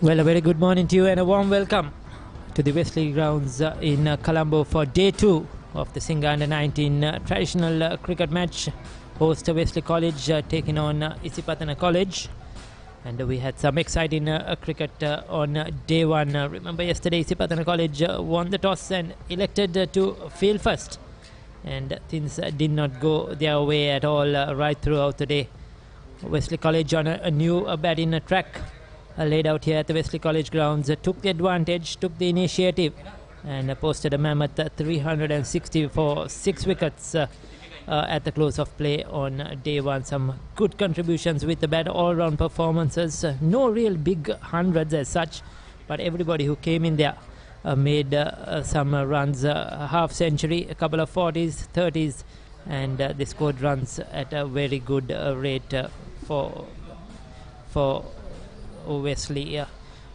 Well, a very good morning to you and a warm welcome to the Wesley grounds in Colombo for day 2 of the Singa Under-19 traditional cricket match. Host Wesley College taking on Isipathana College. And we had some exciting cricket on day 1. Remember yesterday Isipathana College won the toss and elected to field first. And things did not go their way at all right throughout the day. Wesley College on a new batting track laid out here at the Wesley College grounds, took the advantage, took the initiative, and posted a mammoth 360 for 6 wickets at the close of play on day 1. Some good contributions with the bat, all-round performances. No real big hundreds as such, but everybody who came in there made some runs, half century, a couple of 40s, 30s, and they scored runs at a very good rate for Wesley.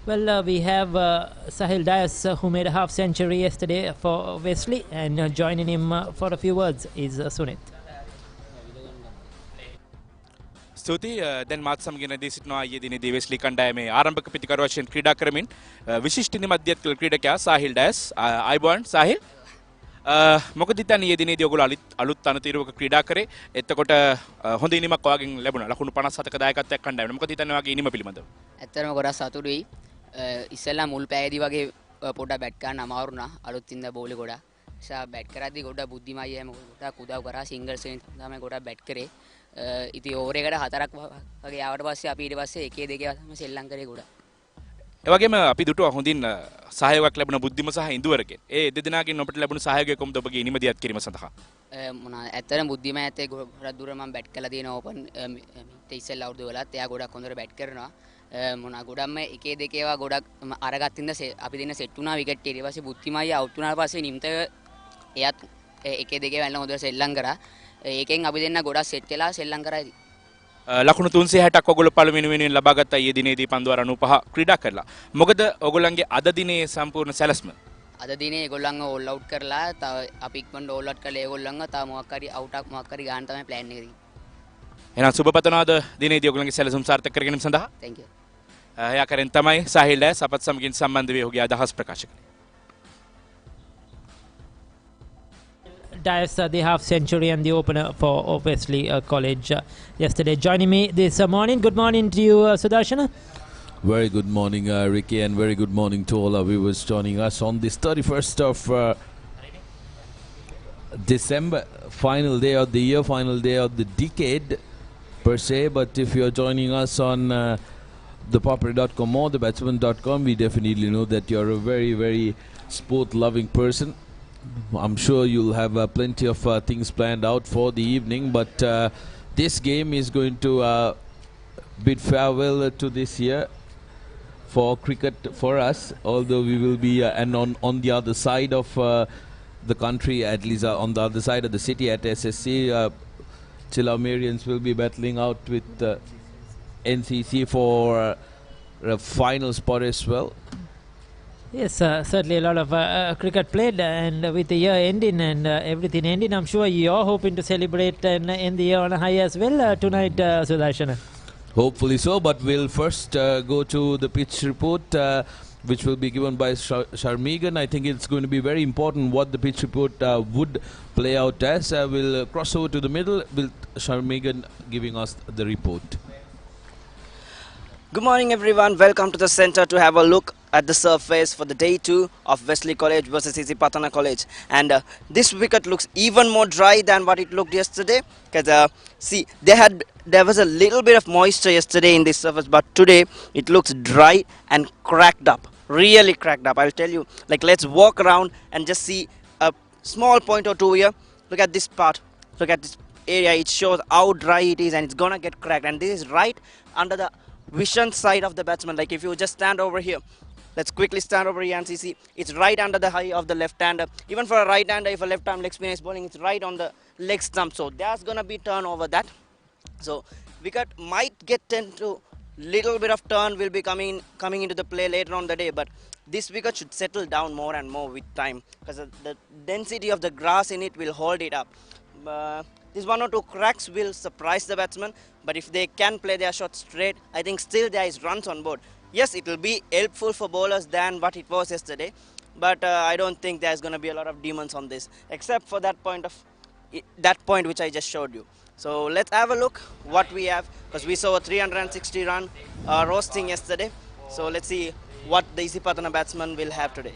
Well, we have Sahil Dias who made a half century yesterday for Wesley, and joining him for a few words is Sunit. ස්තුතියි දැන් මාත් සමග දී සිටිනවා ඊයේ දිනේදී Wesley කණ්ඩායමේ ආරම්භක පිටිකරු වශයෙන් ක්‍රීඩා කරමින් විශිෂ්ට නිමධ්‍යත් කළ ක්‍රීඩකයා සාහිල් ඩයස් අයිබෝන් සාහිල් මොකද හිතන්නේ ඊයේ දිනේදී ඔයගොල්ලෝ අලුත් අනතිරුවක ක්‍රීඩා කරේ එතකොට හොඳ ඉනිමක් ඔයගෙන් ලැබුණා ලකුණු 57ක දායකත්වයක් කණ්ඩායමේ මොකද හිතන්නේ ඔයගේ ඉනිම පිළිබඳව ඇත්තටම ගොඩක් සතුටුයි ඉස්සෙල්ලා මුල් පැයේදී වගේ පොඩ්ඩක් බැට් ගන්න අමාරු නා අලුත් ඉඳ බෝලේ ගොඩක් නිසා බැට් කරද්දී ගොඩක් බුද්ධිමයි හැම ගොඩක් උදව් කරා සිංගල්ස් වලින් තමයි ගොඩක් බැට් කරේ ඉතින් ඕවර් එකට 4ක් වගේ ආවට පස්සේ අපි ඊට පස්සේ 1 2 තමයි සෙල්ලම් කරේ ගොඩක් ඒ වගේම අපි දුටුවා හොඳින් සහයෝගයක් ලැබුණ බුද්ධිම සහ ඉන්දුවරගෙන් ඒ දෙදෙනාගෙන් ඔබට ලැබුණ සහයෝගය කොහොමද ඔබගේ ඉනිම දියත් කිරීම සඳහා මොනවා ඇත්තටම බුද්ධිම ඇත්තේ ගොඩක් දුර මම බැට් කරලා තියෙන ඕපන් ඉස්සෙල්ලා අවුරුදු වලත් එයා ගොඩක් හොඳට බැට් කරනවා මොනවා ගොඩක්ම 1 2 ඒවා ගොඩක් අරගත් ඉඳ අපි දෙන්න සෙට් වුණා විකට් ඊට පස්සේ බුද්ධිමයි අවුට් වුණාට පස්සේ නිම්ත එයාත් 1 2 වැල්ල හොඳට සෙල්ලම් කරා ඒකෙන් අපි දෙන්න ගොඩක් සෙට් වෙලා සෙල්ලම් කරා ඉතින් ලකුණු 360ක් ඔයගොල්ලෝ පළවෙනි වෙනුවෙන් ලබා ගත්තා ඊයේ දිනේදී පන්දුවර 95 ක්‍රීඩා කරලා. මොකද ඔයගොල්ලන්ගේ අද දිනේ සම්පූර්ණ සැලැස්ම? අද දිනේ ඒගොල්ලන්ව ඕල් අවුට් කරලා තව අපි ඉක්මනට ඕල් අවුට් කරලා ඒගොල්ලන්ව තව මොකක් හරි අවුට්ක් මොකක් හරි ගන්න තමයි ප්ලෑන් එක තියෙන්නේ. එහෙනම් සුබපතනවාද දිනේදී ඔයගොල්ලන්ගේ සැලසුම් සාර්ථක කර ගැනීම සඳහා? Thank you. එයා කරෙන් තමයි සාහිල් ඩයස් අපත් සමගින් සම්බන්ධ වී ඔහුගේ අදහස් ප්‍රකාශ කළේ. Dias, the half century and the opener for Wesley College yesterday. Joining me this morning. Good morning to you, Sudarshana. Very good morning, Ricky, and very good morning to all our viewers joining us on this 31st of December, final day of the year, final day of the decade per se. But if you're joining us on ThePapare.com or TheBatsman.com, we definitely know that you're a very, very sport-loving person. I'm sure you'll have plenty of things planned out for the evening, but this game is going to bid farewell to this year for cricket for us, although we will be and on the other side of the country, at least on the other side of the city at SSC, Chilamarians will be battling out with NCC for a final spot as well. Yes, certainly a lot of cricket played, and with the year ending and everything ending, I'm sure you're hoping to celebrate and end the year on a high as well tonight, Sudarshana. Hopefully so, but we'll first go to the pitch report, which will be given by Sharmigan. I think it's going to be very important what the pitch report would play out as. We'll cross over to the middle with Sharmigan giving us the report. Good morning everyone, welcome to the center to have a look at the surface for the day 2 of Wesley College versus Isipathana College, and this wicket looks even more dry than what it looked yesterday, because see there was a little bit of moisture yesterday in this surface, but today it looks dry and cracked up, really cracked up. I'll tell you, like, let's walk around and just see a small point or two here. Look at this part, look at this area, it shows how dry it is and it's gonna get cracked, and this is right under the vision side of the batsman. Like, if you just stand over here, let's quickly stand over here and see it's right under the high of the left hander. Even for a right hander, if a left arm leg spinner is bowling, it's right on the leg stump, so there's gonna be turn over that. So wicket might get into little bit of turn will be coming into the play later on the day, but this wicket should settle down more and more with time, because the density of the grass in it will hold it up. These 1 or 2 cracks will surprise the batsman, but if they can play their shot straight, I think still there is runs on board. yes, it will be helpful for bowlers than what it was yesterday. But I don't think there's going to be a lot of demons on this, except for that point which I just showed you. So let's have a look what we have, because we saw a 360 run roasting yesterday. So let's see what the Isipathana batsman will have today.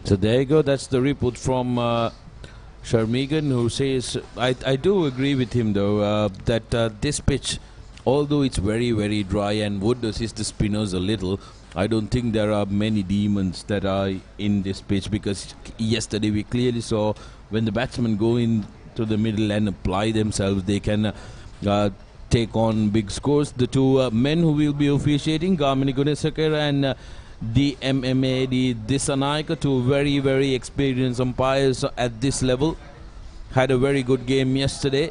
So there you go. That's the report from Sharmigan, who says, I do agree with him though, that this pitch, although it's very, very dry and would assist the spinners a little, I don't think there are many demons that are in this pitch, because yesterday we clearly saw when the batsmen go into the middle and apply themselves, they can take on big scores. The two men who will be officiating, Gamini Gunesakar and the MMA, the Disanaika, two very, very experienced umpires at this level, had a very good game yesterday.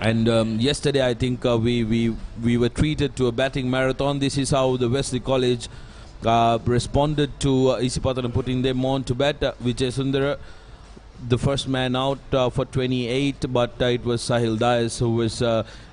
And yesterday I think we were treated to a batting marathon. This is how the Wesley College responded to Isipathana putting them on to bat. Vijay Sundara, the first man out for 28, but it was Sahil Dias who was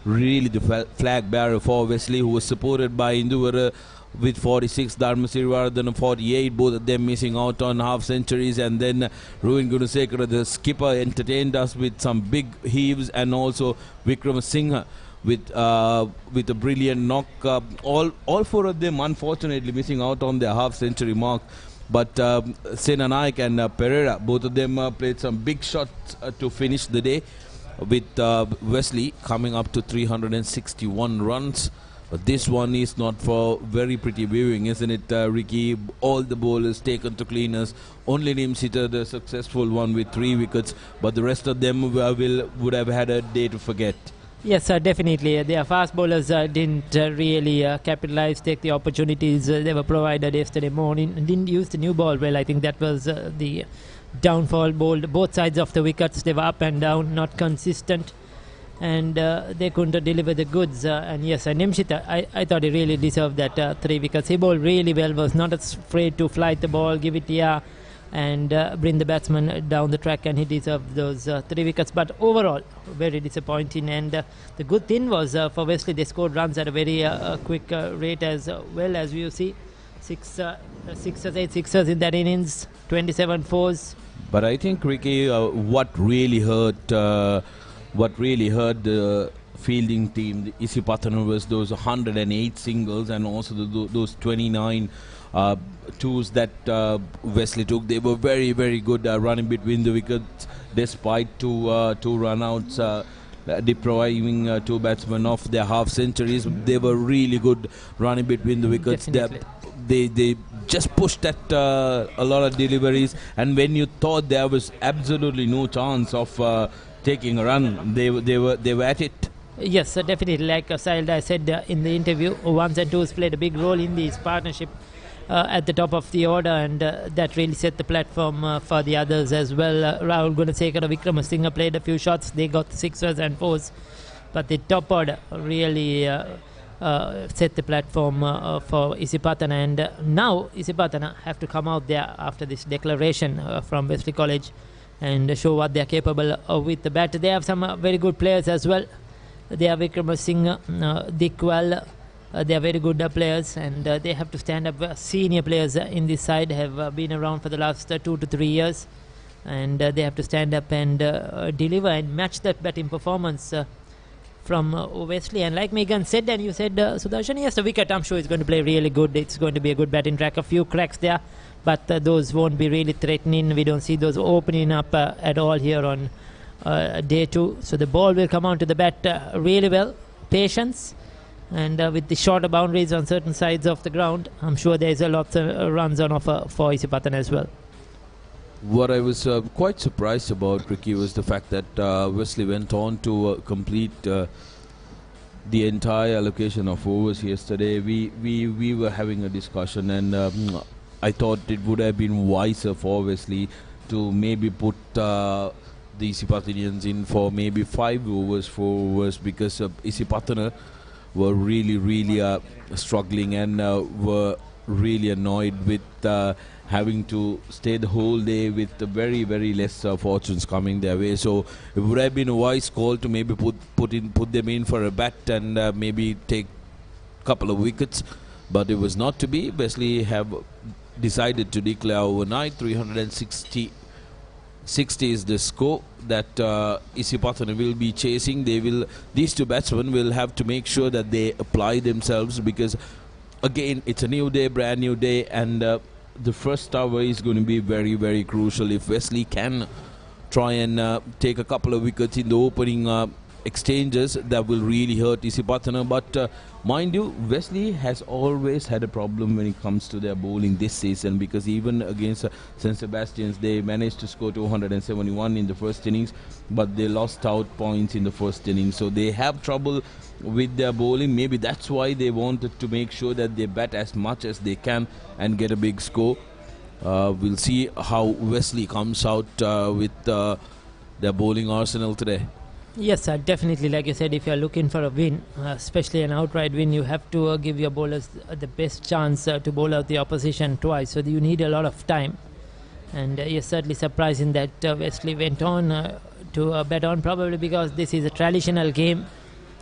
really the flag bearer for Wesley, who was supported by Induvara with 46, Dharma Sirivardhan 48, both of them missing out on half centuries. And then Ruin Gunasekara, the skipper, entertained us with some big heaves, and also Vikramasinghe with a brilliant knock. All four of them unfortunately missing out on their half century mark. But Sena Naik and Pereira, both of them played some big shots to finish the day, with Wesley coming up to 361 runs. But this one is not for very pretty viewing, isn't it, Ricky? All the bowlers taken to cleaners. Only Nimsita, the successful one, with 3 wickets, but the rest of them would have had a day to forget. Yes, definitely. Their fast bowlers didn't really capitalize, take the opportunities they were provided yesterday morning. Didn't use the new ball well. I think that was the downfall. Bowled both sides of the wickets. They were up and down, not consistent. And they couldn't deliver the goods. And yes, Nimshita, I thought he really deserved that 3 wickets. He bowled really well, was not afraid to flight the ball, give it here, and bring the batsman down the track, and he deserved those 3 wickets. But overall, very disappointing. And the good thing was for Wesley, they scored runs at a very quick rate as well. As you see, 8 sixers in that innings, 27 fours. But I think, Ricky, what really hurt the fielding team, the Isipathana, was those 108 singles, and also those 29 twos that Wesley took. They were very, very good running between the wickets, despite two run-outs, depriving 2 batsmen of their half centuries. They were really good running between the wickets. They just pushed at a lot of deliveries, and when you thought there was absolutely no chance of taking a run, they were at it. Yes, definitely. Like Sahil said in the interview, 1s and 2s played a big role in this partnership at the top of the order, and that really set the platform for the others as well. Rahul Gunasekara, Vikramasinghe played a few shots. They got 6s and 4s, but the top order really set the platform for Isipathana. And now Isipathana have to come out there after this declaration from Wesley College and show what they are capable of with the bat. They have some very good players as well. They have Vikramasinghe, Dikwal. They are very good players, and they have to stand up. Senior players in this side have been around for the last 2 to 3 years, and they have to stand up and deliver and match that batting performance from Wesley. And like Megan said, and you said, Sudarshan, yes, the wicket, I'm sure, is going to play really good. It's going to be a good batting track. A few cracks there, but those won't be really threatening. We don't see those opening up at all here on day 2. So the ball will come onto the bat really well. Patience, and with the shorter boundaries on certain sides of the ground, I'm sure there's a lot of runs on offer for Isipathana as well. What I was quite surprised about, Ricky, was the fact that Wesley went on to complete the entire allocation of overs yesterday. We were having a discussion, and I thought it would have been wiser for Wesley to maybe put the Isipathanians in for maybe 5 overs, 4 overs, because Isipathana were really struggling and were really annoyed with having to stay the whole day with very, very less fortunes coming their way. So it would have been a wise call to maybe put them in for a bat and maybe take couple of wickets, but it was not to be. Wesley have decided to declare overnight. 360 is the score that Isipathana will be chasing. These two batsmen will have to make sure that they apply themselves, because again it's a new day, brand new day, and the first over is going to be very, very crucial. If Wesley can try and take a couple of wickets in the opening exchanges, that will really hurt Isipathana. But mind you, Wesley has always had a problem when it comes to their bowling this season, because even against St. Sebastian's they managed to score 271 in the first innings, but they lost out points in the first innings. So they have trouble with their bowling. Maybe that's why they wanted to make sure that they bat as much as they can and get a big score. We'll see how Wesley comes out with their bowling arsenal today. Yes, definitely. Like you said, if you're looking for a win, especially an outright win, you have to give your bowlers the best chance to bowl out the opposition twice. So you need a lot of time. And you're certainly surprising that Wesley went on to bet on, probably because this is a traditional game.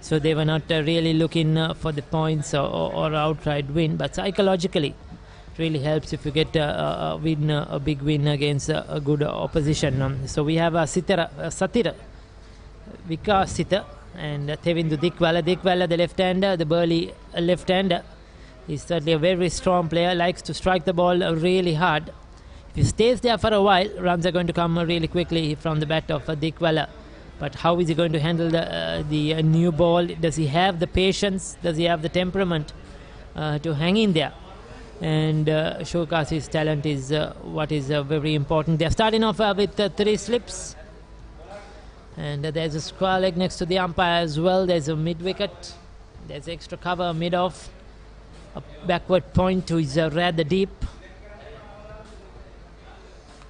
So they were not really looking for the points or outright win. But psychologically, it really helps if you get a big win against a good opposition. So we have Satira, Vikasita, and Tevindu Dikwala, the left-hander, the Burley left-hander. He's certainly a very strong player, likes to strike the ball really hard. If he stays there for a while, runs are going to come really quickly from the bat of Dikwala. But how is he going to handle the new ball? Does he have the patience? Does he have the temperament to hang in there and showcase his talent is what is very important. They're starting off with 3 slips. And there's a square leg next to the umpire as well. There's a mid-wicket. There's extra cover mid-off. A backward point to his rather deep.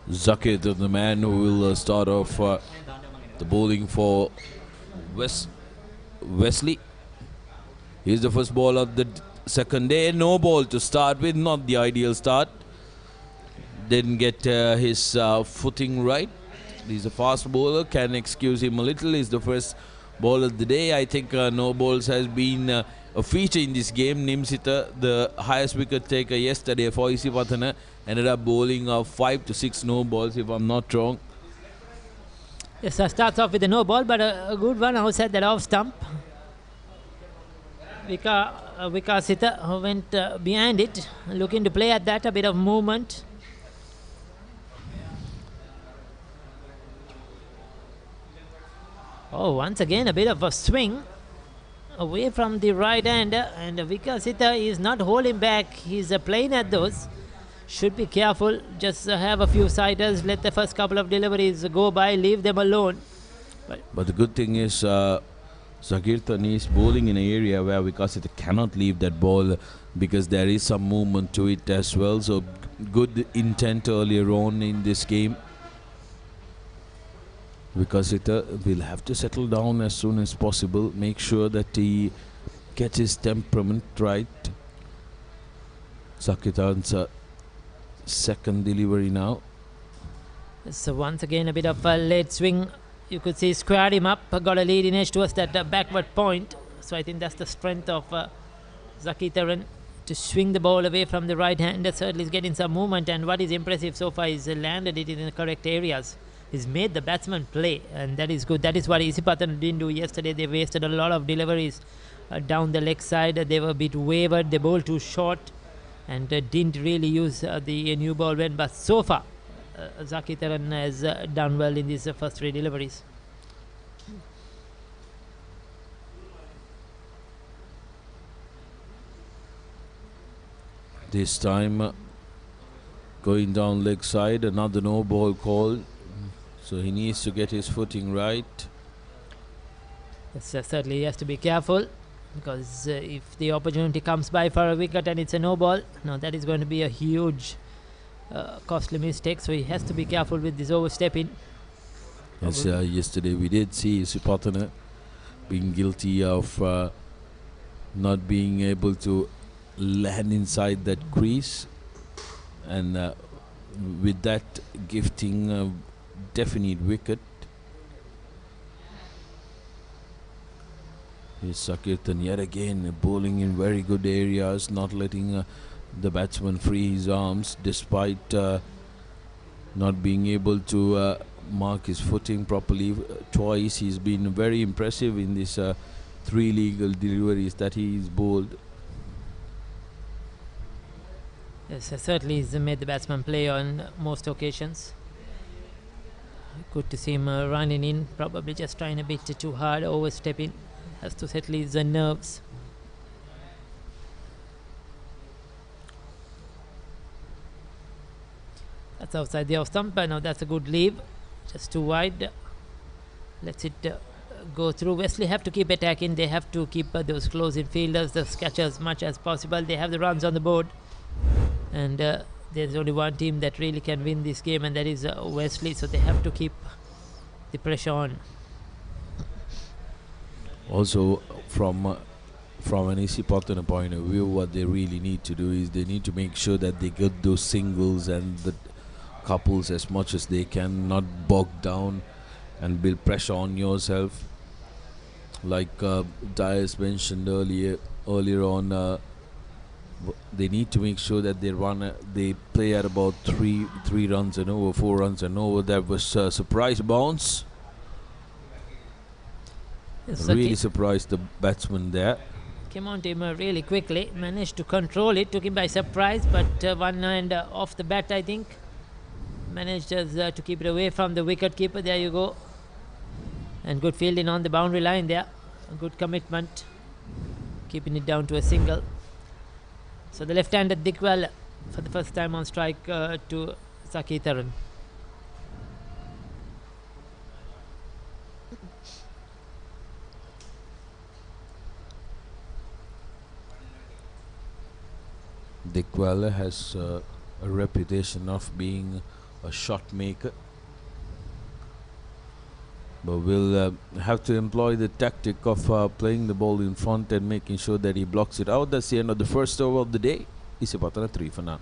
Zakir, the man who will start off the bowling for Wesley. Here's the first ball of the second day. No ball to start with. Not the ideal start. Didn't get his footing right. He's a fast bowler, can excuse him a little. He's the first ball of the day. I think no balls has been a feature in this game. Nimsita, the highest wicket taker yesterday for Isipathana, ended up bowling 5 to 6 no balls, if I'm not wrong. Yes, starts off with a no ball, but a good one outside that off stump. Vikasita went behind it, looking to play at that, a bit of movement. Oh, once again a bit of a swing away from the right hander, and Vikasita is not holding back. He's playing at those. Should be careful. Just have a few siders. Let the first couple of deliveries go by. Leave them alone. But the good thing is Zakirtan is bowling in an area where Vikasita cannot leave that ball, because there is some movement to it as well. So good intent earlier on in this game. Vikasita will have to settle down as soon as possible. Make sure that he gets his temperament right. Zakirtan's second delivery now. So once again a bit of a late swing. You could see squared him up. Got a leading edge towards that backward point. So I think that's the strength of Zakirtan, to swing the ball away from the right hander. Certainly is getting some movement, and what is impressive so far is landed it in the correct areas. He's made the batsman play, and that is good. That is what Isipathana didn't do yesterday. They wasted a lot of deliveries down the leg side. They were a bit wavered. They bowled too short and didn't really use the new ball when. But so far, Zakirtan has done well in these first 3 deliveries. This time going down leg side, another no ball call. So he needs to get his footing right. Yes, certainly he has to be careful, because if the opportunity comes by for a wicket and it's a no ball, that is going to be a huge costly mistake. So he has to be careful with this overstepping. Yes, yesterday we did see Isipathana being guilty of not being able to land inside that crease, and with that gifting a definite wicket. Here's Sakirtan yet again bowling in very good areas, not letting the batsman free his arms despite not being able to mark his footing properly. Twice he's been very impressive in these 3 legal deliveries that he's bowled. Yes, certainly he's made the batsman play on most occasions. Good to see him running in, probably just trying a bit too hard, overstepping. Has to settle his nerves. That's outside the off stump. Now that's a good leave. Just too wide. Lets it go through. Wesley have to keep attacking. They have to keep those close-in fielders, the catchers, as much as possible. They have the runs on the board. And there's only one team that really can win this game, and that is Wesley. So they have to keep the pressure on. Also, from an Isipathana point of view, what they really need to do is they need to make sure that they get those singles and the couples as much as they can, not bog down and build pressure on yourself. Like Dias mentioned earlier on, they need to make sure that they play at about 3 runs and over, 4 runs and over. That was a surprise bounce. Yes, really surprised the batsman there. Came on to him really quickly, managed to control it, took him by surprise, but one hand off the bat, I think. Managed to keep it away from the wicket keeper. There you go. And good fielding on the boundary line there. A good commitment, keeping it down to a single. So the left-handed Dikwal for the first time on strike to Sakitharan. Dikwala has a reputation of being a shot maker, but will have to employ the tactic of playing the ball in front and making sure that he blocks it out. That's the end of the first over of the day. Isipathana 3 for now.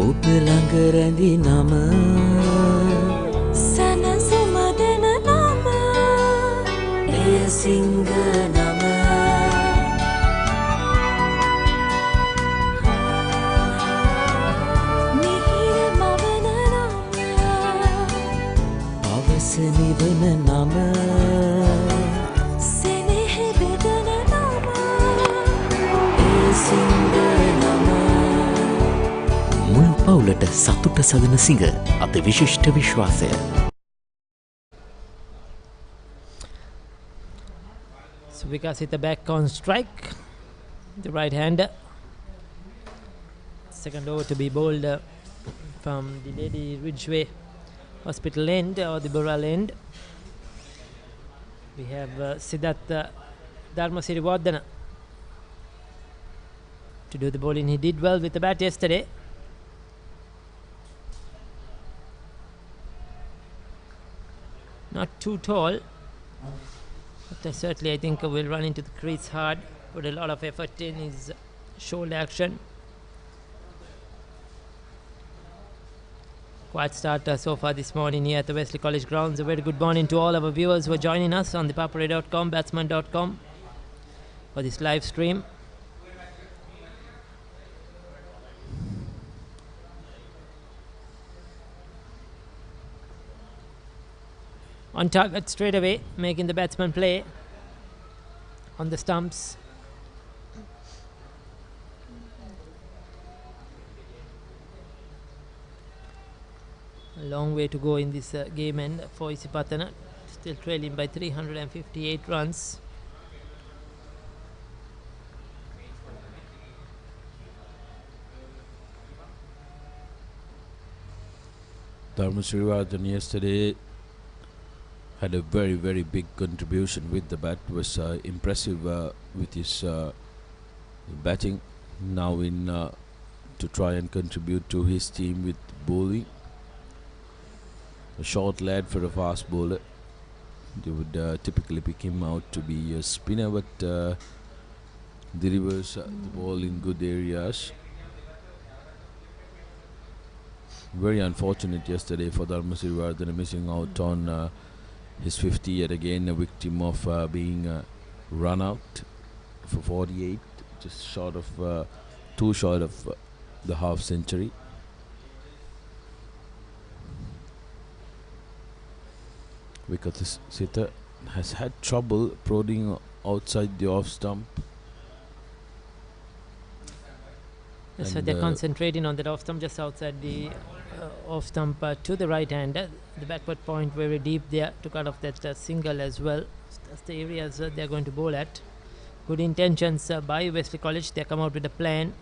ඔබ ළඟ රැඳි නම සනසුම දෙන නම එය සිංහ නම මිහිර මවන නම පවස නිවන නම සෙනෙහ බෙදන නම එය සිංහ නම මුල් පවුලට සතුට සදන සිංහ අති විශිෂ්ට විශ්වාසය. So Vikas hit the back on strike, the right hander. Second over to be bowled from the Lady Ridgeway Hospital end or the Borella end. We have Siddharth Dharmasirivardhana to do the bowling. He did well with the bat yesterday. Not too tall, but certainly I think will run into the crease hard, put a lot of effort in his shoulder action. Quiet start so far this morning here at the Wesley College grounds. A very good morning to all our viewers who are joining us on ThePapare.com, batsman.com for this live stream. On target straight away, making the batsman play on the stumps. A long way to go in this game end for Isipathana, still trailing by 358 runs. Dharmasirivardhana yesterday had a very, very big contribution with the bat. Was impressive with his batting. Now in to try and contribute to his team with bowling. A short lad for a fast bowler. They would typically pick him out to be a spinner, but delivers the ball in good areas. Very unfortunate yesterday for Dharma Sirivardhana, missing out on his 50 yet again, a victim of being run out for 48, just short of, too short of the half century. Vikas has had trouble prodding outside the off stump. So they're concentrating on that off stump just outside the off stump to the right hand. The backward point very deep there to cut off that single as well. So that's the areas they're going to bowl at. Good intentions by Wesley College. They come out with a plan.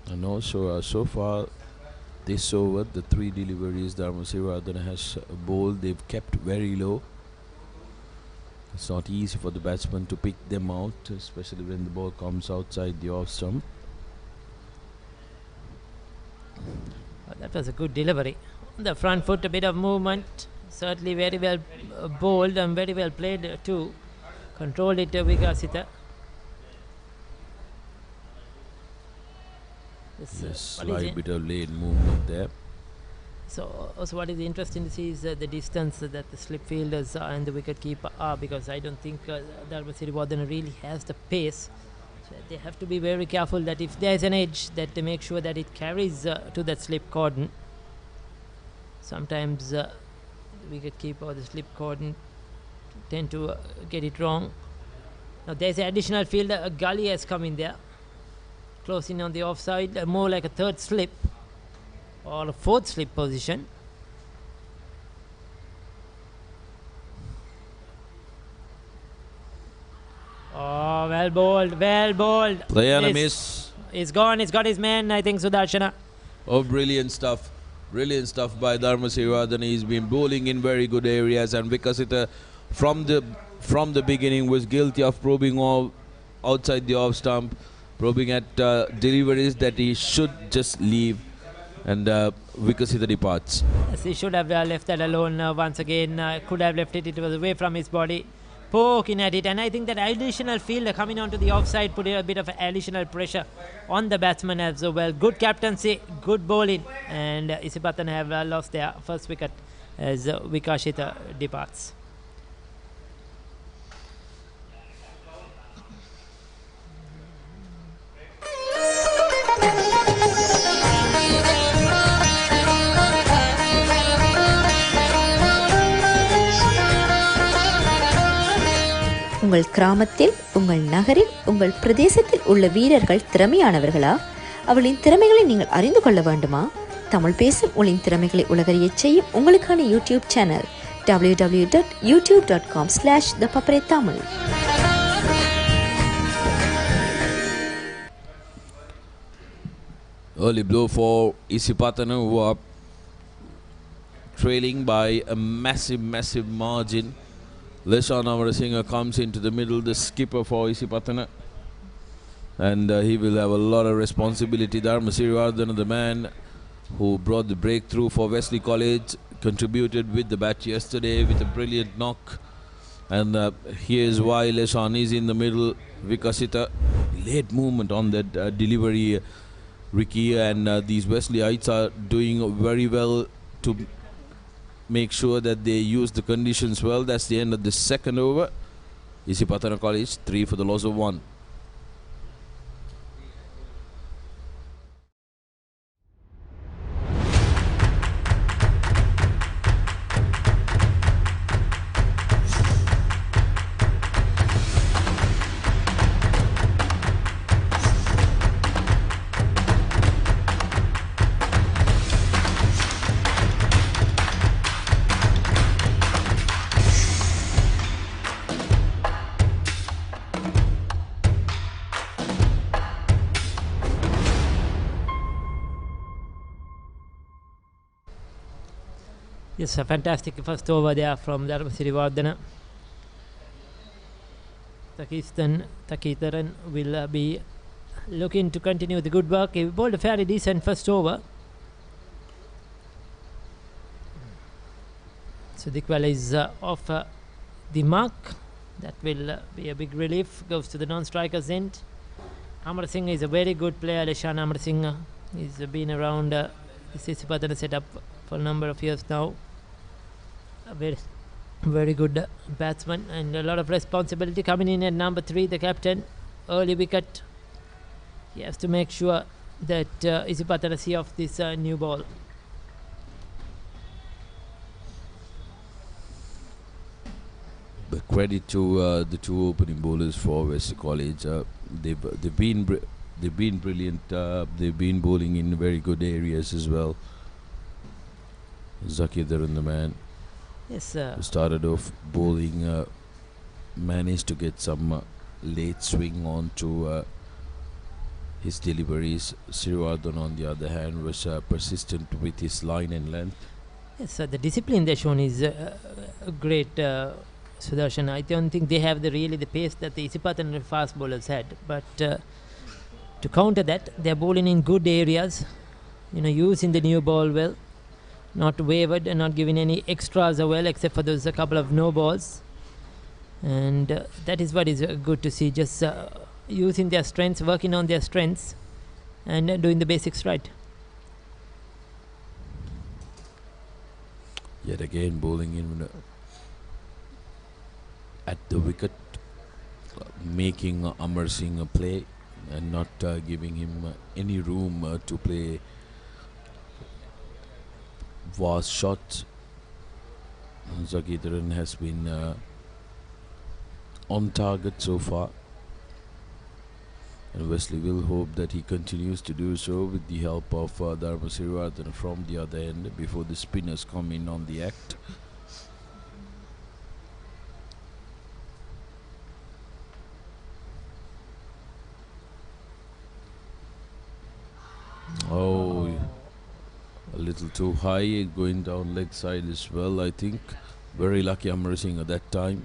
And also so far this over, the 3 deliveries Dharma Sirivardhana has bowled, they've kept very low. It's not easy for the batsman to pick them out, especially when the ball comes outside the off stump. That was a good delivery. The front foot, a bit of movement. Certainly very well bowled and very well played too. Controlled it, Vikasitha. Yes, slight bit of late movement there. So also what is interesting to see is the distance that the slip fielders and the wicket keeper are, because I don't think Dharma Sirivardhana really has the pace. So they have to be very careful that if there is an edge, that they make sure that it carries to that slip cordon. Sometimes the wicket keeper or the slip cordon tend to get it wrong. Now there's an additional fielder, a gully has come in there. Close in on the offside, more like a third slip or a fourth slip position. Oh, well bowled, well bowled. Play and a miss. He's gone, he's got his man, I think, Sudarshana. Oh, brilliant stuff. Brilliant stuff by Dharma Sirivardhana. He's been bowling in very good areas, and Vikasitha from the beginning was guilty of probing all outside the off stump, probing at deliveries that he should just leave, and Vikasitha departs. Yes, he should have left that alone once again. Could have left it, it was away from his body, poking at it, and I think that additional fielder coming onto the offside put a bit of additional pressure on the batsman as well. Good captaincy, good bowling, and Isipathana have lost their first wicket as Vikasitha departs. உங்கள் கிராமத்தில், உங்கள் நகரில், உங்கள் பிரதேசத்தில் உள்ள வீரர்கள் திறமையானவர்களா? அவளின் திறமைகளை நீங்கள் அறிந்து கொள்ள வேண்டுமா? தமிழ் பேசும் உங்களின் திறமைகளை உலகறியச் செய்யும் உங்களுக்கான YouTube channel www.youtube.com/ThePapare. Early blow for Isipathana, who are trailing by a massive margin. Leshan Amarasinghe comes into the middle, the skipper for Isipathana, and he will have a lot of responsibility. Dharma Sirivardhana, the man who brought the breakthrough for Wesley College, contributed with the bat yesterday with a brilliant knock, and here's why Leshan is in the middle. Vikasitha, late movement on that delivery, Ricky, and these Wesleyites are doing very well to make sure that they use the conditions well. That's the end of the second over. Isipathana College 3 for the loss of 1. Yes, a fantastic first over there from Dharma Sirivardhana. Takitharan will be looking to continue the good work. He bowled a fairly decent first over. So Dikwala is off the mark. That will be a big relief. Goes to the non-striker's end. Amarasinghe is a very good player. Leshan Amarasinghe He's been around this Isipathana setup for a number of years now. A very good batsman, and a lot of responsibility coming in at number 3, the captain. Early wicket. He has to make sure that Isipathana see off this new ball. But credit to the 2 opening bowlers for Wesley College. They've been brilliant. They've been bowling in very good areas as well. Zakidharan, the man, Yes, who started off bowling, managed to get some late swing onto his deliveries. Sirivardhan, on the other hand, was persistent with his line and length. yes, the discipline they've shown is great. Sudarshan, I don't think they have the pace that the Isipathana fast bowlers had, but to counter that, they're bowling in good areas, using the new ball well, not wavered and not giving any extras as well, except for those a couple of no balls, and that is what is good to see, just using their strengths, working on their strengths, and doing the basics right. Yet again, bowling in at the wicket, making Amar Singh a play and not giving him any room to play vast shots. Zakidharan has been on target so far, and Wesley will hope that he continues to do so with the help of Dharma Sirivardhan from the other end before the spinners come in on the act. Oh, a little too high, going down leg side as well, I think. Very lucky Amar Singh at that time.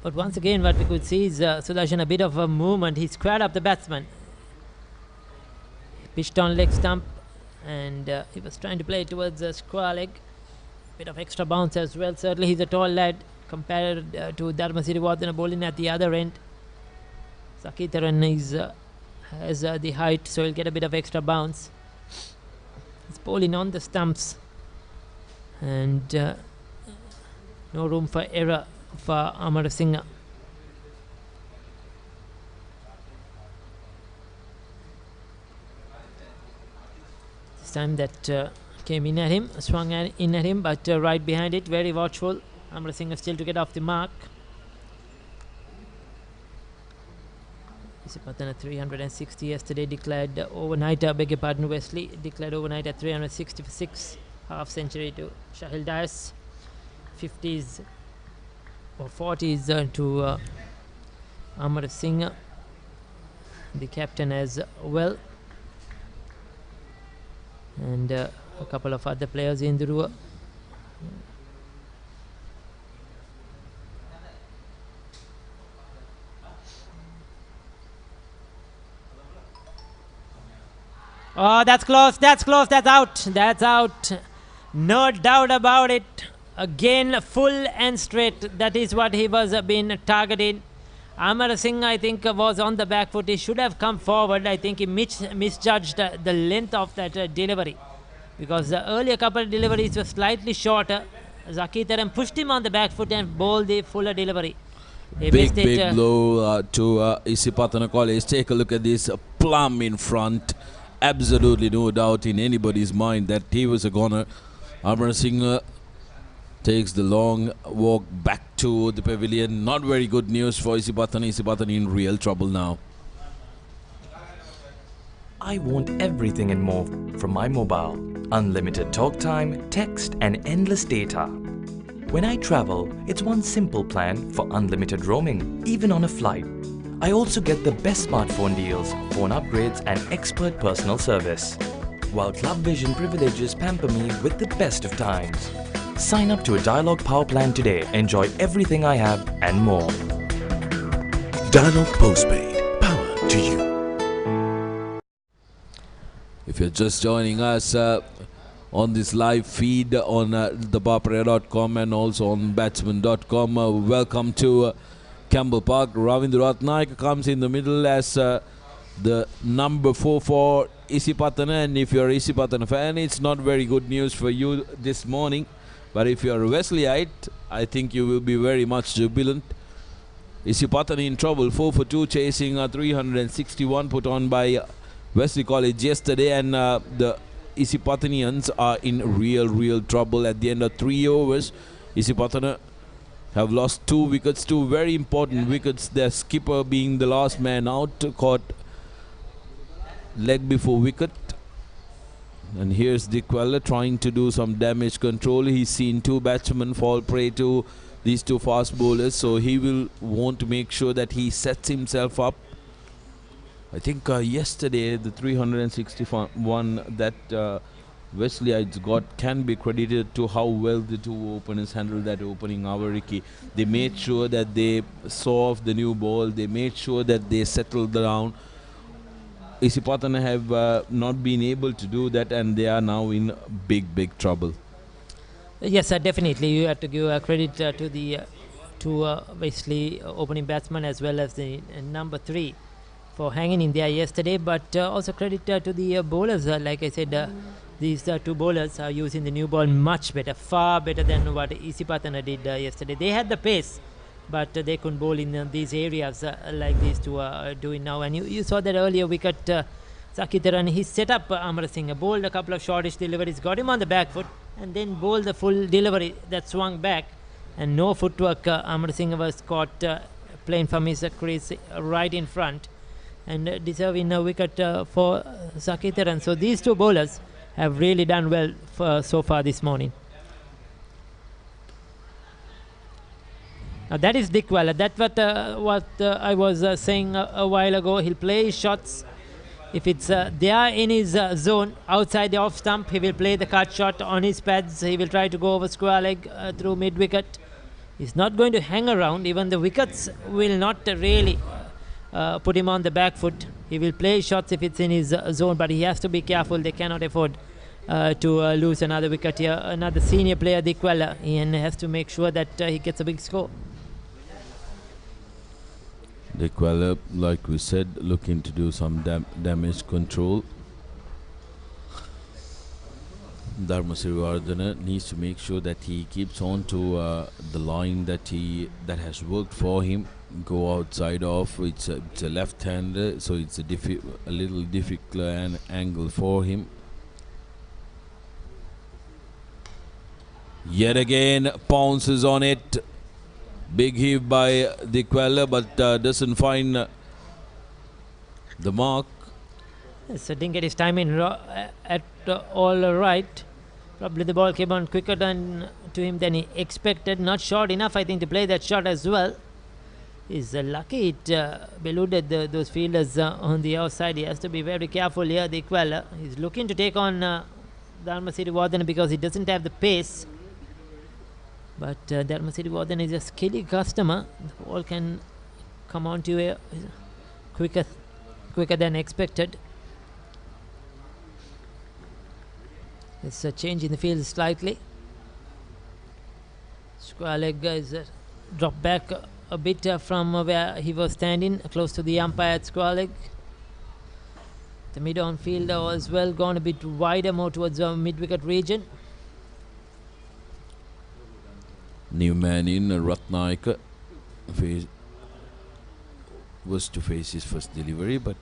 But once again, what we could see is Sudarshan, a bit of a movement. He squared up the batsman. He pitched on leg stump, and he was trying to play towards the square leg. Bit of extra bounce as well. Certainly, he's a tall lad compared to Dharma Sirivardhana bowling at the other end. Zakidharan has the height, so he'll get a bit of extra bounce. He's bowling on the stumps, and no room for error for Amar Singh. This time that came in at him, swung in at him, but right behind it, very watchful. Amar Singh still to get off the mark. Isipathana 360 yesterday, declared overnight, beg your pardon, Wesley declared overnight at 360 for 6, half century to Shahil Dias, 50s or 40s to Amar Singh, the captain as well, and a couple of other players in the row. Oh, that's close, that's out. No doubt about it. Again, full and straight. That is what he was being targeted. Amar Singh, I think, was on the back foot. He should have come forward. I think he misjudged the length of that delivery, because the earlier couple of deliveries were slightly shorter. Zakidharan pushed him on the back foot and bowled the fuller delivery. Big blow to Isipathana College. Take a look at this plum in front. Absolutely no doubt in anybody's mind that he was a goner. Amar Singh takes the long walk back to the pavilion. Not very good news for Isipathana. Isipathana in real trouble now. I want everything and more from my mobile. Unlimited talk time, text and endless data. When I travel, it's one simple plan for unlimited roaming, even on a flight. I also get the best smartphone deals, phone upgrades and expert personal service. While Club Vision privileges pamper me with the best of times. Sign up to a Dialog Power plan today. Enjoy everything I have and more. Dialog Postpaid. Power to you. If you're just joining us on this live feed on ThePapare.com and also on batsman.com, welcome to Campbell Park. Ravindra Ratnaik comes in the middle as the number 4 for Isipathana, and if you're an Isipathana fan, it's not very good news for you this morning. But if you're a Wesleyite, I think you will be very much jubilant. Isipathana in trouble, 4 for 2, chasing a 361 put on by Wesley College yesterday, and the Isipathanians are in real trouble. At the end of 3 overs, Isipathana have lost 2 wickets, 2 very important wickets. Their skipper being the last man out, caught leg before wicket. And here's Weller trying to do some damage control. He's seen 2 batsmen fall prey to these 2 fast bowlers, so he will want to make sure that he sets himself up. I think yesterday the 361 that Wesley's got can be credited to how well the 2 openers handled that opening hour, Ricky. They made sure that they saw off the new ball. They made sure that they settled down. Isipathana have not been able to do that, and they are now in big trouble. Yes, definitely. You have to give credit to the Wesley opening batsman as well as the number 3 for hanging in there yesterday. But also credit to the bowlers. Like I said, these 2 bowlers are using the new ball much better, far better than what Isipathana did yesterday. They had the pace, but they couldn't bowl in these areas like these 2 are doing now. And you saw that earlier wicket, Sakitharan, he set up Amar Singh, bowled a couple of shortish deliveries, got him on the back foot, and then bowled the full delivery that swung back, and no footwork. Amar Singh was caught playing from his crease right in front and deserving a wicket for Sakitharan. So these 2 bowlers have really done well so far this morning. Now that is Weller. That's what I was saying a while ago. He'll play his shots. If it's there in his zone outside the off stump, he will play the cut shot on his pads. He will try to go over square leg through mid wicket. He's not going to hang around. Even the wickets will not really put him on the back foot. He will play shots if it's in his zone, but he has to be careful. They cannot afford to lose another wicket here. Another senior player, Weller, and has to make sure that he gets a big score. Weller, like we said, looking to do some damage control. Dharmasirivardhana needs to make sure that he keeps on to the line that has worked for him. Go outside off. It's a left-hander, so it's a little difficult angle for him. Yet again pounces on it. Big heave by Weller, but doesn't find the mark. So didn't get his timing at all right. Probably the ball came on quicker to him than he expected. Not short enough, I think, to play that shot as well. He's lucky it eluded those fielders on the outside. He has to be very careful here, Weller. He's looking to take on Dharmasirivardhana because he doesn't have the pace. But Dharmasirivardhana is a skilly customer. The ball can come on to you quicker than expected. It's a change in the field slightly. Square leg is dropped back a bit from where he was standing, close to the umpire at square leg. The mid-on fielder was well gone a bit wider, more towards the mid-wicket region. New man in, Ratnayaka was to face his first delivery, but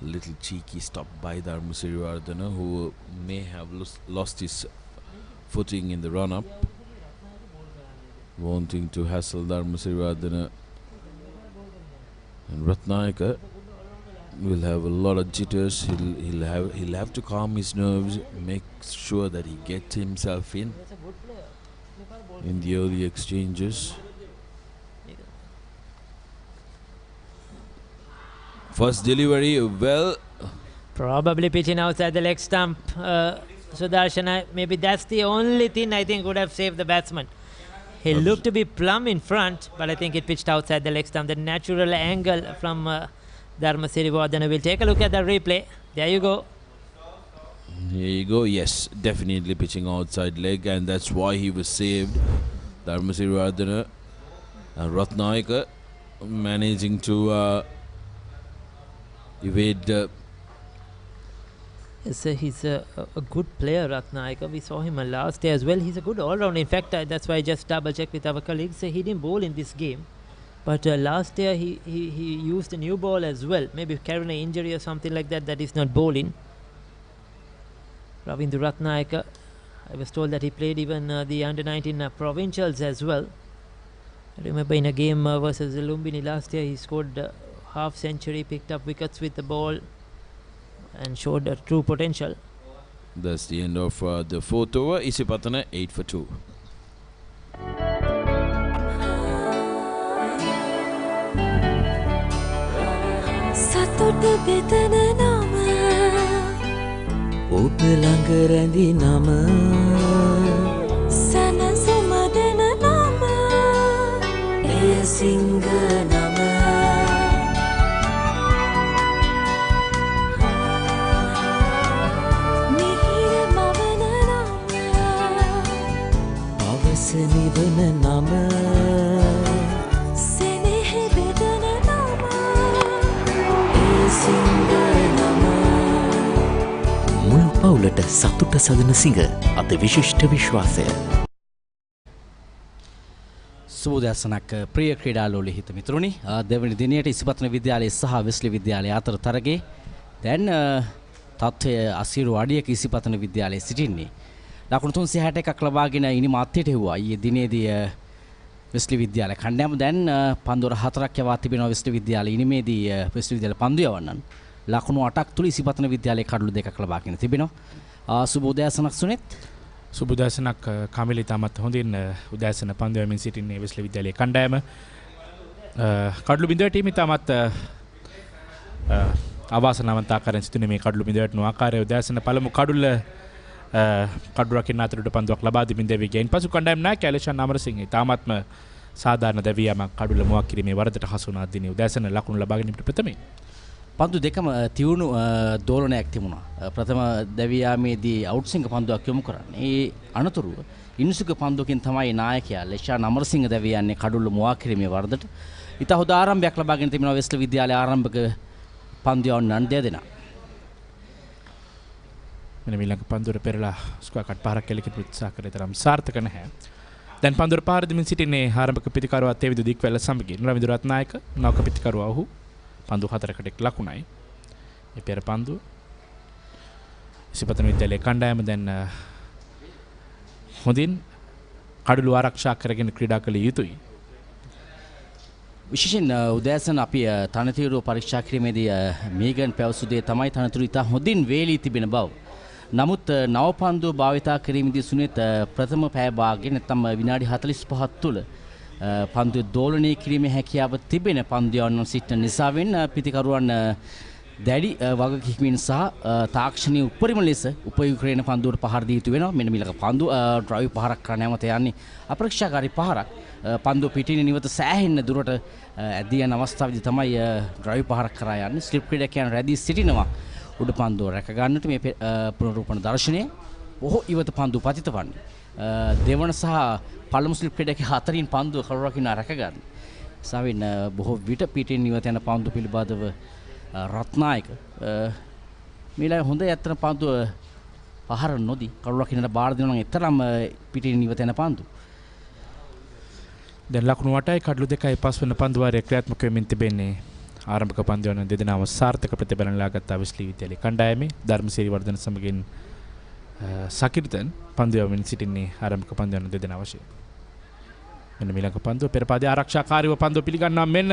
little cheeky stop by Dharmasirivardhana, who may have lost his footing in the run-up, wanting to hassle Dharmasirivardhana. And Ratnayaka will have a lot of jitters. He'll have to calm his nerves, make sure that he gets himself in the early exchanges. First delivery, well, probably pitching outside the leg stump. Sudarshan, maybe that's the only thing I think would have saved the batsman. He looked to be plumb in front, but I think it pitched outside the leg stump. The natural angle from Dharmasirivardhana. We'll take a look at the replay. There you go. Here you go. Yes, definitely pitching outside leg, and that's why he was saved. Dharmasirivardhana and Ratnayaka managing to evade. Yes, he's a good player, Ratnayaka. We saw him last day as well. He's a good all-round. In fact, that's why I just double-checked with our colleagues. He didn't bowl in this game. But last year he used a new ball as well. Maybe carrying an injury or something like that. That is not bowling. Ravindra Ratnayaka. I was told that he played even the under-19 provincials as well. I remember in a game versus Lumbini last year, he scored half century, picked up wickets with the ball, and showed a true potential. That's the end of the fourth over. Isipathana 8 for 2. සතුට බෙදන නම ඔබ ළඟ රැඳි නම සනසුම දෙන නම එය සිංහ නම මිහිර මවන නම අවස නිවන නම මුළු පවුලට සතුට සදන සිංහ අද විශිෂ්ට විශ්වාසය. සුබෝදෑසනක් ප්‍රිය ක්‍රීඩාලෝලී හිත මිතුරුනි. දෙවැනි දිනයට ඉසිපතන විද්‍යාලය සහ වෙස්ලි විද්‍යාලය අතර තරගයේ දැන් තත්ත්වය අසීරු අඩියක ඉසිපතන විද්‍යාලයේ සිටින්නේ. ලකුණු 361ක් ලබාගෙන ඉනි මාත්‍යයට හෙව්වා. ඊයේ දිනේදී වෙස්ලි විද්‍යාලය කණ්ඩායම දැන් පන්දුර 4ක් යවා තිබෙනවා වෙස්ලි විද්‍යාලය ඉනිමේදී වෙස්ලි විද්‍යාලය පන්දු යවන්නන්. ලකුණු 8ක් තුල ඉසිපතන විද්‍යාලයේ කඩලු 2ක් ලබාගෙන තිබෙනවා. සුබෝදෑසනක් සුනිත්. සුබෝදෑසනක් කමිලි තමත් හොඳින් උදෑසන පන්දු යමින් සිටින්නේ වෙස්ලි විද්‍යාලයේ කණ්ඩායම. කඩලු බිඳුව ටීම තමත් අවාසනාවන්ත ආකාරයෙන් සිටින මේ කඩලු බිඳුවට නො ආකාරයේ උදෑසන පළමු කඩුල්ල කඩු රකින්න අතරට පන්දුවක් ලබා දෙමින් දෙවි ගේන් පසු කණ්ඩායම නායක ඇලෙෂන් අමරසිංහ තාමත්ම සාධාරණ දැවියමක් කඩුල්ල මුවක් කිරීමේ වරදට හසු වුණා දිනේ උදෑසන ලකුණු ලබා ගැනීමට ප්‍රථමයෙන් පන්දු දෙකම තියුණු දෝලනයක් තිබුණා. ප්‍රථම දැවියාමේදී අවුට්සිංහ පන්දුවක් යොමු කරන්නේ. ඒ අනතුරුව ඉන්සුක පන්දුවකින් තමයි නායකයා ලෙෂාන් අමරසිංහ දැවියන්නේ කඩුල්ල මුවා කිරීමේ වරදට. ඊට හොඳ ආරම්භයක් ලබාගෙන තිබෙනවා වෙස්ලි විද්‍යාලයේ ආරම්භක පන්දු යවන්නන් දෙදෙනා. මෙන්න ඊළඟ පන්දුර පෙරලා ස්ක්වයර් කට් පාරක් කෙලකිට උත්සාහ කරේ තරම් සාර්ථක නැහැ. දැන් පන්දුර පාර දෙමින් සිටින්නේ ආරම්භක පිටිකරුවා තේවිදු දික්වැල්ල සමගින් රවින්ද්‍ර රත්නායක නවක පිටිකරුවා ඔහු පන්දු 4කට එක් ලකුණයි. මේ පෙර පන්දු ඉසිපතන විද්‍යාලයේ කණ්ඩායම දැන් හොඳින් කඩළු ආරක්ෂා කරගෙන ක්‍රීඩා කළ යුතුයි. විශේෂයෙන් උදෑසන අපි තනතිරු පරීක්ෂා කිරීමේදී මේගන් පැවසු දේ තමයි තනතුරු ඉතා හොඳින් වේලී තිබෙන බව. නමුත් නව පන්දුව භාවිතා කිරීමේදී සුනිත් ප්‍රථම පැය භාගයේ නැත්නම් විනාඩි 45ක් තුල පන්දුව දෝලනය කිරීමේ හැකියාව තිබෙන පන්දුවන් සිටින නිසාවෙන් පිටිකරුවන් දැඩි වගකීමකින් සහ තාක්ෂණීය උපරිම ලෙස උපයෝගී පන්දුවට පහර දී යුතු වෙනවා. මෙන්න මේලක පන්දු ඩ්‍රයිව් පහරක් කරන යමත යන්නේ අපරීක්ෂාකාරී පහරක්. පන්දුව පිටින් නිවත සෑහෙන්න දුරට ඇදී යන අවස්ථාවේදී තමයි ඩ්‍රයිව් පහරක් කරා යන්නේ. ස්ලිප් ක්‍රීඩකයන් රැඳී සිටිනවා. උඩ පන්දුව රැක ගන්නට මේ පුනරුත්පන්න දර්ශනයේ බොහෝ ඉවත පන්දු පතිත වන්නේ. දෙවන සහ පළමු ස්ලිප් ක්‍රීඩකයා හතරින් පන්දුව කරු රකින්න රැක ගන්න. සාවින් බොහෝ විට පිටින් නිවත යන පන්දු පිළිබඳව රත්නායක මේලා හොඳ යත්තර පන්දුව පහර නොදී කරු රකින්නට බාර දෙනවා නම් එතරම් පිටින් නිවත යන පන්දු. දැන් ලකුණු 8යි කඩලු 2යි පස් වෙන පන්දු වාරයේ ක්‍රියාත්මක වෙමින් තිබෙන්නේ ආරම්භක පන්දුවන දෙදෙනාම සාර්ථක ප්‍රතිඵලන ලාගත්තා වෙස්ලි විද්‍යාලයේ කණ්ඩායමේ ධර්මසිරි වර්ධන සමගින් සකිරිතන් පන්දුවමින් සිටින්නේ ආරම්භක පන්දුවන දෙදෙනා වශයෙන්. මෙන්න ඊළඟ පන්දුව පෙරපාදයේ ආරක්ෂාකාරීව පන්දුව පිළිගන්නවා මෙන්න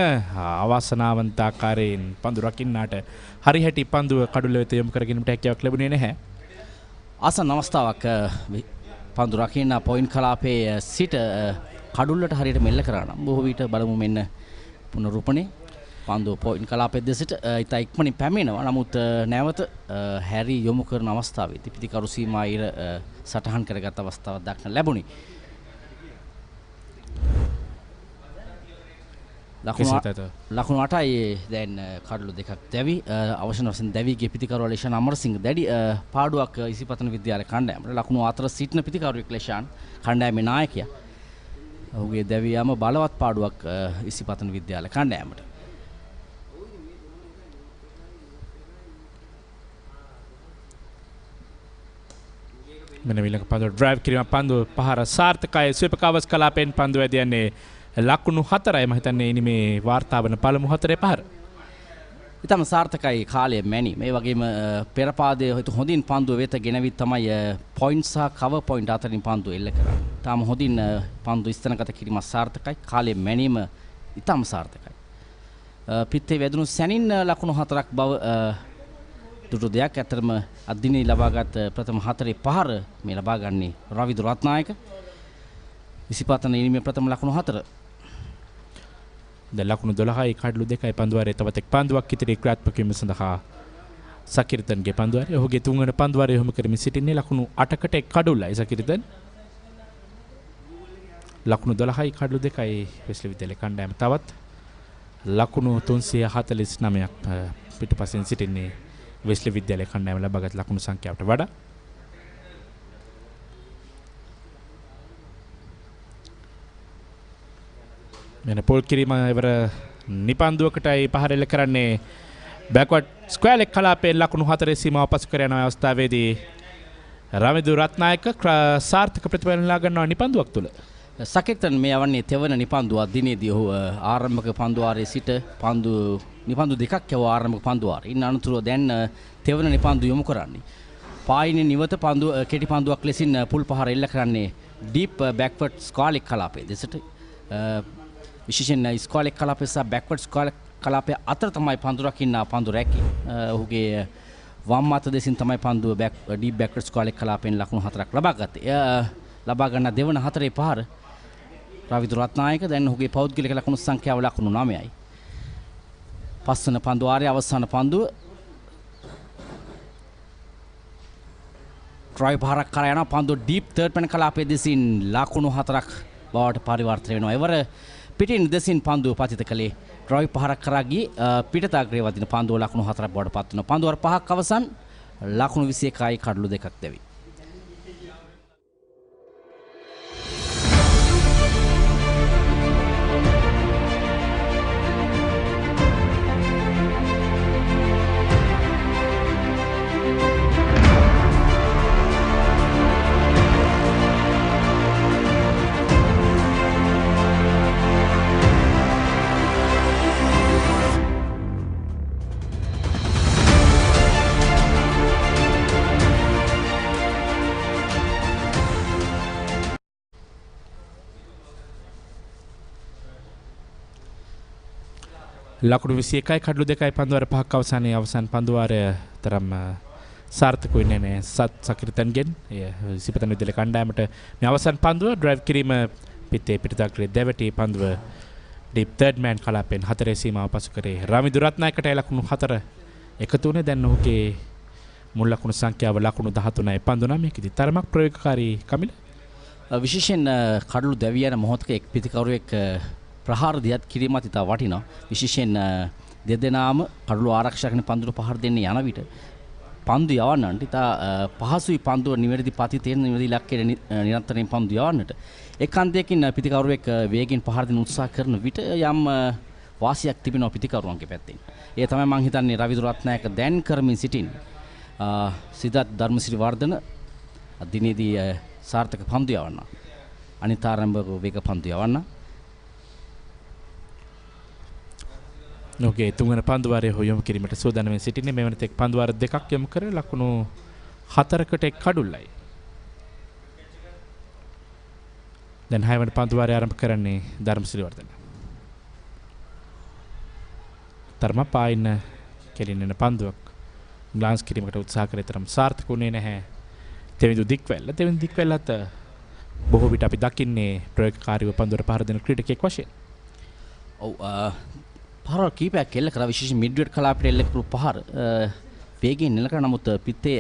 අවාසනාවන්ත ආකාරයෙන් පන්දු රකින්නාට හරි හැටි පන්දුව කඩුල්ල වෙත යොමු කරගැනීමට හැකියාවක් ලැබුණේ නැහැ. ආසන්න අවස්ථාවක් පන්දු රකින්න පොයින්ට් කලාපයේ සිට කඩුල්ලට හරියට මෙල්ල කරා නම් බොහෝ විට බලමු මෙන්න පුනරුපණේ පන්දුව පොයින්ට් කලාපයේ දෙසට ඉතා ඉක්මනින් පැමිණෙනවා. නමුත් නැවත හැරි යොමු කරන අවස්ථාවේදී පිටිකරු සීමායිර සටහන් කරගත් අවස්ථාවක් දක්න ලැබුණි. ලකුණු 8යි දැන් කඩලු දෙකක් දැවි අවසන් වශයෙන් දැවිගේ පිටිකරු ලෙෂාන් අමරසිංහ දැඩි පාඩුවක් ඉසිපතන විද්‍යාලය කණ්ඩායමට ලකුණු 4 සිටින පිටිකරුවෙක් ලෙෂාන් කණ්ඩායමේ නායකයා. ඔහුගේ දැවියම බලවත් පාඩුවක් ඉසිපතන විද්‍යාලය කණ්ඩායමට. මෙන්න ඊළඟ පන්දුව ඩ්‍රයිව් කිරීම පන්දුව පහර සාර්ථකයි ස්වීපකවස් කලාපෙන් පන්දුව ඇදියන්නේ ලකුණු 4යි මම හිතන්නේ ඉනි මේ වාර්තා වන පළමු 4 පහර. ඉතම සාර්ථකයි කාලය මැනි මේ වගේම පෙරපාදයේ හොඳින් පන්දුව වෙත ගෙනවිත් තමයි පොයින්ට් සහ කවර් පොයින්ට් අතරින් පන්දුව එල්ල කරන්නේ. තාම හොඳින් පන්දුව ස්ථනගත කිරීම සාර්ථකයි. කාලය මැනීම ඉතම සාර්ථකයි. පිත්තේ වැදුණු සැනින් ලකුණු 4ක් බව දුටු දෙයක්. ඇතරම අදිනේ ලබාගත් ප්‍රථම 4 පහර මේ ලබා ගන්නේ රවිදු රත්නායක. ඉසිපතන ඉනිමේ ප්‍රථම ලකුණු 4. දැන් ලකුණු 12යි කඩලු 2යි පන්දුවාරයේ තවත් එක් පන්දුවක් ඉදිරි ක්‍රියාත්මක වීම සඳහා සකිරිතන්ගේ පන්දුවාරය. ඔහුගේ තුන්වන පන්දුවාරය යොමු කරමින් සිටින්නේ ලකුණු 8කට එක් කඩුල්ලයි සකිරිතන්. ලකුණු 12යි කඩලු 2යි වෙස්ලි විද්‍යාලයේ කණ්ඩායම තවත් ලකුණු 349ක් පිටුපසින් සිටින්නේ වෙස්ලි විද්‍යාලයේ කණ්ඩායම ලබාගත් ලකුණු සංඛ්‍යාවට වඩා. මෙන්න පොල් කිරීම ඉවර නිපන්දුවකටයි පහර එල්ල කරන්නේ බෑක්වර්ඩ් ස්ක්වයර් ලෙග් කලාපයේ ලකුණු 4 සීමාව පසු කර යන අවස්ථාවේදී රවිදු රත්නායක සාර්ථක ප්‍රතිඵල ලා ගන්නවා නිපන්දුවක් තුල. සකිතන් මේ යවන්නේ තෙවන නිපන්දුව දිනේදී ඔහු ආරම්භක පන්දුවාරයේ සිට නිපන්දු දෙකක් යව ආරම්භක පන්දුවාරේ. ඉන් අනතුරුව දැන් තෙවන නිපන්දු යොමු කරන්නේ. පායිනේ නිවත කෙටි පන්දුවක් ලෙසින් පුල් පහර එල්ල කරන්නේ ඩීප් බෑක්වර්ඩ් ස්ක්වයර් ලෙග් කලාපයේ දෙසට. විශේෂයෙන් ස්ක්වයර් ලෙග් කලාපය සහ බෑක්වර්ඩ් ස්ක්වයර් කලාපය අතර තමයි පන්දු රකින්න පන්දු රැකේ. ඔහුගේ වම් අත දෙසින් තමයි පන්දුව ඩීප් බෑක්වර්ඩ් ස්ක්වයර් ලෙග් කලාපයෙන් ලකුණු 4ක් ලබා ගත්තේ. ලබා ගන්න දෙවන 4 පහර රවිදු රත්නායක. දැන් ඔහුගේ පෞද්ගලික ලකුණු සංඛ්‍යාව ලකුණු 9යි. පස්වන පන්දුවාරයේ අවසාන පන්දුව ඩ්‍රයිව් පහරක් කරා යන පන්දුව ඩීප් තර්ඩ් පැන කලාපයේ දෙසින් ලකුණු 4ක් බවට පරිවර්තනය වෙනවා. එවර පිටින් දෙසින් පන්දුව පතිත කළේ ඩ්‍රයිව් පහරක් කරා ගියේ පිටතාග්‍රේ වදින පන්දුව ලකුණු 4ක් බවට පත් වෙනවා. පන්දුවර 5ක් අවසන් ලකුණු 21යි කඩලු 2ක් දැවි. ලකුණු 21යි කඩලු 2යි පන්දුවාර 5ක් අවසානයේ අවසන් පන්දුවාරය තරම් සාර්ථක වෙන්නේ නැහැ සකිරිතන්ගෙන්. ඉසිපතන විද්‍යාලයේ කණ්ඩායමට මේ අවසන් පන්දුව ඩ්‍රයිව් කිරීම පිටේ පිටතාග්‍රේ දෙවටි පන්දුව ඩීප් තර්ඩ් මෑන් කලාපෙන් 4 සීමාව පසු කරේ රවිදු රත්නායකට ලකුණු 4 එකතු වුණේ. දැන් ඔහුගේ මුල් ලකුණු සංඛ්‍යාව ලකුණු 13යි පන්දු 9කදී තරමක් ප්‍රයෝගකාරී කමිල. විශේෂයෙන් කඩලු දැවි යන මොහොතක එක් පිටිකරුවෙක් ප්‍රහාර දියත් කිරීමත් ඉතා වටිනවා. විශේෂයෙන් දෙදෙනාම කඩලු ආරක්ෂකන පන්දුර පහර දෙන්නේ යන විට පන්දු යවන්නට ඉතා පහසුයි පන්දුව නිවැරදි පතිතයෙන් නිවැරදි ඉලක්කයට නිරන්තරයෙන් පන්දු යවන්නට. එක් අන්තයකින් පිටිකරුවෙක් වේගෙන් පහර දෙන්න උත්සාහ කරන විට යම් වාසියක් තිබෙනවා පිටිකරුවන්ගේ පැත්තෙන්. ඒ තමයි මම හිතන්නේ රවිදු රත්නායක දැන් කරමින් සිටින් සිදත් ධර්මසිරි වර්ධන දිනේදී සාර්ථක පන්දු යවන්න. අනිත් ආරම්භක වේග පන්දු යවන්න. ඔහුගේ තුන්වන පන්දුවාරය යොමු කිරීමට සූදානම් සිටින්නේ. මේ වෙනතෙක් පන්දුවාර දෙකක් යොමු කර ලකුණු 4කට එක් කඩුල්ලයි. දැන් 6 වෙනි පන්දුවාරය ආරම්භ කරන්නේ ධර්මසිරි වර්ධන. තරම පායින් කෙලිනෙන පන්දුවක් ග්ලාන්ස් කිරීමකට උත්සාහ කරේ තරම් සාර්ථක වුණේ නැහැ. දෙවෙනි දික්වැල්ලත් බොහෝ විට අපි දකින්නේ ප්‍රයෝගකාරීව පන්දුවර පහර දෙන ක්‍රීඩකයෙක් වශයෙන්. ඔව් පහර කීපයක් එල්ල කරා. විශේෂ මිඩ්විඩ් කලාපයට එල්ල කරපු පහර වේගයෙන් එල්ල කරා. නමුත් පිත්තේ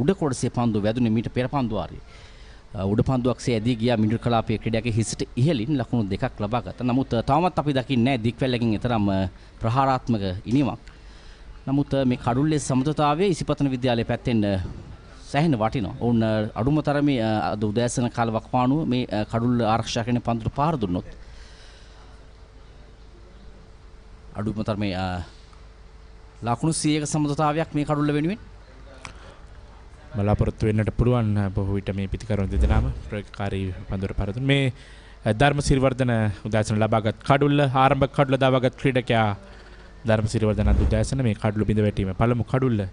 උඩ කොටසේ පන්දුව වැදුනේ මීට පෙර පන්දුවාරේ. උඩ පන්දුවක්සේ ඇදී ගියා මිඩ්විඩ් කලාපයේ ක්‍රීඩකගේ හිසට ඉහළින් ලකුණු 2ක් ලබා ගත්තා. නමුත් තවමත් අපි දකින්නේ නැහැ දික්වැල්ලකින් තරම් ප්‍රහාරාත්මක ඉනිමක්. නමුත් මේ කඩුල්ලේ සමතුලිතතාවයේ ඉසිපතන විද්‍යාලයේ පැත්තෙන් සෑහෙන වටිනවා. ඔවුන් අඩුම තරමේ අද උදෑසන කාල වකපානුව මේ කඩුල්ල ආරක්ෂා කරන පන්දුර පහර දුන්නොත් අඩුම තරමේ ලකුණු 100ක සමතුලිතතාවයක් මේ කඩුල්ල වෙනුවෙන් බලාපොරොත්තු වෙන්නට පුළුවන් බොහෝ විට මේ පිතිකරුවන් දෙදෙනාම ප්‍රකාරී පන්දුර පරදුන මේ ධර්ම සිරිවර්ධන උදෑසන ලබාගත් කඩුල්ල ආරම්භක කඩුල්ල දාවාගත් ක්‍රීඩකයා ධර්ම සිරිවර්ධන උදෑසන මේ කඩුල්ල බිඳ වැටීම පළමු කඩුල්ල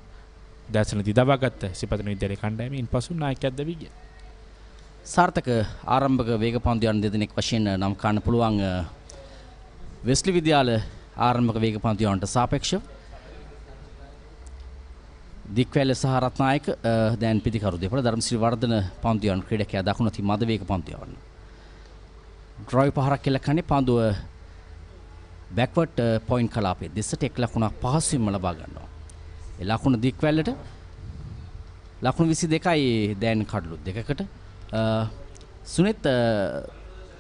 උදෑසනදී දාවාගත් ඉසිපතන විද්‍යාලයේ කණ්ඩායමේ ඉන්පසු නායකයෙක්ද වී ගියා. සාර්ථක ආරම්භක වේග පන්දු යන දෙදෙනෙක් වශයෙන් නම් ගන්න පුළුවන් වෙස්ලි විද්‍යාල ආරම්භක වේග පන්දු යනට සාපේක්ෂව දික්වැල සහ රත්නායක දැන් පිතිකරු දෙපළ ධර්මසිරි වර්ධන පන්දු යන ක්‍රීඩකයා දකුණු අතින් මද වේග පන්දු යවන්න. ඩ්‍රයිව් පහරක් කෙල කන්නේ පන්දුව බෑක්වර්ඩ් පොයින්ට් කලාපයේ දෙසට එක් ලකුණක් පහසුවෙන්ම ලබා ගන්නවා. ඒ ලකුණ දික්වැලට ලකුණු 22යි දැන් කඩලු දෙකකට සුනිත්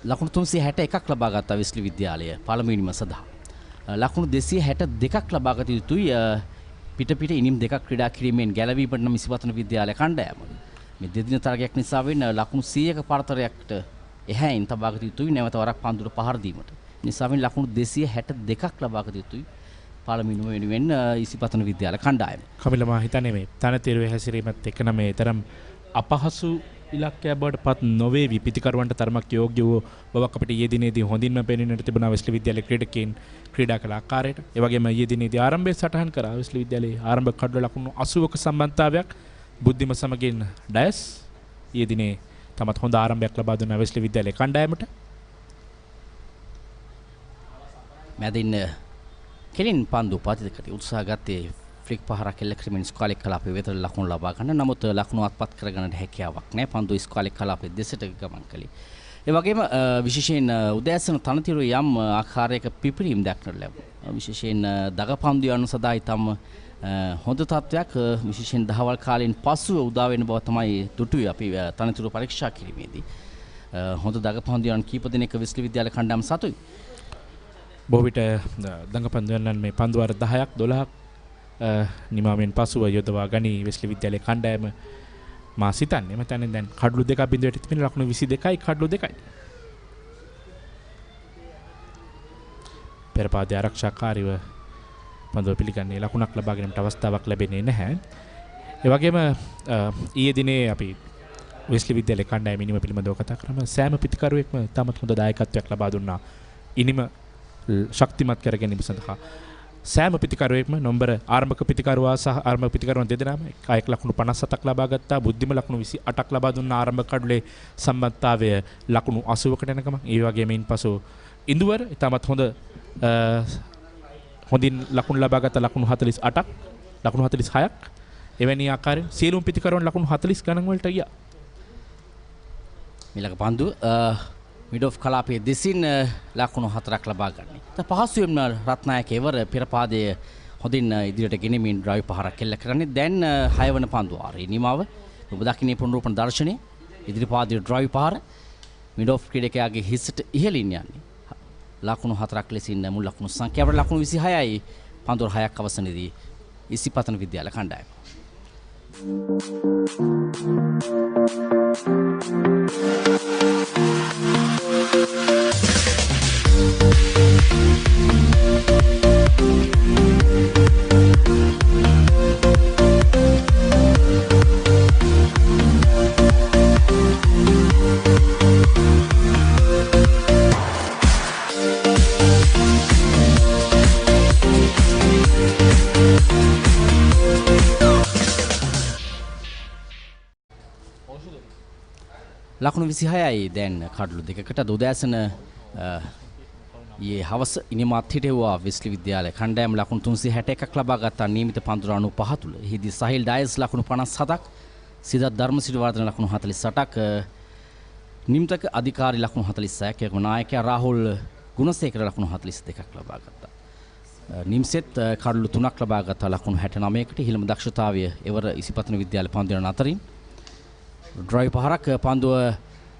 ලකුණු 361ක් ලබා ගත්තා වෙස්ලි විද්‍යාලය පළමුවෙනිම සඳහා. ලකුණු 262ක් ලබා ගත යුතුයි පිට ඉනිම් දෙකක් ක්‍රීඩා කිරීමෙන් ගැලවීමට නම් ඉසිපතන විද්‍යාලය කණ්ඩායම. මේ දෙදින තරගයක් නිසා වෙන ලකුණු 100ක පරතරයකට එහැයින් තබා ගත යුතුයි නැවත වරක් පන්දුර පහර දීමට. නිසා වෙන ලකුණු 262ක් ලබා ගත යුතුයි පළමුවෙනිම වෙනුවෙන් ඉසිපතන විද්‍යාල කණ්ඩායම. කමිල මා හිතන්නේ මේ තනතිරුවේ හැසිරීමත් එක්ක නම් මේ තරම් අපහසු ඉලක්කයක් බවට පත් නොවේ පිතිකරුවන්ට තරමක් යෝග්‍ය වූ බවක් අපිට ඊයේ දිනේදී හොඳින්ම පෙනෙන්නට තිබුණා වෙස්ලි විද්‍යාලයේ ක්‍රීඩකයන් ක්‍රීඩා කළ ආකාරයට. ඒ වගේම ඊයේ දිනේදී ආරම්භයේ සටහන් කරා වෙස්ලි විද්‍යාලයේ ආරම්භක කඩල ලකුණු 80ක සම්බන්ධතාවයක් බුද්ධිම සමගින් ඩයස් ඊයේ දිනේ තමත් හොඳ ආරම්භයක් ලබා දුන්නා වෙස්ලි විද්‍යාලයේ කණ්ඩායමට. මැදින් කෙලින් පන්දු පාතිදකට උත්සාහ ගත්තේ ෆ්ලික් පහරක් එල්ල කිරීමෙන් ස්කාලික් කලාපයේ වෙතට ලකුණු ලබා ගන්න. නමුත් ලකුණු අත්පත් කරගන්නට හැකියාවක් නැහැ. පන්දු ස්කාලික් කලාපයේ දෙසට ගමන් කළේ. ඒ වගේම විශේෂයෙන් උදෑසන තනතිරුවේ යම් ආකාරයක පිපිරීම් දක්නට ලැබුණා. විශේෂයෙන් දගපන්දු යන සදායි තම හොඳ තත්වයක් විශේෂයෙන් දහවල් කාලයෙන් පසුව උදා වෙන බව තමයි දුටුවේ අපි තනතිරු පරීක්ෂා කිරීමේදී. හොඳ දගපන්දු යන කීප දිනක වෙස්ලි විද්‍යාල කණ්ඩායම සතුයි. බොහෝ විට දඟපන්දු යන මේ පන්දු වර 10ක් 12ක් නිමාවෙන් පසුව යොදවා ගනී වෙස්ලි විද්‍යාලයේ කණ්ඩායම මා සිතන්නේ. මතන්නේ දැන් කඩලු දෙකක් බිඳුවට තිබෙන ලකුණු 22යි කඩලු 2යි. පෙරපාදේ ආරක්ෂාකාරීව පන්දුව පිළිගන්නේ ලකුණක් ලබා ගැනීමට අවස්ථාවක් ලැබෙන්නේ නැහැ. ඒ වගේම ඊයේ දිනේ අපි වෙස්ලි විද්‍යාලයේ කණ්ඩායම ඉනිම පිළිබඳව කතා කරාම සෑම පිතිකරුවෙක්ම තමත් හොඳ දායකත්වයක් ලබා දුන්නා. ඉනිම ශක්තිමත් කර ගැනීම සඳහා සෑම පිතිකරුවෙක්ම නොම්බර ආරම්භක පිතිකරුවා සහ ආරම්භක පිතිකරුවන් දෙදෙනාම එක ලකුණු 57ක් ලබා ගත්තා. බුද්ධිම ලකුණු 28ක් ලබා දුන්නා. ආරම්භක කඩුලේ සම්බන්ධතාවය ලකුණු 80කට යනකම. ඒ වගේම ඉන්පසු ඉන්දුවර ඉතාමත් හොඳින් ලකුණු ලබා ගත්ත ලකුණු 48ක් ලකුණු 46ක් එවැනි ආකාරයෙන් සියලුම පිතිකරුවන් ලකුණු 40 ගණන් වලට ගියා. මිලක පන්දු මිඩ් ඔෆ් කලාපයේ දෙසින් ලකුණු 4ක් ලබා ගන්නේ. පහසුවෙන්ම රත්නායක එවර පෙර පාදයේ හොඳින් ඉදිරියට ගෙනෙමින් ඩ්‍රයිව් පහරක් එල්ල කරන්නේ. දැන් 6 වන පන්දු ආරේ නිමාව ඔබ දකින්නේ පුනරුපන දර්ශනයේ ඉදිරි පාදයේ ඩ්‍රයිව් පහර මිඩ් ඔෆ් ක්‍රීඩකයාගේ හිසට ඉහළින් යන්නේ. ලකුණු 4ක් ලෙසින් මුල් ලකුණු සංඛ්‍යාවට ලකුණු 26යි පන්දුර 6ක් අවසනයේදී ඉසිපතන විද්‍යාල කණ්ඩායම. ලකුණු 26යි දැන් කඩලු දෙකකට උදෑසන ඊයේ හවස ඉනිමත් හිටෙව්වා වෙස්ලි විද්‍යාලය කණ්ඩායම ලකුණු 361ක් ලබා ගත්තා නියමිත පන්දුර 95 තුල. එහිදී සහිල් ඩයස් ලකුණු 57ක්, සිදත් ධර්මසිරි වර්ධන ලකුණු 48ක්, නිම්තක අධිකාරී ලකුණු 46ක්, එක්ම නායකයා රාහුල් ගුණසේකර ලකුණු 42ක් ලබා ගත්තා. නිම්සෙත් කඩලු 3ක් ලබා ගත්තා ලකුණු 69කට. ඉහළම දක්ෂතාවය එවර ඉසිපතන විද්‍යාල පන්දුර අතරින් ඩ්‍රයිව් පහරක් පන්දුව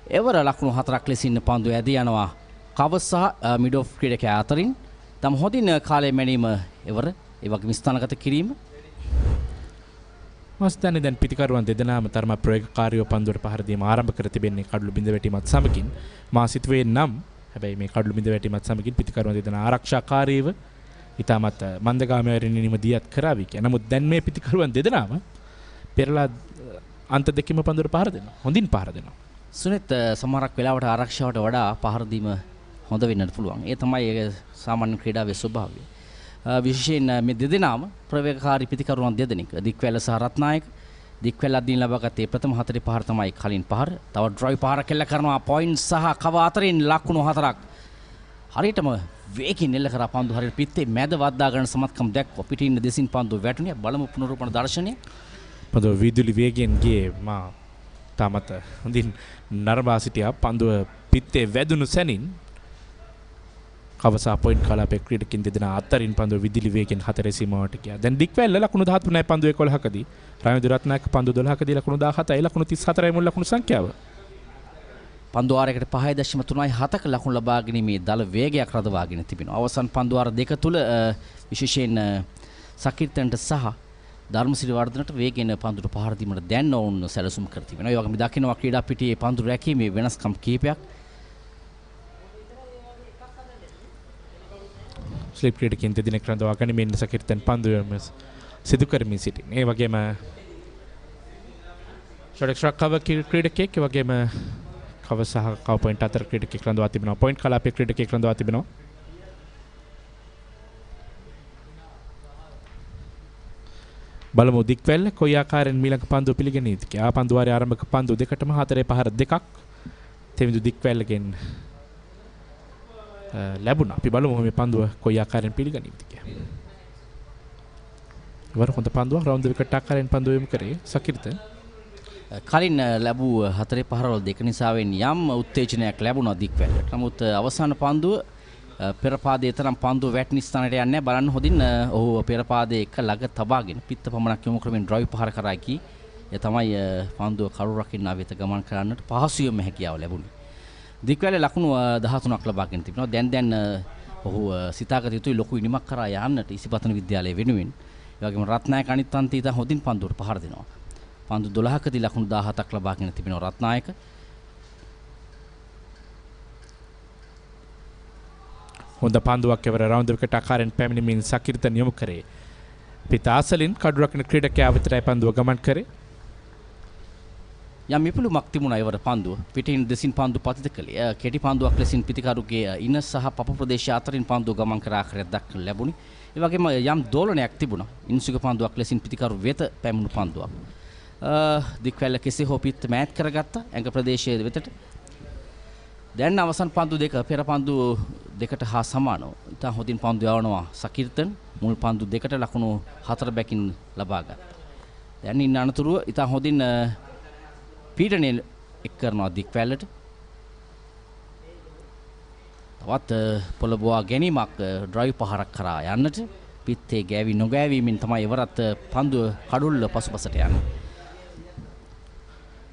එවර ලකුණු 4ක් ලෙසින් පන්දුව ඇදී යනවා. කවස් සහ මිඩ් ඔෆ් ක්‍රීඩකයා අතරින් තම හොඳින් කාලය මැනීම එවර ඒ වගේම ස්ථානගත කිරීම මස්තන්නේ දැන් පිටිකරුවන් දෙදෙනාම තරම ප්‍රයෝගකාරීව පන්දුවට පහර දීම ආරම්භ කර තිබෙන්නේ කඩලු බිඳ වැටීමත් සමගින්. මා සිතුවේ නම් හැබැයි මේ කඩලු බිඳ වැටීමත් සමගින් පිටිකරුවන් දෙදෙනා ආරක්ෂාකාරීව ඉතාමත් මන්දගාමීව නිම දියත් කරાવી කිය. නමුත් දැන් මේ පිටිකරුවන් දෙදෙනාම පෙරලා අන්ත දෙකෙම පන්දුවට පහර දෙනවා. හොඳින් පහර දෙනවා. සුනිත් සමහරක් වෙලාවට ආරක්ෂාවට වඩා පහර දීම හොඳ වෙන්නත් පුළුවන්. ඒ තමයි සාමාන්‍ය ක්‍රීඩාවේ ස්වභාවය. විශේෂයෙන් මේ දෙදෙනාම ප්‍රවේගකාරී පිතිකරුවන් දෙදෙනෙක්. දික්වැල සහ රත්නායක. දික්වැල අදින් ලබාගත්තේ ප්‍රථම හතරේ පහර තමයි කලින් පහර. තව ඩ්‍රයිව් පහර කෙල්ල කරනවා පොයින්ට් සහ කව අතරින් ලකුණු 4ක්. හරියටම වේගින් එල්ල කරා පන්දු හරියට පිත්තේ මැද වද්දා ගන්න සමත්කම් දැක්ව පිටින් දෙසින් පන්දු වැටුණේ. බලමු පුනරුපණ දර්ශනය. පන්දුව විදුලි වේගයෙන් ගියේ මා තාමත් හොඳින් නරඹා සිටියා. පන්දුව පිත්තේ වැදුණු සැනින් කවසා පොයින්ට් කලාපේ ක්‍රීඩකින් දෙදෙනා අතරින් පන්දුව විදුලි වේගයෙන් 4 සීමාවට ගියා. දැන් දික්වැල්ල ලකුණු 13යි පන්දුව 11කදී. රාජ්‍ය රත්නායක පන්දුව 12කදී ලකුණු 17යි ලකුණු 34යි මුල් ලකුණු සංඛ්‍යාව. පන්දුවාරයකට 5.3.7ක ලකුණු ලබා ගැනීමේ දල වේගයක් රඳවාගෙන තිබෙනවා. අවසන් පන්දුවාර දෙක තුල විශේෂයෙන් සකිර්තන්ට සහ ධර්මසිරි වර්ධනට වේගයෙන් පන්දුට පහර දීමට දැන් ඔවුන් සැලසුම් කර තිබෙනවා. ඒ වගේම දකින්නවා ක්‍රීඩා පිටියේ පන්දු රැකීමේ වෙනස්කම් කීපයක්. ස්ලිප් ක්‍රීඩකින් දෙදෙනෙක් රඳවා ගැනීමෙන් සකිර්තන් පන්දුවම සිදු කරමින් සිටින. ඒ වගේම ෂොට් කව ක්‍රීඩකෙක් ඒ වගේම කව සහ කව පොයින්ට් අතර ක්‍රීඩකෙක් රඳවා තිබෙනවා. පොයින්ට් කලාපේ ක්‍රීඩකෙක් රඳවා තිබෙනවා. බලමු දික්වැල්ල කොයි ආකාරයෙන් මීළඟ පන්දුව පිළිගනීද කියලා. පන්දුවාරයේ ආරම්භක පන්දු දෙකටම 4 පහර දෙකක් තෙමිදු දික්වැල්ලගෙන් ලැබුණා. අපි බලමු මේ පන්දුව කොයි ආකාරයෙන් පිළිගනීද කියලා. ඉවර හොඳ පන්දුවක් රවුන්ඩ් විකට් ආකාරයෙන් පන්දුව යොමු කරේ සකිරිත. කලින් ලැබූ 4 පහරවල දෙක නිසාවෙන් යම් උත්තේජනයක් ලැබුණා දික්වැල්ලට. නමුත් අවසාන පන්දුව පෙර පාදයේ තරම් පන්දුව වැටෙන ස්ථානයට යන්නේ නැහැ. බලන්න හොඳින් ඔහු පෙර පාදයේ එක ළඟ තබාගෙන පිත්ත පමණක් යොමු කරමින් ඩ්‍රයිව් පහර කරා කී. ඒ තමයි පන්දුව කරු රකින්න වෙත ගමන් කරන්නට පහසුවෙන්ම හැකියාව ලැබුණේ. දික්වැලේ ලකුණු 13ක් ලබාගෙන තිබෙනවා. දැන් ඔහු සිතාගත යුතුයි ලොකු ඉනිමක් කරා යන්නට ඉසිපතන විද්‍යාලය වෙනුවෙන්. ඒ වගේම රත්නායක අනිත් අන්තයේ ඉතින් හොඳින් පන්දුවට පහර දෙනවා. පන්දු 12කදී ලකුණු 17ක් ලබාගෙන තිබෙනවා රත්නායක. හොඳ පන්දුවක් එවර රවුන්ඩ් විකට් ආකාරයෙන් පැමිණීමෙන් සකිරිතන් යොමු කරේ. පිතාසලින් කඩු රකින්න ක්‍රීඩකයා විතරයි පන්දුව ගමන් කරේ. යම් විපුලුමක් තිබුණා ඒවර පන්දුව. පිටින් දෙසින් පන්දු පතිත කළේ. කෙටි පන්දුවක් ලෙසින් පිතිකරුගේ ඉන සහ පප ප්‍රදේශය අතරින් පන්දුව ගමන් කර ආකාරයක් දක්වන්න ලැබුණි. ඒ වගේම යම් දෝලනයක් තිබුණා. ඉන්සුක පන්දුවක් ලෙසින් පිතිකරු වෙත පැමුණු පන්දුවක්. දික්වැල්ල කෙසේ හෝ පිට මෑත් කරගත්තා ඇඟ ප්‍රදේශයේ වෙතට. දැන් අවසන් පන්දු දෙක පෙර පන්දු දෙකට හා සමානව. ඉතින් හොඳින් පන්දු යවනවා සකිර්තන් මුල් පන්දු දෙකට ලකුණු 4 බැකින් ලබා ගත්තා. දැන් ඉන්න අනතුරුව ඉතින් හොඳින් පීඩනය එක් කරනවා දික්වැල්ලට. තවත් පොළඹවා ගැනීමක් ඩ්‍රයිව් පහරක් කරා යන්නට පිත්තේ ගෑවි නොගෑවීමෙන් තමයි ඉවරත් පන්දුව කඩුල්ල පසුපසට යන්නේ.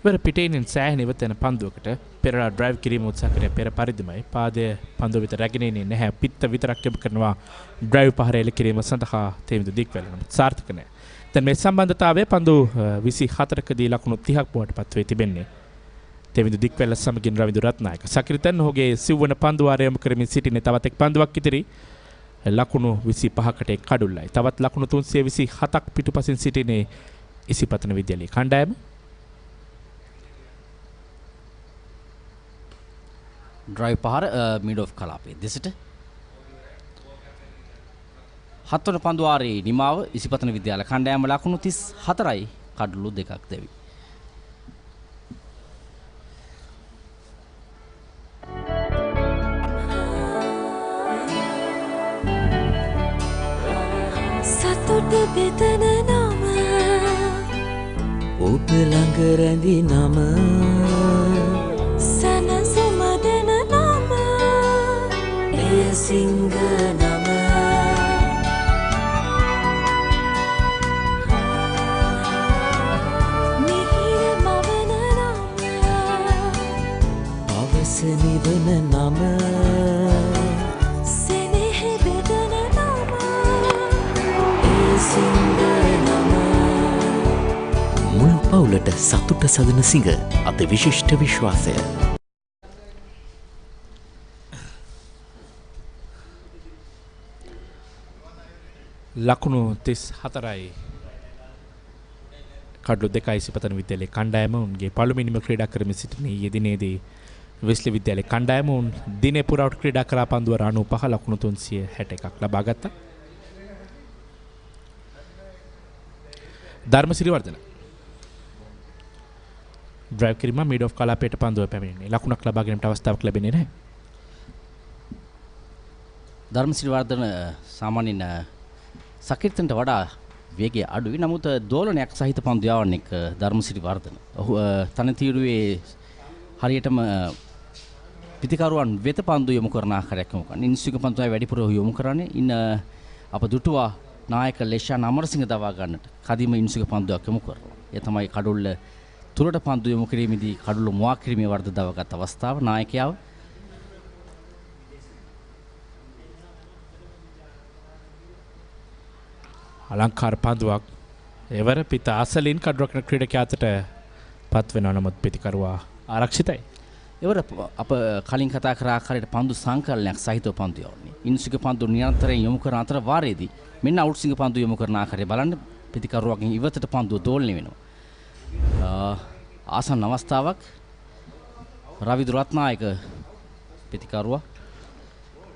ඉවර පිටේනින් සෑහෙන ඉවත් වෙන පන්දුවකට පෙරලා ඩ්‍රයිව් කිරීම උත්සාහ කරේ පෙර පරිදිමයි. පාදය පන්දුව වෙත රැගෙන ඉන්නේ නැහැ. පිත්ත විතරක් යොමු කරනවා ඩ්‍රයිව් පහර එල කිරීම සඳහා තෙමිදු දික්වැල්ල. නමුත් සාර්ථක නැහැ. දැන් මේ සම්බන්ධතාවය පන්දු 24කදී ලකුණු 30ක් බවට පත් වේ තිබෙන්නේ. තෙමිදු දික්වැල්ල සමගින් රවිදු රත්නායක. සකිරිතන් ඔහුගේ සිව්වන පන්දුවාරය යොමු කරමින් සිටින්නේ තවත් එක් පන්දුවක් ඉදිරි. ලකුණු 25කට එක් කඩුල්ලයි. තවත් ලකුණු 327ක් පිටුපසින් සිටිනේ ඉසිපතන විද්‍යාලයේ කණ්ඩායම. ඩ්‍රයිව් පහර මිඩ් ඔෆ් කලාපයේ දෙසට. 7 වන පන්දුවාරයේ නිමාව ඉසිපතන විද්‍යාල කණ්ඩායම ලකුණු 34යි කඩලු දෙකක් දෙවි. සතුට බෙදන නම ඔබ ළඟ රැඳි නම සනසුම දෙන නම එය සිංහ නම මිහිර මවන නම අවස නිවන නම සෙනෙහ බෙදන නම එය සිංහ නම මුල් පවුලට සතුට සදන සිඟ අද විශිෂ්ට විශ්වාසය. ලකුණු 34යි කඩලු 2යි ඉසිපතන විද්‍යාලයේ කණ්ඩායම උන්ගේ පළමුවෙනිම ක්‍රීඩා කරමින් සිටින ඊයේ දිනේදී වෙස්ලි විද්‍යාලයේ කණ්ඩායම උන් දිනේ පුරාවට ක්‍රීඩා කරා පන්දුව 95 ලකුණු 361ක් ලබා ගත්තා. ධර්මසිරි වර්ධන ඩ්‍රයිව් කිරීම මිඩ් ඔෆ් කලාපයට පන්දුව පැමිණෙන්නේ. ලකුණක් ලබා ගැනීමට අවස්ථාවක් ලැබෙන්නේ නැහැ. ධර්මසිරි වර්ධන සාමාන්‍යයෙන් සකිර්තන්ට වඩා වේගය අඩුයි. නමුත් දෝලනයක් සහිත පන්දු යවන්නේ ධර්මසිරි වර්ධන. ඔහු තනතිරුවේ හරියටම පිතිකරුවන් වෙත පන්දු යොමු කරන ආකාරයක් යොමු කරනවා. ඉන්සුක පන්දුයි වැඩිපුර යොමු කරන්නේ. ඉන්න අප දුටුවා නායක ලේෂාන් අමරසිංහ දවා ගන්නට කදිම ඉන්සුක පන්දුවක් යොමු කරනවා. ඒ තමයි කඩුල්ල තුරට පන්දු යොමු කිරීමේදී කඩුල්ල මුවා කිරීමේ වර්ධ දවාගත් අවස්ථාව නායකයාව අලංකාර පන්දුවක් එවර පිට අසලින් කඩුවක ක්‍රීඩකයා අතට පත් වෙනවා. නමුත් පිටිකරුවා ආරක්ෂිතයි. එවර අප කලින් කතා කර ආකාරයට පන්දු සංකලනයක් සහිතව පන්දු යවන්නේ. ඉන්සුක පන්දු නිරන්තරයෙන් යොමු කරන අතර වාරයේදී මෙන්න අවුට්සිංග පන්දු යොමු කරන ආකාරය බලන්න පිටිකරුවකින් ඉවතට පන්දුව දෝලණය වෙනවා. ආසන්න අවස්ථාවක් රවිදු රත්නායක පිටිකරුවා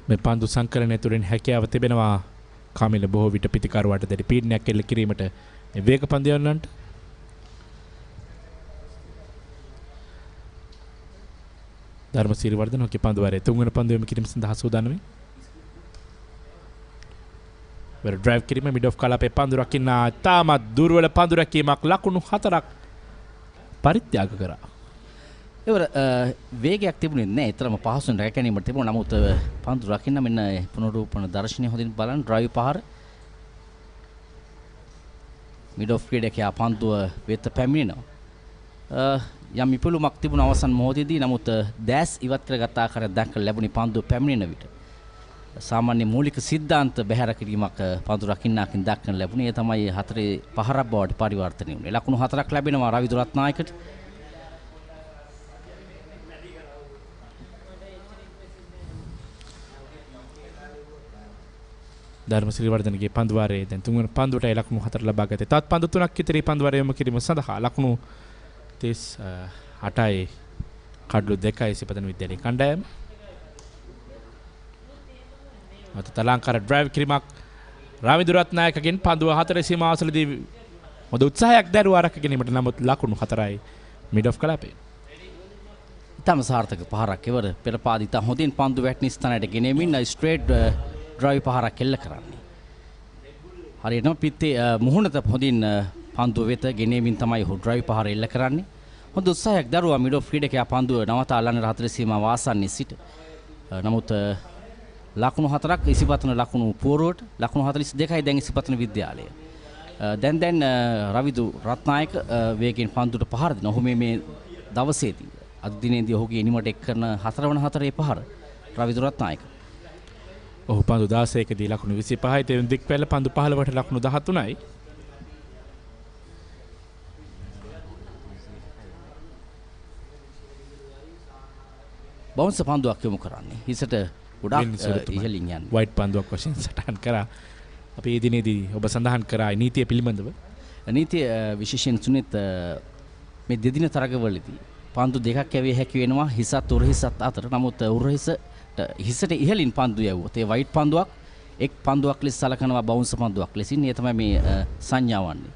මේ පන්දු සංකලනය තුළින් හැකියාව තිබෙනවා කාමිල බොහෝ විට පිටිකරුවාට දැඩි පීඩනයක් එල්ල කිරීමට වේග පන්දු යවන්නන්ට. ධර්මසිරි වර්ධන හොකි පන්දු වාරයේ තුන්වන පන්දු යොමු කිරීම සඳහා සූදානම් වෙයි. වර ඩ්‍රයිව් කිරීම මිඩ් ඔෆ් කලාපේ පන්දු රකින්න තාමත් දුර්වල පන්දු රැකීමක් ලකුණු 4ක් පරිත්‍යාග කරා. එවර වේගයක් තිබුණේ නැහැ. ඊතරම පහසුවෙන් රැක ගැනීමට තිබුණා. නමුත් පන්දු රකින්න මෙන්න පුනරූපන දර්ශනය හොඳින් බලන්න ඩ්‍රයිව් පහර මිඩ් ඔෆ් ක්‍රීඩකයා පන්දුව වෙත පැමිණෙනවා. යම් විපුලුමක් තිබුණ අවසන් මොහොතේදී නමුත් දැස් ඉවත් කරගත් ආකාරය දැක්ක ලැබුණේ පන්දුව පැමිණෙන විට සාමාන්‍ය මූලික සිද්ධාන්ත බැහැර කිරීමක් පන්දු රකින්නාකින් දක්වන ලැබුණේ. ඒ තමයි 4 පහරක් බවට පරිවර්තනය වුණේ. ලකුණු 4ක් ලැබෙනවා රවිදු රත්නායකට. ධර්මසිරි වර්ධනගේ පන්දු වාරයේ දැන් තුන්වන පන්දුවට ලකුණු 4 ලබා ගත්තේ. තවත් පන්දු 3ක් ඉතිරි පන්දු වාරය යොමු කිරීම සඳහා ලකුණු 38යි කඩලු 2යි ඉසිපතන විද්‍යාලයේ කණ්ඩායම. අත ලංකාර ඩ්‍රයිව් කිරීමක් රවිදු රත්නායකගෙන් පන්දුව 4 සීමාවසලදී මොද උත්සාහයක් දැරුවා රැක ගැනීමට. නමුත් ලකුණු 4යි මිඩ් ඔෆ් කලාපේ. තම සාර්ථක පහරක් එවර පෙරපාදිත හොඳින් පන්දු වැටෙන ස්ථානයට ගෙනෙමින් ස්ට්‍රේට් ඩ්‍රයිව් පහරක් එල්ල කරන්නේ. හරියටම පිත්තේ මුහුණත හොඳින් පන්දුව වෙත ගෙනෙමින් තමයි ඔහු ඩ්‍රයිව් පහර එල්ල කරන්නේ. හොඳ උත්සාහයක් දරුවා මිඩ් ඔෆ් ක්‍රීඩකයා පන්දුව නවතා අල්ලන්න 4 සීමාව ආසන්නයේ සිට. නමුත් ලකුණු 4ක් ඉසිපතන ලකුණු පුවරුවට ලකුණු 42යි දැන් ඉසිපතන විද්‍යාලය. දැන් රවිදු රත්නායක වේගයෙන් පන්දුවට පහර දෙනවා. ඔහු මේ දවසේදී අද දිනේදී ඔහුගේ ඉනිමට එක් කරන 4 වන 4 පහර රවිදු රත්නායක. ඔහු පන්දු 16කදී ලකුණු 25යි තෙවන දික්පැල පන්දු 15ට ලකුණු 13යි. බවුන්ස් පන්දුවක් යොමු කරන්නේ. හිසට ගොඩාක් ඉහළින් යන්නේ. වයිට් පන්දුවක් වශයෙන් සටහන් කරා. අපි මේ දිනේදී ඔබ සඳහන් කරා නීතිය පිළිබඳව. නීතිය විශේෂයෙන් සුනිත් මේ දෙදින තරගවලදී පන්දු දෙකක් යැවිය හැකි වෙනවා හිසත් උරහිසත් අතර. නමුත් හිසට ඉහළින් පන්දු යවුවොත් ඒ වයිට් පන්දුවක් එක් පන්දුවක් ලෙස සලකනවා බවුන්ස් පන්දුවක් ලෙසින්. ඒ තමයි මේ සංඥාව වන්නේ.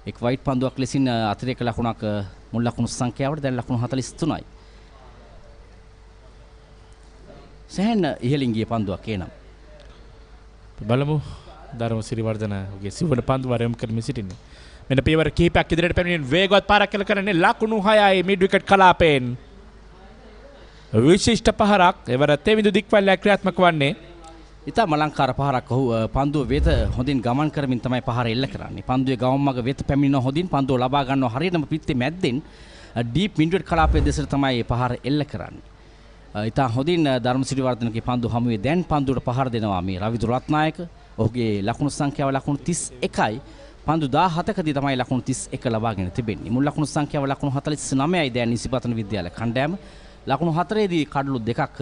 එක් වයිට් පන්දුවක් ලෙසින් අතිරේක ලකුණක් මුල් ලකුණු සංඛ්‍යාවට දැන් ලකුණු 43යි. සෑහෙන ඉහළින් ගිය පන්දුවක් එනම්. බලමු ධර්මසිරි වර්ධනගේ සිවන පන්දු වරයම් කරමින් සිටින්නේ. මෙන්න පියවර කිහිපයක් ඉදිරියට පැමිණෙන වේගවත් පාරක් කියලා කරන්නේ ලකුණු 6යි මිඩ් විකට් කලාපයෙන්. විශිෂ්ට පහරක් එවර තෙවිඳු දික්වැල්ල ක්‍රියාත්මක වන්නේ. ඉතාම අලංකාර පහරක් ඔහු පන්දුව වෙත හොඳින් ගමන් කරමින් තමයි පහර එල්ල කරන්නේ. පන්දුවේ ගමන් මග වෙත පැමිණෙන හොඳින් පන්දුව ලබා ගන්නවා හරියටම පිත්තේ මැද්දෙන් ඩීප් මිඩ් විකට් කලාපයේ දෙසට තමයි පහර එල්ල කරන්නේ. ඉතා හොඳින් ධර්මසිරි වර්ධනගේ පන්දු හමුවේ දැන් පන්දුවට පහර දෙනවා මේ රවිදු රත්නායක. ඔහුගේ ලකුණු සංඛ්‍යාව ලකුණු 31යි. පන්දු 17කදී තමයි ලකුණු 31 ලබාගෙන තිබෙන්නේ. මුල් ලකුණු සංඛ්‍යාව ලකුණු 49යි දැන් ඉසිපතන විද්‍යාල කණ්ඩායම. ලකුණු 4ේදී කඩලු දෙකක්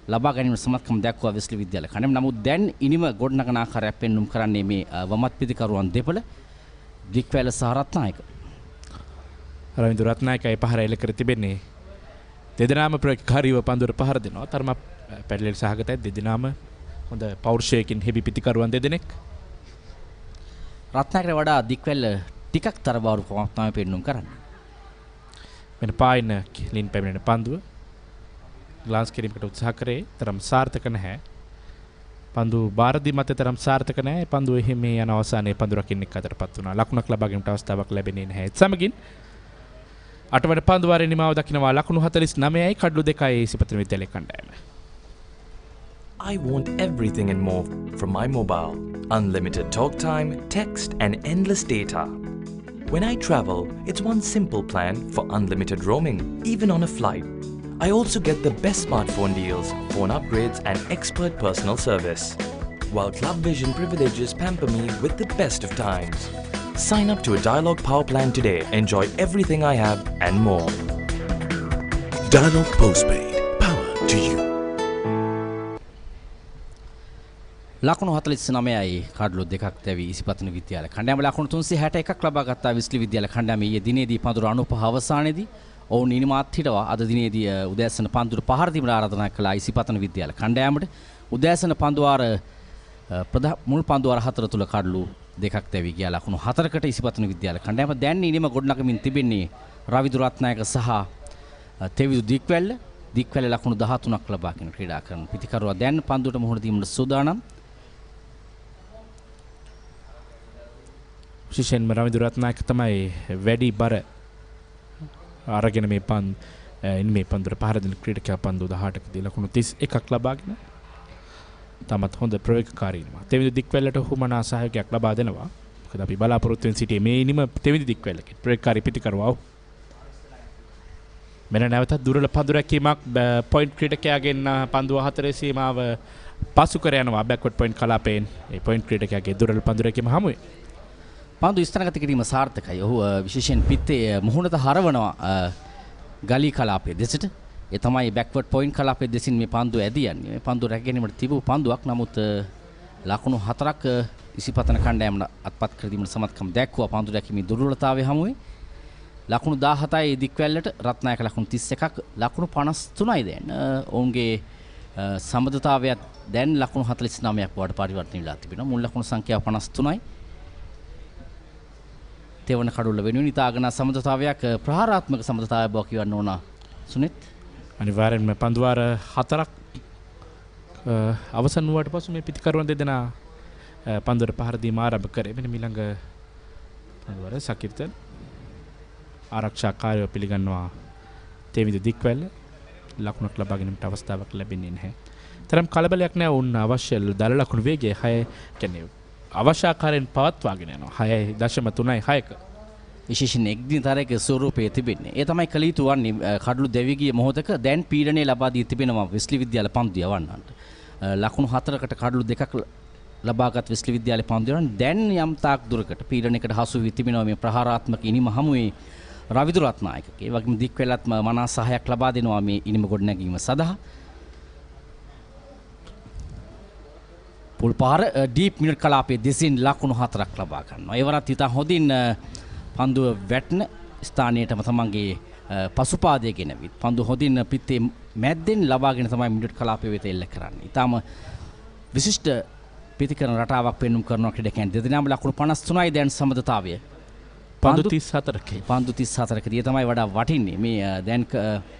ලබා ගැනීමට සමත්කම් දක්වා වෙස්ලි විද්‍යාල කණ්ඩායම. නමුත් දැන් ඉනිම ගොඩනගන ආකාරයක් පෙන්눔 කරන්නේ මේ වමත් පිටිකරුවන් දෙපළ දික්වැල සහ රත්නායක. රවින්දු රත්නායකයි පහර එල්ල කර තිබෙන්නේ. දෙදෙනාම ප්‍රකාරීව පන්දුවට පහර දෙනවා. තරම පැටලෙල් සහගතයි දෙදෙනාම හොඳ පෞරුෂයකින් හෙබි පිතිකරුවන් දෙදෙනෙක්. රත්නායකට වඩා දික්වැල්ල ටිකක් තරබාරු කමක් තමයි පෙන්නුම් කරන්නේ. මෙන්න පායින ලින් පැමිණෙන පන්දුව ග්ලාන්ස් කිරීමකට උත්සාහ කරේ තරම් සාර්ථක නැහැ. පන්දු බාරදී මත තරම් සාර්ථක නැහැ. පන්දුව එහෙම යන අවසානයේ පන්දු රකින්නෙක් අතරපත් වුණා. ලකුණක් ලබා ගැනීමට අවස්ථාවක් ලැබෙන්නේ නැහැ. සමගින් අටවන පන්දු වාරයේ නිමාව දක්වනවා. ලකුණු 49යි කඩලු 2යි ඉසිපතන විද්‍යාලයේ කණ්ඩායම. I want everything and more from my mobile. Unlimited talk time, text and endless data. When I travel, it's one simple plan for unlimited roaming, even on a flight. I also get the best smartphone deals, phone upgrades and expert personal service. While Club Vision privileges pamper me with the best of times. Sign up to a Dialog Power plan today. Enjoy everything I have and more. Dialog Postpaid. Power to you. ලකුණු 49යි කඩලු 2ක් දැවි ඉසිපතන විද්‍යාලය කණ්ඩායම ලකුණු 361ක් ලබා ගත්තා විස්ලි විද්‍යාලය කණ්ඩායම ඊයේ දිනේදී පඳුර 95 අවසානයේදී ඔවුන් ඉනිමාත් හිටවා අද දිනේදී උදෑසන පන්දුර පහර දීමට ආරාධනා කළා ඉසිපතන විද්‍යාලය කණ්ඩායමට උදෑසන පන්දුවාර මුල් පන්දුවාර 4 තුල කඩලු 2ක් දැවි ගියා ලකුණු 4කට ඉසිපතන විද්‍යාලය කණ්ඩායම දැන් ඉනිම ගොඩනගමින් තිබෙන්නේ රවිදු රත්නායක සහ තෙවිදු දික්වැල්ල ලකුණු 13ක් ලබාගෙන ක්‍රීඩා කරන පිටිකරුවා දැන් පන්දුවට මුහුණ දීමට සූදානම්. විශේෂයෙන්ම රවින්දු රත්නායක තමයි වැඩි බර අරගෙන මේ පන්දුවට පහර දෙන ක්‍රීඩකයා පන්දු 18කදී ලකුණු 31ක් ලබාගෙන තමත් හොඳ ප්‍රවේගකාරී වෙනවා. තෙවිදු දික්වැල්ලට හුමනා සහයෝගයක් ලබා දෙනවා. මොකද අපි බලාපොරොත්තු වෙන සිටියේ මේ ඉනිම තෙවිදු දික්වැල්ලක ප්‍රවේගකාරී පිටිකරුවා. මෙන්න නැවතත් දුරල පන්දු රැකීමක් පොයින්ට් ක්‍රීඩකයාගෙන් පන්දුව 4 සීමාව පසු කර යනවා බැක්වර්ඩ් පොයින්ට් කලාපයෙන්. ඒ පොයින්ට් ක්‍රීඩකයාගේ දුරල පන්දු රැකීම හමුවේ. පන්දු ස්ථානගත කිරීම සාර්ථකයි. ඔහු විශේෂයෙන් පිත්තේ මුහුණට හරවනවා ගලී කලාපයේ දෙසට. ඒ තමයි බැක්වර්ඩ් පොයින්ට් කලාපයේ දෙසින් මේ පන්දුව ඇදියන්නේ. මේ පන්දුව රැකගැනීමට තිබූ පන්දුවක්. නමුත් ලකුණු 4ක් ඉසිපතන කණ්ඩායමට අත්පත් කර දීමට සමත්කම් දැක්වුවා පන්දු රැකීමේ දුර්වලතාවය හමුවේ. ලකුණු 17යි දික්වැල්ලට රත්නායක ලකුණු 31ක් ලකුණු 53යි දැන්. ඔවුන්ගේ සම්බන්ධතාවයත් දැන් ලකුණු 49ක් බවට පරිවර්තනය වෙලා තිබෙනවා. මුල් ලකුණු සංඛ්‍යාව 53යි. තෙවන කඩුල්ල වෙනුවෙන් ඉතාගෙන සම්බන්ධතාවයක් ප්‍රහාරාත්මක සම්බන්ධතාවයක් බව කියවන්න ඕන සුනිත්. අනිවාර්යෙන්ම පන්දුවාර 4ක් අවසන් වුණාට පසු මේ පිටිකරුවන් දෙදෙනා පන්දුවට පහර දීම ආරම්භ කරේ. මෙන්න ඊළඟ පන්දුවාර සකිර්තන් ආරක්ෂාකාරයව පිළිගන්නවා තෙවිදු දික්වැල්ල. ලකුණක් ලබා ගැනීමට අවස්ථාවක් ලැබෙන්නේ නැහැ. තරම් කලබලයක් නැහැ. උන් අවශ්‍ය දල ලකුණු වේගය 6 කියන්නේ අවශ්‍ය ආකාරයෙන් පවත්වාගෙන යනවා. 6.3යි 6ක. විශේෂයෙන් එක්දිනතරයක ස්වරූපයේ තිබෙන්නේ. ඒ තමයි කළ යුතු වන්නේ කඩලු දෙවි ගිය මොහොතක දැන් පීඩනය ලබා දී තිබෙනවා විස්ලි විද්‍යාල පන්දු යවන්නන්ට. ලකුණු 4කට කඩලු 2ක් ලබාගත් විස්ලි විද්‍යාල පන්දු යවන්න දැන් යම් තාක් දුරකට පීඩනයකට හසු වී තිබෙනවා මේ ප්‍රහාරාත්මක ඉනිම හමුවේ රවිදු රත්නායක. ඒ වගේම දික්වැලත් මනා සහායක් ලබා දෙනවා මේ ඉනිම ගොඩනැගීම සඳහා. පුල්පාර ඩීප් මිනිට් කලාපයේ දෙසින් ලකුණු 4ක් ලබා ගන්නවා. ඒවරත් ඉතා හොඳින් පන්දුව වැටෙන ස්ථානයටම තමන්ගේ පසුපාදය ගෙනවිත් පන්දුව හොඳින් පිත්තේ මැද්දෙන් ලබාගෙන තමයි මිනිට් කලාපය වෙත එල්ල කරන්නේ. ඊටාම විශිෂ්ට පිතිකරන රටාවක් පෙන්눔 කරනවා ක්‍රීඩකයන් දෙදෙනාම ලකුණු 53යි දැන් සම්බන්ධතාවය. පන්දු 34කේ. පන්දු 34කදී තමයි වඩා වටින්නේ. මේ දැන්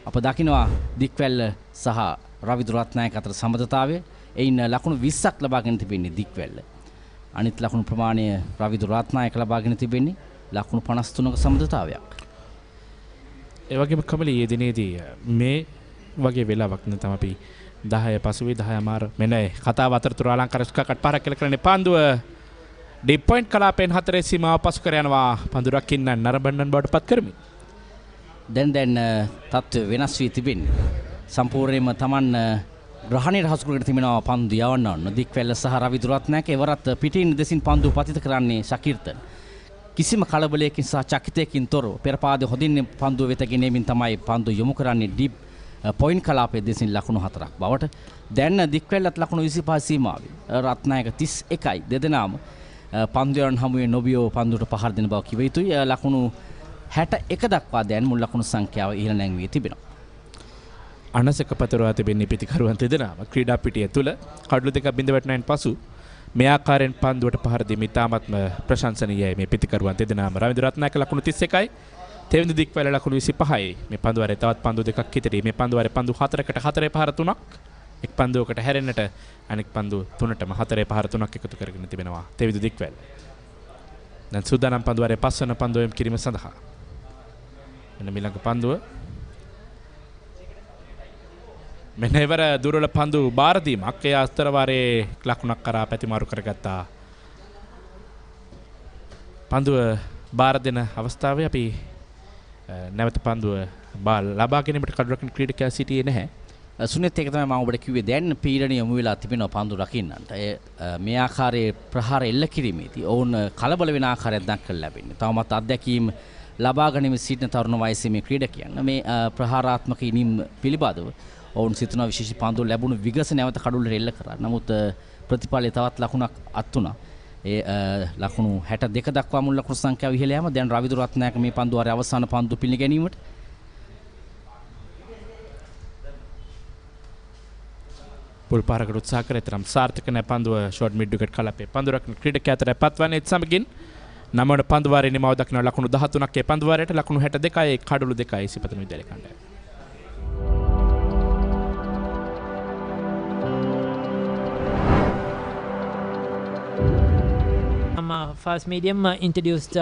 අප දකිනවා දික්වැල්ල සහ රවිදු රත්නායක අතර සම්බන්ධතාවය. එයින් ලකුණු 20ක් ලබාගෙන තිබෙන්නේ දික්වැල්ල. අනිත් ලකුණු ප්‍රමාණය රවිදු රත්නායක ලබාගෙන තිබෙන්නේ ලකුණු 53ක සම්බන්ධතාවයක්. ඒ වගේම කමලී ඊයේ දිනේදී මේ වගේ වෙලාවක් නැතම අපි 10 පසුවේ 10 මාර මෙන්න කතාව අතරතුර අලංකාරස්ක කටපාරක් කියලා කරන්නේ පන්දුව ඩීප් පොයින්ට් කලාපෙන් 4 සීමාව පසු කර යනවා පන්දු රකින්න නරඹන්නන් බවට පත් කරමින්. දැන් තත්ත්වය වෙනස් වී තිබෙන්නේ. සම්පූර්ණයෙන්ම Taman ග්‍රහණයට හසු කරගෙන තිබෙනවා පන්දු යවන්න දික්වැල්ල සහ රවිදු රත්නායක එවරත් පිටින් දෙසින් පන්දු පතිත කරන්නේ ශකීර්තන්. කිසිම කලබලයකින් සහ චකිතයකින් තොරව පෙර පාදයේ හොඳින් පන්දුව වෙත ගෙනෙමින් තමයි පන්දු යොමු කරන්නේ ඩීප් පොයින්ට් කලාපයේ දෙසින් ලකුණු 4ක් බවට. දැන් දික්වැල්ලත් ලකුණු 25 සීමාවේ රත්නායක 31යි දෙදෙනාම පන්දු යන හමුවේ නොබියෝ පන්දුවට පහර දෙන බව කිව යුතුයි. ලකුණු 61 දක්වා දැන් මුල් ලකුණු සංඛ්‍යාව ඉහළ නැංවී තිබෙනවා. අනසක පතරවා තිබෙන්නේ පිටිකරුවන් දෙදෙනාම ක්‍රීඩා පිටිය තුල කඩලු දෙකක් බිඳ වැටෙනයින් පසු මේ ආකාරයෙන් පන්දුවට පහර දීම ඉතාමත්ම ප්‍රශංසනීයයි. මේ පිටිකරුවන් දෙදෙනාම රවින්ද්‍ර රත්නායක ලකුණු 31යි, තෙවඳු දික්වැල ලකුණු 25යි. මේ පන්දුවරේ තවත් පන්දු දෙකක් හිටියේ. මේ පන්දුවරේ පන්දු 4කට 4 පහර 3ක්, එක් පන්දුවකට හැරෙන්නට අනෙක් පන්දු 3ටම 4 පහර 3ක් එකතු කරගෙන තිබෙනවා තෙවඳු දික්වැල. දැන් සූදානම් පන්දුවරේ පස්වන පන්දුවෙන් කිරීම සඳහා. මෙන්න ඊළඟ පන්දුව මෙන්න ඉවර දුර්වල පන්දු බාර දීමක්. ඒ අස්තරවාරයේ ලකුණක් කරා පැතිමාරු කරගත්තා. පන්දුව බාර දෙන අවස්ථාවේ අපි නැවත පන්දුව ලබා ගැනීමට කඩුරකින් ක්‍රීඩකයා සිටියේ නැහැ. සුනිත් ඒක තමයි මම ඔබට කිව්වේ දැන් පීඩනය යොමු වෙලා තිබෙනවා පන්දු රකින්නන්ට. මේ ආකාරයේ ප්‍රහාර එල්ල කිරීමේදී ඔවුන් කලබල වෙන ආකාරයක් දක්වලා ලැබෙන්නේ. තවමත් අත්දැකීම් ලබා ගැනීම සිටින තරුණ වයසේ මේ ක්‍රීඩකයන් මේ ප්‍රහාරාත්මක ඉනිම් පිළිබඳව ඔවුන් සිතන විශේෂ පන්දු ලැබුණු විගස නැවත කඩුල්ලට එල්ල කරා. නමුත් ප්‍රතිඵලයේ තවත් ලකුණක් අත් වුණා. ඒ ලකුණු 62 දක්වා මුල් ලකුණු සංඛ්‍යාව ඉහළ යෑම. දැන් රවින්ද්‍ර රත්නායක මේ පන්දුවාරයේ අවසාන පන්දු පිළිගැනීමට පුල් පාරකට උත්සාහ කරේ තරම් සාර්ථක නැ පන්දුව ෂෝට් මිඩ් විකට් කලපේ පන්දුරක් ක්‍රීඩකයා අතර පත්වන්නේ සමගින් නමවන පන්දුවාරයේ නිමාව දක්වන ලකුණු 13ක් ඒ පන්දුවාරයට ලකුණු 62යි කඩලු 2යි ඉසිපතන විද්‍යාලය කණ්ඩායම. Fast medium introduced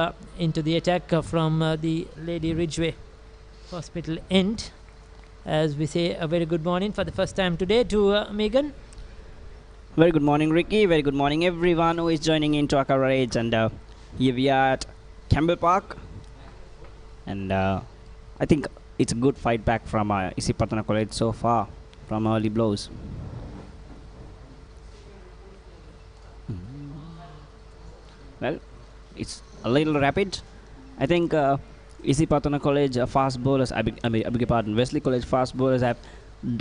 into the attack from the Lady Ridgeway Hospital end. As we say, a very good morning for the first time today to Megan. Very good morning, Ricky. Very good morning, everyone who is joining into our coverage. And here we are at Campbell Park. And I think it's a good fight back from Isipathana College so far from early blows. Well, it's a little rapid. I think Isipathana College fast bowlers, I beg your pardon, Wesley College fast bowlers have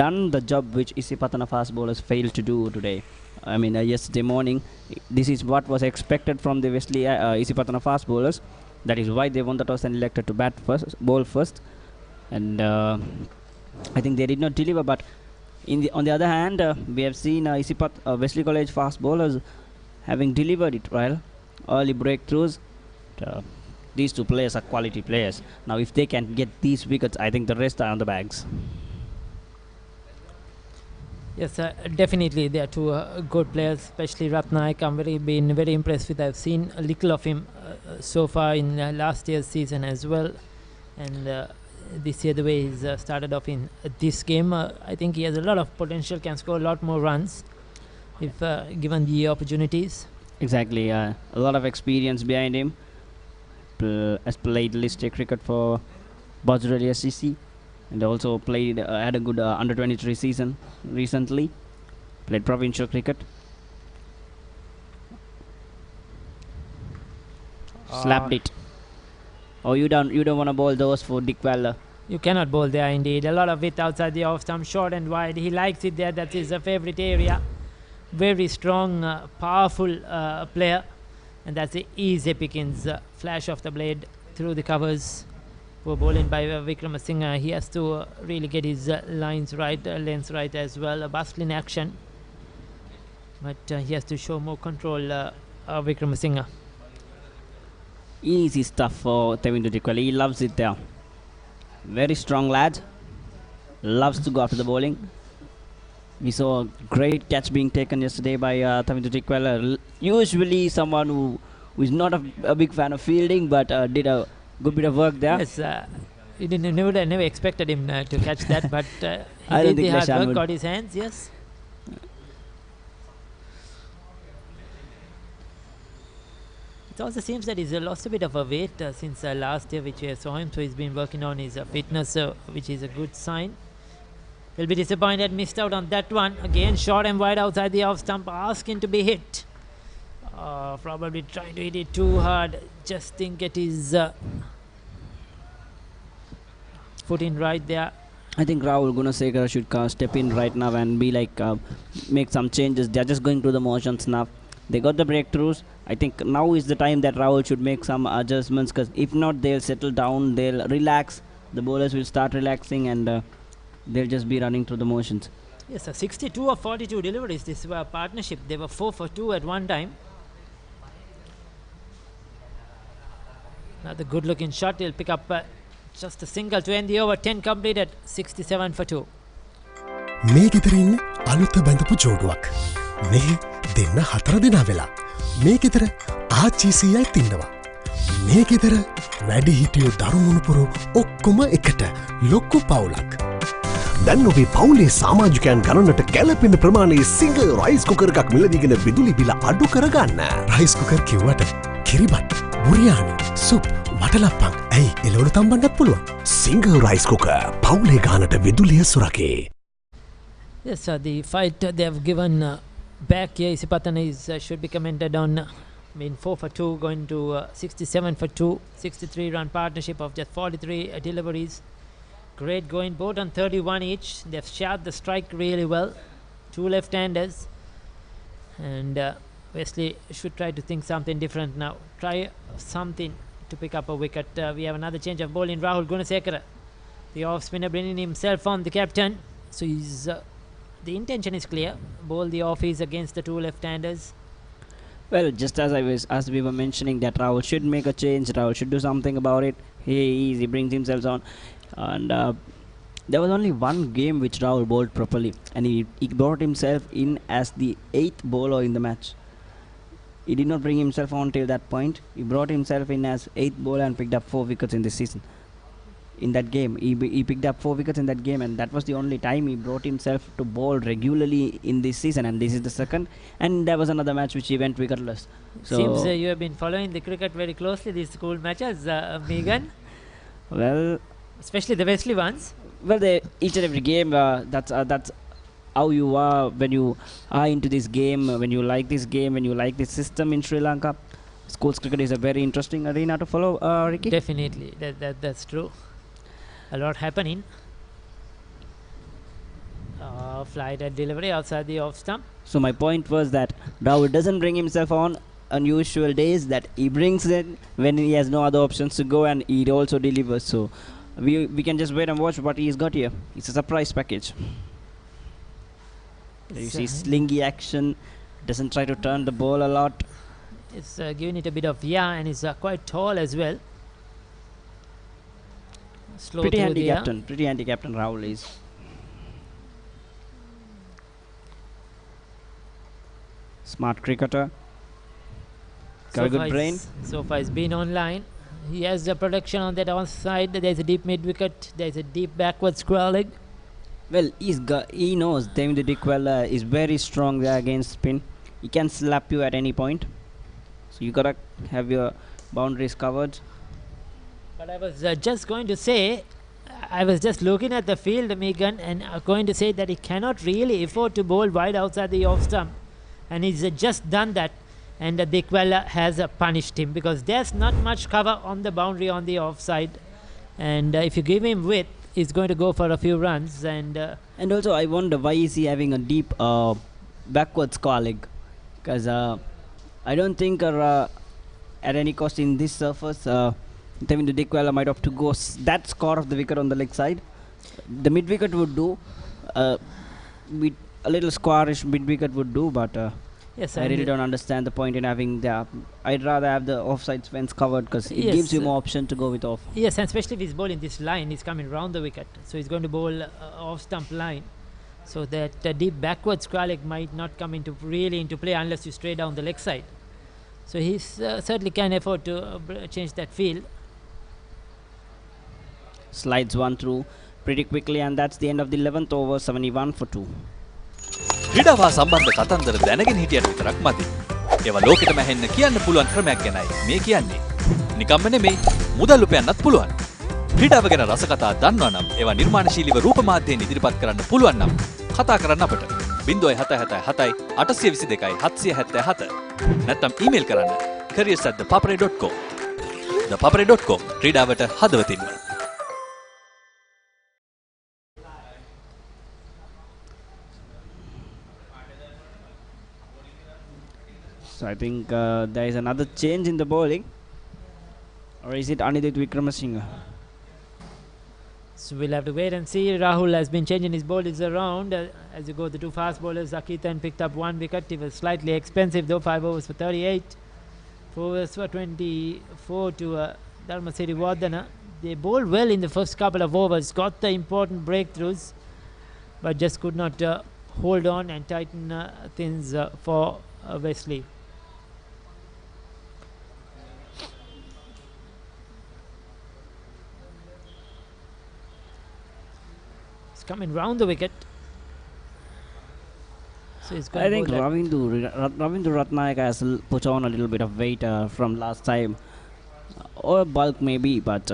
done the job which Isipathana fast bowlers failed to do today. I mean, yesterday morning, this is what was expected from the Wesley Isipathana fast bowlers. That is why they won the toss and elected to bowl first. And I think they did not deliver. But on the other hand, we have seen Wesley College fast bowlers having delivered it well. Early breakthroughs. These two players are quality players. Now, if they can get these wickets, I think the rest are on the bags. Yes, definitely they are two good players, especially Ratnaik. I'm been very impressed with. I've seen a little of him so far in last year's season as well, and this year the way he's started off in this game, I think he has a lot of potential. Can score a lot more runs if given the opportunities. Exactly, a lot of experience behind him. Has played listed cricket for Borella SCC and also played had a good under 23 season recently. Played provincial cricket. Slapped it. Oh, you don't want to bowl those for Dick Weller. You cannot bowl there indeed. A lot of it outside the off stump, short and wide. He likes it there. That is a favorite area. Very strong, powerful player. And that's the easy pickings. Flash of the blade through the covers. Poor bowling by Vikramasinghe. He has to really get his lines right, lengths right as well. A bustling action. But he has to show more control, Vikramasinghe. Easy stuff for Tevin Dudikwala. He loves it there. Very strong lad. Loves to go after the bowling. We saw a great catch being taken yesterday by Tevin Dudikwala. Usually someone who is not a big fan of fielding, but did a good bit of work there. Yes, you never expected him to catch that, but he I did don't the think hard Leshan work, would. got his hands, yes. It also seems that he's lost a bit of a weight since last year, which we saw him, so he's been working on his fitness, which is a good sign. Will be disappointed, missed out on that one. Again, short and wide outside the off stump, asking to be hit. Probably trying to hit it too hard. Just think it is foot in right there. I think Rahul Gunasekara should step in right now and be like, make some changes. They're just going through the motions now. They got the breakthroughs. I think now is the time that Rahul should make some adjustments, because if not, they'll settle down, they'll relax. The bowlers will start relaxing, and they'll just be running through the motions. Yes, 62 of 42 deliveries. This were a partnership. They were 4 for 2 at one time. Another good looking shot. He'll pick up just a single to end the over. 10 completed. 67 for 2. මේ ගෙදර ඉන්න අලුත බැඳපු ජෝඩුවක්. මේ දෙන්න 4 දෙනා වෙලා. මේ ගෙදර ආච්චිසියයි ඉන්නවා. මේ ගෙදර වැඩි හිටියෝ දරුමුණුපුරු ඔක්කොම එකට ලොක්කු පවුලක්. දැන් ඔබේ පවුලේ සමාජිකයන් ගණනට ගැලපෙන ප්‍රමාණයේ සිංගල් රයිස් කුකර් එකක් මිලදීගෙන විදුලි බිල අඩු කරගන්න. රයිස් කුකර් කිව්වට කිරිබත්, බුරියානි, සුප්, වටලප්පන් ඇයි එළවලු තම්බන්නත් පුළුවන්. සිංගල් රයිස් කුකර් පවුලේ ගානට විදුලිය සුරකේ. Yes, the fight they have given back here, Isipathana should be commented on. 4 for 2 going to 67 for 2, 63 run partnership of just 43 deliveries. Great going, both on 31 each. They've shared the strike really well. 2 left-handers, and Wesley should try to think something different now. Try something to pick up a wicket. We have another change of ball in Rahul Gunasekara, the off spinner, bringing himself on, the captain. So he's the intention is clear. Bowl the offies against the 2 left-handers. Well, just as we were mentioning that Rahul should make a change, Rahul should do something about it. He brings himself on, and there was only one game which Rahul bowled properly, and he brought himself in as the 8th bowler in the match. He did not bring himself on till that point. He brought himself in as 8th bowler and picked up 4 wickets in this season. In that game, he picked up 4 wickets in that game, and that was the only time he brought himself to bowl regularly in this season, and this is the second. And there was another match which he went wicketless. So seems you have been following the cricket very closely, these school matches, Megan. Well, especially the Wesley ones. Well, each and every game, that's how you are when you are into this game, when you like this game, when you like this system in Sri Lanka. Schools cricket is a very interesting arena to follow, Ricky. Definitely, that's true. A lot happening. Flight and delivery outside the off stump. So my point was that Rahul doesn't bring himself on unusual days, that he brings it when he has no other options to go, and he also delivers. So we can just wait and watch what he's got here. It's a surprise package. You see slingy action, doesn't try to turn the ball a lot. It's giving it a bit of and he's quite tall as well. Slow pretty handy captain Rahul is. Smart cricketer. Got a good brain. So far he's been online. He has the protection on that onside. There's a deep mid wicket. There's a deep backward square leg. Well, he knows David Dickwella is very strong there against spin. He can slap you at any point. So you gotta have your boundaries covered. But I was just going to say, I was just looking at the field, Megan, and going to say that he cannot really afford to bowl wide outside the off stump. And he's just done that. And Dickwella has punished him, because there's not much cover on the boundary on the offside. And if you give him width, he's going to go for a few runs. And also I wonder why is he having a deep backward square leg? Because I don't think at any cost in this surface, David Dickwella might have to go that score of the wicket on the leg side. The mid wicket would do. With a little squarish mid wicket would do, but yes, I really don't understand the point in having the. I'd rather have the offside fence covered, because it gives you more option to go with off. Yes, and especially if he's bowling this line, he's coming round the wicket, so he's going to bowl off stump line. So that deep backward square leg might not come into play unless you stray down the leg side. So he certainly can afford to change that field. Slides one through pretty quickly, and that's the end of the 11th over. 71 for 2. ක්‍රීඩාවා සම්බන්ධ කතන්දර දැනගෙන හිටියට විතරක් මදි. ඒවා ලෝකෙටම ඇහෙන්න කියන්න පුළුවන් ක්‍රමයක් ගැනයි මේ කියන්නේ. නිකම්ම නෙමෙයි, මුදල් උපයන්නත් පුළුවන්. ක්‍රීඩාව ගැන රසකතා දන්නවා නම් ඒවා නිර්මාණශීලීව රූප මාධ්‍යයෙන් ඉදිරිපත් කරන්න පුළුවන් නම් කතා කරන්න අපට 0777 822 777 නැත්නම් ඊමේල් කරන්න careers@thepapare.com. ThePapare.com ක්‍රීඩාවට හදවතින්ම. So I think there is another change in the bowling. Or is it Anidit Wickramasinghe? So we'll have to wait and see. Rahul has been changing his bowlers around. As you go, the two fast bowlers, Akithan picked up 1 wicket. He was slightly expensive though, 5 overs for 38. 4 overs for 24 to Dharmasiri Vardhana. They bowled well in the first couple of overs, got the important breakthroughs, but just could not hold on and tighten things for Wesley. It's coming round the wicket. So it's I think Ravindu Ratnayaka has put on a little bit of weight from last time. Or bulk maybe, but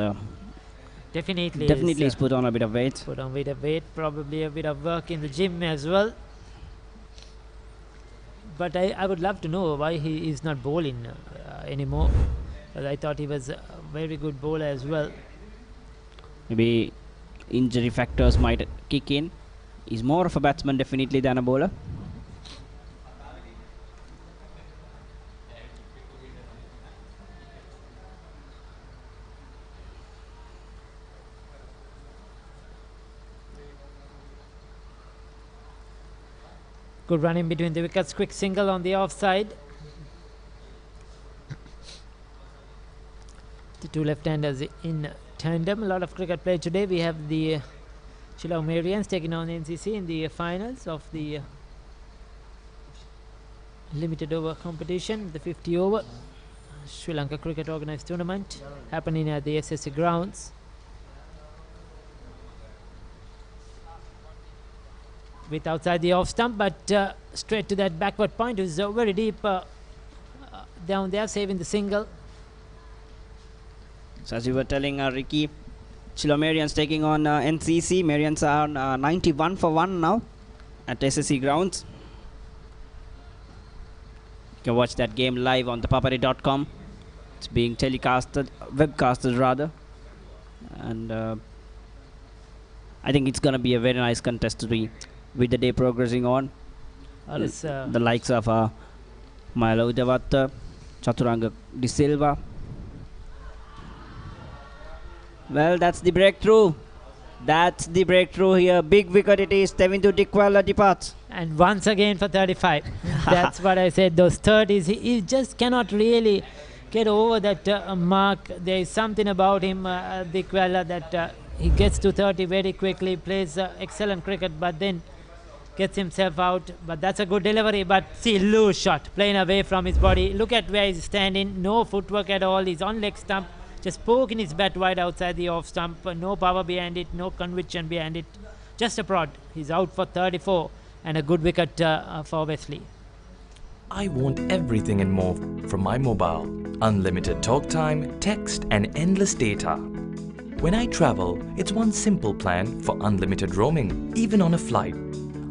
definitely he's put on a bit of weight. Put on a bit of weight, probably a bit of work in the gym as well. But I would love to know why he is not bowling anymore. But I thought he was a very good bowler as well. Maybe injury factors might kick in. He's more of a batsman definitely than a bowler. Good run in between the wickets, quick single on the offside. The two left-handers in tandem. A lot of cricket play today. We have the Chilau Marians taking on NCC in the finals of the limited over competition, the 50 over Sri Lanka Cricket Organised Tournament happening at the SSC grounds. With outside the off stump, but straight to that backward point. It was very deep down there, saving the single. So as you were telling Ricky, Chilau Marians taking on NCC. Marians are 91 for 1 now at SSC grounds. You can watch that game live on ThePapare.com. It's being telecasted, webcasted rather. And I think it's going to be a very nice contest to be with the day progressing on. The likes of Milo Udavatta, Chaturanga De Silva. Well, that's the breakthrough. That's the breakthrough here. Big wicket it is. Tevindu Dikwala departs. And once again for 35. That's what I said. Those 30s, he just cannot really get over that mark. There is something about him, Dikwala, that he gets to 30 very quickly, plays excellent cricket, but then gets himself out. But that's a good delivery. But see, loose shot playing away from his body. Look at where he's standing. No footwork at all. He's on leg stump. Just poking his bat wide outside the off stump. No power behind it. No conviction behind it. Just a prod. He's out for 34. And a good wicket for Wesley. I want everything and more from my mobile. Unlimited talk time, text and endless data. When I travel, it's one simple plan for unlimited roaming, even on a flight.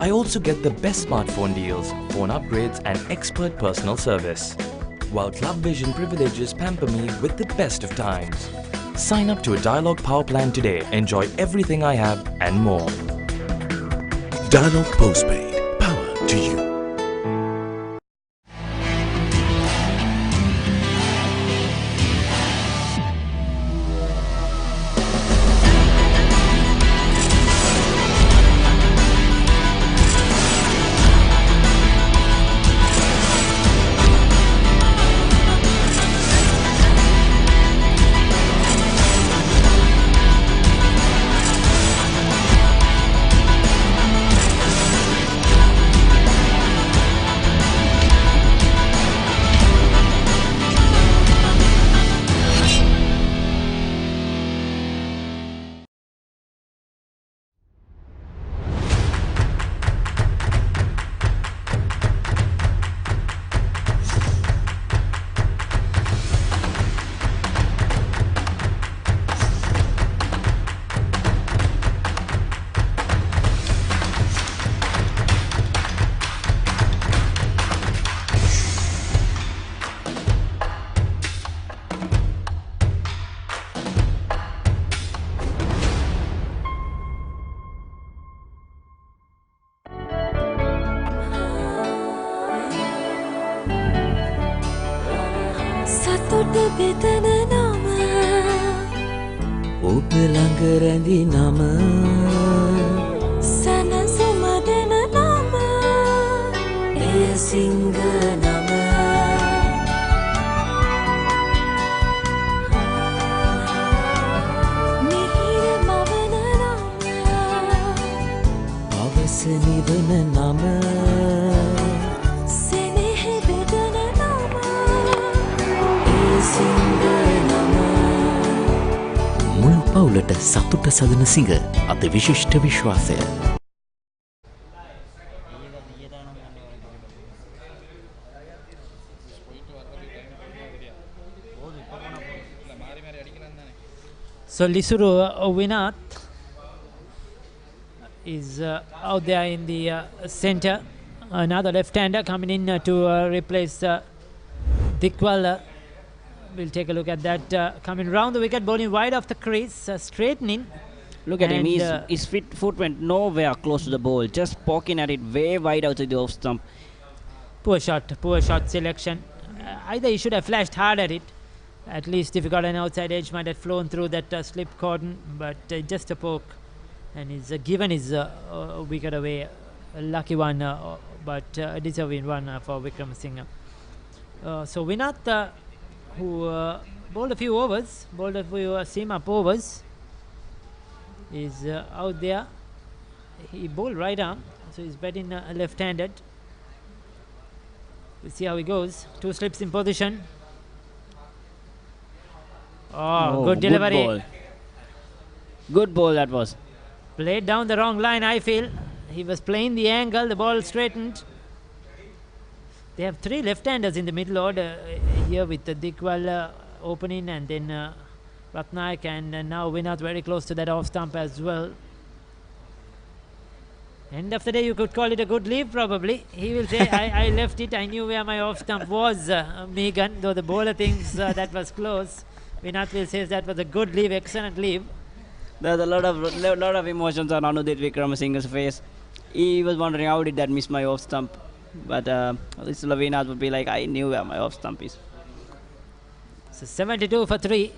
I also get the best smartphone deals, phone upgrades and expert personal service. While Club Vision privileges pamper me with the best of times. Sign up to a Dialog Power plan today. Enjoy everything I have and more. Dialog Postpaid. Power to you. අද බෙදන නම ඔබ ළඟ රැඳි නම සනසුම දෙන නම එය සිංහ නම මිහිර මවන නම පවස නිවන නම සෙනෙහ බෙදන නම එය සිංහ නම මුළු පවුලට සතුට සදන සිංහ අද විශිෂ්ට විශ්වාසය So Lisuru Winath is out there in the center. Another left-hander coming in to replace Dikwala. We'll take a look at that. Coming round the wicket, bowling wide off the crease, straightening. Look at him, his foot went nowhere close to the ball, just poking at it way wide out of the off stump. Poor shot selection. Either he should have flashed hard at it. At least if he got an outside edge, might have flown through that slip cordon, but just a poke. And he's given his wicket away. A lucky one, but a deserving one for Vikram Singh. So Winath, who bowled a few overs, bowled a few seam-up overs, is out there. He bowled right arm, so he's batting left-handed. We'll see how he goes. Two slips in position. Oh, good delivery. Good ball that was. Played down the wrong line, I feel. He was playing the angle, the ball straightened. They have three left-handers in the middle order here with the Dikwal opening and then Ratnaik and now Winath very close to that off-stump as well. End of the day, you could call it a good leave probably. He will say, I left it, I knew where my off-stump was, Megan, though the bowler thinks that was close. Winath will say that was a good leave, excellent leave. There's a lot of emotions on Anudit Vikramasinghe's face. He was wondering how did that miss my off stump. But this Lavinath would be like, I knew where my off stump is. So 72 for 3.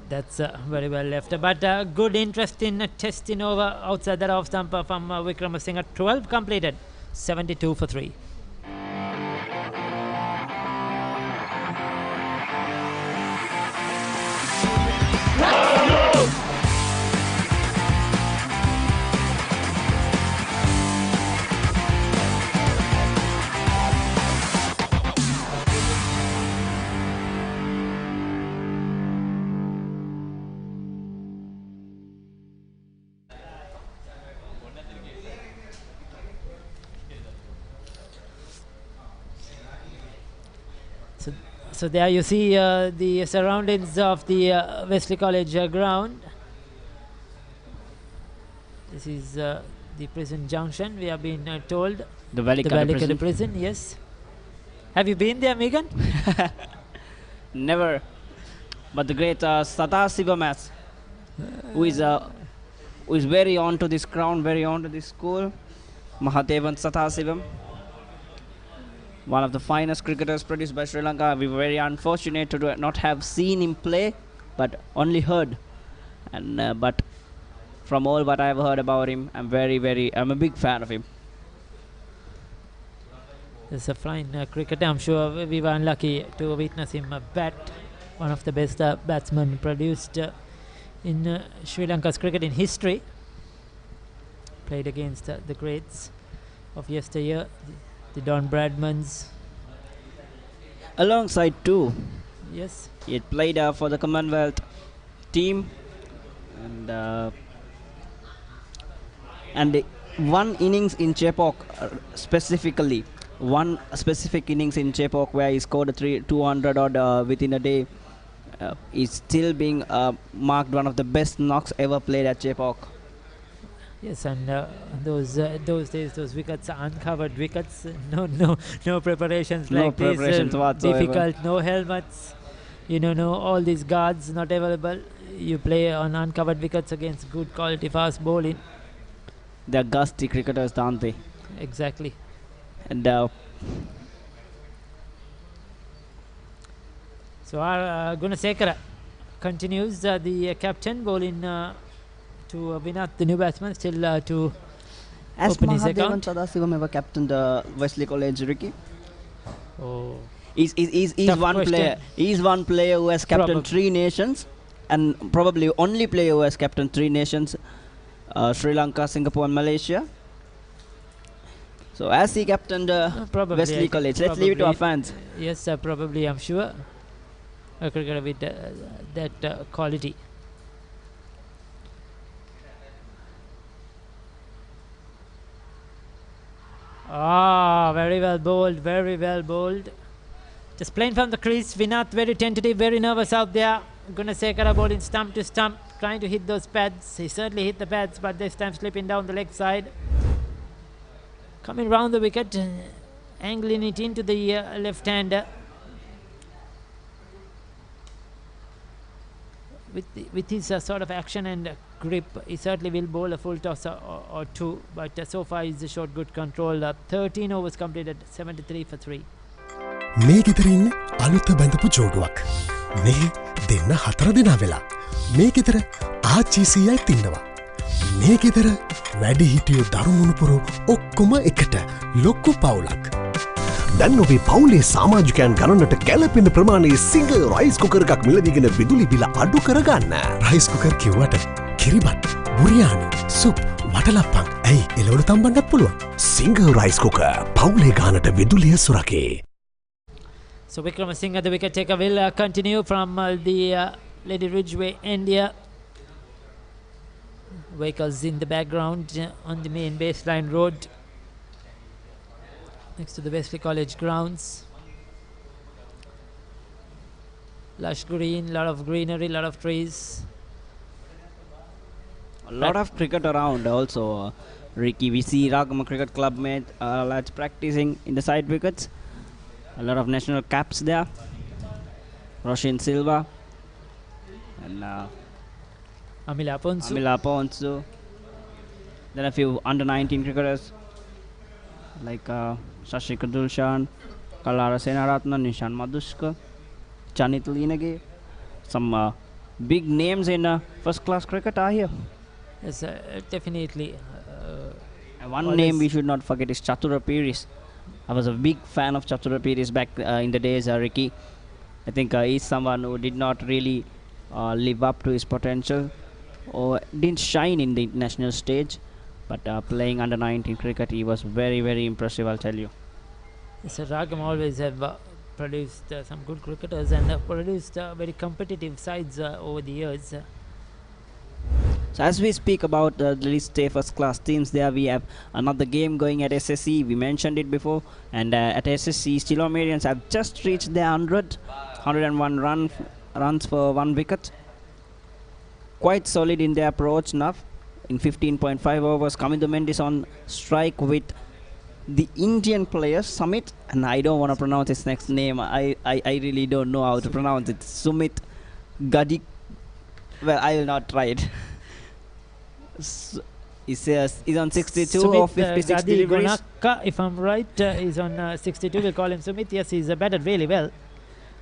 That's very well left. But good interest in testing over outside that off stump from Vikramasinghe. 12 completed. 72 for 3. So there you see the surroundings of the Wesley College ground. This is the prison junction, we have been told. The Valley prison, yes. Have you been there, Megan? Never. But the great Sadasivamas, who is very on to this crown, very on to this school, Mahadevan Sadasivam. One of the finest cricketers produced by Sri Lanka. We were very unfortunate to not have seen him play, but only heard. And but from all what I've heard about him, I'm a big fan of him. He's a fine cricketer. I'm sure we were unlucky to witness him bat. One of the best batsmen produced in Sri Lanka's cricket in history. Played against the greats of yesteryear. The Don Bradmans. Alongside two. Yes. He had played for the Commonwealth team. And one innings in Chepauk specifically. One specific innings in Chepauk where he scored a 200 odd within a day. Is still being marked one of the best knocks ever played at Chepauk. Yes, and those days, those wickets are uncovered wickets. No preparations like this. Whatsoever. Difficult. No helmets. No all these guards not available. You play on uncovered wickets against good quality fast bowling. They're gusty cricketers, aren't they? Exactly. And So Gunasekara continues, the captain bowling to Vinat, the new batsman, still to as open his Mahadevan account. Sadasivam ever captained Wesley College, Ricky? Oh. He's Tough one question. player. He's one player who has captained 3 nations, and probably only player who has captained 3 nations: Sri Lanka, Singapore, and Malaysia. So as he captained Probably, I Wesley think College, let's leave it to our probably, fans. Yes, probably, I'm sure. A cricketer with that quality. Ah, very well bowled, very well bowled. Just playing from the crease. Vinat very tentative, very nervous out there. Gunasekara bowling stump to stump, trying to hit those pads. He certainly hit the pads, but this time slipping down the leg side. Coming round the wicket, angling it into the left-hander. With his sort of action and grip, he certainly will bowl a full toss or two, but so far he's showed good control. 13 overs completed, 73 for 3. මේ ගෙදරින් අලුත බැඳපු ජෝඩුවක්. මේ දෙන්න 4 දෙනා වෙලා. මේ ගෙදර ආච්චීසියයි තින්නවා. මේ ගෙදර වැඩි හිටියෝ දරුමුණුපුරු ඔක්කොම එකට ලොක්කු පවුලක්. දැන් ඔබේ පවුලේ සමාජිකයන් ගණනට ගැලපෙන ප්‍රමාණයේ සිංගල් රයිස් කුකර් එකක් මිලදීගෙන විදුලි බිල අඩු කරගන්න. රයිස් කුකර් කිව්වට කිරිබත්, බුරියානි, සුප්, වටලප්පන් ඇයි එළවලු තම්බන්නත් පුළුවන්. සිංගල් රයිස් කුකර් පවුලේ ගානට විදුලිය සුරකේ. So Wickramasinghe, the wicket taker, will continue from the Lady Ridgeway end here. Vehicles in the background on the main baseline road next to the Wesley College grounds. Lush green, lot of greenery, lot of trees. A lot of cricket around also, Ricky. We see Ragama Cricket Club mate lads practicing in the side wickets. A lot of national caps there. Roshin Silva and Amila Ponsu. Then a few under-19 cricketers like Shashi Kadulshan, Kalara Senaratna, Nishan Madushka, Chanit Linage. Some big names in first-class cricket are here. Yes, definitely. One name we should not forget is Chatura Piris. I was a big fan of Chatura Piris back in the days, Ricky. I think he's someone who did not really live up to his potential or didn't shine in the international stage. But playing under 19 cricket, he was very, very impressive, I'll tell you. Yes, Ragam always have produced some good cricketers and produced very competitive sides over the years. So as we speak about the least first class teams, there we have another game going at SSC. We mentioned it before, and at SSC, Stilomarians have just reached their 101 runs for 1 wicket. Quite solid in their approach now. In 15.5 overs, Kamindu Mendis on strike with the Indian player Sumit, and I don't want to pronounce his next name. I really don't know how to pronounce it. Sumit Gadik. Well, I will not try it. He's on 62 Sumit, or 56 Gadi deliveries. Gonaka, if I'm right, he's on 62. We'll call him Sumit. Yes, he's batted really well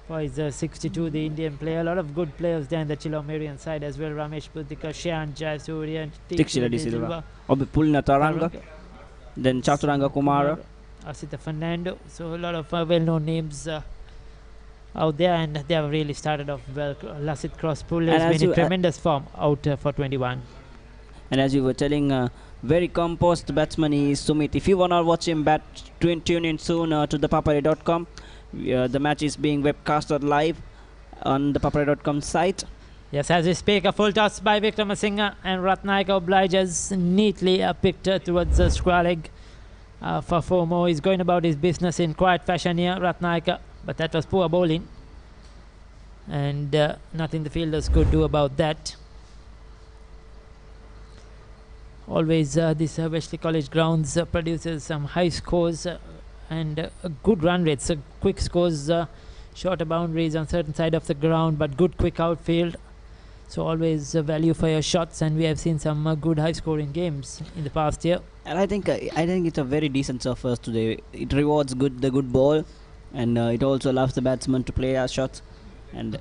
for his 62, the Indian player. A lot of good players there in the Chilomarian side as well. Ramesh Putika, Shan Jayasuriya, Tikshila De Silva, Pulna Taranga, then Chaturanga Kumara, Asita Fernando. So a lot of well-known names out there, and they have really started off well. Lasit Crosspul has been in tremendous form out for 21. And as you were telling, very composed batsman is Sumit. If you want to watch him bat, tune in soon to ThePapare.com. The match is being webcasted live on the ThePapare.com site. Yes, as we speak, a full toss by Wickramasinghe, and Ratnayaka obliges neatly picked towards the square leg for 4 more. He's going about his business in quiet fashion here, Ratnayaka, but that was poor bowling, and nothing the fielders could do about that. Always this Wesley College grounds produces some high scores and good run rates, quick scores, shorter boundaries on certain side of the ground, but good quick outfield. So always value for your shots, and we have seen some good high scoring games in the past year. And I think it's a very decent surface today. It rewards the good ball, and it also allows the batsman to play our shots. And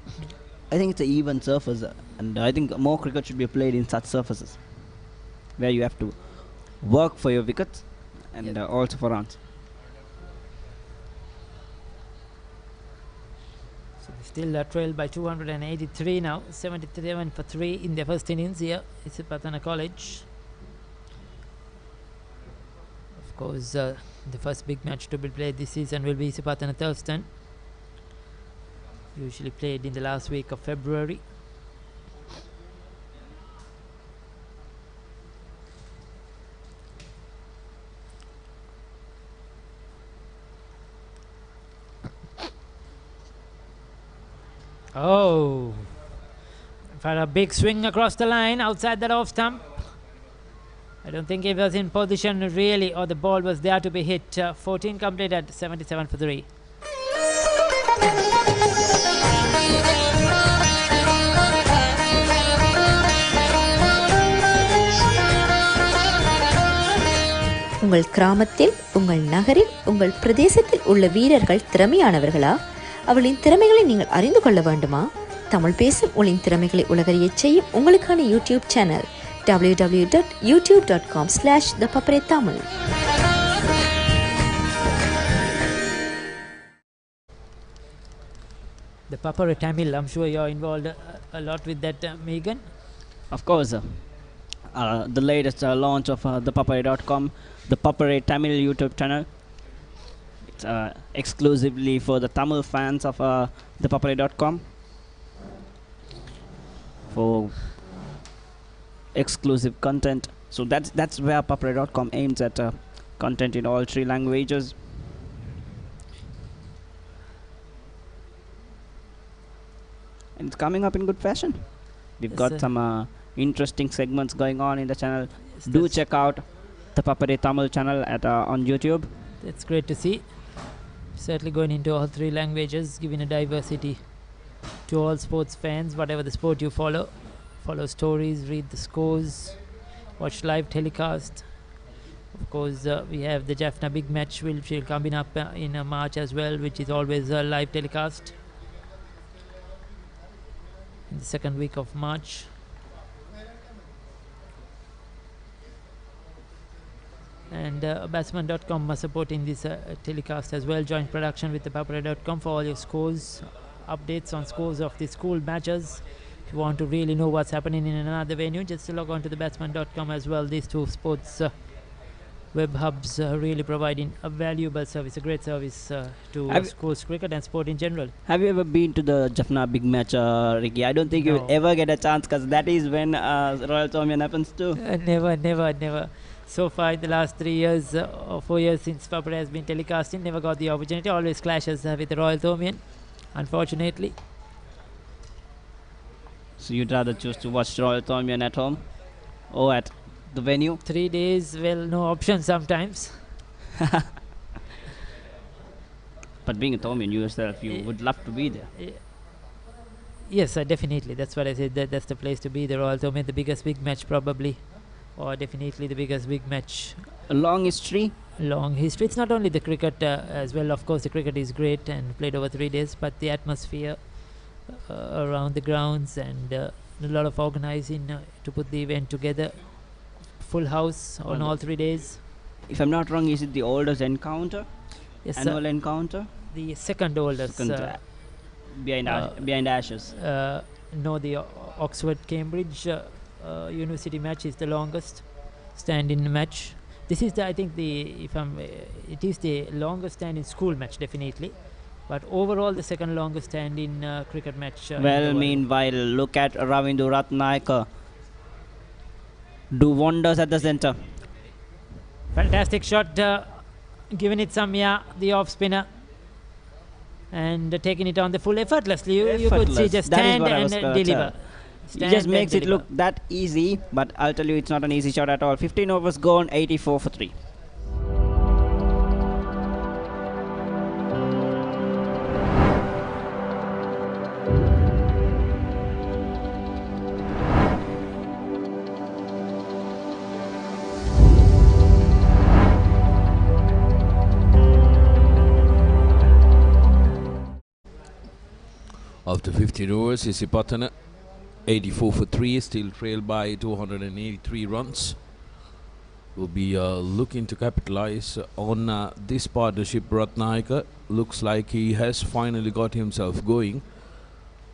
I think it's an even surface, and I think more cricket should be played in such surfaces, where you have to work for your wickets and also for runs. So they still trail by 283 now, 77 for 3 in their first innings here. Isipathana College. Of course, the first big match to be played this season will be Isipathana Thurston. Usually played in the last week of February. Oh, for a big swing across the line outside that off stump. I don't think he was in position really, or the ball was there to be hit. 14 completed, 77 for 3. உங்கள் கிராமத்தில், உங்கள் நகரில், உங்கள் பிரதேசத்தில் உள்ள வீரர்கள் திறமையானவர்களா? அவளின் திறமைகளை நீங்கள் அறிந்து கொள்ள வேண்டுமா? தமிழ் பேசும் உங்களின் திறமைகளை உலகறியச் செய்யும் உங்களுக்கான YouTube channel www.youtube.com/ThePapare Tamil. The Papare Tamil, I'm sure you're involved a lot with that, Megan. Of course, the latest launch of ThePapare.com, the Papare Tamil YouTube channel. It's exclusively for the Tamil fans of ThePapare.com. For exclusive content. So that's where Papare.com aims at content in all 3 languages. And it's coming up in good fashion. We've got some interesting segments going on in the channel. Do check out the Papare Tamil channel at on YouTube. That's great to see. Certainly going into all 3 languages, giving a diversity to all sports fans, whatever the sport you follow. Follow stories, read the scores, watch live telecast. Of course, we have the Jaffna big match which will coming up in March as well, which is always a live telecast in the second week of March. And batsman.com are supporting this telecast as well. Joint production with the ThePapare.com for all your scores, updates on scores of the school matches. If you want to really know what's happening in another venue, just log on to the batsman.com as well. These 2 sports web hubs really providing a valuable service, a great service to schools cricket and sport in general. Have you ever been to the Jaffna big match, Ricky? I don't think you'll ever get a chance, because that is when Royal Tomian happens too. Never. So far in the last 3 years or 4 years since Papare has been telecasting, never got the opportunity. Always clashes with the Royal Tomian, unfortunately. So you'd rather choose to watch Royal Tomian at home or at the venue? 3 days, well, no option sometimes. But being a Tomian yourself, you would love to be there. Yes, definitely. That's what I said. That's the place to be. The Royal Tomian, the biggest big match probably, or definitely the biggest big match. A long history? Long history. It's not only the cricket as well. Of course, the cricket is great and played over 3 days, but the atmosphere around the grounds and a lot of organizing to put the event together. Full house on all 3 days. If I'm not wrong, is it the oldest encounter? Yes, annual encounter? The second oldest. Behind Ashes. No, the Oxford Cambridge University match is the longest standing match. This is it is the longest standing school match, definitely. But overall, the second longest standing cricket match. Well, meanwhile, look at Ravindu Ratnayaka do wonders at the centre. Fantastic shot, giving it Samya, the off spinner, and taking it on the full effortlessly. You could see just stand and deliver. He just makes it look that easy, but I'll tell you, it's not an easy shot at all. 15 overs gone, 84 for 3. After 15 overs, Isipathana 84 for 3, still trailed by 283 runs. Will be looking to capitalize on this partnership. Ratnayaka looks like he has finally got himself going.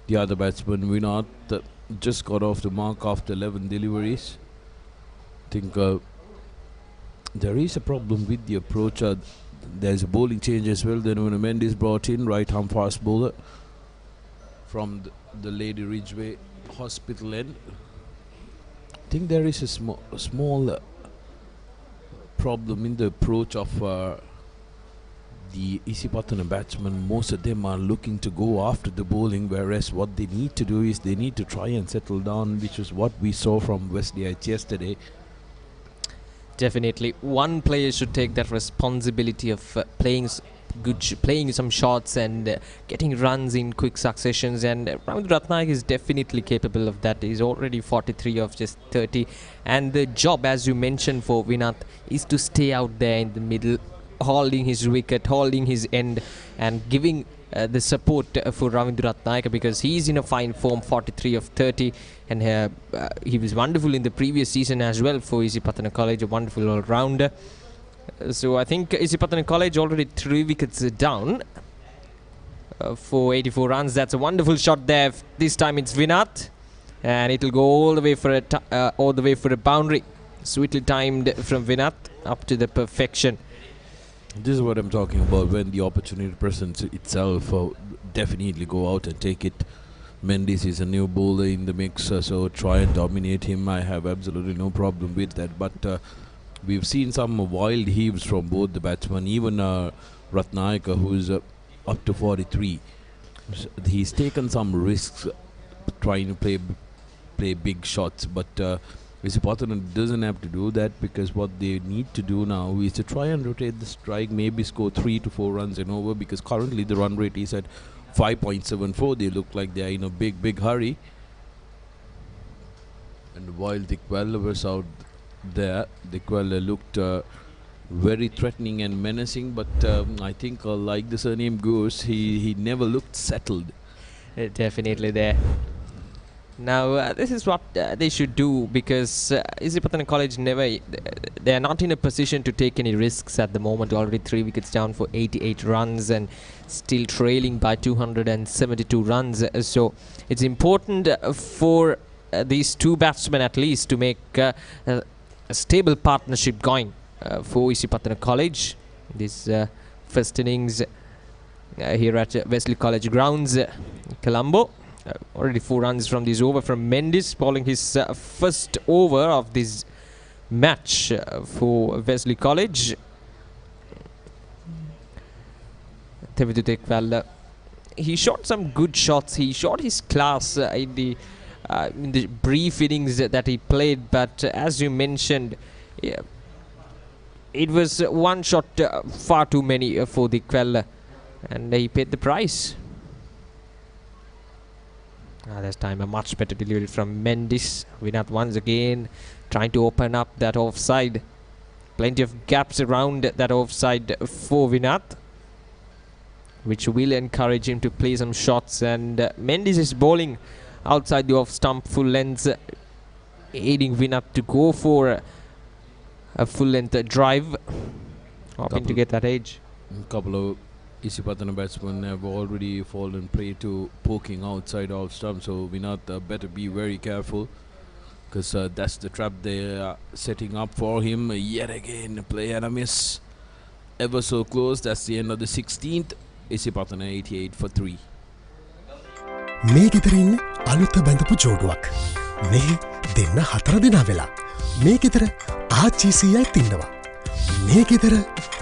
The other batsman, Vinod, just got off the mark after 11 deliveries. I think there is a problem with the approach. There's a bowling change as well. Then when Mendes brought in, right-arm fast bowler from the Lady Ridgeway Hospital end. I think there is a small problem in the approach of the Isipathana batsmen. Most of them are looking to go after the bowling, whereas what they need to do is they need to try and settle down, which is what we saw from Wesley yesterday. Definitely, one player should take that responsibility of playing some shots and getting runs in quick successions, and Ratnayaka is definitely capable of that. He's already 43 of just 30, and the job, as you mentioned, for Vinod is to stay out there in the middle, holding his wicket, holding his end, and giving the support for Ravindra Ratnayaka, because he's in a fine form, 43 of 30, and he was wonderful in the previous season as well for Isipathana College, a wonderful all-rounder. So I think Isipathana College already 3 wickets down for 84 runs. That's a wonderful shot there. This time it's Vinod, and it'll go all the way for a boundary. Sweetly timed from Vinod, up to the perfection. This is what I'm talking about. When the opportunity presents itself, definitely go out and take it. Mendes is a new bowler in the mix, so try and dominate him. I have absolutely no problem with that. But we've seen some wild heaves from both the batsmen. Even Ratnayaka, who is up to 43, he's taken some risks trying to play big shots. But Isipathana doesn't have to do that, because what they need to do now is to try and rotate the strike, maybe score 3 to 4 runs and over, because currently the run rate is at 5.74. They look like they are in a big hurry. And while ThePapare was out there, ThePapare looked very threatening and menacing, but I think like the surname goes, he never looked settled. Definitely there. Now this is what they should do, because Isipathana College they are not in a position to take any risks at the moment. Already 3 wickets down for 88 runs and still trailing by 272 runs. So it's important for these two batsmen at least to make a stable partnership going for Isipathana College. This first innings here at Wesley College grounds, Colombo. Already 4 runs from this over from Mendes, bowling his first over of this match for Wesley College. ThePapare, he shot some good shots. He shot his class in the brief innings that he played, but as you mentioned, it was one shot far too many for ThePapare, and he paid the price. This time a much better delivery from Mendes. Vinod once again trying to open up that offside. Plenty of gaps around that offside for Vinod, which will encourage him to play some shots. And Mendes is bowling outside the off stump full lengths, aiding Vinod to go for a full length drive, hoping to get that edge. A couple of Isipathana batsmen have already fallen prey to poking outside off stump, so Vinod better be very careful, because that's the trap they are setting up for him. Yet again, play and a miss. Ever so close. That's the end of the 16th. Isipathana 88 for 3. මේ ගෙදර ඉන්න අලුත බැඳපු ජෝඩුවක්. මේ දෙන්න 4 දෙනා වෙලා. මේ ගෙදර ආච්චිසියයි ඉන්නවා. මේ ගෙදර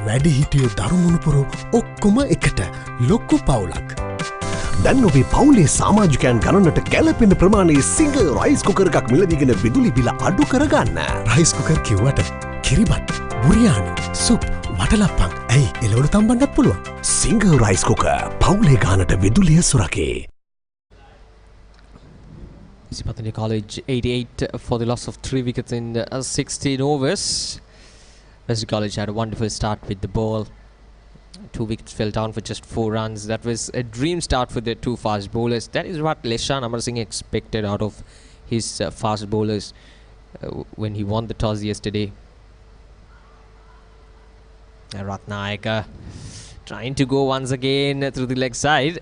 වැඩි හිටියෝ දරුමුණුපුරු ඔක්කොම එකට ලොක්කු පවුලක්. දැන් ඔබේ පවුලේ සමාජිකයන් ගණනට ගැලපෙන ප්‍රමාණයේ සිංග රයිස් කුකර් එකක් මිලදීගෙන විදුලි බිල අඩු කරගන්න. රයිස් කුකර් කිව්වට කිරිබත්, බුරියානි, සුප්, වටලප්පන් ඇයි එළවලු තම්බන්නත් පුළුවන්. සිංග රයිස් කුකර් පවුලේ ගානට විදුලිය සුරකේ. Isipathana College 88 for the loss of 3 wickets in 16 overs. Wesley College had a wonderful start with the ball. 2 wickets fell down for just 4 runs. That was a dream start for the two fast bowlers. That is what Leshan Amarasinghe expected out of his fast bowlers when he won the toss yesterday. Ratnayaka trying to go once again through the leg side,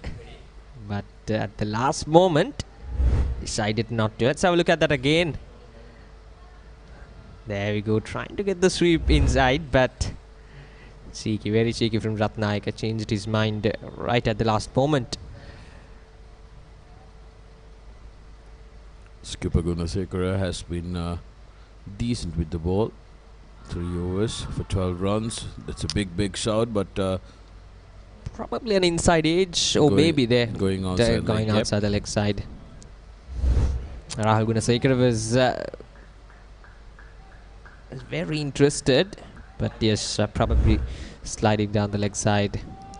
but at the last moment decided not to. Let's have a look at that again. There we go, trying to get the sweep inside, but cheeky, very cheeky from Ratnayaka. Changed his mind right at the last moment. Skipper Gunasekara has been decent with the ball. 3 overs for 12 runs. That's a big shout, but probably an inside edge, or maybe they're going outside the leg side. Rahul Gunasekara was very interested, but yes, probably sliding down the leg side.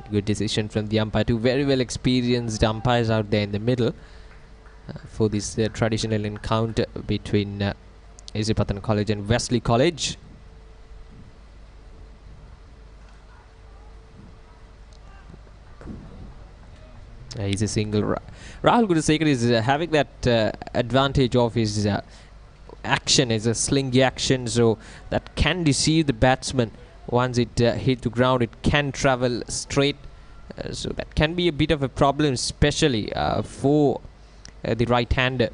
Good decision from the umpire. Two very well experienced umpires out there in the middle for this traditional encounter between Isipathana College and Wesley College. He's a single. Rahul Gunasekara is having that advantage of his action, as a slingy action, so that can deceive the batsman. Once it hit the ground, it can travel straight, so that can be a bit of a problem, especially for the right-hander.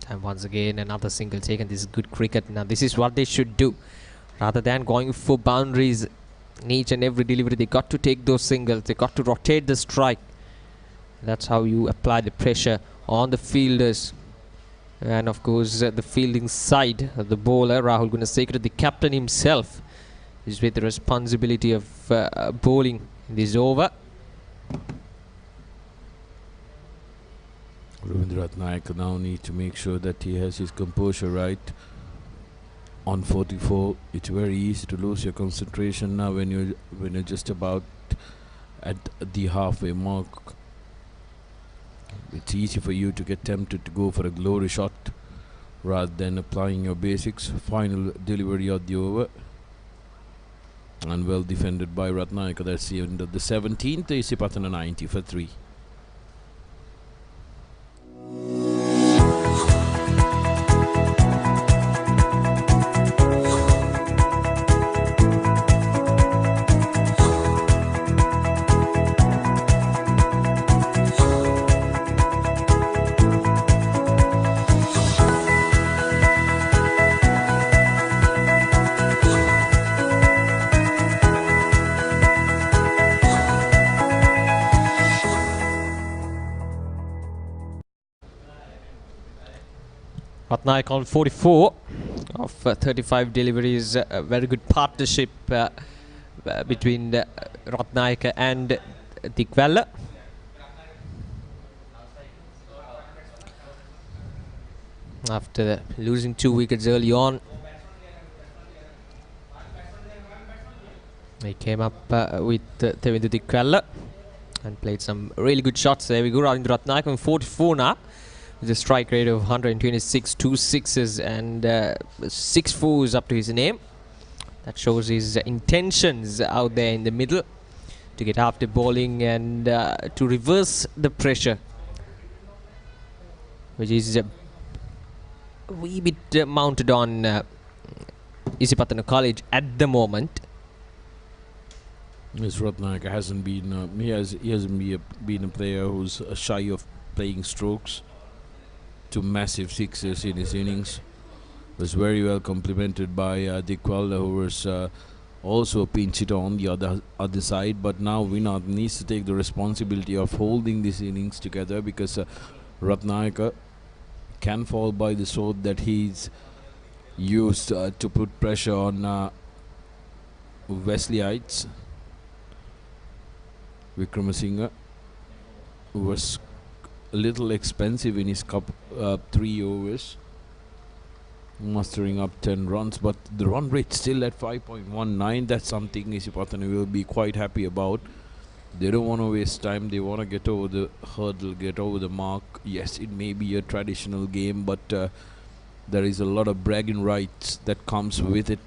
And once again another single taken. This is good cricket. Now this is what they should do. Rather than going for boundaries in each and every delivery, they got to take those singles. They got to rotate the strike. That's how you apply the pressure on the fielders. And of course the fielding side, the bowler Rahul Gunasekara, the captain himself, is with the responsibility of bowling in this over. Ravindra Ratnayaka now needs to make sure that he has his composure right. On 44, it's very easy to lose your concentration now when you're just about at the halfway mark. It's easy for you to get tempted to go for a glory shot rather than applying your basics. Final delivery of the over, and well defended by Ratnayaka. That's the end of the 17th. Isipathana 90 for 3. Ratnayaka on 44 of 35 deliveries. A very good partnership between Ratnayaka and Dikwella. After losing 2 wickets early on, he came up with Tevindu Dikwella and played some really good shots. There we go, Ravindra Ratnayaka on 44 now, with a strike rate of 126, 2 sixes and 6 fours up to his name. That shows his intentions out there in the middle to get after bowling and to reverse the pressure, which is a wee bit mounted on Isipathana College at the moment. Yes, Ratnayaka hasn't been he hasn't been a player who's shy of playing strokes to massive sixes in his innings. Was very well complemented by Dikwella, who was also a pinch hitter on the other side. But now Vinod needs to take the responsibility of holding this innings together, because Ratnayaka can fall by the sword that he's used to put pressure on Wesleyites. Wickramasinghe was a little expensive in his 3 overs, mustering up 10 runs, but the run rate still at 5.19. That's something Isipathana will be quite happy about. They don't want to waste time. They want to get over the hurdle, get over the mark. Yes, it may be a traditional game, but there is a lot of bragging rights that comes with it.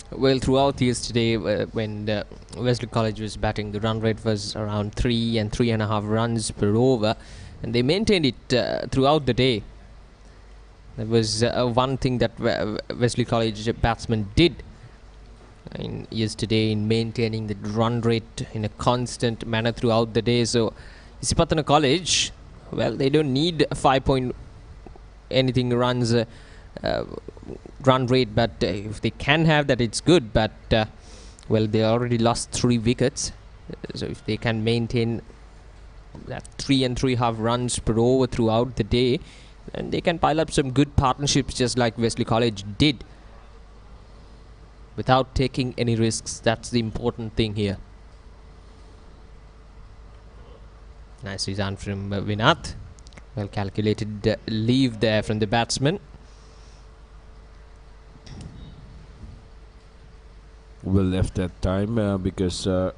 Well, throughout yesterday, when Wesley College was batting, the run rate was around 3 and 3.5 runs per over, and they maintained it throughout the day. There was one thing that Wesley College batsmen did yesterday in maintaining the run rate in a constant manner throughout the day. So, Isipathana College, well, they don't need 5 point anything runs run rate, but if they can have that, it's good. But well, they already lost 3 wickets, so if they can maintain that 3 and 3.5 runs per over throughout the day, and they can pile up some good partnerships just like Wesley College did, without taking any risks. That's the important thing here. Nice design from Vinath. Well calculated leave there from the batsman. Well left that time because the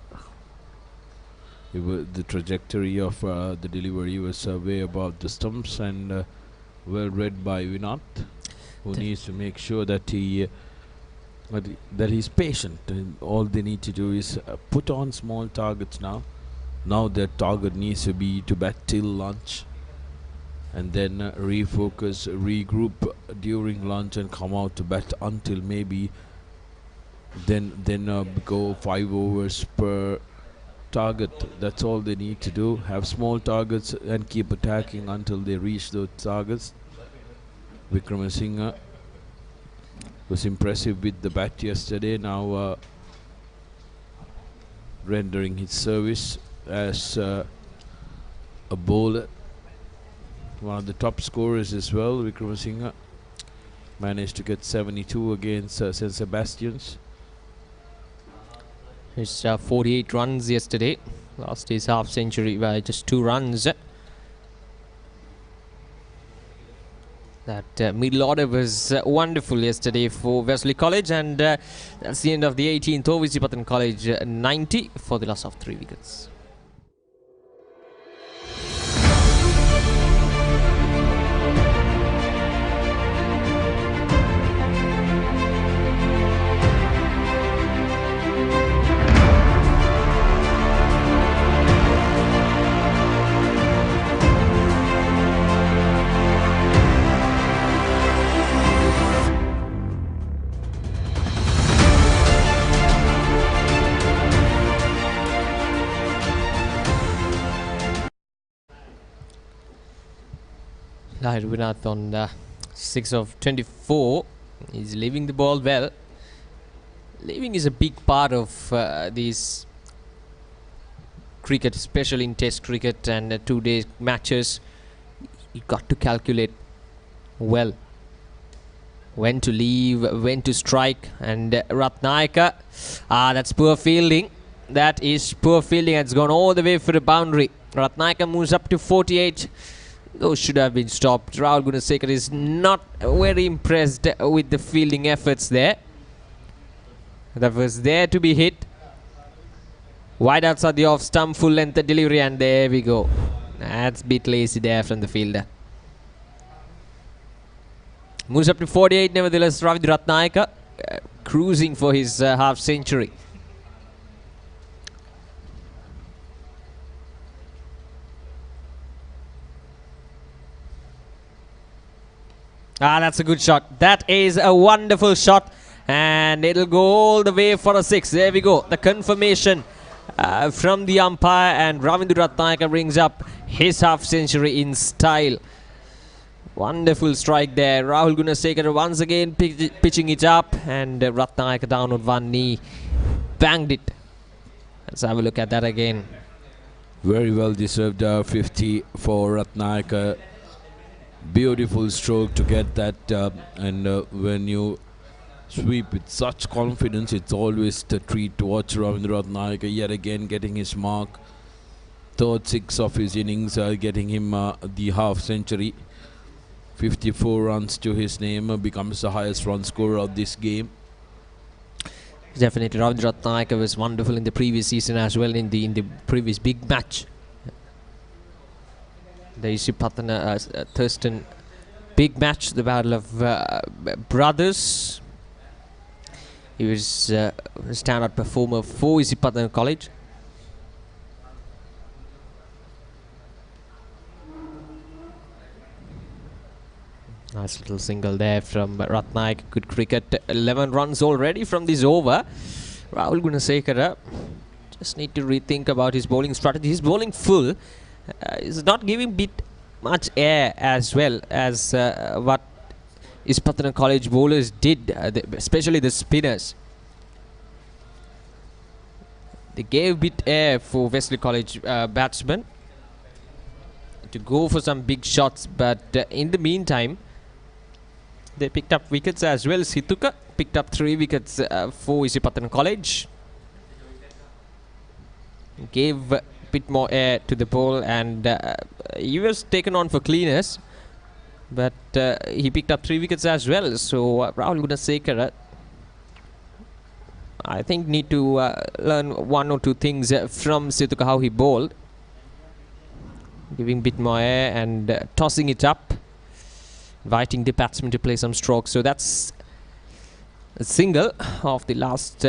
trajectory of the delivery was way above the stumps, and well read by Vinath, who needs to make sure that he's patient. And all they need to do is put on small targets now. Now their target needs to be to bat till lunch, and then refocus, regroup during lunch, and come out to bat until maybe then go 5 overs per target. That's all they need to do. Have small targets and keep attacking until they reach those targets. Wickramasinghe was impressive with the bat yesterday. Now rendering his service as a bowler. One of the top scorers as well. Wickramasinghe managed to get 72 against St. Sebastian's. His 48 runs yesterday. Lost his half century by just 2 runs. That middle order was wonderful yesterday for Wesley College, and that's the end of the 18th over. Isipathana College 90 for the loss of 3 wickets. Vinath on 6 of 24. He's leaving the ball well. Leaving is a big part of these cricket, especially in Test cricket and 2-day matches. You got to calculate well when to leave, when to strike. And Ratnayaka, that's poor fielding. That is poor fielding. It's gone all the way for a boundary. Ratnayaka moves up to 48. Those should have been stopped. Rahul Gunasekar is not very impressed with the fielding efforts there. That was there to be hit. Wide outside the off stump, full length delivery, and there we go. That's a bit lazy there from the fielder. Moves up to 48 nevertheless. Ravindra Ratnayaka cruising for his half century. That's a good shot. That is a wonderful shot, and it'll go all the way for a 6. There we go. The confirmation from the umpire, and Ravindra Ratnayaka brings up his half century in style. Wonderful strike there. Rahul Gunasekar once again pitching it up, and Ratnayaka down on one knee. Banged it. Let's have a look at that again. Very well deserved 50 for Ratnayaka. Beautiful stroke to get that, and when you sweep with such confidence, it's always a treat to watch Ravindra Ratnayaka yet again getting his mark. Third 6 of his innings, getting him the half century. 54 runs to his name, becomes the highest run scorer of this game. Definitely, Ravindra Ratnayaka was wonderful in the previous season as well, in the previous big match. The Isipathana Thurston big match, the battle of brothers. He was a standout performer for Isipathana College. Nice little single there from Ratnayaka. Good cricket. 11 runs already from this over. Rahul Gunasekara just need to rethink about his bowling strategy. He's bowling full. He's not giving bit much air as well as what Isipathana College bowlers did, especially the spinners. They gave bit air for Wesley College batsmen to go for some big shots, but in the meantime, they picked up wickets as well. Situka picked up 3 wickets for Isipathana College. Gave a bit more air to the ball, and he was taken on for cleaners, but he picked up 3 wickets as well. So Rahul Gunasekara, I think, need to learn 1 or 2 things from Situka, how he bowled. Giving a bit more air and tossing it up, inviting the batsman to play some strokes. So that's a single of the last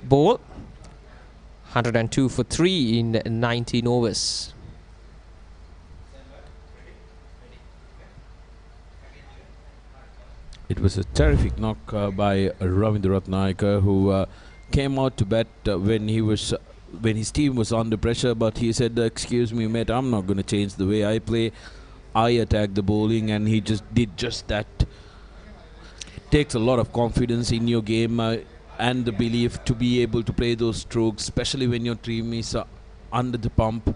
ball. 102 for 3 in 19 overs. It was a terrific knock by Ravindra Ratnayaka, who came out to bat when his team was under pressure, but he said, "Excuse me, mate, I'm not going to change the way I play. I attack the bowling," and he just did just that. It takes a lot of confidence in your game and the belief to be able to play those strokes, especially when your team is under the pump,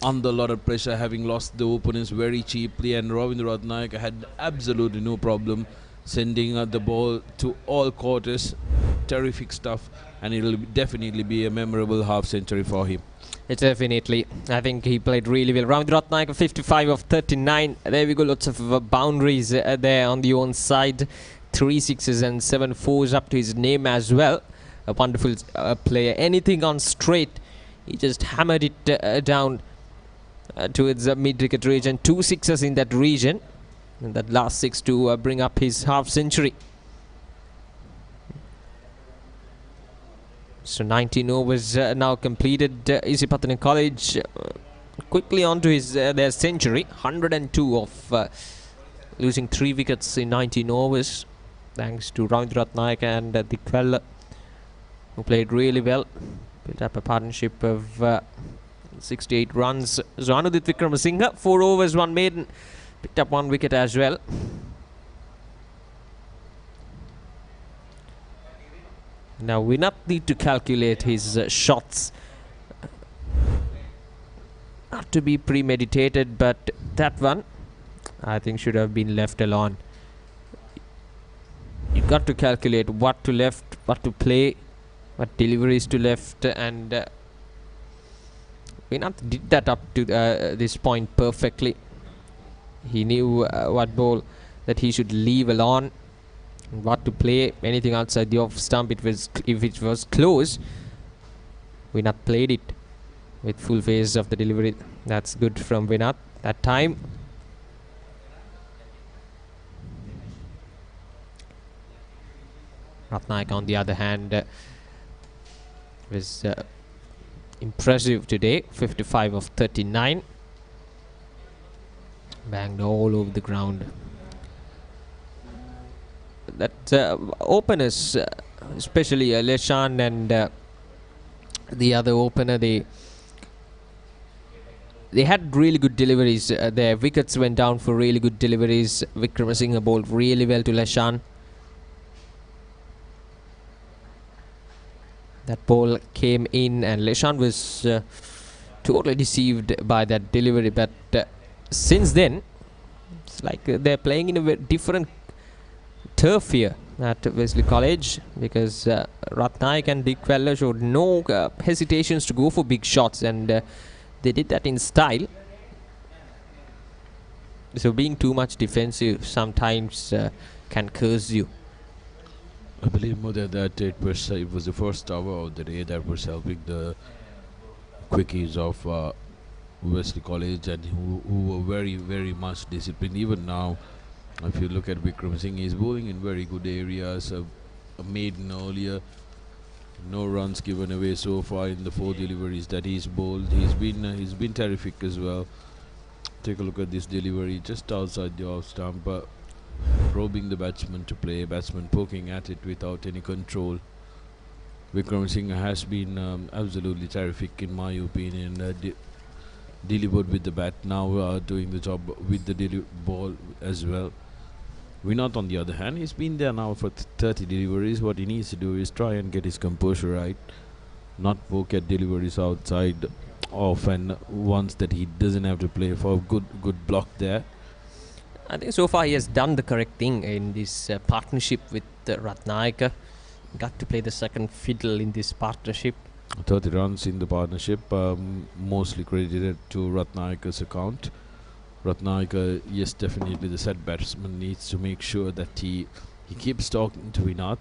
under a lot of pressure, having lost the opponents very cheaply. And Ravindra Ratnayaka had absolutely no problem sending the ball to all quarters. Terrific stuff, and it will definitely be a memorable half century for him. It's definitely. I think he played really well. Ravindra Ratnayaka 55 of 39. There we go. Lots of boundaries there on the own side. 3 sixes and 7 fours up to his name as well. A wonderful player. Anything on straight, he just hammered it down towards the mid-wicket region. 2 sixes in that region. And that last 6 to bring up his half century. So 19 overs now completed. Isipathana College quickly on to their century. 102 of losing 3 wickets in 19 overs. Thanks to Ravindra Ratnayaka and ThePapare, who played really well. Built up a partnership of 68 runs. So Anudit Wickramasinghe, 4 overs, 1 maiden. Picked up 1 wicket as well. Now we not need to calculate his shots. Not to be premeditated, but that one I think should have been left alone. You got to calculate what to left, what to play, what deliveries to left, and we not did that up to this point perfectly. He knew what ball that he should leave alone, what to play. Anything outside the off stump, if it was close, we not played it with full phase of the delivery. That's good from Vinat that time. Ratnayaka, on the other hand, was impressive today. 55 of 39. Banged all over the ground. That openers, especially Leshan and the other opener, they had really good deliveries. Their wickets went down for really good deliveries. Wickramasinghe bowled really well to Leshan. That ball came in and Leshan was totally deceived by that delivery. But since then, it's like they're playing in a different turf here at Wesley College, because Ratnayaka and ThePapare showed no hesitations to go for big shots, and they did that in style. So being too much defensive sometimes can curse you. I believe more than that it was the first hour of the day that was helping the quickies of Wesley College, and who were very much disciplined. Even now, if you look at Vikram Singh, he's bowling in very good areas. A maiden earlier, no runs given away so far in the 4 deliveries that he's bowled. He's been terrific as well. Take a look at this delivery just outside the off stump, probing the batsman to play. Batsman poking at it without any control. Vikram Singh has been absolutely terrific in my opinion. Delivered with the bat, now doing the job with the ball as well. Vinod, on the other hand, he's been there now for 30 deliveries. What he needs to do is try and get his composure right, not poke at deliveries outside off, and once that he doesn't have to play for a good block there. I think so far he has done the correct thing in this partnership with Ratnayaka. Got to play the second fiddle in this partnership. 30 runs in the partnership, mostly credited to Ratnayaka's account. Ratnayaka, yes, definitely the set batsman needs to make sure that he keeps talking to Vinod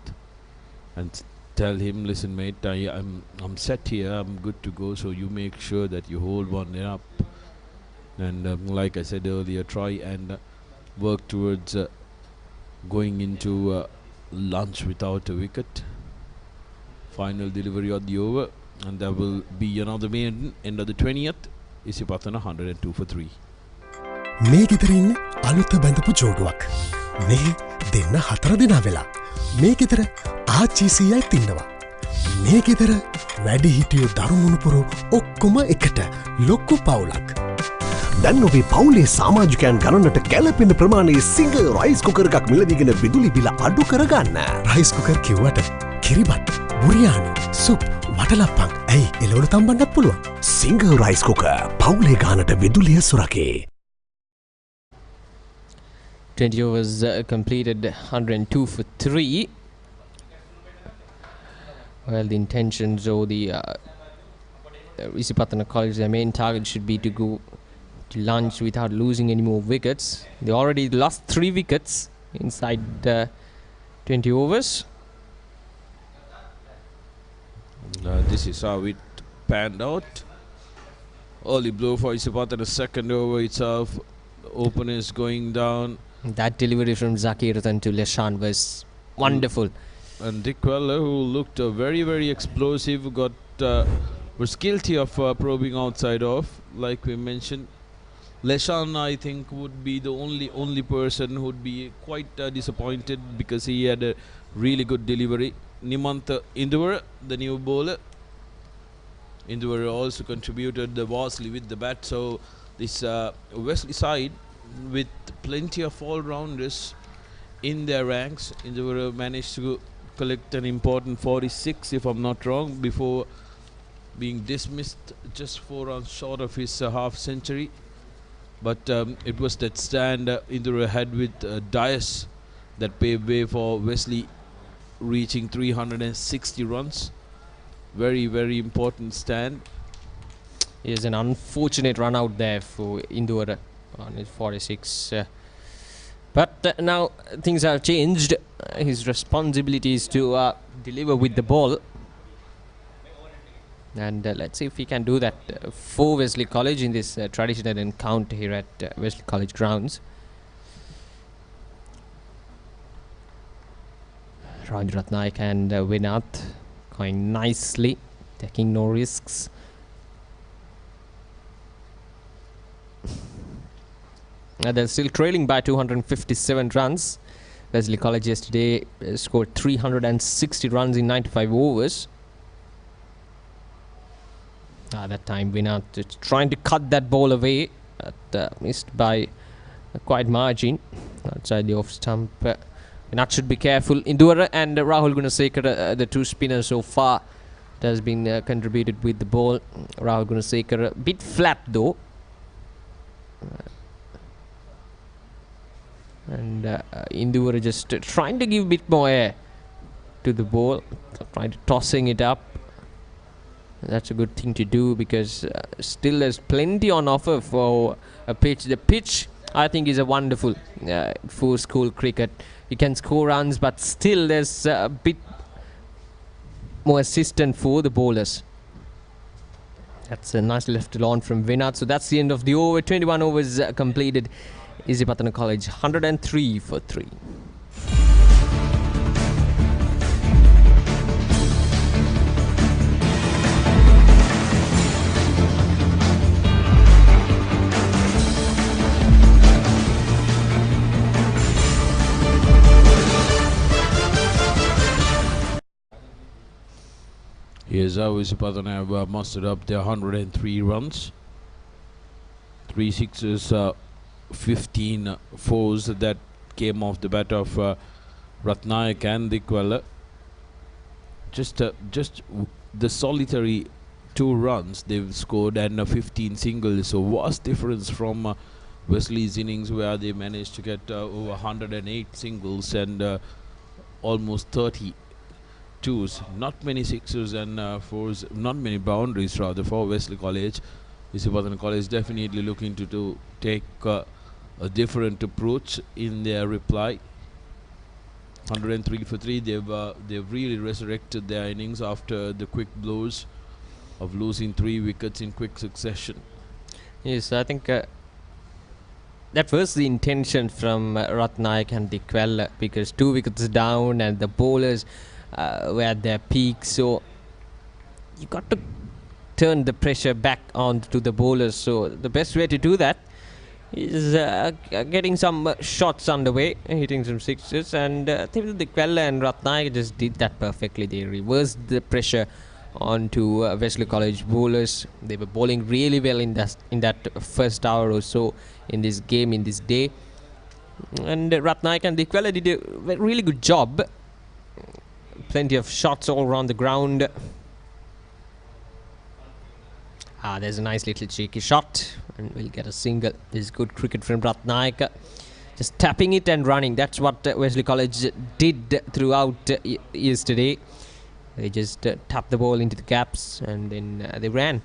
and tell him, listen mate, I'm set here, I'm good to go, so you make sure that you hold one up, and like I said earlier, try and work towards going into lunch without a wicket. Final delivery of the over, and there will be another maiden end of the 20th. Isipathana 102 for 3. මේ ගෙදර ඉන්න අලුත බැඳපු ජෝඩුවක්. මේ දෙන්න 4 දෙනා වෙලා. මේ ගෙදර ආච්චිසියයි ඉන්නවා. මේ ගෙදර වැඩි හිටියෝ දරුමුණුපුරු ඔක්කොම එකට ලොක්කු පවුලක්. දැන් ඔබේ පවුලේ සමාජිකයන් ගණනට ගැලපෙන ප්‍රමාණයේ සිංගල් රයිස් කුකර් එකක් මිලදීගෙන විදුලි බිල අඩු කරගන්න. රයිස් කුකර් කිව්වට කිරිබත්, බුරියානි, සුප්, වටලප්පන් ඇයි එළවලු තම්බන්නත් පුළුවන්. සිංගල් රයිස් කුකර් පවුලේ ගානට විදුලිය සුරකේ. 20 overs completed, 102 for 3. Well, the intentions or the Isipathana College, their main target should be to go to lunch without losing any more wickets. They already lost 3 wickets inside 20 overs. This is how it panned out. Early blow for Isipathana, second over itself. Openers going down. That delivery from Zakiratan to Leshan was wonderful. And Dick Weller, who looked very explosive, was guilty of probing outside off, like we mentioned. Leshan, I think, would be the only person who would be quite disappointed because he had a really good delivery. Nimantha Induvara, the new bowler. Induvara also contributed the Wesley with the bat, so this Wesley side with plenty of all-rounders in their ranks. Induvara managed to collect an important 46, if I'm not wrong, before being dismissed just 4 runs short of his half-century. But it was that stand Induvara had with Dias that paved way for Wesley reaching 360 runs. Very important stand. It is an unfortunate run out there for Induvara on his 46. But now things have changed. His responsibility is to deliver with the ball. And let's see if he can do that for Wesley College in this traditional encounter here at Wesley College grounds. Ravindra Ratnaik and Vinath going nicely, taking no risks. They're still trailing by 257 runs. Wesley College yesterday scored 360 runs in 95 overs. That time Vinath trying to cut that ball away, but missed by a quite margin outside the off stump. Vinath should be careful. Induvara and Rahul Gunasekara, the 2 spinners so far, that has been contributed with the ball. Rahul Gunasekara a bit flat though. And Induvara just trying to give a bit more air to the ball, trying to tossing it up. That's a good thing to do because still there's plenty on offer for a pitch. The pitch I think is a wonderful for school cricket. You can score runs, but still there's a bit more assistant for the bowlers. That's a nice left alone from Vinat. So that's the end of the over. 21 overs completed. Isipathana College 103 for 3. Here's how Isipathana have mustered up their 103 runs. 3 sixes, 15 fours that came off the bat of Ratnayak and Dikwala. Just the solitary 2 runs they've scored and 15 singles. So vast difference from Wesley's innings, where they managed to get over 108 singles and almost 30 twos. Not many sixes and fours, not many boundaries rather for Wesley College. Isipathana College definitely looking to take a different approach in their reply. 103 for 3. They've really resurrected their innings after the quick blows of losing 3 wickets in quick succession. Yes, I think that was the intention from Ratnayak and Dikwala, because 2 wickets down and the bowlers were at their peak. So you got to turn the pressure back onto the bowlers. So the best way to do that is getting some shots underway, hitting some sixes, and I think Dikwala and Ratnayak just did that perfectly. They reversed the pressure onto Wesley College bowlers. They were bowling really well in that first hour or so in this game, in this day, and Ratnayak and Dikwala did a really good job. Plenty of shots all around the ground. There's a nice little cheeky shot, and we'll get a single. This is good cricket from Ratnayak. Just tapping it and running. That's what Wesley College did throughout yesterday. They just tapped the ball into the gaps and then they ran.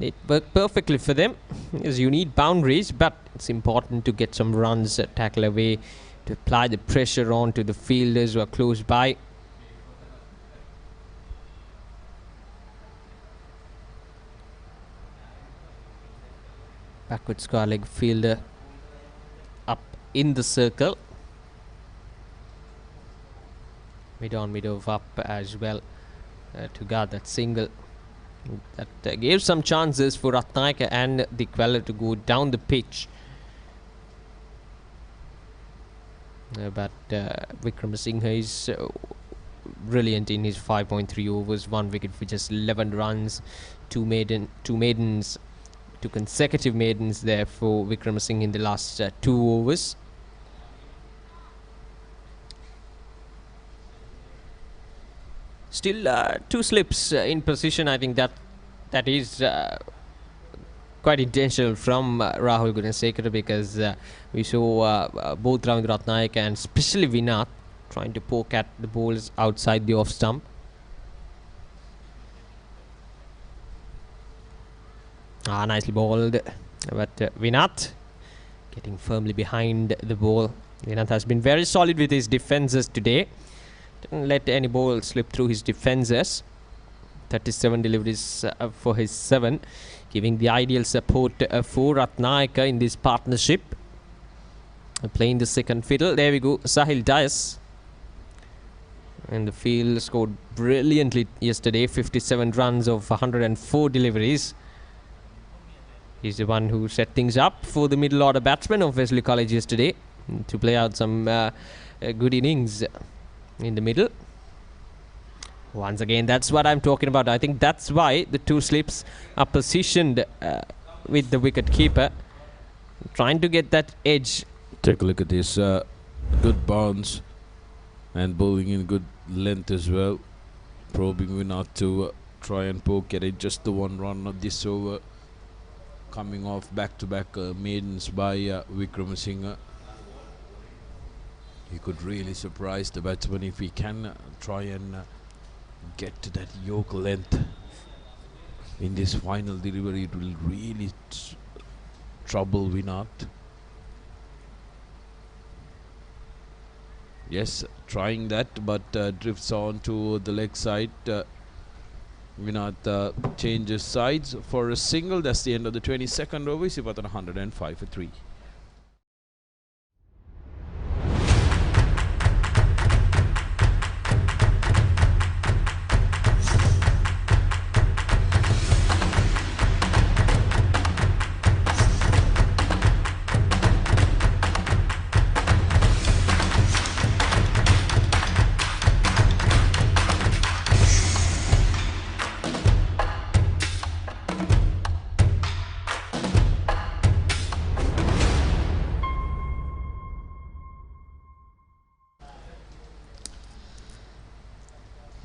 It worked perfectly for them, because you need boundaries, but it's important to get some runs, tackle away, to apply the pressure on to the fielders who are close by. Backward square leg fielder up in the circle. Mid on, mid off up as well to guard that single. That gave some chances for Ratnayak and Dikwala to go down the pitch. But Wickramasinghe is brilliant in his 5.3 overs, 1 wicket for just 11 runs, 2 consecutive maidens there for Wickramasinghe in the last 2 overs. Still 2 slips in position. I think that is quite intentional from Rahul Gunasekara, because we saw both Ravindra Ratnayak and especially Vinat trying to poke at the balls outside the off stump. Nicely bowled, but Vinat getting firmly behind the ball. Vinat has been very solid with his defences today. Didn't let any ball slip through his defences. 37 deliveries for his 7, giving the ideal support for Ratnayak in this partnership. Playing the second fiddle. There we go, Sahil Dias. And the field scored brilliantly yesterday, 57 runs of 104 deliveries. He's the one who set things up for the middle order batsmen of Wesley College yesterday to play out some good innings in the middle. Once again, that's what I'm talking about. I think that's why the 2 slips are positioned with the wicket keeper, trying to get that edge. Take a look at this. Good bounce and bowling in good length as well. Probing Vinat to try and poke at it. Just the 1 run of this over. Coming off back-to-back maidens by Wickramasinghe. He could really surprise the batsman if he can try and get to that yoke length in this final delivery. It will really trouble, Vinat. Yes, trying that, but drifts on to the leg side. Vinat changes sides for a single. That's the end of the 22nd over. Isipathana 105 for 3.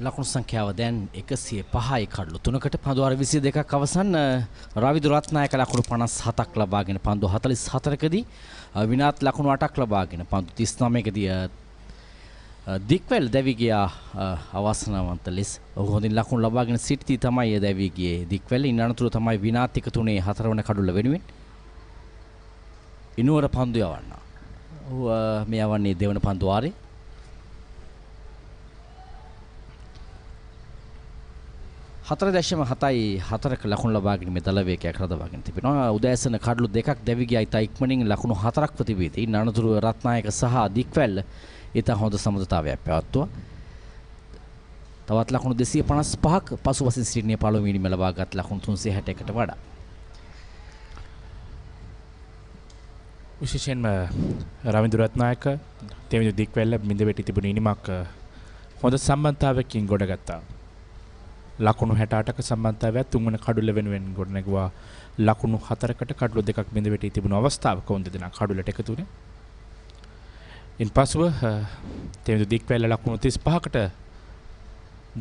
ලකුණු සංඛ්‍යාව දැන් 105යි කඩලු 3කට පන්දු අර 22ක් අවසන් රවිදු රත්නායක ලකුණු 57ක් ලබාගෙන පන්දු 44කදී විනාත් ලකුණු 8ක් ලබාගෙන පන්දු 39කදී දික්වැල් දැවි ගියා අවසනවන්ත ලෙස ඔහු හොඳින් ලකුණු ලබාගෙන සිටි තමයි දැවි ගියේ දික්වැල් ඉන් අනතුරු තමයි විනාත් එක තුනේ 4 වන කඩුල වෙනුවෙන් ඉනුවර පන්දු යවන්න ඔහු මේ යවන්නේ දෙවන පන්දු වාරේ 4.74ක ලකුණු ලබාගෙන මේ දල වේගයක් රඳවාගෙන තිබෙනවා. උදෑසන කඩලු දෙකක් දැවි ගියා. ඊට ඉක්මනින් ලකුණු 4ක් ප්‍රතිවේදී. අනතුරුව රත්නායක සහ දික්වැල් ඊට හොඳ සමතුලිතතාවයක් පැවැත්වුවා. තවත් ලකුණු 255ක් පසුවසින් සිටින පළමුවෙනිම ලබාගත් ලකුණු 361කට වඩා. විශේෂයෙන්ම රවින්ද්‍ර රත්නායක දෙවිඳු දික්වැල්ල මිද වෙටි තිබුණු ඉනිමක් හොඳ සම්බන්ධතාවයකින් ගොඩගත්තා. ලකුණු 68ක සම්බන්ධතාවය තුන්වන කඩුල වෙනුවෙන් ගොඩනැගුවා. ලකුණු 4කට කඩුල දෙකක් බිඳ වැටී තිබුණු අවස්ථාවක වුන් දෙදෙනා කඩුලට එකතු වුණේ. ඉන්පසුව දෙවිඳු දික්වැල්ල ලකුණු 35කට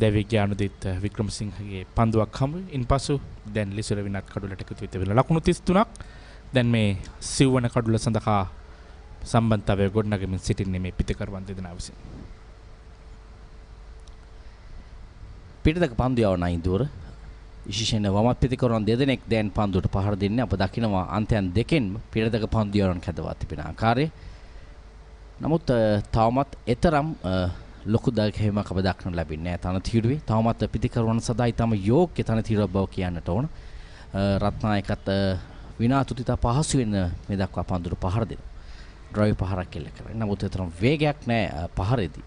දැවි ගියානුදිත් වික්‍රමසිංහගේ පන්දුවක් හමු. ඉන්පසු දැන් ලිසුර විනත් කඩුලට එකතු වෙ තිබෙනවා. ලකුණු 33ක් දැන් මේ සිව්වන කඩුල සඳහා සම්බන්ධතාවය ගොඩනගමින් සිටින්නේ මේ පිටකරවන් දෙදෙනා විසින්. පිටදක පන්දු යවන ඉන්දුවර විශේෂයෙන් වමත් පිටිකරන දෙදෙනෙක් දැන් පන්දුවට පහර දෙන්නේ අප දකිනවා අන්තයන් දෙකෙන් පිටදක පන්දු යවන කැදවා තිබෙන ආකාරය. නමුත් තවමත් එතරම් ලොකු දගහැමක් අප දක්නට ලැබෙන්නේ නැහැ තනතිරුවේ. තවමත් පිටිකරන සදායි තම යෝග්‍ය තනතිරුවක් බව කියන්නට ඕන. රත්නායකත් විනාතුතිත පහසුවෙන් මේ දක්වා පන්දුවට පහර දෙනවා. ඩ්‍රයිව් පහරක් කෙල්ල කරන්නේ. නමුත් එතරම් වේගයක් නැහැ පහරේදී.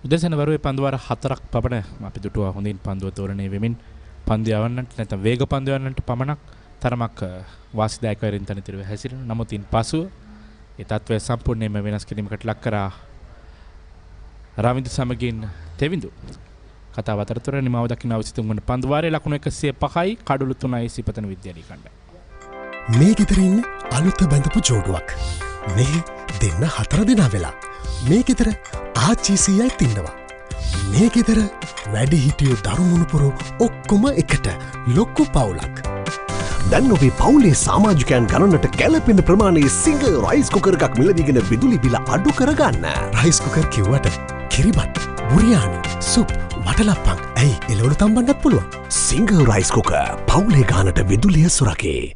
උදැසන වරුවේ පන්දු වාර 4ක් පමණ අපි දුටුවා හොඳින් පන්දුව තෝරණය වෙමින් පන්දු යවන්නට නැත්නම් වේග පන්දු යවන්නට පමණක් තරමක් වාසිදායක වරින් තනතිරුව හැසිරෙන. නමුත් ඉන් පසුව ඒ තත්ත්වය සම්පූර්ණයෙන්ම වෙනස් කිරීමකට ලක් කරා රවින්දු සමගින් තෙවිඳු. කතාව අතරතුර නිමාව දක්ින අවසිතුන් වන පන්දු වාරයේ ලකුණු 105යි කඩුළු 3යි ඉසිපතන විද්‍යාලය කණ්ඩායම. මේ ගෙදර ඉන්න අලුත බැඳපු ජෝඩුවක්. මේ දෙන්න 4 දෙනා වෙලා මේ ගෙදර ආච්චිසියයි තින්නවා. මේ ගෙදර වැඩි හිටියෝ දරුමුණුපුරු ඔක්කොම එකට ලොක්කු පවුලක්. දැන් ඔබේ පවුලේ සමාජිකයන් ගණනට ගැලපෙන ප්‍රමාණයේ සිංහ රයිස් කුකර් එකක් මිලදීගෙන විදුලි බිල අඩු කරගන්න. රයිස් කුකර් කිව්වට කිරිබත්, බුරියානි, සුප්, වටලප්පන් ඇයි එළවලු තම්බන්නත් පුළුවන්. සිංහ රයිස් කුකර් පවුලේ ගානට විදුලිය සුරකේ.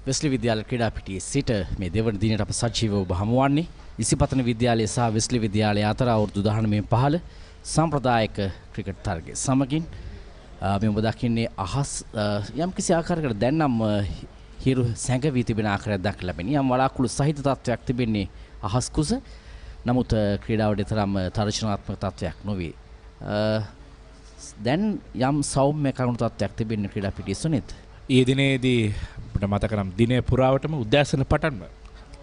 වෙස්ලි විද්‍යාල ක්‍රීඩා පිටියේ සිට මේ දෙවන දිනට අප සජීවව ඔබ හමුවන්නේ ඉසිපතන විද්‍යාලය සහ වෙස්ලි විද්‍යාලය අතර අවුරුදු 19 පහළ සම්ප්‍රදායික ක්‍රිකට් තරගය සමගින් මේ ඔබ දකින්නේ අහස් යම්කිසි ආකාරයකට දැන් නම් හිරු සැඟවී තිබෙන ආකාරයක් දක්න ලැබෙන. යම් වලාකුළු සහිත තත්වයක් තිබෙන්නේ අහස් කුස. නමුත් ක්‍රීඩාවට තරම් තර්ජනාත්මක තත්වයක් නොවේ. දැන් යම් සෞම්‍ය කරුණු තත්වයක් තිබෙන්නේ ක්‍රීඩා පිටියේ සුනිත්. ඊ දිනේදී අපිට මතක නම් දිනේ පුරාවටම උදෑසන පටන්ම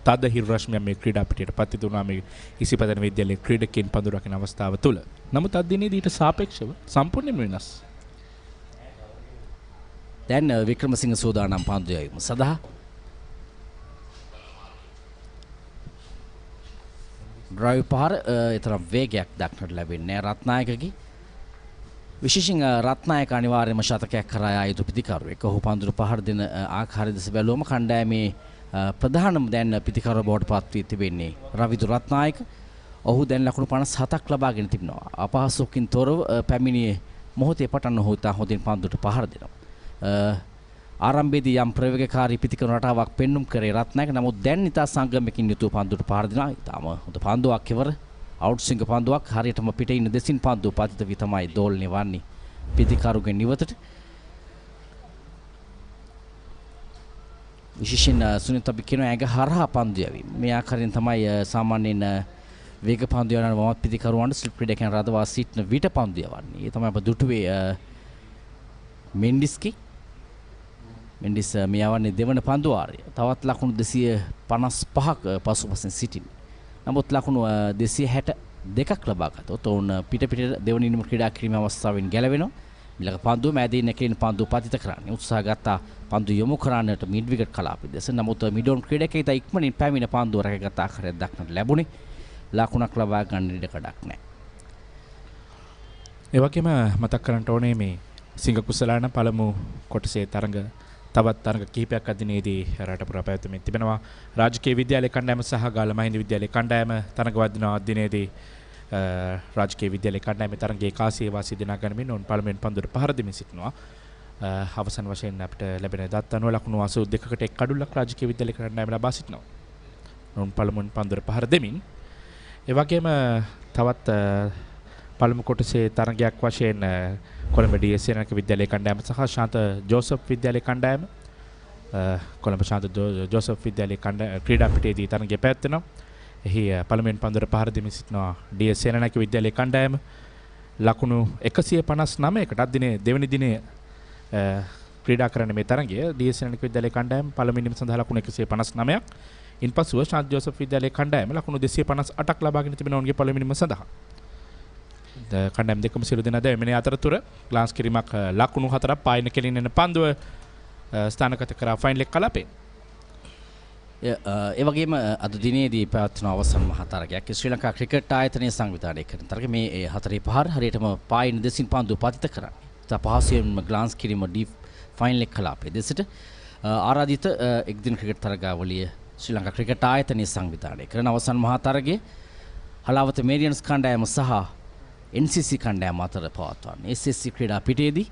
තද හිරු රශ්මියක් මේ ක්‍රීඩා පිටියට පත්විත වුණා මේ ඉසිපතන විද්‍යාලයේ ක්‍රීඩකයන් පන්දු රකින අවස්ථාව තුළ. නමුත් අද දිනේදී ඊට සාපේක්ෂව සම්පූර්ණයෙන්ම වෙනස්. දැන් වික්‍රමසිංහ සෝදානම් පන්දු යවීම සඳහා ඩ්‍රයිව් පහර තරම් වේගයක් දක්නට ලැබෙන්නේ රත්නායකගේ. විශේෂයෙන් රත්නායක අනිවාර්යයෙන්ම ශතකයක් කරා යා යුතු පිටිකරුවෙක්. ඔහු පන්දුර පහර දෙන ආකාරය දෙස බැලුවම කණ්ඩායමේ ප්‍රධානම දැන් පිටිකරුව බවට පත් වී තිබෙන්නේ රවිදු රත්නායක. ඔහු දැන් ලකුණු 57ක් ලබාගෙන තිබෙනවා. අපහසුකින් තොරව පැමිණියේ මොහොතේ පටන් ඔහු තා හොඳින් පන්දුට පහර දෙනවා. ආරම්භයේදී යම් ප්‍රවේගකාරී පිතිකරන රටාවක් පෙන්눔 කරේ රත්නායක. නමුත් දැන් ඉතා සංගමකින් යුතුව පන්දුවට පහර දෙනවා. ඉතාම හොඳ පන්දුවක් කෙවර අවුට් සිංග පන්දුවක් හරියටම පිටේ ඉන්න දෙසින් පන්දුව පතිත වී තමයි දෝලණය වන්නේ පිතිකරුගෙන් ඉවතට. විශේෂයෙන් සුනිත් අපි කියන ඇඟ හරහා පන්දු යවීම. මේ ආකාරයෙන් තමයි සාමාන්‍යයෙන් වේග පන්දු යන වමත් පිතිකරුවන්ට ස්ලිප් ක්‍රීඩකයන් රඳවා සිටින විට පන්දු යවන්නේ. ඒ තමයි අප දුටුවේ මෙන්ඩිස්කි. මෙන්ඩිස් මේ යවන්නේ දෙවන පන්දු වාරය. තවත් ලකුණු 255ක් පසුපසින් සිටින. නමුත් ලකුණු 262ක් ලබා ගත්තොත් ඔවුන් පිට දෙවන ඉනිම ක්‍රීඩා කිරීමේ අවස්ථාවෙන් ගැලවෙනවා. මිලක පන්දුව මැදින් නැකෙන පන්දුව පතිත කරන්නේ උත්සාහ ගත්තා පන්දු යොමු කරන්නට මිඩ් විකට් කලාපෙ දෙස. නමුත් මිඩෝන් ක්‍රීඩකයා ඉතා ඉක්මනින් පැමිණ පන්දුව රැකගත් ආකාරයක් දක්නට ලැබුණේ. ලකුණක් ලබා ගන්න ඉඩ කඩක් නැහැ. ඒ වගේම මතක් කරන්න ඕනේ මේ සිංග කුසලාන පළමු කොටසේ තරඟ තවත් තරඟ කිහිපයක් අදිනේදී රට පුරා පැවැත්වෙමින් තිබෙනවා. රාජකීය විද්‍යාලයේ කණ්ඩායම සහ ගාල්ල මහින්ද විද්‍යාලයේ කණ්ඩායම තරඟ වදිනවා අදිනේදී රාජකීය විද්‍යාලයේ කණ්ඩායමේ තරඟයේ කාසිය වාසිය දිනා ගනිමින් ඔවුන් පළමුවෙන් පන්දුවට පහර දෙමින් සිටිනවා. අවසන් වශයෙන් අපිට ලැබෙන දත් අනුව ලකුණු 82කට එක් කඩුල්ලක් රාජකීය විද්‍යාලයේ කණ්ඩායම ලබා සිටිනවා. ඔවුන් පළමුවෙන් පන්දුවට පහර දෙමින් ඒ වගේම තවත් පළමු කොටසේ තරඟයක් වශයෙන් කොළඹ ඩී.එස්. සේනානායක විද්‍යාලයේ කණ්ඩායම සහ ශාන්ත ජෝසප් විද්‍යාලයේ කණ්ඩායම කොළඹ ශාන්ත ජෝසප් විද්‍යාලයේ ක්‍රීඩා පිටේදී තරඟය පැවැත්වෙනවා. එහි පළමුවෙන් පන්දුවට පහර දෙමින් සිටිනවා ඩී.එස්. සේනානායක විද්‍යාලයේ කණ්ඩායම. ලකුණු 159කට අදිනේ දෙවනි දිනේ ක්‍රීඩා කරන මේ තරඟය ඩී.එස්. සේනානායක විද්‍යාලයේ කණ්ඩායම පළමුවෙනි දින සඳහා ලකුණු 159ක්. ඉන්පසුව ශාන්ත ජෝසප් විද්‍යාලයේ කණ්ඩායම ලකුණු 258ක් ලබාගෙන තිබෙනවා ඔවුන්ගේ පළමුවෙනි දින සඳහා. කණ්ඩායම් දෙකම සියලු දෙනා දැවෙන්නේ අතරතුර ග්ලාන්ස් කිරීමක් ලකුණු 4ක් පායන කෙලින් එන පන්දුව ස්ථානගත කරා ෆයිනල් එක කලාපේ. ඒ වගේම අද දිනේදී පැවැත්වෙන අවසන් මහ තරගයක් ශ්‍රී ලංකා ක්‍රිකට් ආයතනය සංවිධානය කරන තරග මේ හතරේ පහර හරියටම පායන දෙසින් පන්දුව පතිත කරන්නේ. තා පහසුවෙන්ම ග්ලාන්ස් කිරීම ඩීප් ෆයිනල් එක කලාපේ දෙසට ආරාධිත එක්දින ක්‍රිකට් තරගාවලිය ශ්‍රී ලංකා ක්‍රිකට් ආයතනය සංවිධානය කරන අවසන් මහ තරගයේ හලාවත මේරියන්ස් කණ්ඩායම සහ NCC කණ්ඩායම අතර පවත්වන්නේ. SSC ක්‍රීඩා පිටේදී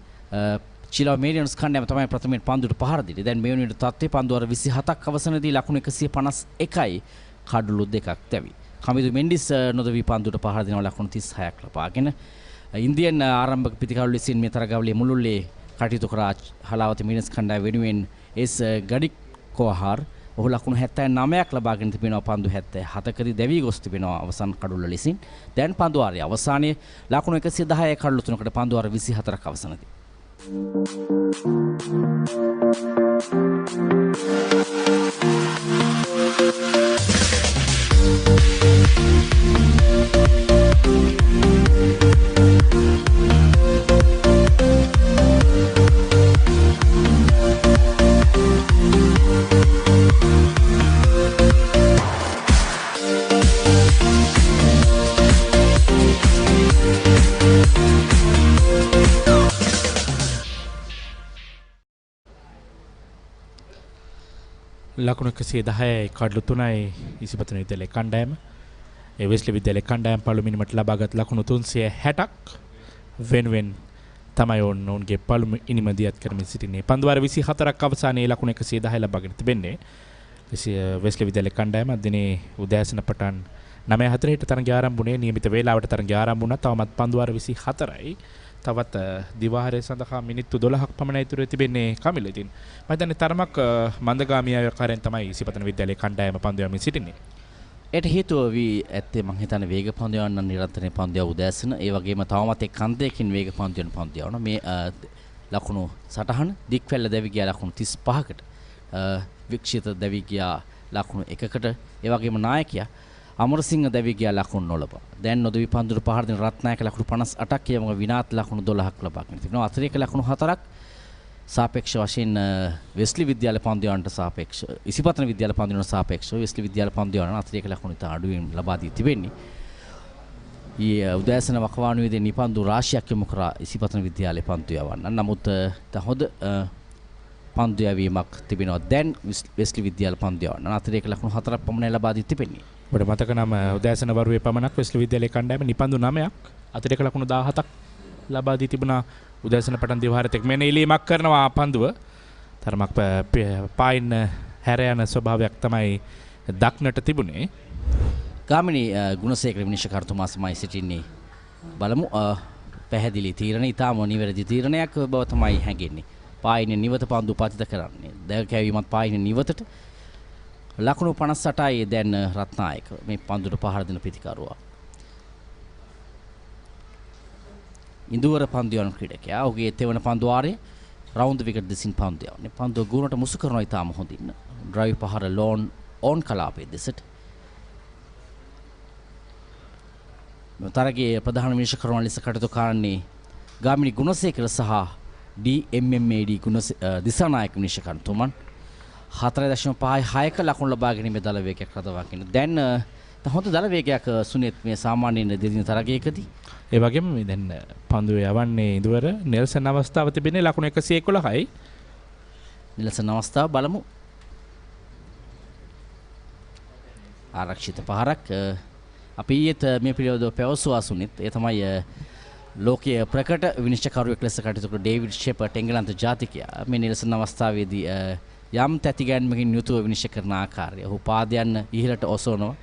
චිලා මේරියන්ස් කණ්ඩායම තමයි ප්‍රථමයෙන් පන්දුවට පහර දෙන්නේ. දැන් මේ වෙනුවට තත්ත්වයේ පන්දුවර 27ක් අවසනදී ලකුණු 151යි කඩලු දෙකක් තැවි. කමිදු මෙන්ඩිස් නොදවි පන්දුවට පහර දෙනවා ලකුණු 36ක් ලබාගෙන. ඉන්දියන් ආරම්භක පිතිකරුළු ලෙසින් මේ තරගාවලියේ මුළුල්ලේ කටයුතු කරා හලාවත මේරියන්ස් කණ්ඩායම වෙනුවෙන් එස් ගඩික්කෝහාර් ඔහු ලකුණු 79ක් ලබාගෙන තිබෙනවා පන්දු 77කදී දැවි ගොස් තිබෙනවා අවසන් කඩුල්ල ලෙසින්. දැන් පන්දු වාරයේ අවසානයේ ලකුණු 110යි කඩලු තුනකට පන්දු වාර 24ක් අවසනදී. ලකුණු 110යි කඩලු 3යි ඉසිපතන විද්‍යාලයේ කණ්ඩායම. ඒ වෙස්ලි විද්‍යාලයේ කණ්ඩායම පළමුවෙනිමට ලබාගත් ලකුණු 360ක් වෙනුවෙන් තමයි ඔවුන්ගේ පළමු ඉනිම දියත් කරමින් සිටින්නේ. පන්දුවාර 24ක් අවසානයේ ලකුණු 110 ලබාගෙන තිබෙන්නේ. වෙස්ලි විද්‍යාලයේ කණ්ඩායම අදිනේ උදෑසන පටන් 9:40ට තරගය ආරම්භ වුණේ. නියමිත වේලාවට තරගය ආරම්භ වුණා. තවමත් පන්දුවාර 24යි. තවත් දිවාහාරය සඳහා මිනිත්තු 12ක් පමණ ඉතුරු තිබෙන්නේ කමිල. ඉතින් මම හිතන්නේ තරමක් මන්දගාමී ආකාරයෙන් තමයි ඉසිපතන විද්‍යාලයේ කණ්ඩායම පන්දු යමින් සිටින්නේ. ඒට හේතුව වී ඇත්තේ මම හිතන්නේ වේග පන්දු යවන්න නිරන්තරයෙන් පන්දු යව උදෑසන. ඒ වගේම තවමත් එක් අන්තයකින් වේග පන්දු යන පන්දු යවන මේ ලකුණු සටහන දික්වැල්ල දැවි ගියා ලකුණු 35කට. වික්ෂිත දැවි ගියා ලකුණු 1කට. ඒ වගේම නායකයා අමරසිංහ දැවි ගියා ලකුණු 0. දැන් නොදවි පන්දුවට පහර දෙන රත්නායක ලකුණු 58ක් කියවම විනාත් ලකුණු 12ක් ලබාගෙන තිබෙනවා. අතිරේක ලකුණු 4ක් සාපේක්ෂ වශයෙන් වෙස්ලි විද්‍යාල පන්දුවන්ට සාපේක්ෂ ඉසිපතන විද්‍යාල පන්දුවන්ට සාපේක්ෂව වෙස්ලි විද්‍යාල පන්දුවන්ට අතිරේක ලකුණු ඉතා අඩුවෙන් ලබා දී තිබෙන්නේ. ඊයේ උදෑසන වකවානුවේදී නිපන්දු රාශියක් යොමු කරා ඉසිපතන විද්‍යාලයේ පන්දු යවන්න. නමුත් හොඳ පන්දු යැවීමක් තිබෙනවා. දැන් වෙස්ලි විද්‍යාල පන්දු යවන්න අතිරේක ලකුණු 4ක් පමණ ලබා දී තිබෙන්නේ. ඔබට මතක නම් උදෑසන වරුවේ පමණක් වෙස්ලි විද්‍යාලයේ කණ්ඩායම නිපන්දු 9ක් අතිරේක ලකුණු 17ක් ලබා දී තිබුණා උදෑසන පටන් දිවාරයට මෙන්න ඉලීමක් කරනවා පන්දුව තරමක් පායින් හැර යන ස්වභාවයක් තමයි දක්නට තිබුණේ ගාමිණී ගුණසේකර විනිශ්චයකර්තුමා සමයි සිටින්නේ බලමු පැහැදිලි තීරණ ඉතාම නිවැරදි තීරණයක් බව තමයි හැඟෙන්නේ පායිනේ නිවත පන්දු පතිත කරන්නේ දැක කැවීමත් පායිනේ නිවතට ලකුණු 58යි දැන් රත්නායක මේ පන්දුට පහර දෙන පිටිකරුවා ඉන්දුවර පන්දු යන ක්‍රීඩකයා ඔහුගේ තෙවන පන්දු ආරේ රවුන්ඩ් විකට් දෙසින් පන්දු යවන්නේ පන්දුව ගුණට මුසු කරනවා ඉතාම හොඳින් ඩ්‍රයිව් පහර ලෝන් ඕන් කලාපයේ දෙසට තරගයේ ප්‍රධාන විනිශ්චයකරුවන් ලෙස කටයුතු කරන්නේ ගාමිණී ගුණසේකර සහ DMMAD දිසානායක විනිශ්චයකරුතුමන් 4.56ක ලකුණු ලබා ගැනීමේ දල වේගයක් රඳවාගෙන දැන් හොඳ දල වේගයක් සුනිත් මේ සාමාන්‍යයෙන් දෙදින තරගයකදී ඒ වගේම මේ දැන් පන්දුව යවන්නේ ඉදවර නෙල්සන් අවස්ථාව තිබෙන්නේ ලකුණු 111යි නෙල්සන් අවස්ථාව බලමු ආරක්ෂිත පහරක් අපි ඊයේත් මේ පිළිවෙලව පැවසුවා සුනිත් ඒ තමයි ලෝකීය ප්‍රකට විනිශ්චයකරුවෙක් ලෙස කටයුතු කරන ඩේවිඩ් ෂෙපර්ඩ් එංගලන්ත ජාතිකයා මේ නෙල්සන් අවස්ථාවේදී යම් තැතිගැන්මකින් යුතුව විනිශ්චය කරන ආකාරය ඔහු පාදයන් ඉහළට ඔසවනවා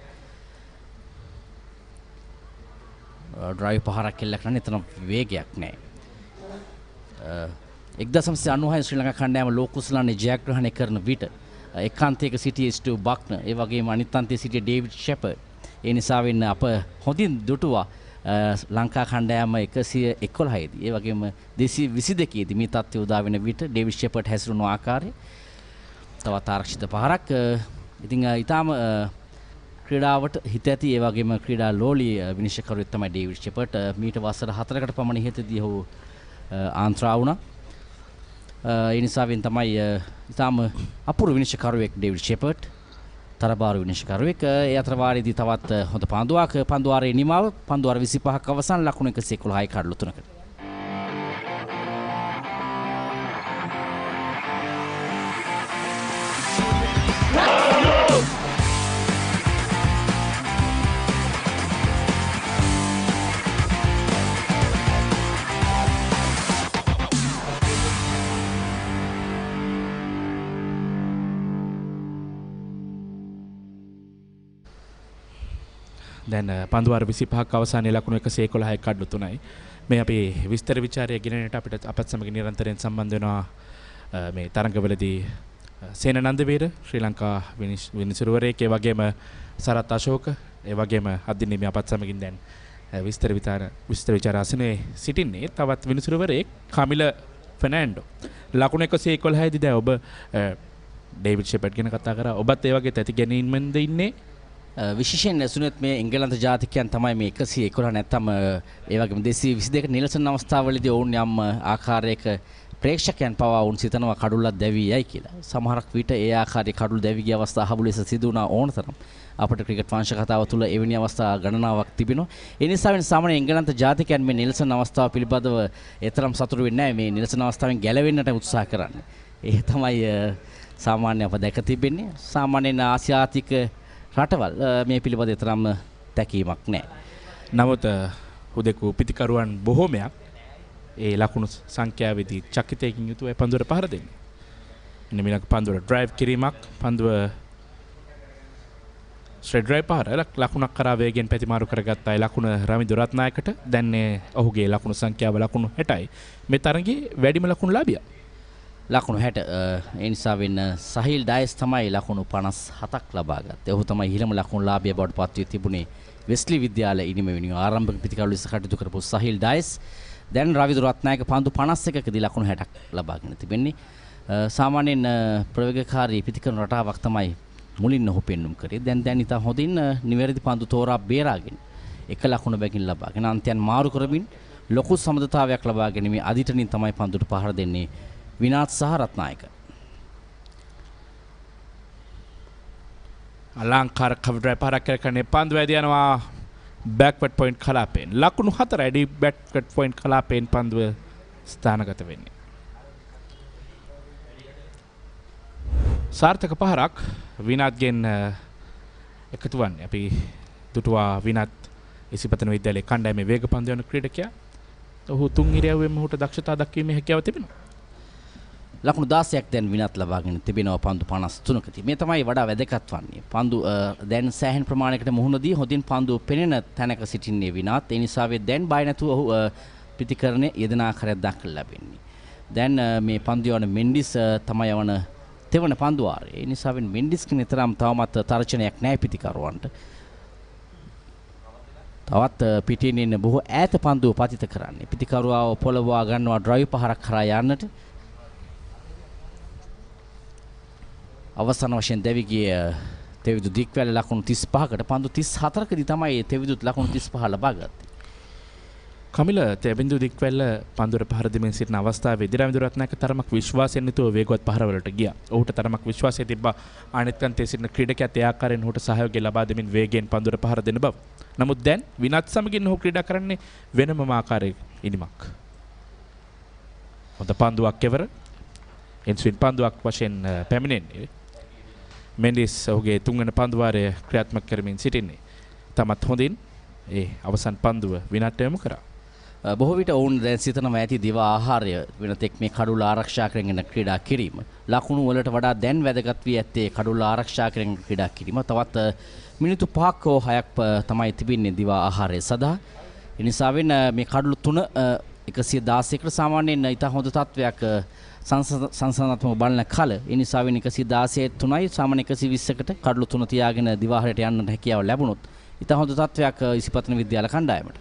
ඩ්‍රයිව් පහරක් කෙල්ල කරන්න එතන වේගයක් නැහැ 1996 ශ්‍රී ලංකා කණ්ඩායම ලෝක කුසලානේ ජයග්‍රහණය කරන විට එකාන්තයක සිටියේ ස්ටූ බක්නර් ඒ වගේම අනිත් අන්තයේ සිටියේ ඩේවිඩ් ෂෙපර්ඩ් ඒ නිසා වෙන්න අප හොඳින් දුටුවා ලංකා කණ්ඩායම 111 දී ඒ වගේම 222 දී මේ තත්ත්වය උදා වෙන විට ඩේවිඩ් ෂෙපර්ඩ් හැසිරුණු ආකාරය තවත් ආරක්ෂිත පහරක් ඉතින් ඊටාම ක්‍රීඩාවට හිත ඇති ඒ වගේම ක්‍රීඩා ලෝලී විනිශ්චයකරුවෙක් තමයි ඩේවිඩ් ෂෙපර්ඩ් මීට වසර 4කට පමණ ඉහතදී ඔහු ආන්ත්‍රා වුණා ඒ නිසා වෙන තමයි ඊටාම අපූර්ව විනිශ්චයකරුවෙක් ඩේවිඩ් ෂෙපර්ඩ් තරබාරු විනිශ්චයකරුවෙක් ඒ අතර වාරයේදී තවත් හොඳ පන්දුවක් පන්දුවාරයේ නිමාව පන්දුවාර 25ක් අවසන් ලකුණු 111යි කඩලු 3කට දැන් පන්දුවාර 25ක් අවසානයේ ලකුණු 111යි කඩලු 3යි මේ අපි විස්තර ਵਿਚාරය ගෙනෙන්නට අපත් සමග නිරන්තරයෙන් සම්බන්ධ වෙනවා මේ තරඟවලදී සේනනන්දවීර ශ්‍රී ලංකා විනිසුරුවරයෙක් ඒ වගේම සරත් අශෝක ඒ වගේම අදින්නේ මේ අපත් සමගින් දැන් විස්තර විචාර ආසනයේ සිටින්නේ තවත් විනිසුරුවරයෙක් කමිල ෆර්නෑන්ඩෝ ලකුණු 111යි දී දැන් ඔබ ඩේවිඩ් ෂෙපර්ඩ් ගැන කතා කරා ඔබත් ඒ වගේ තැති ගැනීමෙන්ද ඉන්නේ විශේෂයෙන් සුනිත් මේ එංගලන්ත ජාතිකයන් තමයි මේ 111 නැත්තම් ඒ වගේම 222 නිල්සන් අවස්ථාවවලදී ඔවුන් යම් ආකාරයක ප්‍රේක්ෂකයන් පවා වුන් සිතනවා කඩුල්ලක් දැවී යයි කියලා. සමහරක් විට ඒ ආකාරයේ කඩුල් දැවී ගිය අවස්ථා අහබු ලෙස සිදු වුණා ඕනතරම්. අපට ක්‍රිකට් වංශ කතාව තුළ එවැනි අවස්ථා ගණනාවක් තිබෙනවා. ඒ නිසා වෙන සාමාන්‍ය එංගලන්ත ජාතිකයන් මේ නිල්සන් අවස්ථාව පිළිබඳව ඒතරම් සතුටු වෙන්නේ නැහැ. මේ නිල්සන් අවස්ථාවෙන් ගැලවෙන්නට උත්සාහ කරන්නේ. ඒ තමයි සාමාන්‍ය අප දැක තිබෙන්නේ. සාමාන්‍යයෙන් ආසියාතික රටවල් මේ පිළිබඳව තරම් තැකීමක් නැහැ. නමුත් හුදෙකු පිටිකරුවන් බොහෝමයක් ඒ ලකුණු සංඛ්‍යාවේදී චකිතයකින් යුතුව පන්දුවට පහර දෙන්නේ. එන්න මිලක පන්දුවට ඩ්‍රයිව් කිරීමක් පන්දුව ස්ට්‍රේට් ඩ්‍රයිව් පහර ලකුණක් කරා වේගෙන් පැතිමාරු කරගත්තා. ඒ ලකුණ රමිදු රත්නායකට දැන් ඔහුගේ ලකුණු සංඛ්‍යාව ලකුණු 60යි. මේ තරගයේ වැඩිම ලකුණු ලාභියා. ලකුණු 60 ඒ නිසා වෙන්න සහිල් ඩයස් තමයි ලකුණු 57ක් ලබා ගත්තේ. ඔහු තමයි ඊළම ලකුණු ලාභිය බවට පත් වී තිබුණේ වෙස්ලි විද්‍යාලය ඉනිමෙවෙනි ආරම්භක පිටිකරු ලෙස කටයුතු කරපු සහිල් ඩයස් දැන් රවිදු රත්නායක පන්දු 51කදී ලකුණු 60ක් ලබාගෙන තිබෙන්නේ. සාමාන්‍යයෙන් ප්‍රවේගකාරී පිටිකරු රටාවක් තමයි මුලින් ඔහු පෙන්눔 කරේ. දැන් ඉතා හොඳින් නිවැරදි පන්දු තෝරා බේරාගෙන එක ලකුණු බැගින් ලබාගෙන අන්තයන් මාරු කරමින් ලොකු සමදතාවයක් ලබා ගැනීමේ අදිටනින් තමයි පන්දුට පහර දෙන්නේ විනාත් සහ රත්නායක. අලංකාර කවුඩර් පාරක් කරන්නේ පන්දු වැදී යනවා බෑක්වර්ඩ් පොයින්ට් කලාපයෙන්. ලකුණු 4යි බෑක්වර්ඩ් පොයින්ට් කලාපයෙන් පන්දුව ස්ථානගත වෙන්නේ. සාර්ථක පහරක් විනාත්ගෙන් එකතු වන්නේ. අපි දුටුවා විනාත් ඉසිපතන විද්‍යාලයේ කණ්ඩායමේ වේග පන්දු යන ක්‍රීඩකයා. ඔහු තුන් ඉරියව්වෙම ඔහුට දක්ෂතා දක්වීමේ හැකියාව තිබෙනවා. ලකුණු 16ක් දැන් විනාත් ලබාගෙන තිබෙනවා පන්දු 53කදී. මේ තමයි වඩා වැදගත් වන්නේ. පන්දු දැන් සෑහෙන ප්‍රමාණයකට මුහුණ දී හොඳින් පන්දු පෙනෙන තැනක සිටින්නේ විනාත්. ඒ නිසා දැන් බය නැතුව ඔහු පිටිකරණයේ යෙදෙන ආකාරයක් දක්වලා ලැබෙන්නේ. දැන් මේ පන්දු යවන මෙන්ඩිස් තමයි යවන තෙවන පන්දු වාරය. ඒ නිසා මෙන්ඩිස්ගේ නිතරම තවමත් තර්ජනයක් නැහැ පිටිකරුවන්ට. තවත් පිටින් ඉන්න බොහෝ ඈත පන්දුව පතිත කරන්නේ. පිටිකරුවාව පොළවා ගන්නවා ඩ්‍රයිව් පහරක් කරා යන්නට. අවසාන වශයෙන් දෙවිගිය තෙවිදු දික්වැල ලකුණු 35කට පන්දු 34කදී තමයි තෙවිදුත් ලකුණු 35 ලබා ගත්තේ. කමිල තෙවිදු දික්වැල පන්දුර පහර දෙමින් සිටින අවස්ථාවේ දිරවිදු රත්නායක තරමක් විශ්වාසයෙන් යුතුව වේගවත් පහරවලට ගියා. ඔහුට තරමක් විශ්වාසය තිබ්බා අනිත් කන්තේ සිටින ක්‍රීඩකයාත් ඒ ආකාරයෙන් ඔහුට සහයෝගය ලබා දෙමින් වේගයෙන් පන්දුර පහර දෙන බව. නමුත් දැන් විනාත් සමගින් ඔහු ක්‍රීඩා කරන්නේ වෙනමම ආකාරයක ඉනිමක්. හොඳ පන්දුවක් කෙවර එන්ස්වින් පන්දුවක් වශයෙන් පැමිණෙන්නේ. මෙන්ඩිස් ඔහුගේ තුන්වන පන්දුවාරය ක්‍රියාත්මක කරමින් සිටින්නේ. තමත් හොඳින් ඒ අවසන් පන්දුව විනාට යොමු කරා. බොහෝ විට ඔවුන් දැන් සිතනවා ඇති දිවා ආහාරය වෙනතෙක් මේ කඩුල ආරක්ෂා කරගෙන ක්‍රීඩා කිරීම. ලකුණු වලට වඩා දැන් වැදගත් වී ඇත්තේ කඩුල ආරක්ෂා කරගෙන ක්‍රීඩා කිරීම. තවත් මිනිත්තු 5ක් හෝ 6ක් තමයි තිබෙන්නේ දිවා ආහාරය සඳහා. ඒ නිසා මේ කඩුළු 3 116කට සාමාන්‍යයෙන් ඉතා හොඳ තත්වයක් සංසන්දනාත්මක බලන කල. ඒ නිසා 116 3යි සාමාන්‍ය 120කට කඩුළු 3 තියාගෙන දිවාහාරයට යන්න හැකියාව ලැබුණොත් ඉතා හොඳ තත්වයක් ඉසිපතන විද්‍යාල කණ්ඩායමට.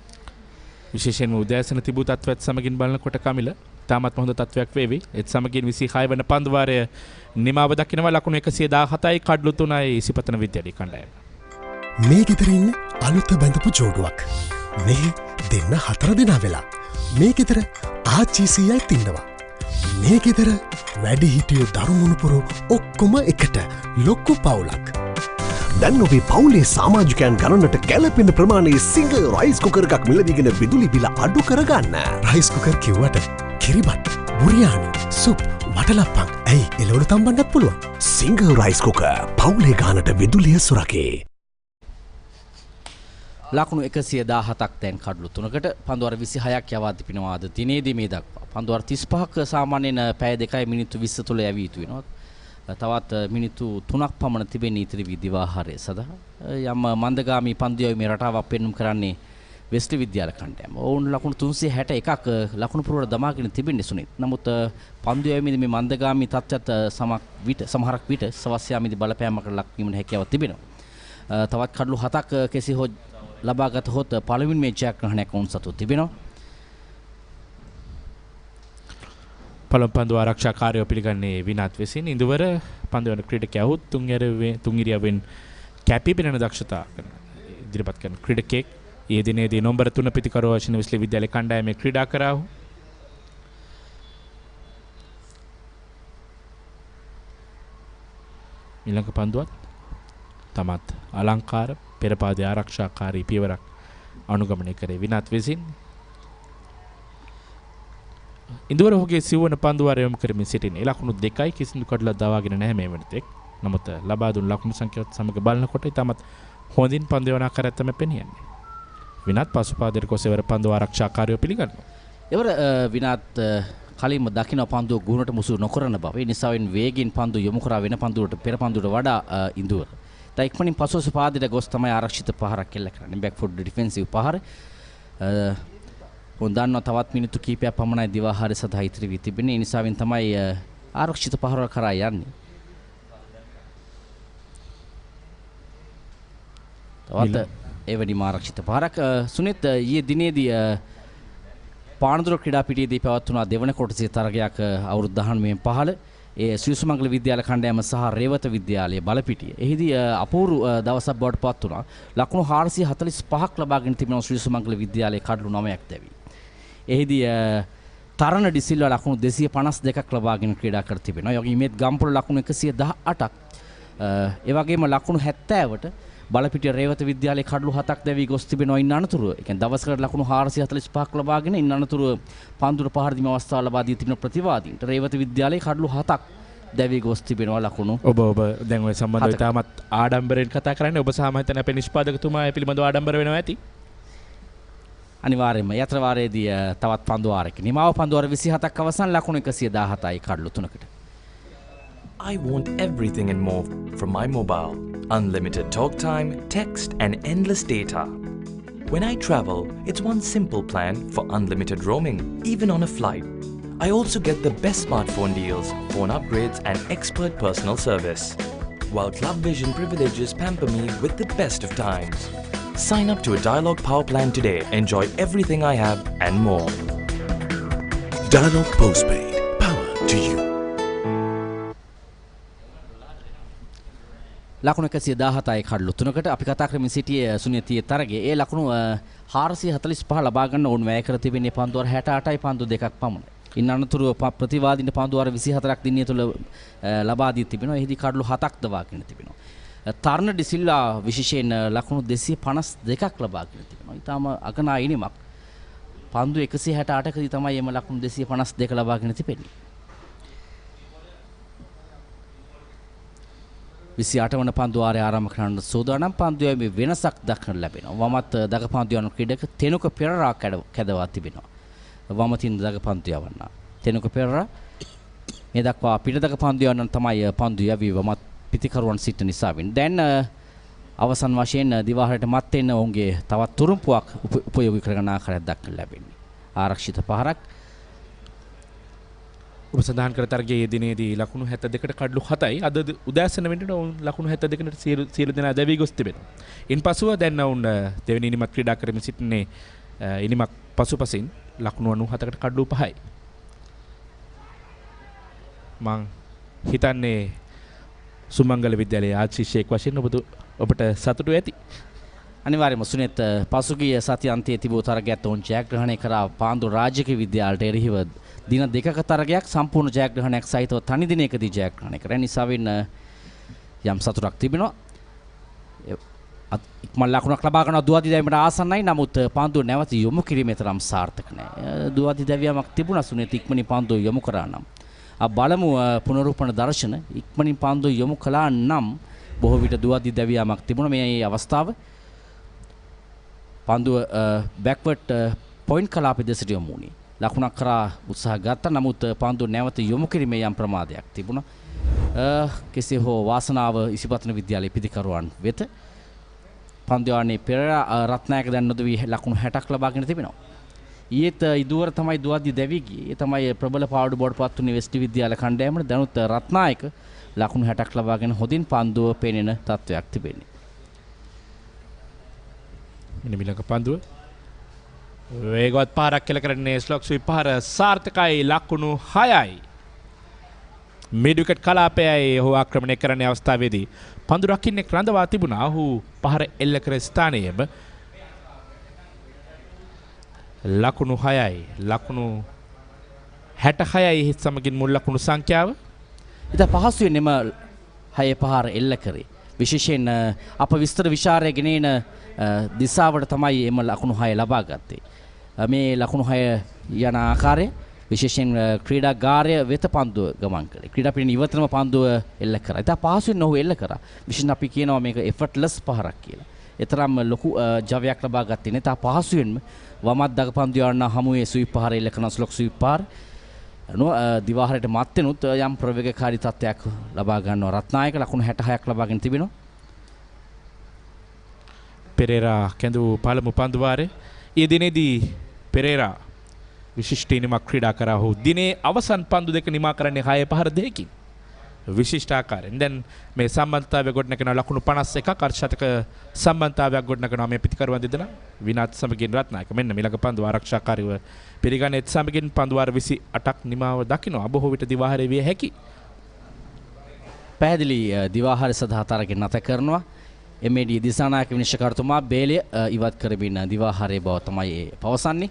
විශේෂයෙන්ම උදෑසන තිබූ තත්වයක් සමගින් බලනකොට කමිල තාමත් හොඳ තත්වයක් වේවි. ඒත් සමගින් 26 වන පන්දුවාරය නිමාව දක්වනවා ලකුණු 117යි කඩලු 3යි ඉසිපතන විද්‍යාලයේ කණ්ඩායම. මේ ගෙදරින් අලුත බැඳපු ජෝඩුවක්. මේ දෙන්න 4 දෙනා වෙලා. මේ ගෙදර ආච්චිසියයි තින්නවා. මේ ගෙදර වැඩි හිටියෝ දරුමුණුපුරු ඔක්කොම එකට ලොක්කු පවුලක්. දැන් ඔබේ පවුලේ සමාජිකයන් ගණනට ගැලපෙන ප්‍රමාණයේ සිංග රයිස් කුකර් එකක් මිලදීගෙන විදුලි බිල අඩු කරගන්න. රයිස් කුකර් කිව්වට කිරිබත්, බුරියානි, සුප්, වටලප්පන් ඇයි එළවලු තම්බන්නත් පුළුවන්. සිංග රයිස් කුකර් පවුලේ ගානට විදුලිය සුරකේ. ලකුණු 117ක් දැන් කඩලු 3කට පන්දුවර 26ක් යවා තිබෙනවා අද දිනේදී මේ දක්වා. පන්දුවර 35ක සාමාන්‍යයෙන් පැය 2යි මිනිත්තු 20 තුළ යවී යුතු වෙනවා. තවත් මිනිත්තු 3ක් පමණ තිබෙන ඉතිරි විදිවාහාරය සඳහා යම් මන්දගාමී පන්දු යවීමේ රටාවක් පෙන්වුම් කරන්නේ වෙස්ලි විද්‍යාල කණ්ඩායම. ඔවුන් ලකුණු 361ක් ලකුණු පුරවල දමාගෙන තිබෙන්නේ සුනිත්. නමුත් පන්දු යවීමේදී මේ මන්දගාමී තත්ත්වයට සමහරක් විට සවස් යාමේදී බලපෑමකට ලක් වීමේ හැකියාවක් තිබෙනවා. තවත් කඩලු 7ක් කෙසේ හෝ ලබාගත හොත් පළවෙනි මේ ජයග්‍රහණයක් වුන් සතු තිබෙනවා. පළමු පන්දු ආරක්ෂාකාරයෝ පිළිගන්නේ විනාත් විසින්. ඉඳුවර පන්දු වන ක්‍රීඩකයාහුත් තුන් ඉරියව්වෙන් කැපී පෙනෙන දක්ෂතා ඉදිරිපත් කරන ක්‍රීඩකයෙක්. ඊයේ දිනේදී නම්බර 3 පිටිකරුවා වශයෙන් වෙස්ලි විද්‍යාලයේ කණ්ඩායමේ ක්‍රීඩා කරා වූ ඊළඟ පන්දුවත් තමත් අලංකාර පෙරපාදේ ආරක්ෂාකාරී පියවරක් අනුගමනය කරේ විනාත් විසින්. ඉන්දුවර ඔහුගේ සිව්වන පන්දුවාරය යොමු කරමින් සිටින්නේ. ලකුණු 2යි කිසිදු කඩලක් දවාගෙන නැහැ මේ වෙනතෙක්. නමුත් ලබා දුන් ලකුණු සංඛ්‍යාවත් සමග බලනකොට ඊටමත් හොඳින් පන්දු යවන ආකාරයක් තමයි පෙනියන්නේ. විනාත් පසුපාදයට කොසෙවර පන්දු ආරක්ෂාකාරයෝ පිළිගන්නවා. එවර විනාත් කලින්ම දකින්න පන්දුව ගුණට මුසු නොකරන බව. ඒ නිසා වේගින් පන්දු යොමු කරා වෙන පන්දුවට පෙර පන්දුවට වඩා ඉන්දුවර. ඉක්මනින් පසුපස පාදයට ගොස් තමයි ආරක්ෂිත පහරක් එල්ල කරන්නේ. බෑක් ෆුට් ඩිෆෙන්සිව් පහර. හොඳන්ව තවත් මිනිත්තු කිහිපයක් පමණයි දිවාහාරය සඳහා ඉතිරි වී තිබෙන්නේ. ඒ නිසා තමයි ආරක්ෂිත පහර කරා යන්නේ. තවත් එවැනිම ආරක්ෂිත පහරක් සුනිත් ඊයේ දිනේදී පානදුර ක්‍රීඩා පිටියේදී පැවැත්වුණා දෙවන කොටසේ තරගයක් අවුරුදු 19 15 ඒ ශ්‍රී සුමංගල විද්‍යාල කණ්ඩායම සහ රේවත විද්‍යාලයේ බලපිටිය. එහිදී අපූර්ව දවසක් බවට පත් වුණා. ලකුණු 445ක් ලබාගෙන තිබෙනවා ශ්‍රී සුමංගල විද්‍යාලයේ කඩලු 9ක් දැවි. එහිදී තරණ ඩිසිල්වා ලකුණු 252ක් ලබාගෙන ක්‍රීඩා කර තිබෙනවා. යෝගී මේත් ගම්පොල ලකුණු 118ක්. ඒ වගේම ලකුණු 70ට බලපිටිය රේවත විද්‍යාලයේ කඩලු 7ක් දැවි ගොස් තිබෙනවා. ඉන්න අනතුරුව ඒ කියන්නේ දවසකට ලකුණු 445ක් ලබාගෙන ඉන්න අනතුරුව පන්දුර පහර දීම අවස්ථාව ලබා දී තිබෙන ප්‍රතිවාදීන්ට රේවත විද්‍යාලයේ කඩලු 7ක් දැවි ගොස් තිබෙනවා ලකුණු. ඔබ දැන් ඔය සම්බන්ධව තාමත් ආඩම්බරයෙන් කතා කරන්නේ. ඔබ සාමාන්‍යයෙන් අපේ නිෂ්පාදකතුමා ඒ පිළිබඳව ආඩම්බර වෙනවා ඇති. අනිවාර්යයෙන්ම යත්‍රවාරයේදී තවත් පන්දු වාරයක නිමාව පන්දු වාර 27ක් අවසන් ලකුණු 117යි කඩලු 3කට. I want everything and more from my mobile. Unlimited talk time, text and endless data. When I travel, it's one simple plan for unlimited roaming, even on a flight. I also get the best smartphone deals, phone upgrades and expert personal service. While Club Vision privileges pamper me with the best of times. Sign up to a Dialog Power plan today. Enjoy everything I have and more. Dialog Postpaid. Power to you. ලකුණු 117යි කඩලු 3කට අපි කතා කරමින් සිටියේ සුනිතියේ තරගේ. ඒ ලකුණු 445 ලබා ගන්න ඕන වැය කර තිබෙන්නේ පන්දු වර 68යි පන්දු දෙකක් පමණයි. ඉන් අනතුරුව ප්‍රතිවාදීන්ට පන්දු වර 24ක් දිනිය තුළ ලබා දී තිබෙනවා. එහිදී කඩලු 7ක් දවාගෙන තිබෙනවා. තරණ ඩිසිල්ලා විශේෂයෙන් ලකුණු 252ක් ලබාගෙන තිබෙනවා. ඊටාම අගනා ඉනිමක්. පන්දු 168කදී තමයි එම ලකුණු 252 ලබාගෙන තිබෙන්නේ. 28 වන පන්දු වාරය ආරම්භ කරන සෝදානම් පන්දුවේ මේ වෙනසක් දක්නට ලැබෙනවා. වමත් දග පන්දු යන ක්‍රීඩක තෙනුක පෙරරා කැදවා තිබෙනවා. වමතින් දග පන්දු යවන්න. තෙනුක පෙරරා මේ දක්වා පිට දග පන්දු යන තමයි පන්දු යවි වමත් පිටිකරුවන් සිට නිසාවෙන්. දැන් අවසන් වශයෙන් දිවාහරයට මත් වෙන ඔවුන්ගේ තවත් තුරුම්පුවක් උපයෝගී කරගන්න ආකාරයක් දක්නට ලැබෙන්නේ. ආරක්ෂිත පහරක් ඔබ සඳහන් කර තරගයේ දිනේදී ලකුණු 72කට කඩලු 7යි. අද උදෑසන වෙනකොට ඔවුන් ලකුණු 72කට සියලු දෙනා දැවී ගොස් තිබෙනවා. ඉන්පසුව දැන් ඔවුන් දෙවෙනි ඉනිමක් ක්‍රීඩා කරමින් සිටින්නේ ඉනිමක් පසුපසින් ලකුණු 97කට කඩලු 5යි. මං හිතන්නේ සුමංගල විද්‍යාලයේ ආචිෂ්‍යයක් වශයෙන් ඔබට සතුටු ඇති. අනිවාර්යයෙන්ම සුනෙත් පසුගිය සති අන්තයේ තිබූ තරගයත් ඔවුන් ජයග්‍රහණය කරා පාන්දු රාජ්‍යක විද්‍යාලයට එරෙහිව දින දෙකක තරගයක් සම්පූර්ණ ජයග්‍රහණයක් සහිතව තනි දිනයකදී ජයග්‍රහණය කරා. නිසා වෙන යම් සතුටක් තිබෙනවා. ඉක්මන් ලකුණක් ලබා ගන්න දුවදී දැවීමට ආසන්නයි. නමුත් පාන්දුව නැවත යොමු කිරීමේ තරම් සාර්ථක නැහැ. දුවදී දැවීමක් තිබුණා සුනෙත් ඉක්මනින් පාන්දුව යොමු කරා නම්. බලමු පුනරුත්පන්න දර්ශන ඉක්මනින් පාන්දුව යොමු කළා නම් බොහෝ විට දුවදී දැවීමක් තිබුණා. මේ අවස්ථාව පාන්දුව බෑක්වර්ඩ් පොයින්ට් කලාපෙ දෙසට යොමු වුණේ. ලකුණක් කරා උත්සාහ ගත්තා. නමුත් පාන්දුව නැවත යොමු කිරීමේ යම් ප්‍රමාදයක් තිබුණා. කෙසේ හෝ වාසනාව ඉසිපතන විද්‍යාලයේ පිටිකරුවන් වෙත. පන්දුවානේ පෙරේරා රත්නායක දැන් නොදවි ලකුණු 60ක් ලබාගෙන තිබෙනවා. ඊයේත් ඉදුවර තමයි දුවද්දි දැවි ගියේ. ඒ තමයි ප්‍රබල පාවඩු බෝඩ් පත් වුණේ වෙස්ට් විද්‍යාල කණ්ඩායමට. දැනුත් රත්නායක ලකුණු 60ක් ලබාගෙන හොඳින් පන්දුව පෙනෙන තත්වයක් තිබෙන්නේ. මිනිමිලක පන්දුව වේගවත් පාරක් කෙල කරන්නේ ස්ලොක් ස්විප් පාර සාර්ථකයි ලකුණු 6යි. මිඩ් විකට් කලාපයයි ඔහු ආක්‍රමණය කරන අවස්ථාවේදී පන්දු රකින්නෙක් රඳවා තිබුණා. ඔහු පහර එල්ල කර ස්ථානයේම ලකුණු 6යි. ලකුණු 66යි හිත් සමගින් මුල් ලකුණු සංඛ්‍යාව. ඉතින් පහසුවෙන් එම 6 පහර එල්ල කරේ. විශේෂයෙන් අප විස්තර විචාරය ගෙනෙන දිසාවට තමයි එම ලකුණු 6 ලබා ගත්තේ. මේ ලකුණු 6 යන ආකාරය විශේෂයෙන් ක්‍රීඩාගාරය වෙත පන්දුව ගමන් කළේ. ක්‍රීඩා පිටින් ඉවතනම පන්දුව එල්ල කරා. ඉතින් පහසුවෙන් ඔහු එල්ල කරා. විශේෂයෙන් අපි කියනවා මේක effortless පහරක් කියලා. ඒතරම් ලොකු ජවයක් ලබා ගත්තේ නැහැ. තා පහසුවෙන්ම වමත් දග පන්දුව යන හමුවේ ස්විප් පහර එල්ල කරන ස්ලොක් ස්විප් පහර දිවාහරයට මත් වෙනුත් යම් ප්‍රවේගකාරී තත්ත්වයක් ලබා ගන්නවා. රත්නායක ලකුණු 66ක් ලබාගෙන තිබෙනවා. පෙරේරා කැඳවූ පළමු පන්දු වාරය. ඊ දිනේදී පෙරේරා විශිෂ්ට ඉනිමක් ක්‍රීඩා කරා. ඔහු දිනේ අවසන් පන්දු දෙක නිමා කරන්නේ 6 පහර දෙකකින්. විශිෂ්ට ආකාරයෙන්. දැන් මේ සම්බන්ධතාවය ගොඩනගෙන ලකුණු 51ක් අර්ශතක සම්බන්ධතාවයක් ගොඩනගනවා මේ පිටිකරුවන් දෙදෙනා. විනාත් සමගින් රත්නායක මෙන්න මිලක පන්දු ආරක්ෂාකාරීව පිළිගන්නේත් සමගින් පන්දු වාර 28ක් නිමාව දකිනවා. බොහෝ විට දිවාහාරය විය හැකි. පැහැදිලි දිවාහාරය සඳහා තරගෙන් නැත කරනවා. එමේඩී දිසානායක විනිශ්චයකාරතුමා බේලය ඉවත් කරමින් දිවාහාරයේ බව තමයි පවසන්නේ.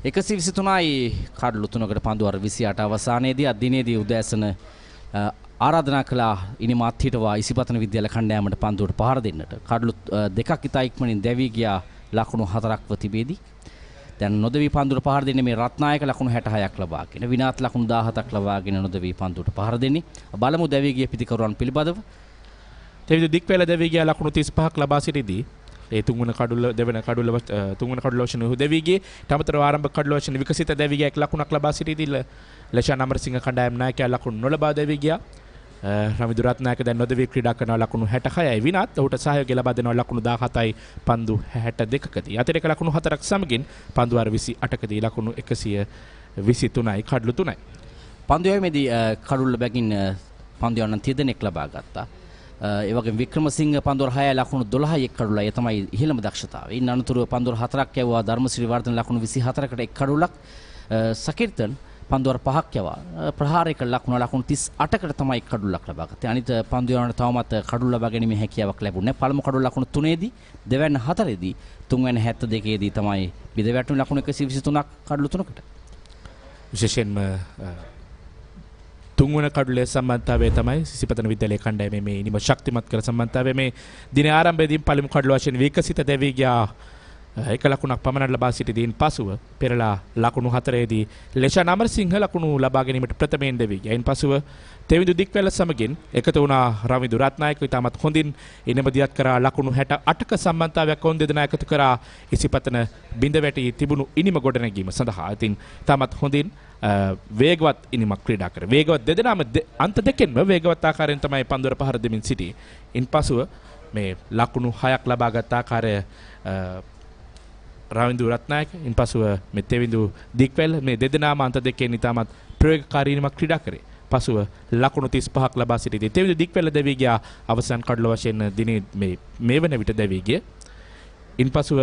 123යි කඩලු 3කට පන්දු වාර 28 අවසානයේදී අදිනේදී උදෑසන ආරාධනා කළා ඉනිමත් හිටවා ඉසිපතන විද්‍යාල කණ්ඩායමට පන්දුවට පහර දෙන්නට. කඩලු දෙකක් ඉතා ඉක්මනින් දැවී ගියා ලකුණු 4ක්ව තිබේදී. දැන් නොදවි පන්දුවට පහර දෙන්නේ මේ රත්නායක ලකුණු 66ක් ලබාගෙන. විනාත් ලකුණු 17ක් ලබාගෙන නොදවි පන්දුවට පහර දෙන්නේ. බලමු දැවී ගිය පිටිකරුවන් පිළිබඳව. තෙවිද දික්වැල දැවී ගියා ලකුණු 35ක් ලබා සිටිදී ඒ තුන්වන කඩුල දෙවන කඩුල තුන්වන කඩුල වශයෙන් ඔහු දෙවි ගියේ. තමතර ආරම්භ කඩුල වශයෙන් විකසිත දෙවි ගියා 1 ලකුණක් ලබා සිටිදී ලෂාන් අමරසිංහ කණ්ඩායම් නායකයා ලකුණු නොලබා දෙවි ගියා. රවිදු රත්නායක දැන් නොදවි ක්‍රීඩා කරන ලකුණු 66යි විනාත් ඔහුට සහයෝගය ලබා දෙනවා ලකුණු 17යි පන්දු 62කදී. අතිරේක ලකුණු 4ක් සමගින් පන්දු වාර 28කදී ලකුණු 123යි කඩලු 3යි. පන්දු යෑමේදී කඩුල්ල බැගින් පන්දු යවන්න 30 දෙනෙක් ලබා ගත්තා. ඒ වගේම වික්‍රමසිංහ පන්දුවර 6 ලකුණු 12යි එක් කඩුල්ලයි. ඒ තමයි ඉහළම දක්ෂතාවය. ඉන් අනතුරුව පන්දුවර 4ක් යවුවා ධර්මසිරි වර්ධන ලකුණු 24කට එක් කඩුල්ලක්. සකිර්තන් පන්දුවර 5ක් යවා ප්‍රහාරයක ලකුණු 38කට තමයි කඩුල්ලක් ලබා ගත්තේ. අනිත් පන්දු යවන්න තවමත් කඩුල්ල ලබා ගැනීමේ හැකියාවක් ලැබුණේ නැහැ. පළමු කඩුල්ල ලකුණු 3ේදී, දෙවැන්න 4ේදී, තුන්වැන්න 72ේදී තමයි බිඳ වැටුණු ලකුණු 123ක් කඩුළු 3කට. විශේෂයෙන්ම තුන්වන කඩුලේ සම්බන්ධතාවය තමයි සිසිපතන විද්‍යාලයේ කණ්ඩායමේ මේ ඉනිම ශක්තිමත් කර සම්බන්ධතාවය මේ දින ආරම්භයේදී පළමු කඩුල වශයෙන් විකසිත දෙවි ගියා 1 ලකුණක් පමණ ලබා සිටිදීන් පසුව පෙරලා ලකුණු 4ේදී ලෂාන් අමරසිංහ ලකුණු ලබා ගැනීමට ප්‍රථමයෙන් දෙවි ගියා. පසුව තෙවිඳු දික්වැල සමගින් එකතු වුණා රවිදු රත්නායක ඉතාමත් හොඳින් ඉනිම දියත් කරා ලකුණු 68ක සම්බන්ධතාවයක් ඔවුන් දෙදෙනා එකතු කරා ඉසිපතන බිඳ වැටි තිබුණු ඉනිම ගොඩනැගීම සඳහා. ඉතින් ඉතාමත් හොඳින් වේගවත් ඉනිමක් ක්‍රීඩා කර. වේගවත් දෙදෙනාම අන්ත දෙකෙන්ම වේගවත් ආකාරයෙන් තමයි පන්දුවර පහර දෙමින් සිටියේ. ඉන්පසුව මේ ලකුණු 6ක් ලබාගත් ආකාරය රවිදු රත්නායක ඉන්පසුව මේ තෙවිඳු දික්වැල් මේ දෙදෙනාම අන්ත දෙකෙන් ඉතාමත් ප්‍රයෝගකාරී ඉනිමක් ක්‍රීඩා කරේ. පසුව ලකුණු 35ක් ලබා සිටිදී තෙවිඳු දික්වැල් දෙවි ගියා අවසන් කඩල වශයෙන් දිනේ මේ වන විට දෙවි ගිය. ඉන්පසුව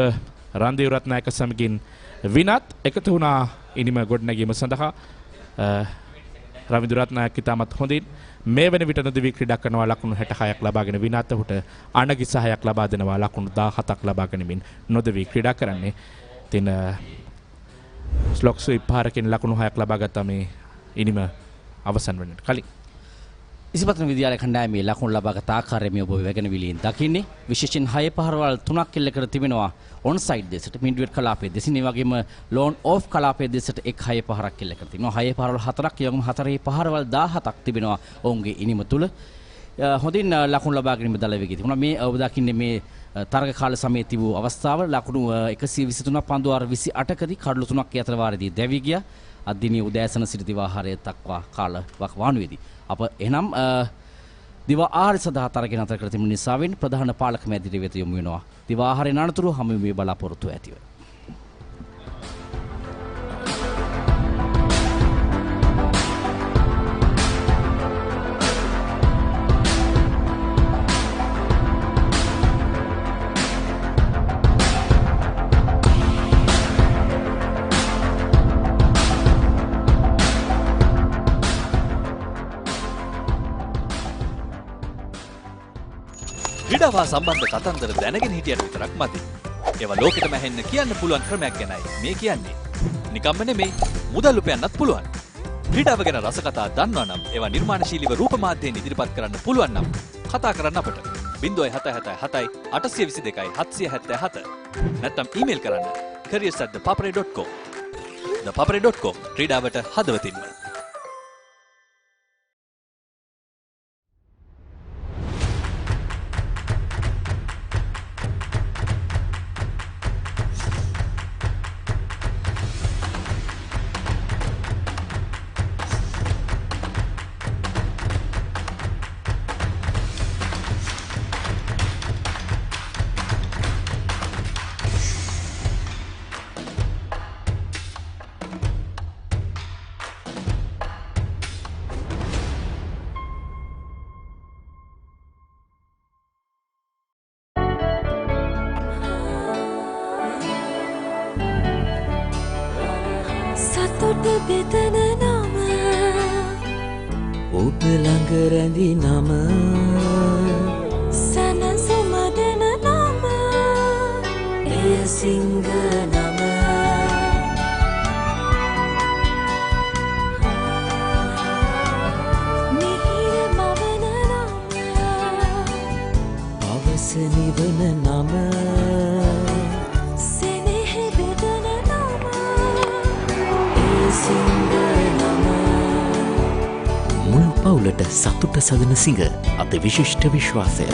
රන්දේව් රත්නායක සමගින් විනත් එකතු වුණා ඉනිම ගොඩනැගීම සඳහා. රවිදු රත්නායක ඉතාමත් හොඳින් මේ වෙන විට නොදවි ක්‍රීඩා කරනවා ලකුණු 66ක් ලබාගෙන විනාත් ඔහුට අනගි සහයක් ලබා දෙනවා ලකුණු 17ක් ලබා ගැනීමෙන් නොදවි ක්‍රීඩා කරන්නේ. ඉතින් ස්ලොක් ස්විප් පාරකින් ලකුණු 6ක් ලබා ගත්තා මේ ඉනිම අවසන් වෙනට කලින්. ඉසිපතන විද්‍යාලය කණ්ඩායමේ ලකුණු ලබාගත් ආකාරය මේ ඔබ වැගෙන විලියෙන් දකින්නේ. විශේෂයෙන් 6 පහරවල් 3ක් කෙල්ල කර තිබෙනවා ඔන් සයිඩ් දෙසට මිඩ්වියට් කලාපයේ දෙසින්. ඒ වගේම ලෝන් ඕෆ් කලාපයේ දෙසට එක් 6 පහරක් කෙල්ල කර තිබෙනවා. 6 පහරවල් 4ක් යොගම 4 පහරවල් 17ක් තිබෙනවා ඔවුන්ගේ ඉනිම තුල. හොඳින් ලකුණු ලබා ගැනීම දලවෙගී තිබුණා. මේ ඔබ දකින්නේ මේ තරග කාල සමයේ තිබූ අවස්ථාව ලකුණු 123ක් පන්දු වාර 28කදී කඩලු 3ක් අතර වාරයේදී දැවි ගියා. අදිනේ උදෑසන සිට දිවා ආහාරය දක්වා කාල වකවානුවේදී අප එනම් දිවා ආහාර සඳහා තරගෙන අතර කර තිබුණු නිසාවෙන් ප්‍රධාන පාලක මැදිරිය වෙත යොමු වෙනවා. දිවා ආහාරයෙන් අනතුරු හමු වී බලාපොරොත්තු ඇතිව. ක්‍රීඩාවා සම්බන්ධ කතන්දර දැනගෙන හිටියට විතරක් මදි. ඒවා ලෝකෙටම ඇහෙන්න කියන්න පුළුවන් ක්‍රමයක් ගැනයි මේ කියන්නේ. නිකම්ම නෙමෙයි මුදල් උපයන්නත් පුළුවන්. ක්‍රීඩාව ගැන රසකතා දන්නවා නම් ඒවා නිර්මාණශීලීව රූප මාධ්‍යයෙන් ඉදිරිපත් කරන්න පුළුවන් නම් කතා කරන්න අපට 0777 822 777 නැත්නම් ඊමේල් කරන්න careers@thepapare.com. thepapare.com ක්‍රීඩාවට හදවතින්ම. සතුට බෙදන නම ඔබ ළඟ රැඳි නම සනසුම දෙන නම එය සිංහ නම මිහිර මවන නම අවස නිවන නම මුළු පවුලට සතුට සදන සිඟ අති විශිෂ්ට විශ්වාසය.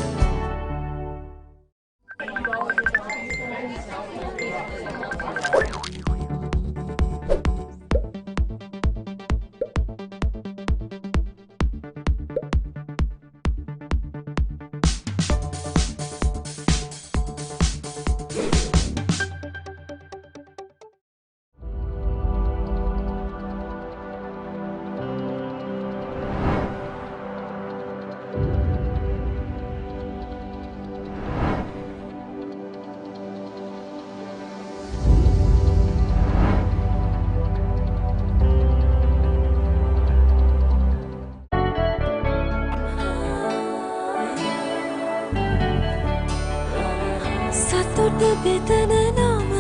බෙදන නම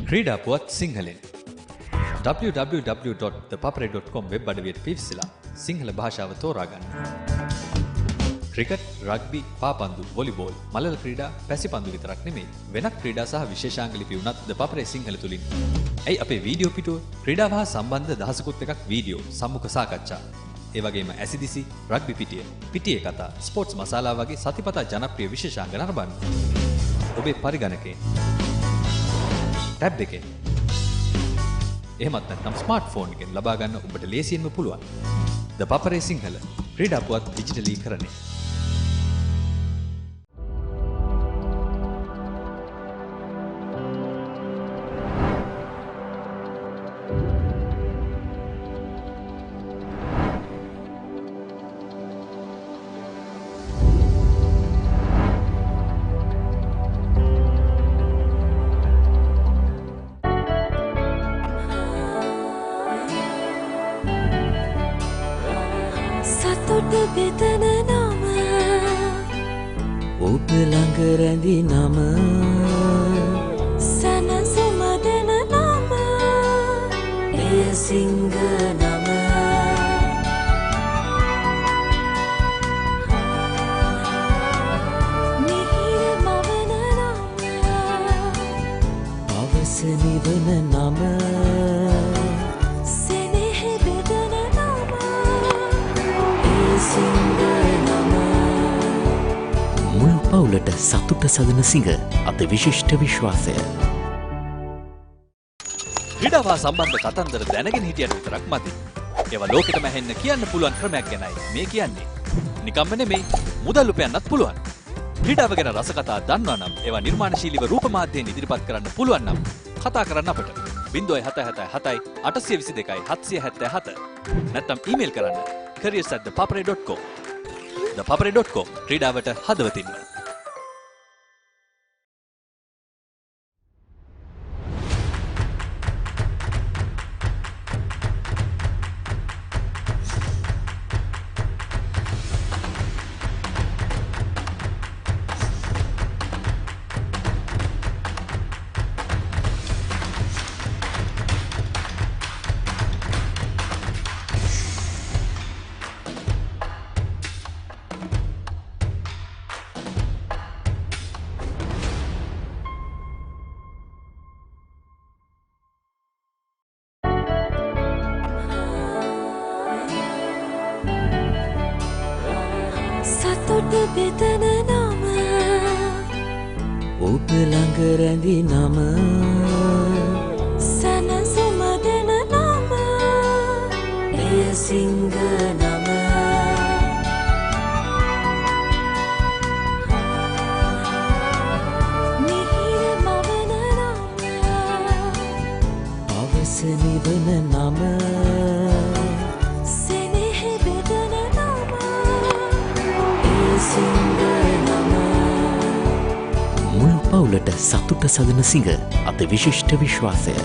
ක්‍රීඩා පුවත් සිංහලෙන් www.thepapare.com වෙබ් අඩවියට පිවිසලා සිංහල භාෂාව තෝරාගන්න. ක්‍රිකට්, රග්බි, පාපන්දු, වොලිබෝල්, මලල ක්‍රීඩා, පැසිපන්දු විතරක් නෙමෙයි වෙනත් ක්‍රීඩා සහ විශේෂාංග ලිපි උනත් ThePapare සිංහල තුලින්. ඇයි අපේ වීඩියෝ පිටුව ක්‍රීඩාව හා සම්බන්ධ දහසකුත් එකක් වීඩියෝ, සම්මුඛ සාකච්ඡා. ඒ වගේම ඇසිදිසි, රග්බි පිටිය, පිටියේ කතා, ස්පෝර්ට්ස් මසාලා වගේ සතිපතා ජනප්‍රිය විශේෂාංග නරඹන්න. ඔබේ පරිගණකයෙන්, ටැබ් එකෙන්, එහෙමත් නැත්නම් ස්මාර්ට්ෆෝන් එකෙන් ලබා ගන්න ඔබට ලේසියෙන්ම පුළුවන්. ThePapare සිංහල ක්‍රීඩා පුවත් ඩිජිටලීකරණය. සතුට බෙදන නම ඔබ ළඟ රැඳි නම සැනසුම දෙන නම එය සිංහ නම මිහිර මවන නම පවස නිවන නම සෙනෙහ බෙදන නම එය සිංහ නම මුල් පවුලට සතුට සදන සිංහ අත විශිෂ්ට විශ්වාසය. ක්‍රීඩාව සම්බන්ධ කතන්දර දැනගෙන හිටියට විතරක් මදි. ඒවා ලෝකෙටම ඇහෙන්න කියන්න පුළුවන් ක්‍රමයක් ගැනයි මේ කියන්නේ. නිකම්ම නෙමෙයි, මුදල් උපයන්නත් පුළුවන්. ක්‍රීඩාව ගැන රසකතා දන්නවා නම් ඒවා නිර්මාණශීලීව රූප මාධ්‍යයෙන් ඉදිරිපත් කරන්න පුළුවන් නම් කතා කරන්න අපට 0777 822 777 නැත්නම් ඊමේල් කරන්න careers@thepapare.com. ThePapare.com ක්‍රීඩාවට හදවතින්ම. සතුට බෙදන නම ඔබ ළඟ රැඳි නම සැනසුම දෙන නම එය සිංහ නම මිහිර මවන නම පවස නිවන නම සෙනෙහ බෙදන නම එය සිංහ නම මුල් පවුලට සතුට සදන සිංහ අත විශිෂ්ට විශ්වාසය.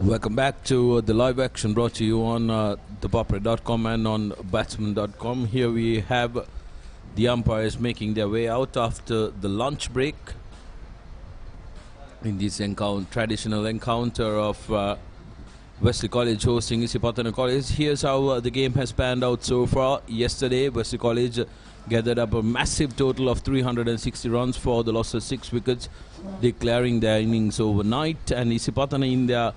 Welcome back to the live action brought to you on ThePapare.com and on Batsman.com. Here we have the umpires making their way out after the lunch break in this traditional encounter of Wesley College hosting Isipathana College. Here's how the game has panned out so far. Yesterday, Wesley College gathered up a massive total of 360 runs for the loss of 6 wickets, declaring their innings overnight. And Isipathana in their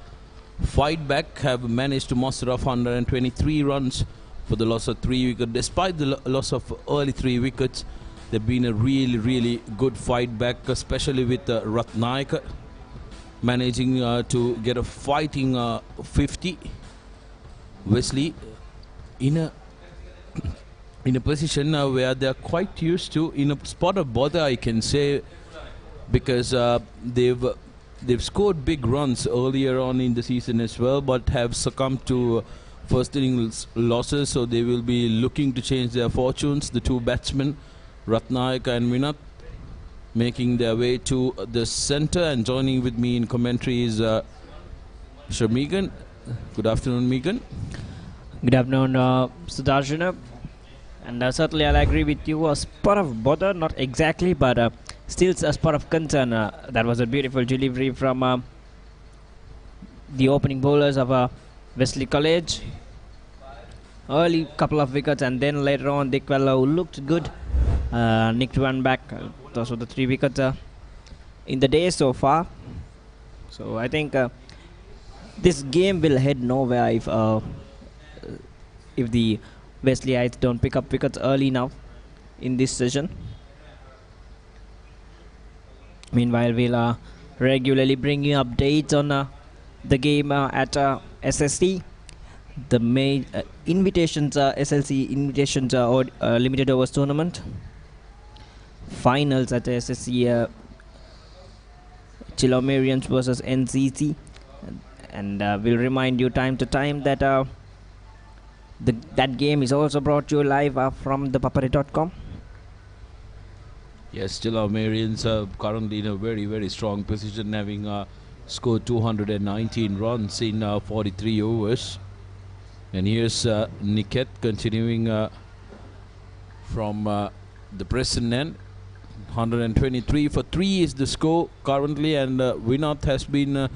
fight back have managed to muster off 123 runs for the loss of 3 wickets. Despite the loss of early 3 wickets, they've been a really good fight back, especially with Ratnaik managing to get a fighting 50. Wesley in a position where they're quite used to, in a spot of bother, I can say, because they've scored big runs earlier on in the season as well, but have succumbed to first innings losses, so they will be looking to change their fortunes. The two batsmen, Ratnayaka and Minath, making their way to the centre, and joining with me in commentary is Megan. Good afternoon, Megan. Good afternoon, Sudarshana. And certainly I'll agree with you. A spot of bother, not exactly, but still a spot of concern. That was a beautiful delivery from the opening bowlers of Wesley College. Early couple of wickets, and then later on Dikwella, who looked good, nicked one back. Those were the 3 wickets in the day so far. So I think this game will head nowhere if the Wesleyites don't pick up wickets early now in this session. Meanwhile, we'll regularly bring you updates on the game at SSC. The main invitations, SLC invitations or limited overs tournament. Finals at SSC, Chilomarians versus NCC. And we'll remind you time to time that that game is also brought to you live from ThePapare.com. Yes, still our Marians are currently in a very, very strong position, having scored 219 runs in 43 overs. And here's Niket continuing from the present end. 123 for 3 is the score currently, and Vinath has been a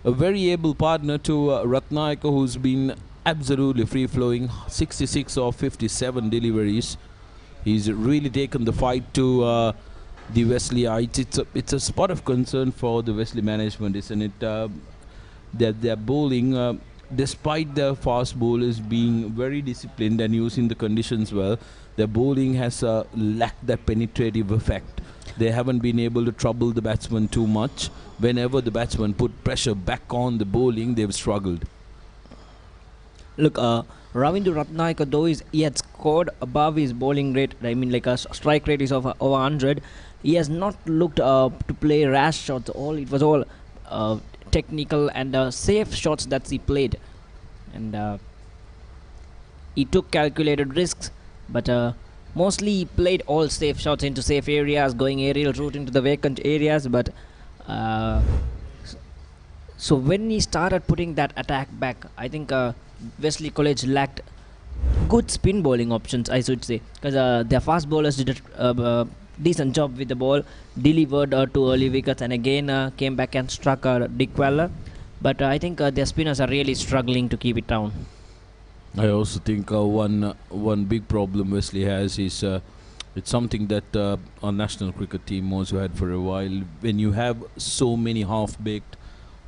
very able partner to Ratnayaka, who's been absolutely free-flowing. 66 of 57 deliveries. He's really taken the fight to the Wesleyites. It's a spot of concern for the Wesley management, isn't it? That their bowling, despite their fast bowlers being very disciplined and using the conditions well, their bowling has lacked that penetrative effect. They haven't been able to trouble the batsman too much. Whenever the batsman put pressure back on the bowling, they've struggled. Look, Ravindra Ratnayaka, though he had scored above his bowling rate, I mean like a strike rate is of over 100, he has not looked to play rash shots. It was all technical and safe shots that he played. And he took calculated risks, but mostly he played all safe shots into safe areas, going aerial route into the vacant areas. But so when he started putting that attack back, I think Wesley College lacked good spin bowling options, I should say, because their fast bowlers did a decent job with the ball, delivered 2 early wickets, and again came back and struck Dikwella. But I think their spinners are really struggling to keep it down. I also think one big problem Wesley has is it's something that our national cricket team also had for a while. When you have so many half-baked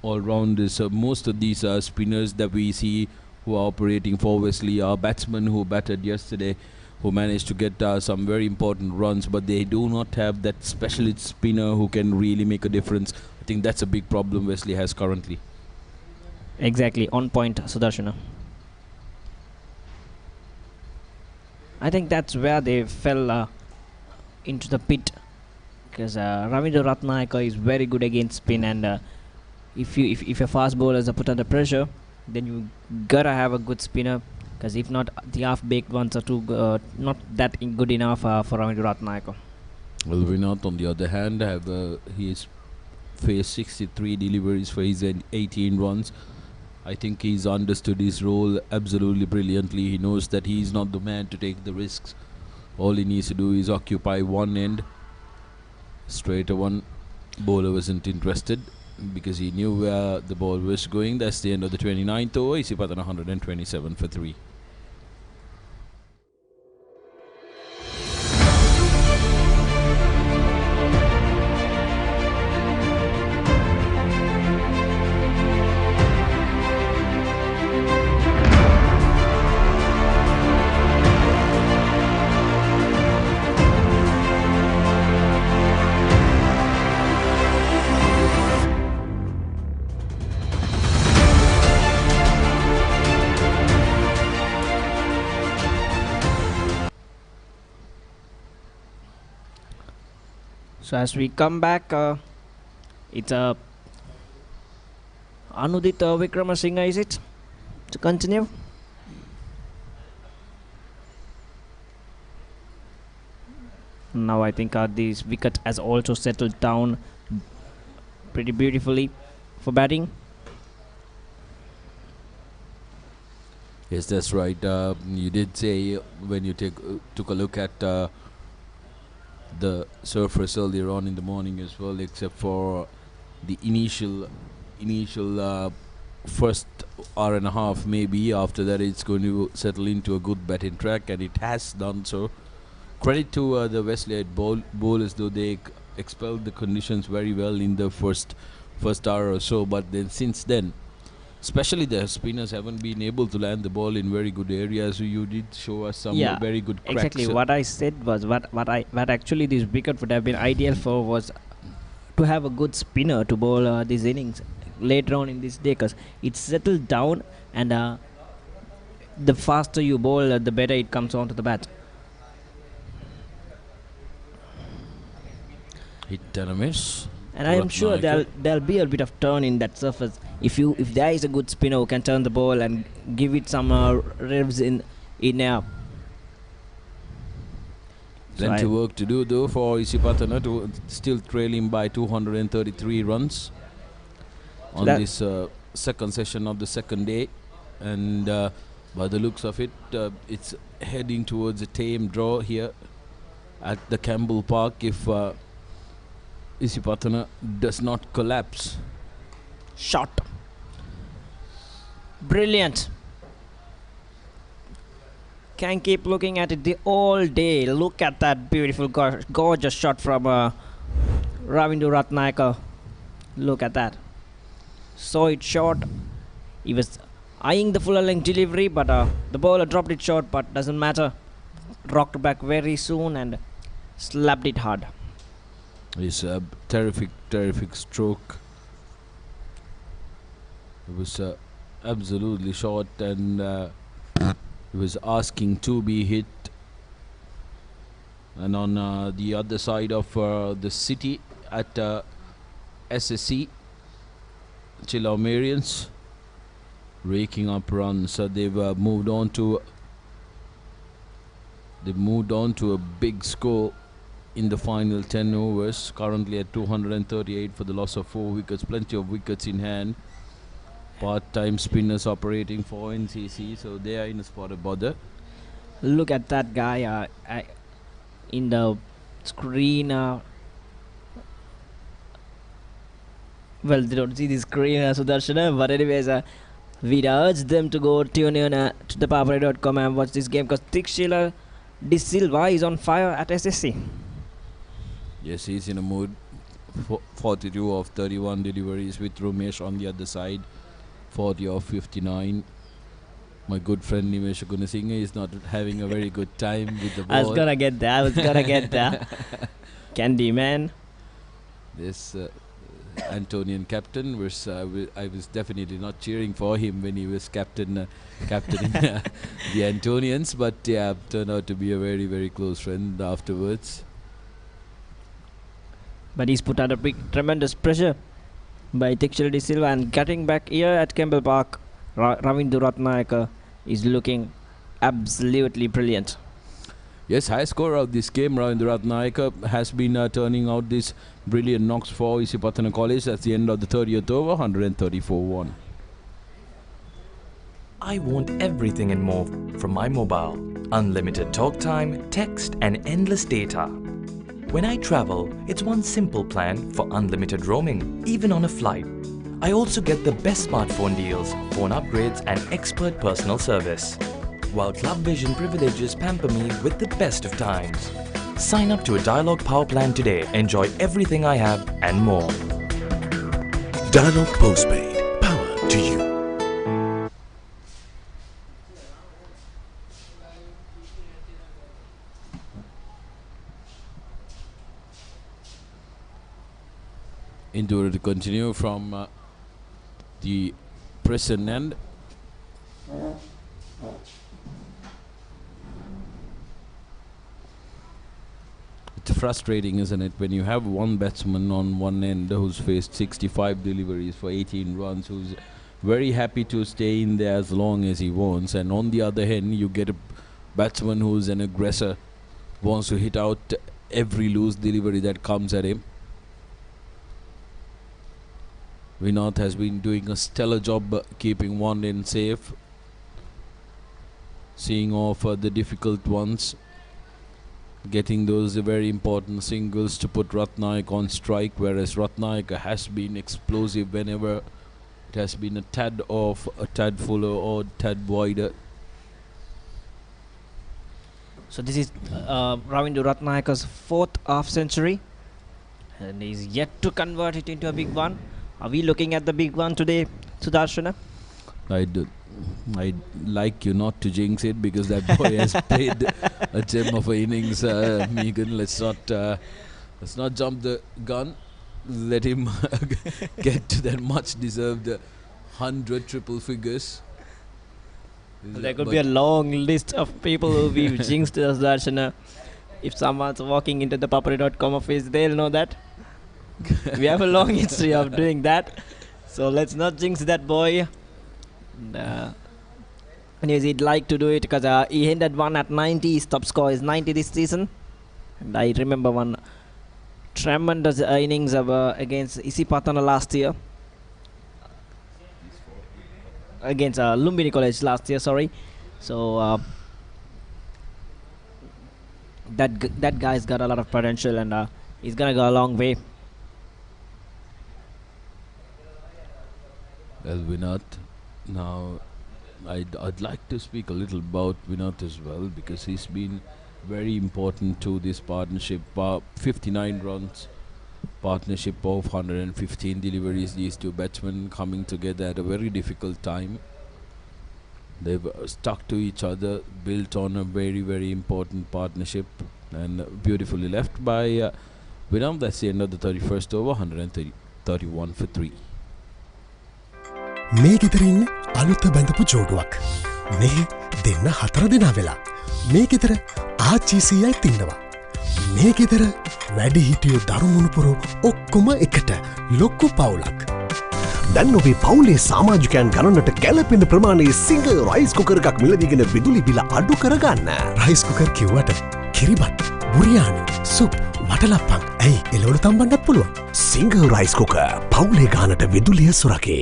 all-rounders, most of these spinners that we see who are operating for Wesley are batsmen who batted yesterday, who managed to get some very important runs, but they do not have that specialist spinner who can really make a difference. I think that's a big problem Wesley has currently. Exactly, on point, Sudarshana. I think that's where they fell into the pit, because Ravindra Ratnayaka is very good against spin, and if your fast bowlers are put under pressure, then you gotta have a good spinner, because if not, the half-baked ones are not that good enough for Ravindra Ratnayaka. Well, Vinath, on the other hand, he's faced 63 deliveries for his 18 runs. I think he's understood his role absolutely brilliantly. He knows that he's not the man to take the risks. All he needs to do is occupy one end. Straight one bowler wasn't interested because he knew where the ball was going. That's the end of the 29th over. Isipathana 127 for 3. So as we come back, it's Anudit Vikramasinghe, is it? To continue? Now I think this wicket has also settled down pretty beautifully for batting. Yes, that's right. You did say when you took a look at the surface earlier on in the morning as well, except for the initial first hour and a half, maybe after that it's going to settle into a good batting track, and it has done so. Credit to the Wesley bowlers, though they expelled the conditions very well in the first hour or so, but then since then, especially the spinners haven't been able to land the ball in very good areas. So you did show us some very good cracks. Exactly. What I said was what actually this wicket would have been ideal for was to have a good spinner to bowl these innings later on in this day, because it's settled down, and the faster you bowl, the better it comes onto the bat. Hit and a miss. And I am sure there'll be a bit of turn in that surface if there is a good spinner who can turn the ball and give it some revs in air. Plenty work to do though for Isipathana, to still trailing by 233 runs on this second session of the second day, and by the looks of it, it's heading towards a tame draw here at the Campbell Park if Isipathana does not collapse. Shot. Brilliant. Can keep looking at it all day. Look at that beautiful, gorgeous shot from Ravindra Ratnayaka. Look at that. Saw it short. He was eyeing the fuller length delivery, but the bowler dropped it short, but doesn't matter. Rocked back very soon and slapped it hard. It's a terrific stroke. It was absolutely short, and it was asking to be hit. And on the other side of the city at SSC, Chilaumerians raking up runs. They've moved on to a big score in the final 10 overs, currently at 238 for the loss of 4 wickets. Plenty of wickets in hand. Part-time spinners operating for NCC, so they are in a spot of bother. Look at that guy in the screen. Well, they don't see the screen, Sudarshana, but anyways, we'd urge them to go tune in to ThePapare.com and watch this game, because Tikshila De Silva is on fire at SSC. Yes, he's in a mood. 42 of 31 deliveries with Rumesh on the other side. 40 of 59. My good friend Nimesh Gunasinghe is not having a very good time with the ball. I was gonna get there. Candy man. This Antonian captain was I was definitely not cheering for him when he was captaining the Antonians, but yeah, turned out to be a very, very close friend afterwards. But he's put under tremendous pressure by Tikshila De Silva, and getting back here at Campbell Park, Ravindra Ratnayaka is looking absolutely brilliant. Yes, high scorer of this game, Ravindra Ratnayaka, has been turning out this brilliant knocks for Isipathana College. That's the end of the 30th over, 134-1. I want everything and more from my mobile. Unlimited talk time, text and endless data. When I travel, it's one simple plan for unlimited roaming, even on a flight. I also get the best smartphone deals, phone upgrades and expert personal service. While Club Vision privileges pamper me with the best of times. Sign up to a Dialog Power plan today. Enjoy everything I have and more. Dialog Postpaid. Power to you. In order to continue from the present end. It's frustrating, isn't it, when you have one batsman on one end who's faced 65 deliveries for 18 runs, who's very happy to stay in there as long as he wants, and on the other hand you get a batsman who's an aggressor, wants to hit out every loose delivery that comes at him. Vinath has been doing a stellar job keeping one end safe, seeing off the difficult ones, getting those very important singles to put Ratnaik on strike, whereas Ratnaik has been explosive whenever it has been a tad off, a tad fuller or tad wider. So this is Ravindu Ratnaika's 4th half century, and he's yet to convert it into a big one. Are we looking at the big one today, Sudarshana? I'd like you not to jinx it, because that boy has played a gem of an innings. Megan, let's not jump the gun. Let him get to that much deserved 100 triple figures. There could be a long list of people who we've jinxed us, Darshana. If someone's walking into the ThePapare.com office, they'll know that. We have a long history of doing that. So let's not jinx that boy. Anyways, he'd like to do it because he ended one at 90. His top score is 90 this season. And I remember one tremendous innings against Isipathana last year. Against Lumbini College last year, sorry. So that guy's got a lot of potential, and he's gonna go a long way. Well, Vinath, now I'd like to speak a little about Vinath as well, because he's been very important to this partnership. 59 runs, partnership of 115 deliveries. These two batsmen coming together at a very difficult time. They've stuck to each other, built on a very, very important partnership, and beautifully left by Vinam. That's the end of the 31st over, 131 for 3. මේ ගෙදර ඉන්න අලුත බැඳපු ජෝඩුවක්. මේ දෙන්න 4 දෙනා වෙලා. මේ ගෙදර ආච්චිසියයි ඉන්නවා. මේ ගෙදර වැඩි හිටියෝ දරුමුණුපුරු ඔක්කොම එකට ලොක්කු පවුලක්. දැන් ඔබේ පවුලේ සමාජිකයන් ගණනට කැළපෙන ප්‍රමාණයේ සිංගල් රයිස් කුකර් එකක් මිලදීගෙන විදුලි බිල අඩු කරගන්න. රයිස් කුකර් කිව්වට කිරිබත්, බුරියානි, සුප්, වටලප්පන් ඇයි එළවලු තම්බන්නත් පුළුවන්. සිංගල් රයිස් කුකර් පවුලේ ගානට විදුලිය සුරකේ.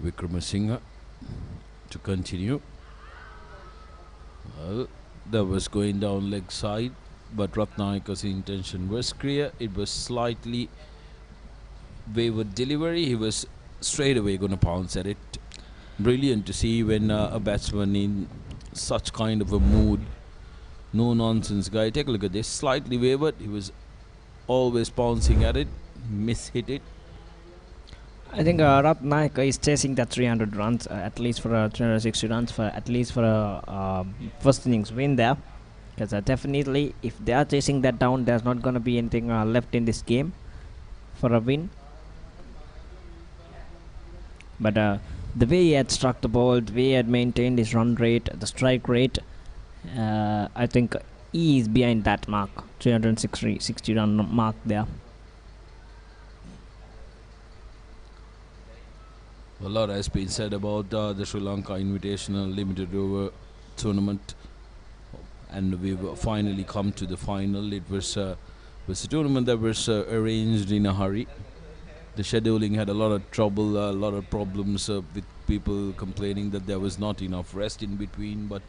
Vikramasinghe to continue. Well, that was going down leg side, but Ratnaika's intention was clear. It was slightly wayward delivery. He was straight away going to pounce at it. Brilliant to see when a batsman in such kind of a mood, no nonsense guy. Take a look at this, slightly wayward. He was always pouncing at it, mishit it. I think Ratnaika is chasing that 300 runs, at least for 360 runs, for at least for a first innings win there. Because definitely, if they are chasing that down, there's not going to be anything left in this game for a win. But the way he had struck the ball, the way he had maintained his run rate, the strike rate, I think he is behind that mark, 360 run mark there. A lot has been said about the Sri Lanka Invitational Limited Over tournament, and we've finally come to the final. It was a tournament that was arranged in a hurry. The scheduling had a lot of trouble, a lot of problems with people complaining that there was not enough rest in between, but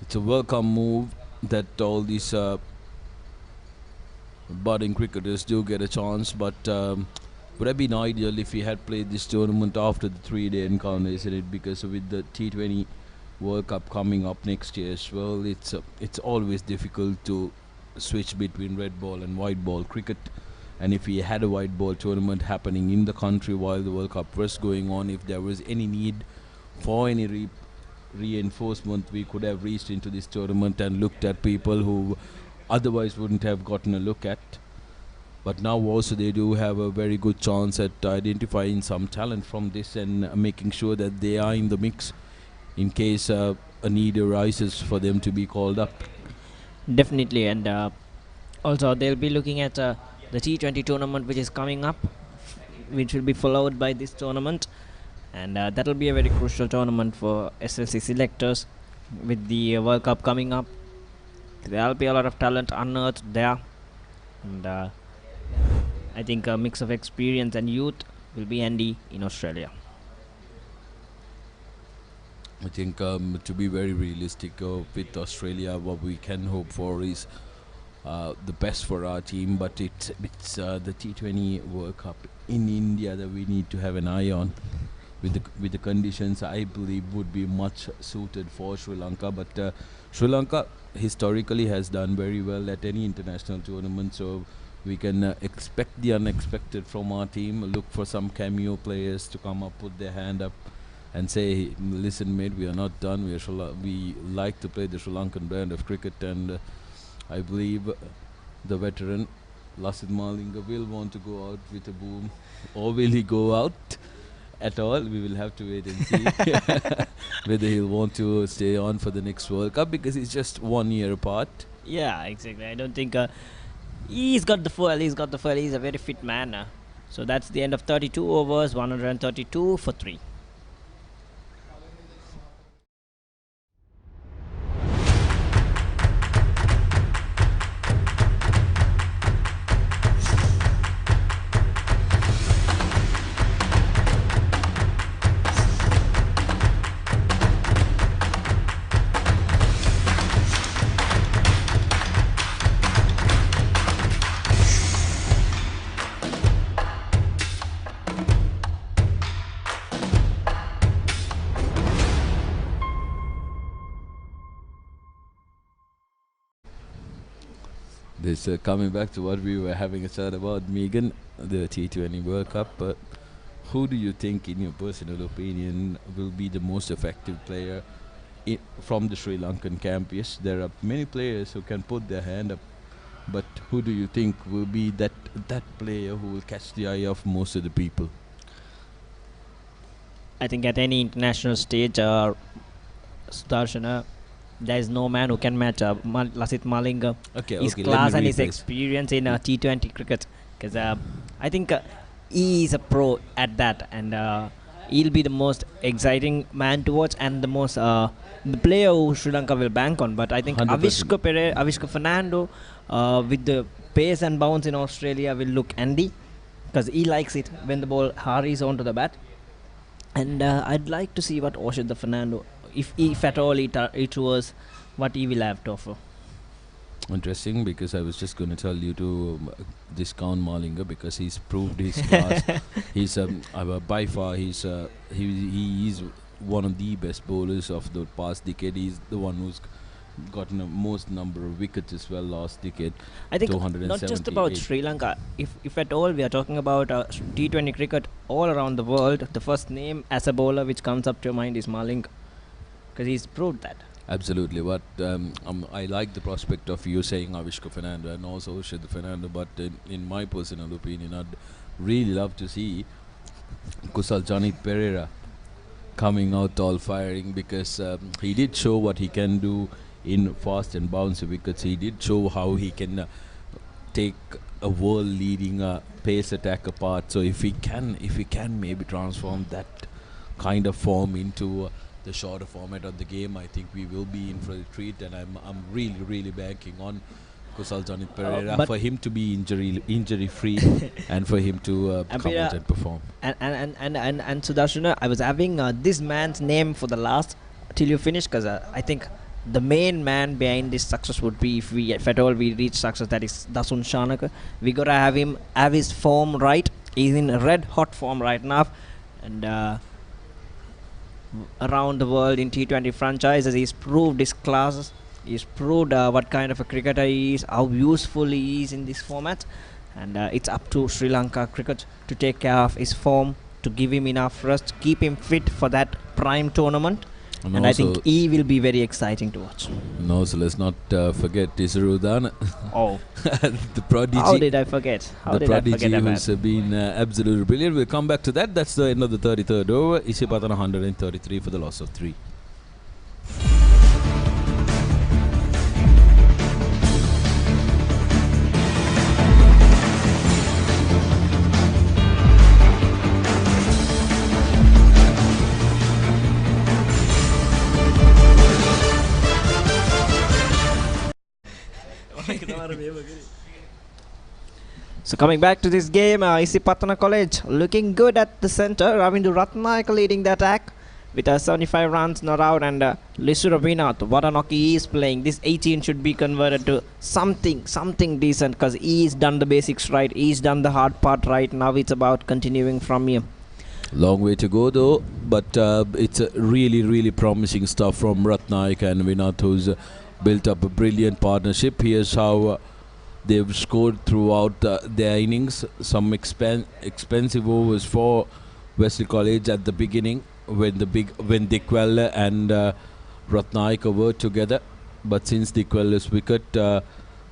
it's a welcome move that all these budding cricketers do get a chance, but would have been ideal if we had played this tournament after the 3-day encounter, isn't it? Because with the T20 World Cup coming up next year as well, it's always difficult to switch between red ball and white ball cricket. And if we had a white ball tournament happening in the country while the World Cup was going on, if there was any need for any reinforcement, we could have reached into this tournament and looked at people who otherwise wouldn't have gotten a look at. But now also they do have a very good chance at identifying some talent from this and making sure that they are in the mix in case a need arises for them to be called up. Definitely, and also they'll be looking at the T20 tournament which is coming up, which will be followed by this tournament, and that will be a very crucial tournament for SLC selectors with the World Cup coming up. There will be a lot of talent unearthed there, and I think a mix of experience and youth will be handy in Australia. I think to be very realistic with Australia, what we can hope for is the best for our team, but it's the T20 World Cup in India that we need to have an eye on. With the conditions, I believe would be much suited for Sri Lanka, but Sri Lanka historically has done very well at any international tournament, so we can expect the unexpected from our team. Look for some cameo players to come up, put their hand up and say, listen mate, we are not done, we like to play the Sri Lankan brand of cricket, and I believe the veteran Lasith Malinga will want to go out with a boom, or will he go out at all? We will have to wait and see whether he'll want to stay on for the next World Cup, because it's just 1 year apart. Yeah, exactly. I don't think he's got the full. He's a very fit man. So that's the end of 32 overs, 132 for 3. This coming back to what we were having a chat about, Megan, the T20 World Cup. Who do you think, in your personal opinion, will be the most effective player from the Sri Lankan camp? Yes, there are many players who can put their hand up, but who do you think will be that player who will catch the eye of most of the people? I think at any international stage, Sudarshana, there is no man who can match Lasith Malinga. His class and his experience in T20 cricket. Because I think he is a pro at that, and he'll be the most exciting man to watch and the most the player who Sri Lanka will bank on. But I think Avishka Fernando with the pace and bounce in Australia will look handy, because he likes it when the ball hurries onto the bat. And I'd like to see what Oshit Fernando, if at all it was, what he will have to offer. Interesting, because I was just going to tell you to discount Malinga, because he's proved his class. He's by far he is one of the best bowlers of the past decade. He's the one who's gotten the most number of wickets as well last decade. I think not just about Sri Lanka. If at all we are talking about T20 cricket all around the world, the first name as a bowler which comes up to your mind is Malinga, because he's proved that. Absolutely, but I like the prospect of you saying Avishka Fernando and also Oshit Fernando, but in my personal opinion, I'd really love to see Kusal Janit Pereira coming out all firing, because he did show what he can do in fast and bouncy wickets. He did show how he can take a world-leading pace attack apart. So if he can maybe transform that kind of form into the shorter format of the game, I think we will be in for a treat. And I'm really banking on Kusal Janit Pereira for him to be injury free and for him to come out and perform. And Sudarshana, I was having this man's name for the last till you finish, because I think the main man behind this success would be, if at all we reach success, that is Dasun Shanaka. We gotta have his form right. He's in red hot form right now, and around the world in T20 franchises, he's proved his class. He's proved what kind of a cricketer he is, how useful he is in this format, and it's up to Sri Lanka cricket to take care of his form, to give him enough rest, keep him fit for that prime tournament. And I think E will be very exciting to watch. No, so let's not forget Isipathana. Oh. The prodigy. How did I forget? The prodigy who's been absolutely brilliant. We'll come back to that. That's the end of the 33rd over. Isipathana 133 for the loss of 3. So coming back to this game, Isipathana College looking good at the center. Ravindu Ratnayaka leading the attack with 75 runs not out, and Lisura Vinath, what a knock he is playing. This 18 should be converted to something decent, because he's done the basics right, he's done the hard part right. Now it's about continuing from here. Long way to go though, but it's really promising stuff from Ratnayaka and Vinath, who's built up a brilliant partnership. Here's how they've scored throughout their innings. Some expensive overs for Wesley College at the beginning when Dikwella and Ratnayaka were together. But since Dikwella's wicket,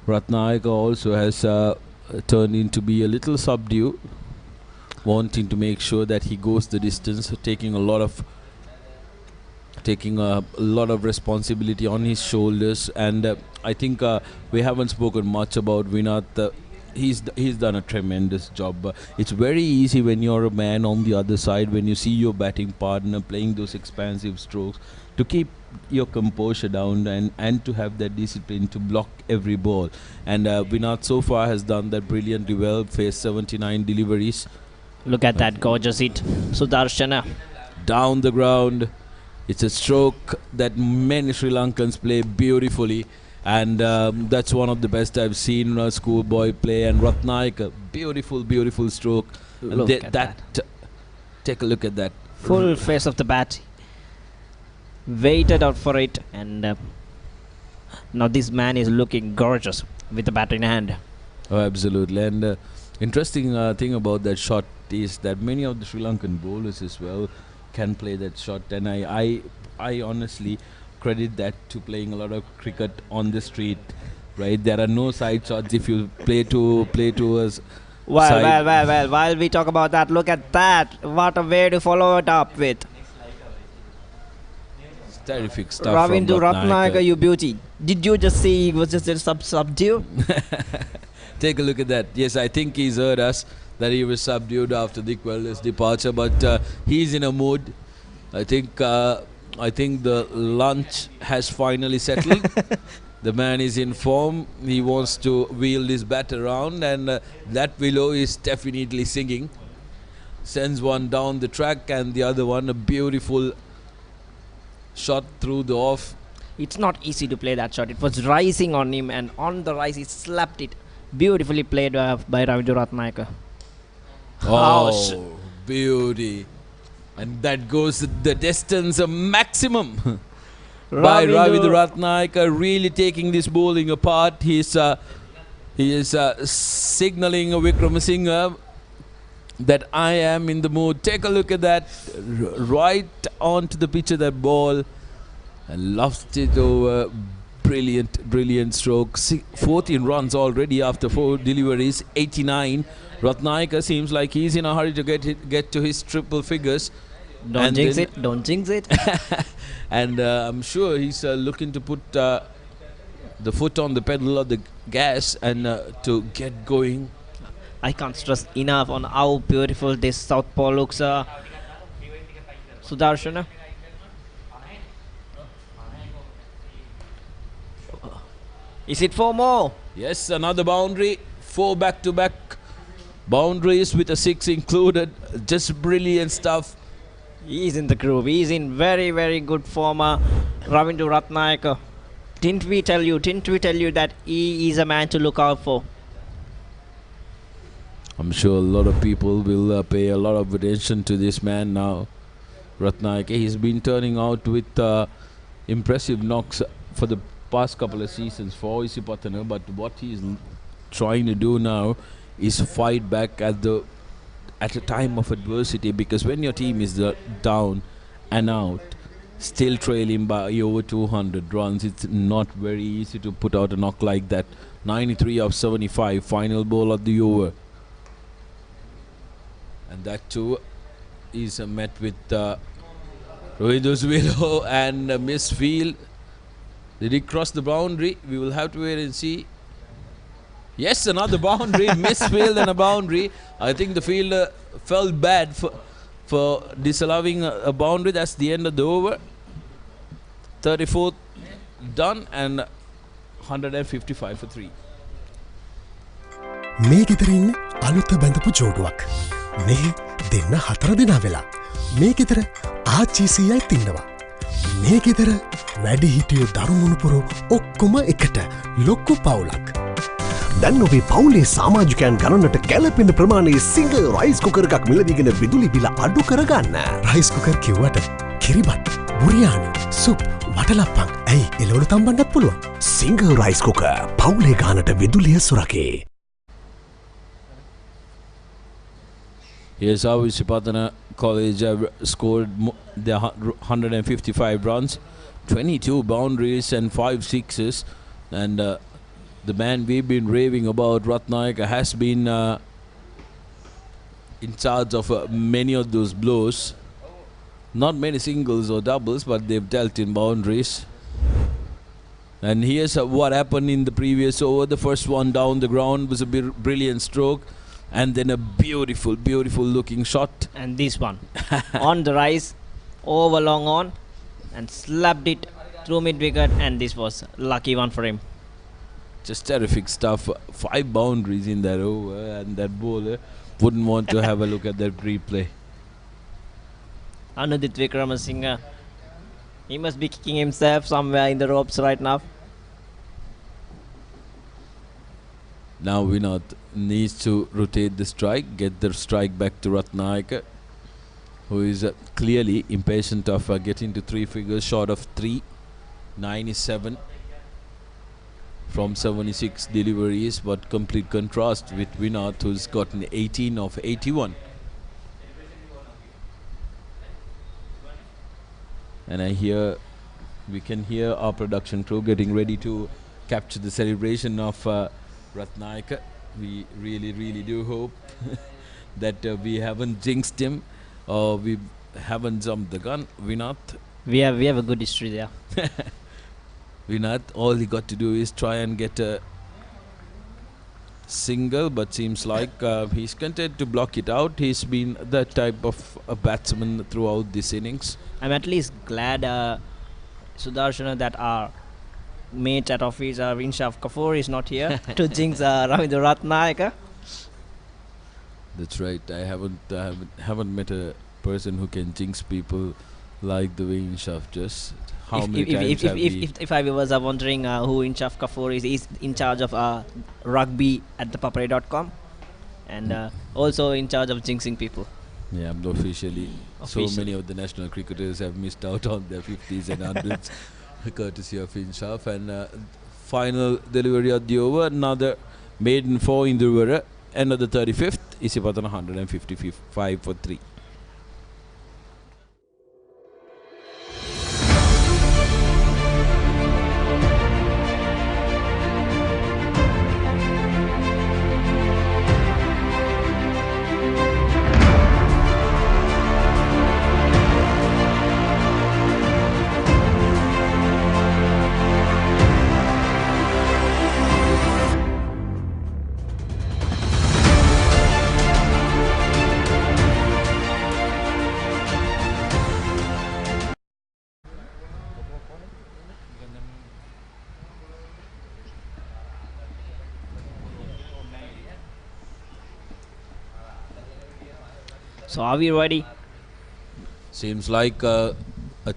Ratnayaka also has turned into be a little subdued, wanting to make sure that he goes the distance, taking a lot of responsibility on his shoulders. And I think we haven't spoken much about Vinath. He's done a tremendous job. It's very easy when you're a man on the other side, when you see your batting partner playing those expansive strokes, to keep your composure down and to have that discipline to block every ball. And Vinath so far has done that brilliantly well, faced 79 deliveries. Look at that gorgeous hit, Sudarshana. Down the ground. It's a stroke that many Sri Lankans play beautifully, and that's one of the best I've seen a schoolboy play. And Ratnayaka, beautiful stroke. Look at that. Take a look at that. Full face of the bat. Waited out for it, and now this man is looking gorgeous with the bat in hand. Oh, absolutely. And interesting thing about that shot is that many of the Sri Lankan bowlers as well can play that shot, and I honestly credit that to playing a lot of cricket on the street, right? There are no side shots if you play to us. Well, while we talk about that, look at that. What a way to follow it up with. It's terrific stuff. Ravindu Ratnayaka, you beauty. Did you just see he was just a subdue? Take a look at that. Yes, I think he's heard us that he was subdued after Dikwella's departure, but he's in a mood. I think the lunch has finally settled. The man is in form. He wants to wheel his bat around, and that willow is definitely singing. Sends one down the track, and the other one a beautiful shot through the off. It's not easy to play that shot. It was rising on him, and on the rise he slapped it. Beautifully played by Ravindu Ratnayaka. Oh, beauty. And that goes the distance a maximum by Ravindu Ratnayaka, really taking this bowling apart. He is signalling Wickramasinghe that I am in the mood. Take a look at that. Right onto the pitch of that ball. And lost it over. Brilliant stroke. 14 runs already after 4 deliveries. 89. Ratnayaka seems like he's in a hurry to get to his triple figures. Don't jinx it. And I'm sure he's looking to put the foot on the pedal of the gas and to get going. I can't stress enough on how beautiful this southpaw looks. Sudarshana. Is it 4 more? Yes, another boundary. 4 back-to-back boundaries with a 6 included. Just brilliant stuff. He's in the groove. He's in very good form. Ravindu Ratnayaka. Didn't we tell you that he is a man to look out for? I'm sure a lot of people will pay a lot of attention to this man now. Ratnayaka, he's been turning out with impressive knocks for the past couple of seasons for Isipathana, but what he's trying to do now is fight back at a time of adversity, because when your team is down and out, still trailing by over 200 runs. It's not very easy to put out a knock like that. 93 of 75, final ball of the over. And that too is met with Rohinder's widow and a misfield. Did he cross the boundary? We will have to wait and see. Yes, another boundary, misfield and a boundary. I think the fielder felt bad for disallowing a boundary. That's the end of the over. 34th done and 155 for 3. මේ ගෙදරින් අලුත බැඳපු ජෝඩුවක්. මේ දෙන්න 4 දෙනා වෙලා. මේ ගෙදර ආච්චීසියයි තින්නවා. මේ ගෙදර වැඩිහිටියෝ දරුමුණුපුරු ඔක්කොම එකට ලොක්කු පවුලක්. දැන් ඔබේ පවුලේ සමාජිකයන් ගණනට ගැලපෙන ප්‍රමාණයේ සිංගල් රයිස් කුකර් එකක් මිලදීගෙන විදුලි බිල අඩු කරගන්න. රයිස් කුකර් කිව්වට කිරිබත්, බුරියානි, සුප්, වටලප්පන් ඇයි එළවලු තම්බන්නත් පුළුවන්. සිංගල් රයිස් කුකර් පවුලේ ගානට විදුලිය සුරකේ. Here's how Isipathana College have scored their 155 runs, 22 boundaries and 5 sixes. And the man we've been raving about, Ratnayaka, has been in charge of many of those blows. Not many singles or doubles, but they've dealt in boundaries. And here's what happened in the previous over. The first one down the ground was a brilliant stroke. And then a beautiful, beautiful looking shot. And this one on the rise, over long on, and slapped it through mid wicket. And this was lucky one for him. Just terrific stuff. 5 boundaries in that over, and that bowler wouldn't want to have a look at that replay. Anudit Wickramasinghe, he must be kicking himself somewhere in the ropes right now. Now Vinod needs to rotate the strike, get the strike back to Ratnayaka, who is clearly impatient of getting to 3 figures short of 3. 97 from 76 deliveries, but complete contrast with Vinod, who's gotten 18 of 81. And we can hear our production crew getting ready to capture the celebration of Ratnayaka. We really, really do hope that we haven't jinxed him or we haven't jumped the gun. Vinod. We have a good history there. Vinod, all he got to do is try and get a single, but seems like he's content to block it out. He's been that type of a batsman throughout this innings. I'm at least glad Sudarshana, that our mate at office, Inshaf Kapoor, is not here to jinx Ravindra Ratnayaka. That's right. I haven't met a person who can jinx people like the way Inshaf just. How many times have we? If I was wondering who Inshaf Kapoor is, he's in charge of rugby at ThePapare.com, and also in charge of jinxing people. Yeah, officially. So many of the national cricketers have missed out on their 50s and 100s courtesy of Inshaf. And final delivery of the over, another maiden 4 in the over, end of the 35th, Isipathana 155 for 3. So are we ready? Seems like a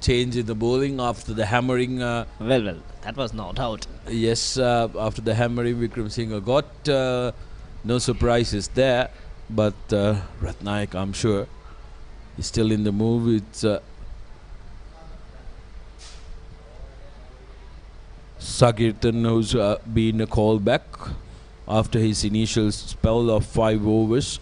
change in the bowling after the hammering. Well, that was no doubt. Yes, after the hammering, Vikram Singh got no surprises there. But Ratnayak, I'm sure, is still in the move. It's Sagirtan, who's been called back after his initial spell of 5 overs.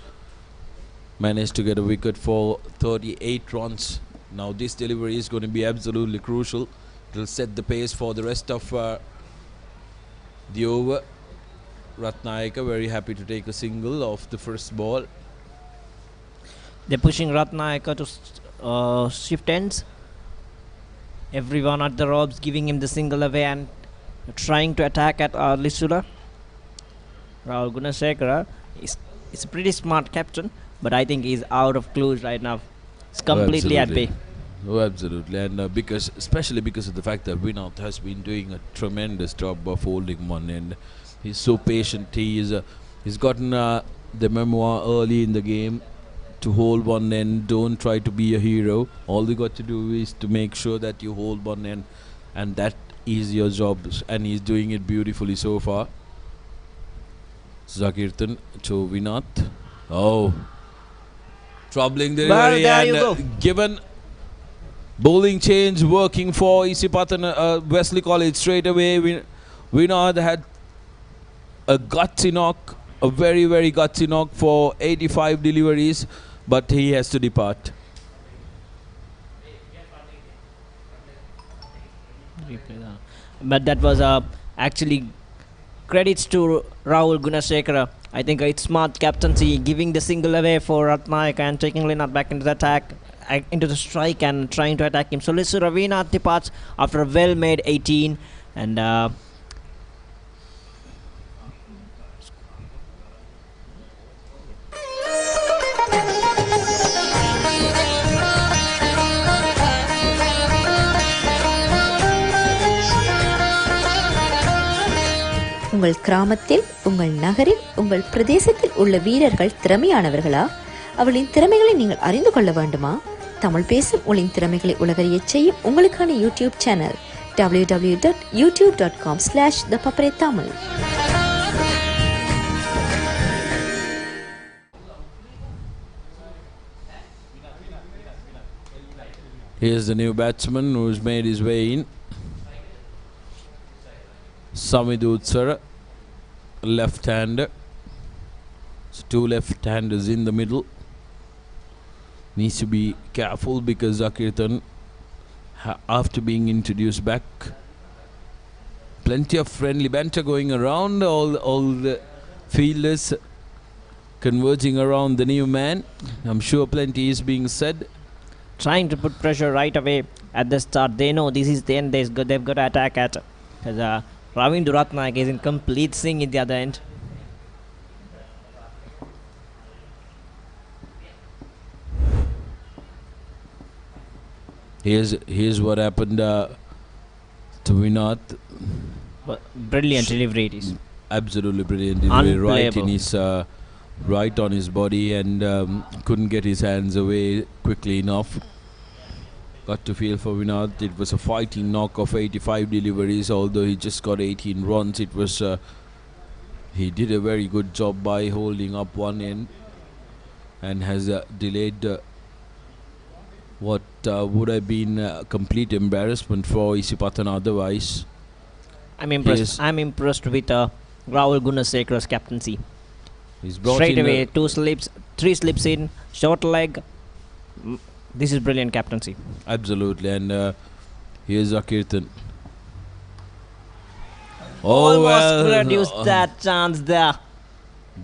Managed to get a wicket for 38 runs. Now this delivery is going to be absolutely crucial. It will set the pace for the rest of the over. Ratnayaka very happy to take a single off the first ball. They're pushing Ratnayaka to shift ends. Everyone at the ropes giving him the single away and trying to attack at Lisula. Rahul Gunasekara is a pretty smart captain, but I think he's out of clues right now. It's completely at bay. Oh, absolutely. And especially because of the fact that Vinod has been doing a tremendous job of holding one end. He's so patient. He's gotten the memoir early in the game to hold one end. Don't try to be a hero. All you got to do is to make sure that you hold one end, and that is your job. And he's doing it beautifully so far. Zakirtan to Vinod. Oh, troubling delivery, and given bowling change working for Isipathana Wesley College straight away. Vinod had a gutsy knock, a very, very gutsy knock for 85 deliveries, but he has to depart. But that was actually credits to Rahul Gunasekara. I think it's smart captaincy, giving the single away for Ratnayaka and taking Linath back into the attack, into the strike and trying to attack him. So Lissu Ravinath departs after a well-made 18, and உங்கள் கிராமத்தில், உங்கள் நகரில், உங்கள் பிரதேசத்தில் உள்ள வீரர்கள் திறமையானவர்களா? அவளின் திறமைகளை நீங்கள் அறிந்து கொள்ள வேண்டுமா? தமிழ் பேசும் உங்களின் திறமைகளை உலகறியச் செய்யும் உங்களுக்கான YouTube channel www.youtube.com/ThePapare Tamil. Here's the new batsman who's made his way in. Samidutsara, left-hander. So two left-handers in the middle. Needs to be careful because Zakirtan, after being introduced back, plenty of friendly banter going around. All the fielders converging around the new man. I'm sure plenty is being said. Trying to put pressure right away at the start. They know this is the end. They've got to attack at. Because Ravindra Ratnayaka is in complete swing at the other end. Here's what happened to Vinod. Brilliant delivery it is. Absolutely brilliant delivery. Right in his right on his body, and couldn't get his hands away quickly enough. Got to feel for Vinod. It was a fighting knock of 85 deliveries, although he just got 18 runs. It was he did a very good job by holding up one end and has delayed what would have been a complete embarrassment for Isipathana otherwise. I'm impressed. I'm impressed with Rahul Gunasekara's captaincy. He's brought straight in away 2 slips, 3 slips in, short leg. This is brilliant captaincy. Absolutely, and here's Zakirtan. Almost produced that chance there.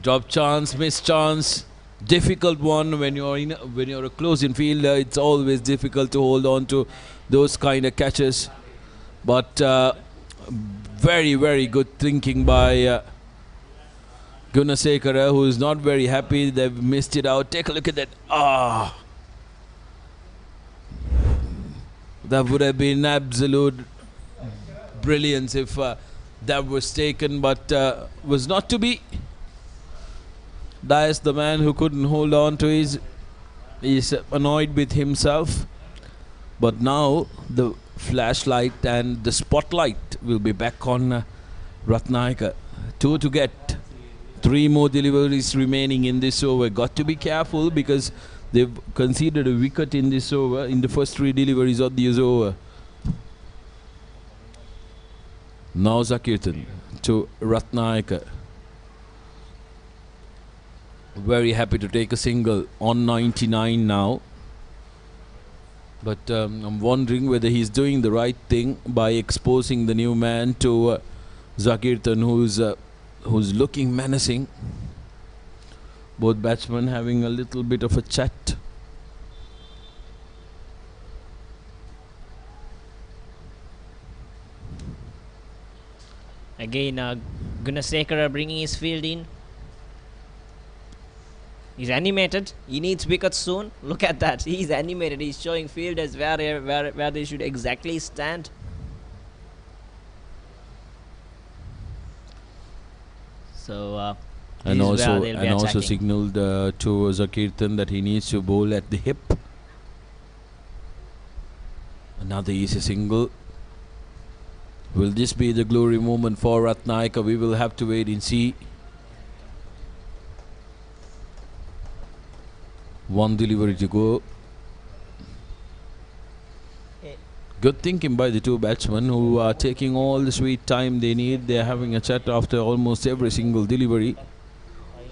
Drop chance, miss chance. Difficult one when you're a close-in fielder. It's always difficult to hold on to those kind of catches. But very, very good thinking by Gunasekara, who is not very happy. They've missed it out. Take a look at that. That would have been absolute brilliance if that was taken, but was not to be. Dias, the man who couldn't hold on to is annoyed with himself. But now the flashlight and the spotlight will be back on Ratnayaka. 2 to get. 3 more deliveries remaining in this over. Got to be careful because they've conceded a wicket in this over, in the first 3 deliveries of this over. Now Zakirtan to Ratnayaka. Very happy to take a single on 99 now. But I'm wondering whether he's doing the right thing by exposing the new man to Zakirtan, who's looking menacing. Both batsmen having a little bit of a chat. Again, Gunasekara bringing his field in. He's animated. He needs wickets soon. Look at that. He's animated. He's showing fielders where they should exactly stand. So, And also signaled to Zakirtan that he needs to bowl at the hip. Another easy single. Will this be the glory moment for Ratnayaka? We will have to wait and see. One delivery to go. Good thinking by the two batsmen who are taking all the sweet time they need. They are having a chat after almost every single delivery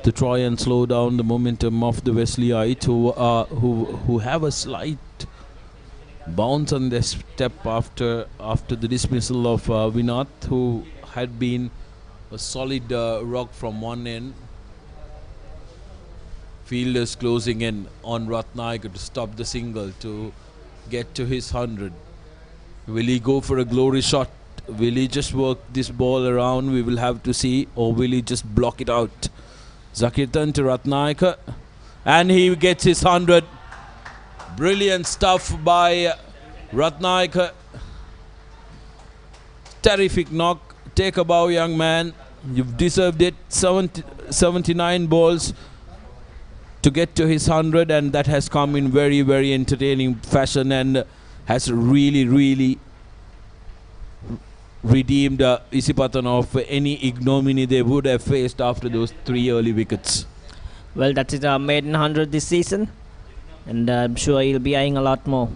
to try and slow down the momentum of the Wesleyite who have a slight bounce on their step after the dismissal of Vinath, who had been a solid rock from one end. Fielders closing in on Ratnayaka to stop the single to get to his 100. Will he go for a glory shot? Will he just work this ball around? We will have to see. Or will he just block it out? Zakirtan to Ratnayaka, and he gets his 100. Brilliant stuff by Ratnayaka. Terrific knock. Take a bow, young man. You've deserved it. 79 balls to get to his 100, and that has come in very, very entertaining fashion and has really redeemed Isipathana of any ignominy they would have faced after those 3 early wickets. Well, that is our maiden 100 this season, and I'm sure he'll be eyeing a lot more.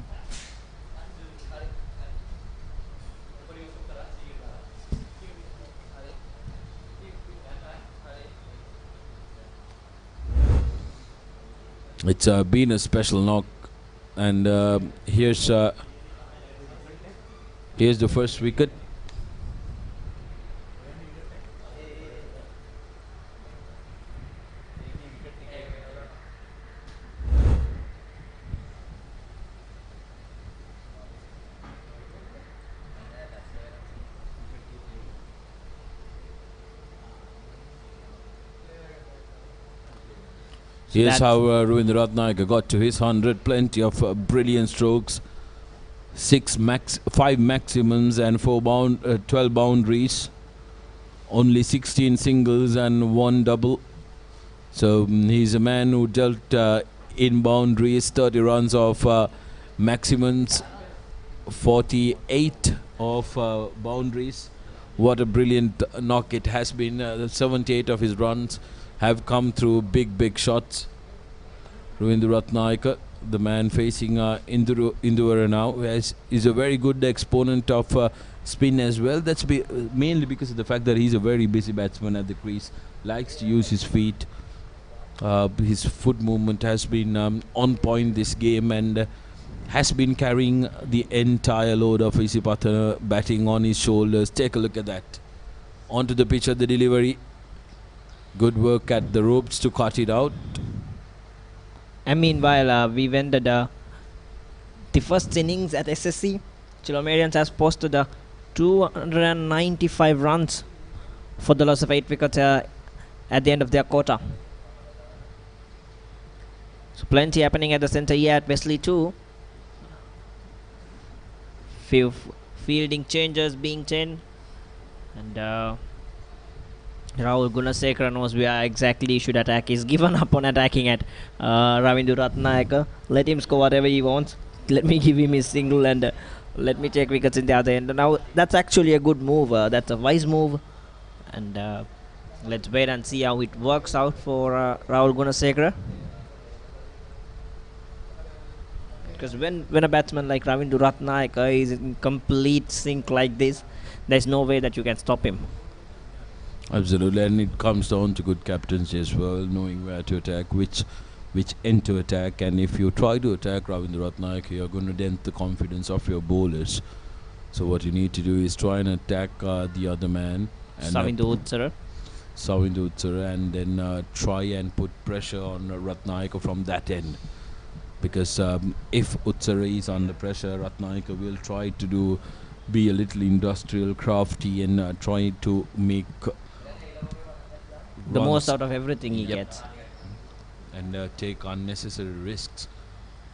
It's been a special knock, and here's the first wicket. Here's how Ravindra Ratnayaka got to his 100. Plenty of brilliant strokes. 5 maximums and 12 boundaries. Only 16 singles and 1 double. So he's a man who dealt in boundaries, 30 runs of maximums, 48 of boundaries. What a brilliant knock it has been. 78 of his runs have come through big shots. Ravindra Ratnayaka, the man facing Indura now, is a very good exponent of spin as well. That's mainly because of the fact that he's a very busy batsman at the crease, likes to use his feet. His foot movement has been on point this game and has been carrying the entire load of Isipathana batting on his shoulders. Take a look at that. Onto the pitch at the delivery. Good work at the ropes to cut it out. And meanwhile, we've ended the first innings at SSC. Chilomarians has posted 295 runs for the loss of 8 wickets at the end of their quarter. So plenty happening at the centre here at Wesley too. Few fielding changes being done, and Rahul Gunasekara knows where exactly he should attack. He's given up on attacking at Ravindra Ratnayaka. Let him score whatever he wants. Let me give him his single and let me take wickets in the other end. Now that's actually a good move. That's a wise move, and let's wait and see how it works out for Rahul Gunasekara. Because when a batsman like Ravindra Ratnayaka is in complete sync like this, there's no way that you can stop him. Absolutely, and it comes down to good captaincy as well, knowing where to attack, which which end to attack, and if you try to attack Ravindra Ratnayake, you're going to dent the confidence of your bowlers. So what you need to do is try and attack the other man, and Savindu Utsara, and then try and put pressure on Ratnayake from that end. Because if Utsara is under pressure, Ratnayake will try to be a little industrial, crafty, and try to make the most out of everything he gets. And take unnecessary risks,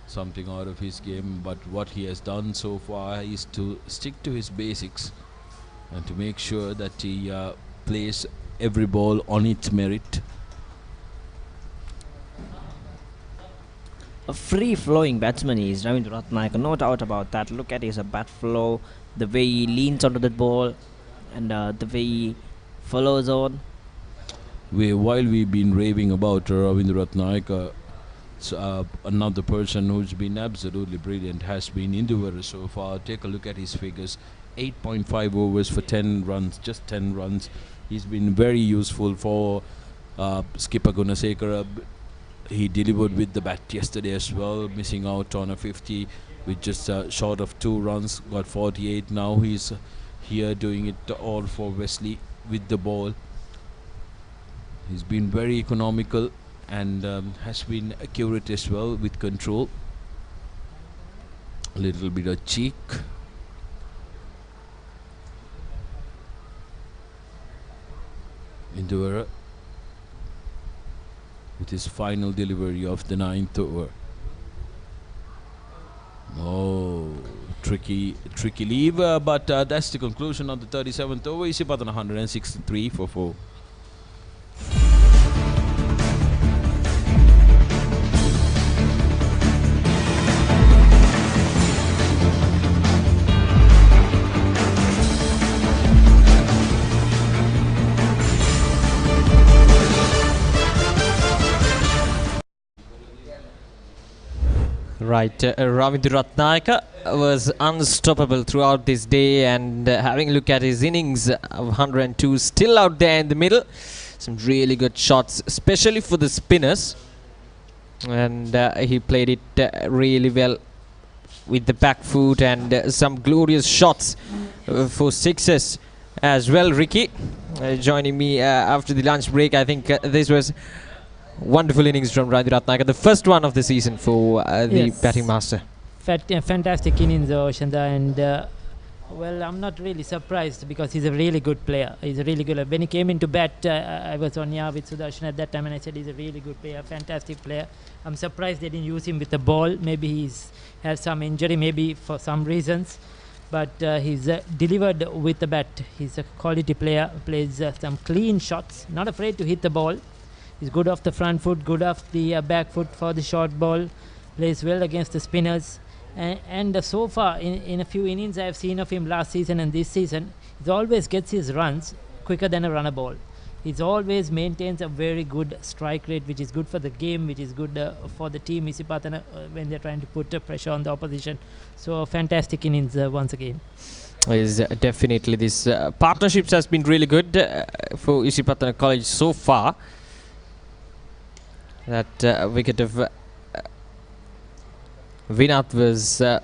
something out of his game. But what he has done so far is to stick to his basics and to make sure that he plays every ball on its merit. A free-flowing batsman is Ravindra Ratnayake, no doubt about that. Look at his bat flow, the way he leans onto the ball, and the way he follows on. While we've been raving about Ravindra Ratnayake, another person who's been absolutely brilliant has been Induvara so far. Take a look at his figures. 8.5 overs for 10 runs, just 10 runs. He's been very useful for skipper Gunasekara. He delivered with the bat yesterday as well, missing out on a 50 with just short of 2 runs, got 48. Now he's here doing it all for Wesley with the ball. He's been very economical and has been accurate as well with control. A little bit of cheek. Induvara with his final delivery of the 9th over. Oh, tricky leave, but that's the conclusion of the 37th over. Isipathana 163 for 4. Right, Ravindra Ratnayake was unstoppable throughout this day, and having a look at his innings of 102, still out there in the middle. Some really good shots, especially for the spinners, and he played it really well with the back foot, and some glorious shots for sixes as well. Ricky joining me after the lunch break. I think this was wonderful innings from Ravindra Ratnayake, the first one of the season for the batting master. Fantastic innings, Oshanda, and well, I'm not really surprised because he's a really good player. He's a really good. When he came into bat, I was on air with Sudarshan at that time, and I said he's a really good player, fantastic player. I'm surprised they didn't use him with the ball. Maybe he's had some injury, maybe for some reasons, but he's delivered with the bat. He's a quality player, plays some clean shots, not afraid to hit the ball. He's good off the front foot, good off the back foot for the short ball, plays well against the spinners. And so far, in a few innings I've seen of him last season and this season, he always gets his runs quicker than a runner ball. He always maintains a very good strike rate, which is good for the game, which is good for the team, Isipathana, when they're trying to put pressure on the opposition. So fantastic innings once again. Is definitely this partnerships has been really good for Isipathana College so far. That wicket of Vinath was a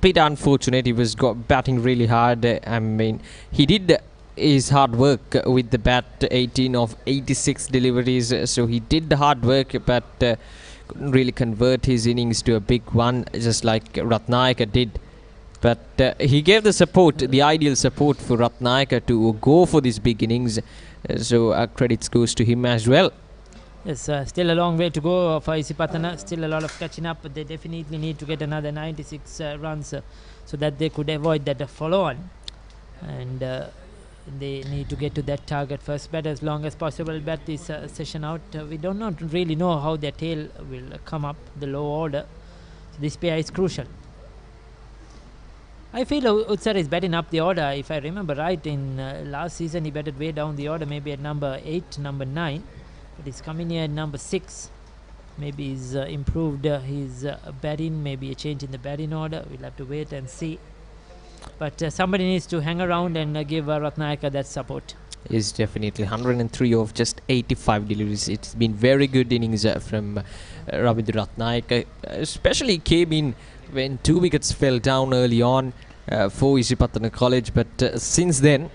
bit unfortunate. He was batting really hard. I mean, he did his hard work with the bat, 18 of 86 deliveries. So he did the hard work, but couldn't really convert his innings to a big one, just like Ratnayake did. But he gave the support, the ideal support for Ratnayake to go for these big innings. So credits goes to him as well. Yes, still a long way to go for Isipathana. Still a lot of catching up, but they definitely need to get another 96 runs so that they could avoid that follow-on. And they need to get to that target first bat as long as possible. Bat this session out. We do not really know how their tail will come up, the low order. So this pair is crucial. I feel Utsara is batting up the order. If I remember right, in last season he batted way down the order, maybe at number 8, number 9. But he's coming here at number 6. Maybe he's improved his batting, maybe a change in the batting order. We'll have to wait and see. But somebody needs to hang around and give Ratnayake that support. is definitely 103 of just 85 deliveries. It's been very good innings from Ravindra Ratnayake, especially came in when 2 wickets fell down early on for Isipathana College, but since then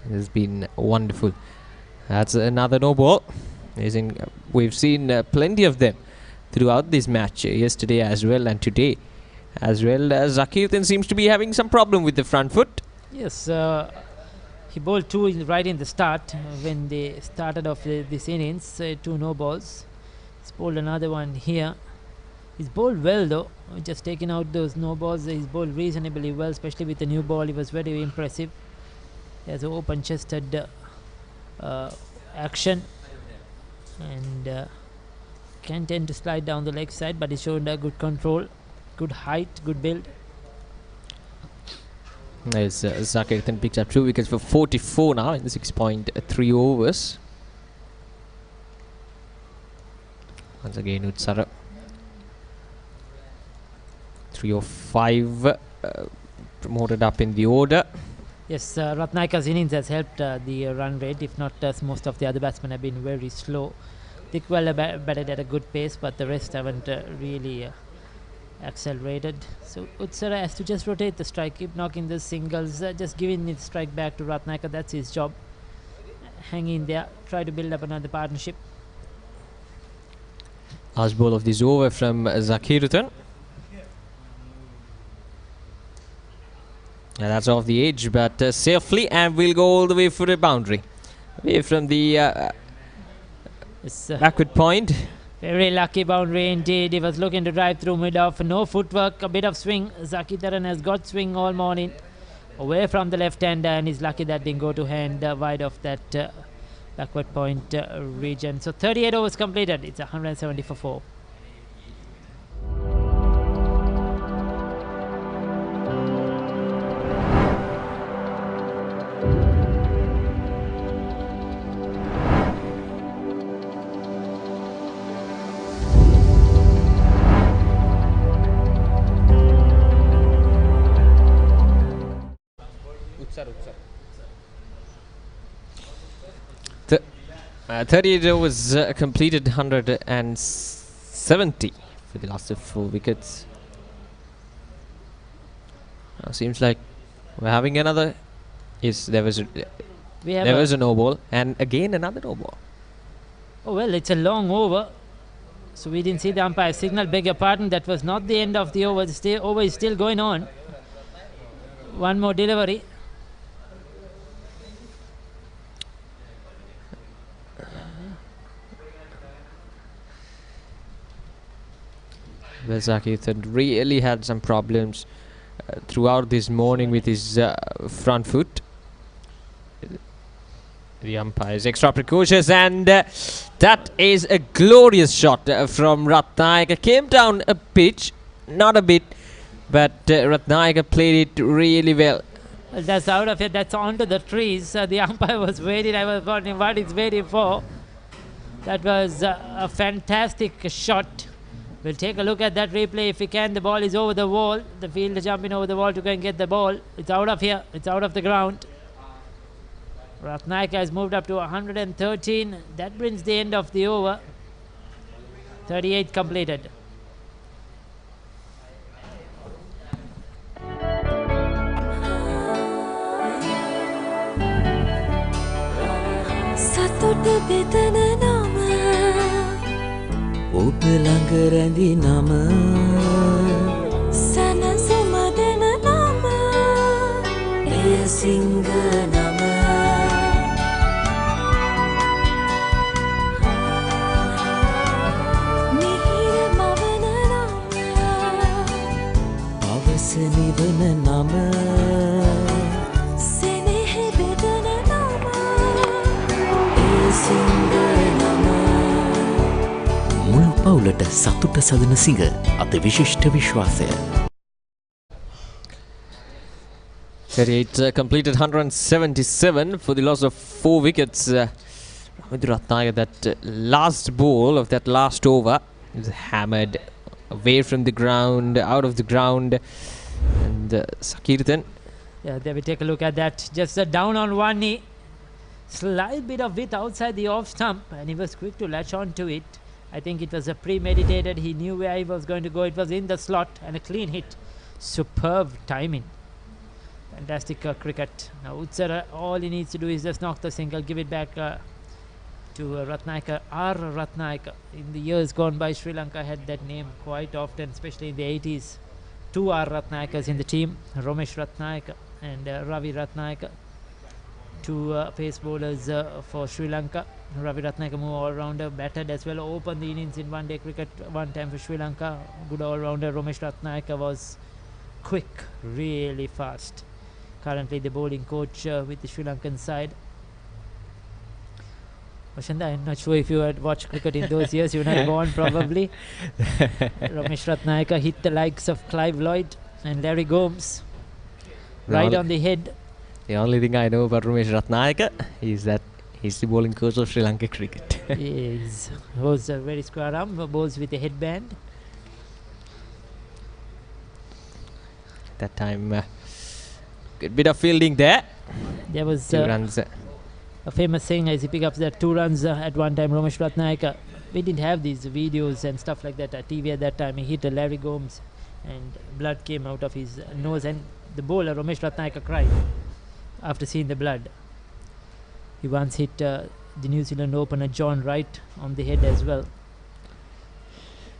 it has been wonderful. That's another no ball. We've seen plenty of them throughout this match, yesterday as well and today as well. Zakirthan seems to be having some problem with the front foot. Yes, he bowled two right in the start when they started off this innings, 2 no balls. He's bowled another one here. He's bowled well though, just taking out those no balls. He's bowled reasonably well, especially with the new ball. He was very impressive. He has an open chested action and can tend to slide down the leg side, but he's shown good control, good height, good build. As Zakirthan picks up 2 wickets for 44 now in the 6.3 overs. Once again Utsara 3 of 5 promoted up in the order. Yes, Ratnayaka's innings has helped the run rate. If not, most of the other batsmen have been very slow. Dikwella batted at a good pace, but the rest haven't really accelerated. So Utsara has to just rotate the strike, keep knocking the singles, just giving the strike back to Ratnayaka. That's his job. Hang in there, try to build up another partnership. Last ball of this over from Zakirthan. That's off the edge, but safely, and we'll go all the way for a boundary. Away from the backward point. Very lucky boundary indeed. He was looking to drive through mid-off. No footwork, a bit of swing. Zakirthan has got swing all morning. Away from the left hander, and he's lucky that didn't go to hand wide of that backward point region. So 38 overs completed. It's 170 for 4. The 38 overs completed, 170 for the last of 4 wickets. Seems like we're having another. Yes, there was a no ball, and again another no ball. Oh well, it's a long over, so we didn't see the umpire signal. Beg your pardon, that was not the end of the over. The over is still going on. One more delivery. Zakirthan really had some problems throughout this morning with his front foot. The umpire is extra precautious, and that is a glorious shot from Ratnayake. Came down a pitch, not a bit, but Ratnayake played it really well. Well, that's out of it. That's onto the trees. The umpire was waiting. I was wondering what he's waiting for. That was a fantastic shot. We'll take a look at that replay if we can. The ball is over the wall. The fielder jumping over the wall to go and get the ball. It's out of here. It's out of the ground. Ratnayake has moved up to 113. That brings the end of the over. 38 completed. සතුට බෙදන නම ඔබ ළඟ රැඳි නම සැනසුම දෙන නම එය සිංහ නම මිහිර මවන නම පවස නිවන නම සෙනෙහ බෙදන නම එය සිංහ නම මුළු පවුලට සතුට සදන සිංහ අත විශිෂ්ට විශ්වාසය 38 completed, 177 for the loss of 4 wickets. Ratnayake, that last ball of that last over is hammered away from the ground, out of the ground. And Zakirthan. Yeah, there we take a look at that. Just down on one knee. Slight bit of width outside the off stump, and he was quick to latch on to it. I think it was a premeditated. He knew where he was going to go. It was in the slot and a clean hit. Superb timing. Fantastic cricket. Now Utsara, all he needs to do is just knock the single, give it back to Ratnayaka. R. Ratnayaka. In the years gone by, Sri Lanka had that name quite often, especially in the 80s. Two R. Ratnayakas in the team, Romesh Ratnayaka and Ravi Ratnayaka. Two pace bowlers for Sri Lanka. Ravi Ratnayaka, more all-rounder, batted as well, opened the innings in one-day cricket one time for Sri Lanka. Good all-rounder. Romesh Ratnayaka was quick, really fast. Currently the bowling coach with the Sri Lankan side. Vashanda, I'm not sure if you had watched cricket in those years. You were not born probably. Romesh Ratnayaka hit the likes of Clive Lloyd and Larry Gomes right on the head. The only thing I know about Romesh Ratnayaka is that he's the bowling coach of Sri Lanka cricket. He was a very square arm, bowls with a headband. That time, good bit of fielding there. There was 2 runs. A famous saying as he picked up that 2 runs at one time. Romesh Ratnayaka, we didn't have these videos and stuff like that at TV at that time. He hit a Larry Gomes and blood came out of his nose, and the bowler Romesh Ratnayaka cried after seeing the blood. He once hit the New Zealand opener John Wright on the head as well.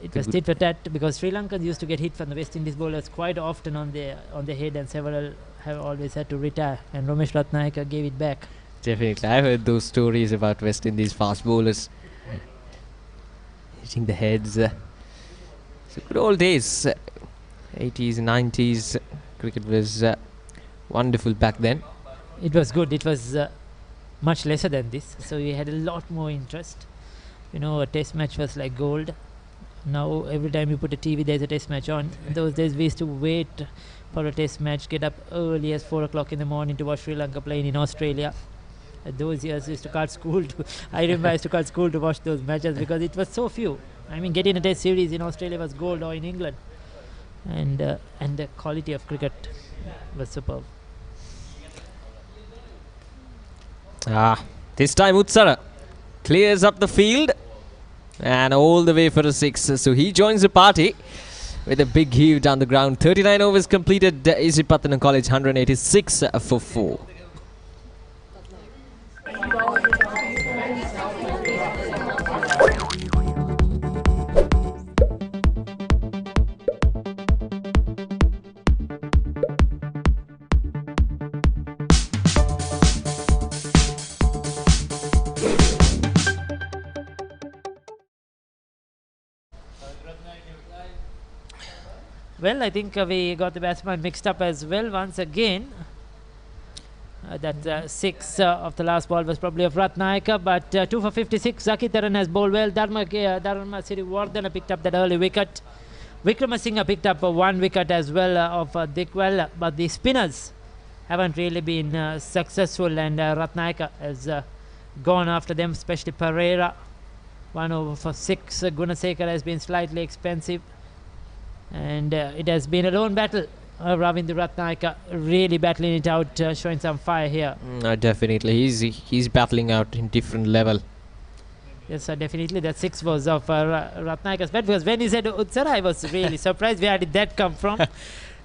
It was tit for tat because Sri Lankans used to get hit from the West Indies bowlers quite often on the head, and several have always had to retire, and Romesh Ratnayaka gave it back. Definitely, I've heard those stories about West Indies fast bowlers hitting the heads. So good old days, 80s, 90s. Cricket was wonderful back then. It was good. It was much lesser than this, so we had a lot more interest. You know, a test match was like gold. Now every time you put a TV, there's a test match on. In those days we used to wait for a test match, get up early as 4 o'clock in the morning to watch Sri Lanka playing in Australia. Those years we used to cut school I remember I used to cut school to watch those matches because it was so few. I mean, getting a test series in Australia was gold, or in England, and the quality of cricket was superb. This time Utsara clears up the field and all the way for a 6. So he joins the party with a big heave down the ground. 39 overs completed. Isipathana College 186 for 4. Well, I think we got the batsman mixed up as well once again. That 6 of the last ball was probably of Ratnayaka, but 2 for 56. Zakitaran has bowled well. Dharma Sirivardhana picked up that early wicket. Vikramasinghe picked up 1 wicket as well of Dikwell, but the spinners haven't really been successful, and Ratnayaka has gone after them, especially Pereira. 1 over for 6. Gunasekar has been slightly expensive, and it has been a lone battle. Ravindra Ratnayaka really battling it out, showing some fire here. Definitely, he's battling out in different level. Yes, definitely. That 6 was of Ratnayaka's bat, because when he said Utsara, I was really surprised. Where did that come from?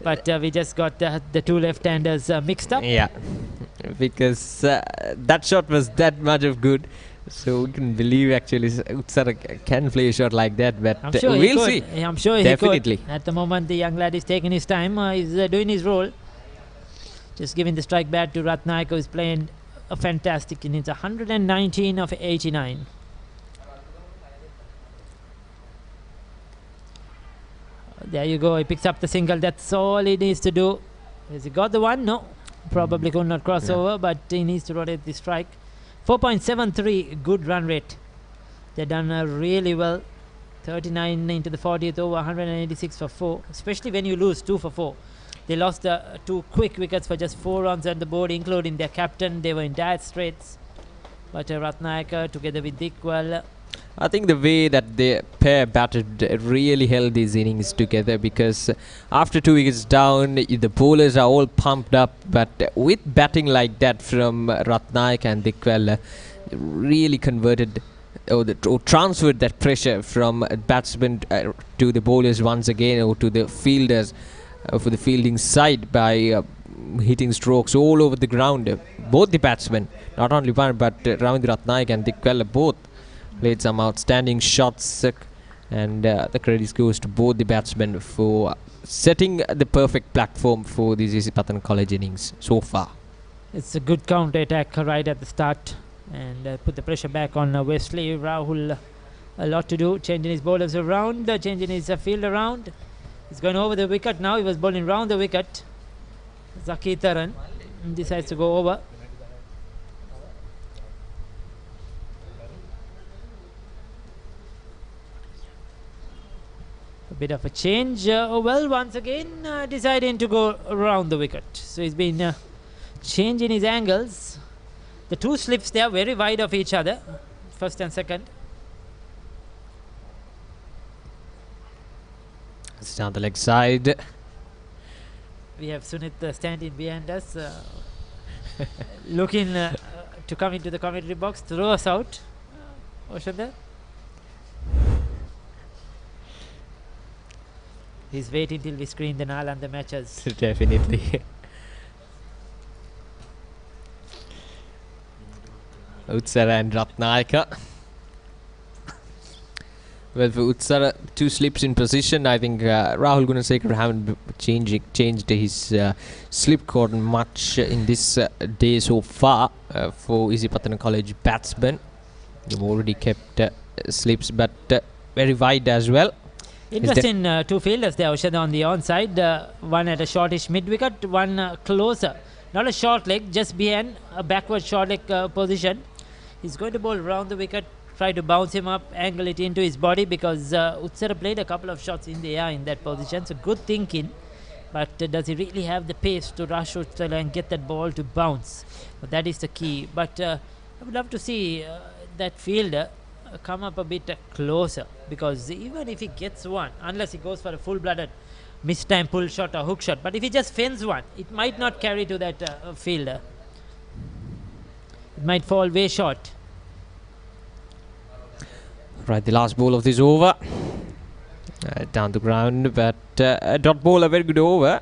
But we just got the 2 left-handers mixed up. Yeah, because that shot was that much of good. So we can believe actually Utsara can play a shot like that, but I'm sure we'll see. I'm sure Definitely. he could. At the moment, the young lad is taking his time. He's doing his role. Just giving the strike back to Ratnayaka, who is playing a fantastic innings. 119 of 89. There you go. He picks up the single. That's all he needs to do. Has he got the one? No. Probably could not cross over, but he needs to rotate the strike. 4.73 good run rate. They've done really well. 39 into the 40th over, 186 for 4. Especially when you lose 2 for 4. They lost 2 quick wickets for just 4 runs on the board, including their captain. They were in dire straits. But Ratnayaka together with Dikwell I think the way that the pair batted really held these innings together, because after 2 wickets down, the bowlers are all pumped up, but with batting like that from Ratnaik and Dikwella, really converted or transferred that pressure from batsmen to the bowlers once again, or to the fielders for the fielding side by hitting strokes all over the ground. Both the batsmen, not only one, but Ravindra Ratnaik and Dikwella both played some outstanding shots, and the credit goes to both the batsmen for setting the perfect platform for these Isipathana College innings so far. It's a good counter attack right at the start, and put the pressure back on Wesley. Rahul, a lot to do, changing his bowlers around, changing his field around. He's going over the wicket now. He was bowling round the wicket. Zaki Taran decides to go over. A bit of a change. Well, once again deciding to go around the wicket. So he's been changing his angles. The two slips, they are very wide of each other, first and second. It's down the leg side. We have Sunit standing behind us, looking to come into the commentary box, throw us out. Oshanda? He's waiting till we screen the Nalanda matches. Definitely. Utsara and Ratnaika. Well, for Utsara, two slips in position. I think Rahul Gunasekar haven't changed his slip cordon much in this day so far for Isipathana College batsmen. They've already kept slips, but very wide as well. Interesting two fielders there, Oshada, on the onside. One at a shortish mid-wicket, one closer. Not a short leg, just behind a backward short leg position. He's going to bowl around the wicket, try to bounce him up, angle it into his body, because Utsara played a couple of shots in the air in that position. So good thinking, but does he really have the pace to rush Utsara and get that ball to bounce? But that is the key. But I would love to see that fielder come up a bit closer, because even if he gets one, unless he goes for a full-blooded mistime pull shot or hook shot, but if he just fends one, it might not carry to that fielder. It might fall way short. Right, the last ball of this over. Down the ground, but dot ball, a very good over.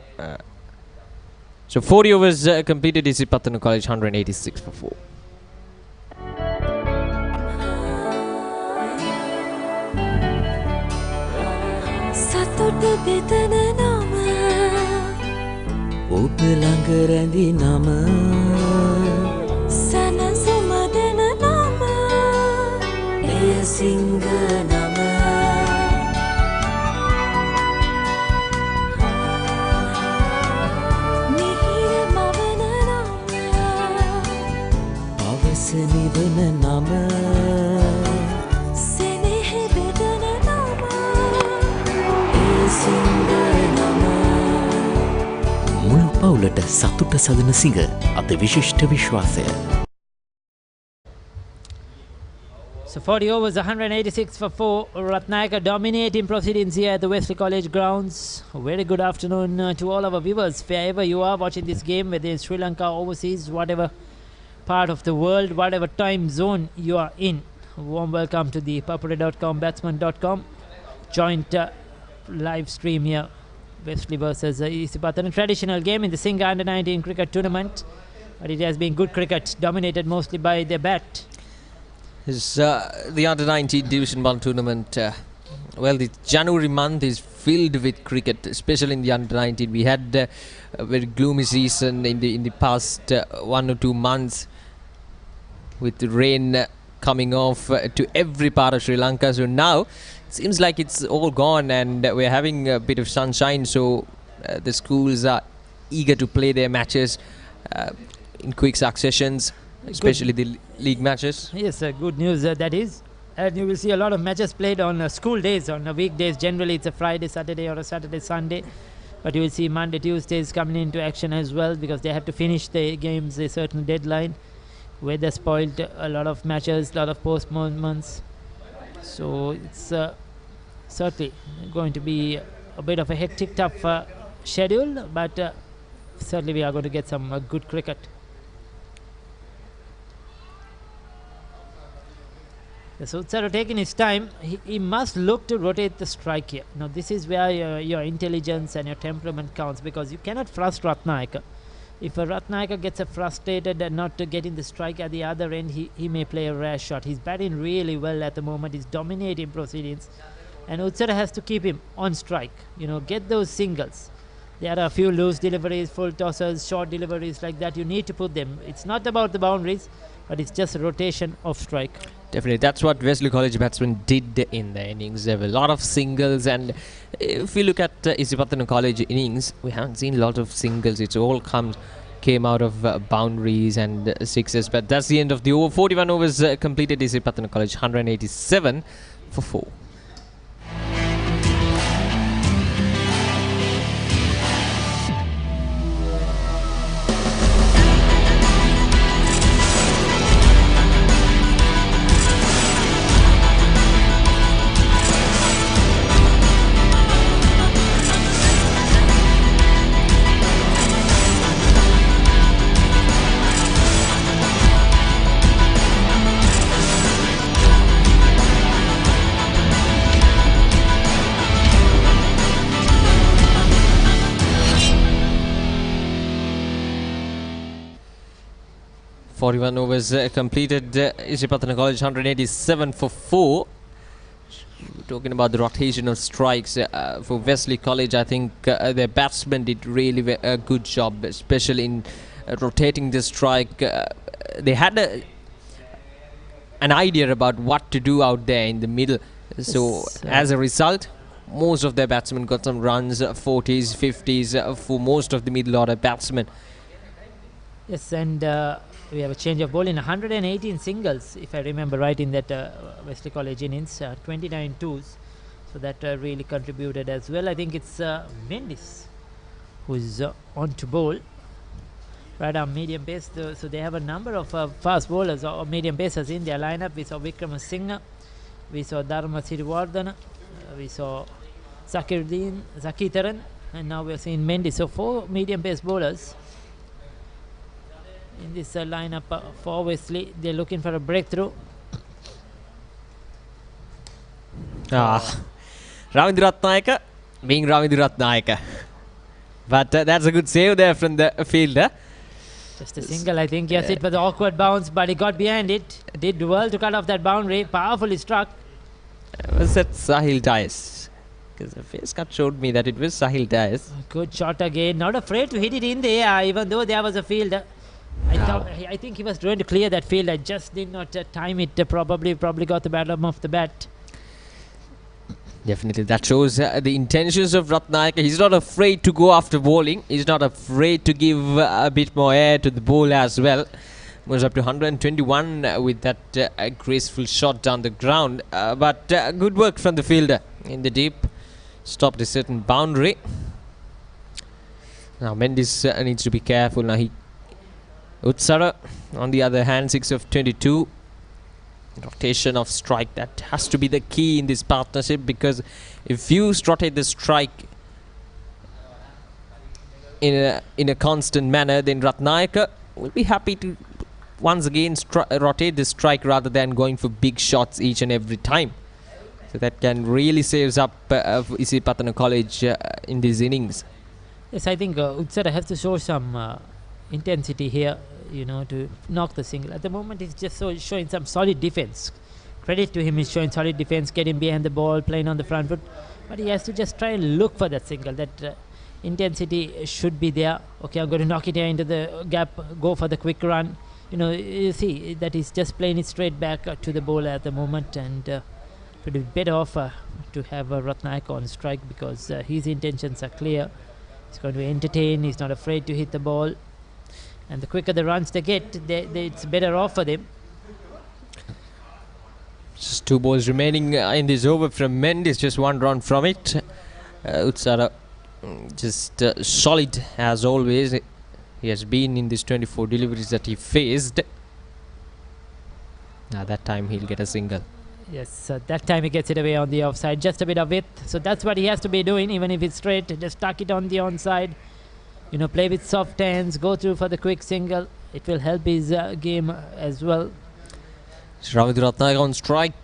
So 40 overs completed. Isipathana College 186 for 4. සතුට බෙදන නම ඔබ ළඟ රැඳි නම සැනසුම දෙන නම එය සිංහ නම මිහිර මවන නම අවස නිවන නම මුළු පවුලට සතුට සදන සිංහ අත විශිෂ්ට විශ්වාසය. So 40 overs, 186 for 4. Ratnayaka dominating proceedings here at the Wesley College grounds. A very good afternoon to all our viewers, wherever you are watching this game, whether in Sri Lanka, overseas, whatever part of the world, whatever time zone you are in. A warm welcome to the ThePapare.com, batsman.com joint live stream here. Wesley versus Isipathana, traditional game in the Singha Under-19 cricket tournament, but it has been good cricket, dominated mostly by their bat. The Under-19 Division 1 tournament, well, the January month is filled with cricket, especially in the Under-19. We had a very gloomy season in the past 1 or 2 months, with the rain coming off to every part of Sri Lanka. So now seems like it's all gone, and we're having a bit of sunshine, so the schools are eager to play their matches in quick successions, especially the league matches. Yes, good news that is. And you will see a lot of matches played on school days, on weekdays. Generally it's a Friday, Saturday, or a Saturday, Sunday. But you will see Monday, Tuesdays coming into action as well, because they have to finish the games a certain deadline. Weather spoiled a lot of matches, a lot of postponements. So it's certainly going to be a bit of a hectic, tough schedule, but certainly we are going to get some good cricket. So Utsara taking his time, he must look to rotate the strike here. Now this is where your intelligence and your temperament counts, because you cannot frustrate Ratnayaka. If a Ratnayaka gets frustrated and not getting the strike at the other end, he may play a rash shot. He's batting really well at the moment. He's dominating proceedings, and Utsara has to keep him on strike. Get those singles. There are a few loose deliveries, full tossers, short deliveries like that. You need to put them. It's not about the boundaries, but it's just a rotation of strike. Definitely, that's what Wesley College batsmen did in the innings. There were a lot of singles, and if you look at Isipathana College innings, we haven't seen a lot of singles. It's all came out of boundaries and sixes. But that's the end of the over. 41 overs completed. Isipathana College 187 for 4. .41 overs completed. Isipathana College 187 for 4. Talking about the rotational strikes for Wesley College, I think their batsmen did really a good job, especially in rotating the strike. They had an idea about what to do out there in the middle. So as a result, most of their batsmen got some runs, 40s, 50s for most of the middle order batsmen. Yes, and we have a change of bowling. 118 singles, if I remember right, in that Wesley College innings. 29 twos, so that really contributed as well. I think it's Mendes who's on to bowl. Right arm medium pace. So they have a number of fast bowlers or medium pacers in their lineup. We saw Vikramasinghe, we saw Dharma Siriwardana, we saw Zakitharan, and now we're seeing Mendes. So 4 medium pace bowlers in this lineup for Wesley. They're looking for a breakthrough. Ravindra Ratnayaka being Ravindra Ratnayaka. But that's a good save there from the fielder. Just a single, I think. Yes, it was an awkward bounce, but he got behind it. Did well to cut off that boundary. Powerfully struck. Was that Sahil Dias? Because the face cut showed me that it was Sahil Dias. Good shot again. Not afraid to hit it in the air, even though there was a fielder. I think he was trying to clear that field. I just did not time it. Probably got the bottom of the bat. Definitely, that shows the intentions of Ratnayaka. He's not afraid to go after bowling. He's not afraid to give a bit more air to the bowler as well. Was up to 121 with that graceful shot down the ground. But good work from the fielder in the deep. Stopped a certain boundary. Now Mendes needs to be careful. Now Utsara, on the other hand, 6 of 22. Rotation of strike, that has to be the key in this partnership, because if you rotate the strike in a constant manner, then Ratnayaka will be happy to once again rotate the strike rather than going for big shots each and every time. So that can really saves up Isipathana College in these innings. Yes, I think Utsara has to show some intensity here, to knock the single. At the moment, he's just showing some solid defense. Credit to him, he's showing solid defense, getting behind the ball, playing on the front foot. But he has to just try and look for that single. That intensity should be there. Okay, I'm going to knock it here into the gap, go for the quick run. You see that he's just playing it straight back to the bowler at the moment, and it would be better off to have Ratnayaka on strike, because his intentions are clear. He's going to entertain, he's not afraid to hit the ball. And the quicker the runs they get, it's better off for them. Just 2 balls remaining in this over from Mendes, just 1 run from it. Utsara just solid as always. He has been in these 24 deliveries that he faced. Now that time he'll get a single. Yes, that time he gets it away on the offside, just a bit of width. So that's what he has to be doing, even if it's straight. Just tuck it on the onside. You know, play with soft hands, go through for the quick single. It will help his game as well. Ravindra Ratnayake on strike.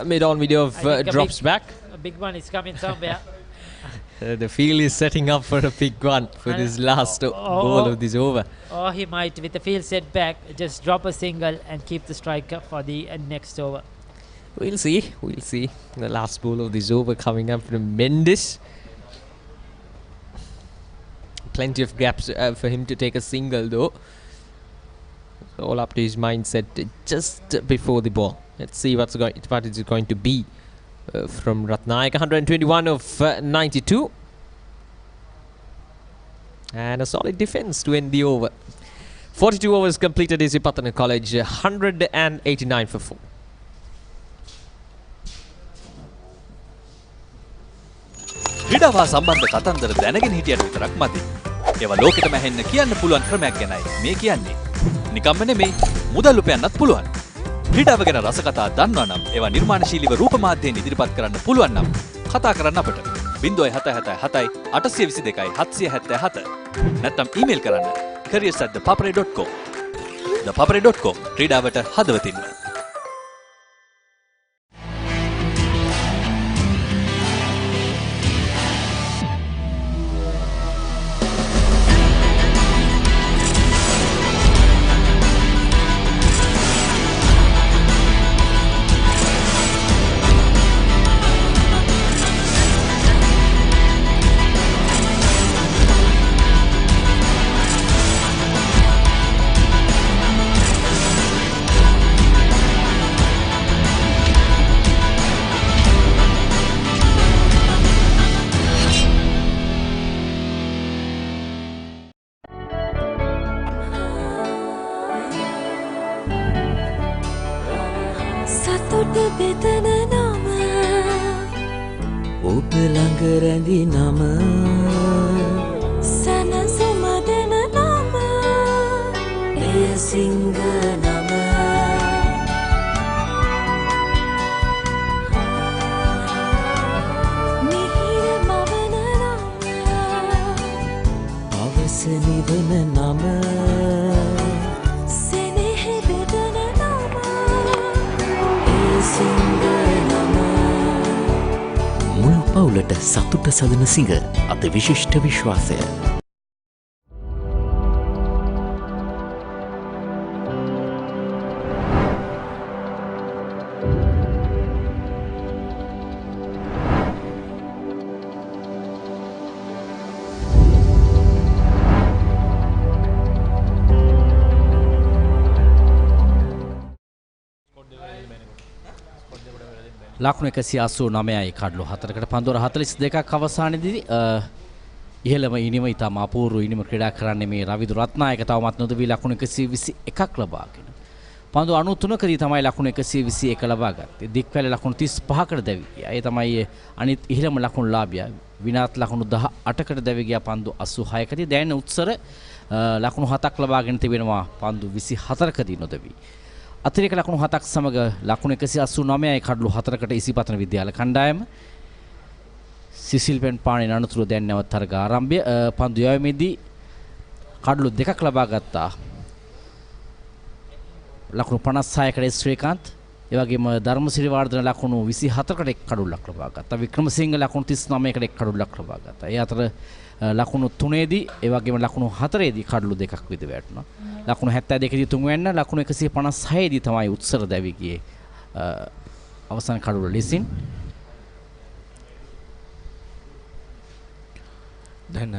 Mid-on video of drops back. A big one is coming somewhere. The field is setting up for a big one for this last ball of this over. Or he might, with the field set back, just drop a single and keep the strike for the next over. We'll see. We'll see. The last ball of this over coming up from Mendes. Plenty of gaps for him to take a single though. All up to his mindset just before the ball. Let's see what is going to be from Ratnayake. 121 of 92. And a solid defense to end the over. 42 overs completed. Isipathana College 189 for 4. ක්‍රීඩාව සම්බන්ධ කතන්දර දැනගෙන හිටියට විතරක් මදි. ඒවා ලෝකෙටම ඇහෙන්න කියන්න පුළුවන් ක්‍රමයක් ගැනයි මේ කියන්නේ. නිකම්ම නෙමෙයි මුදල් උපයන්නත් පුළුවන්. ක්‍රීඩාව ගැන රසකතා දන්නවා නම් ඒවා නිර්මාණශීලීව රූප මාධ්‍යයෙන් ඉදිරිපත් කරන්න පුළුවන් නම් කතා කරන්න අපට 0777 822 777 නැත්නම් ඊමේල් කරන්න careers@thepapare.com. ThePapare.com ක්‍රීඩාවට හදවතින්ම. සතුට බෙදන නම ඔබ ළඟ රැඳි නම සැනසුම දෙන නම එය සිංහ නම මිහිර මවන නම අවස නිවන නම සෙනෙහ බෙදන නම එය සිංහ නම මුළු පවුලට සතුට සදන සිඟ අද විශිෂ්ට විශ්වාසය. ලකුණු 189යි කඩලු 4කට පන්දුර 42ක් අවසානයේදී ඉහළම ඉනිම ඉතාම අපූර්ව ඉනිම ක්‍රීඩා කරන්නේ මේ රවිදු රත්නායක තවමත් නොදවි ලකුණු 121ක් ලබාගෙන. පන්දු 93කදී තමයි ලකුණු 121 ලබා ගත්තේ. දික්වැල ලකුණු 35කට දැවි ගියා. ඒ තමයි අනිත් ඉහළම ලකුණු ලාභියා. විනාත් ලකුණු 18කට දැවි ගියා පන්දු 86කදී. දැන් උත්සර ලකුණු 7ක් ලබාගෙන තිබෙනවා පන්දු 24කදී නොදවි. අතිරේක ලකුණු 7ක් සමග ලකුණු 189යි කඩලු 4කට ඉසිපතන විද්‍යාල කණ්ඩායම. සිසිල් පෙන් පාණේ අනතුරු දැන් නැවත තරග ආරම්භය. පන්දු යවීමේදී කඩලු 2ක් ලබා ගත්තා. ලකුණු 56කට ශ්‍රීකාන්ත්, ඒ වගේම ධර්මසිරි වර්ධන ලකුණු 24කට එක් කඩුල්ලක් ලබා ගත්තා. වික්‍රමසිංහ ලකුණු 39කට එක් කඩුල්ලක් ලබා ගත්තා. ඒ අතර ලකුණු 3ේදී ඒ වගේම ලකුණු 4ේදී කඩලු 2ක් විද වැටුණා. ලකුණු 72දී තුන්වැන්න ලකුණු 156දී තමයි උත්සර දැවි ගියේ අවසන් කඩුල ලෙසින්. දැන්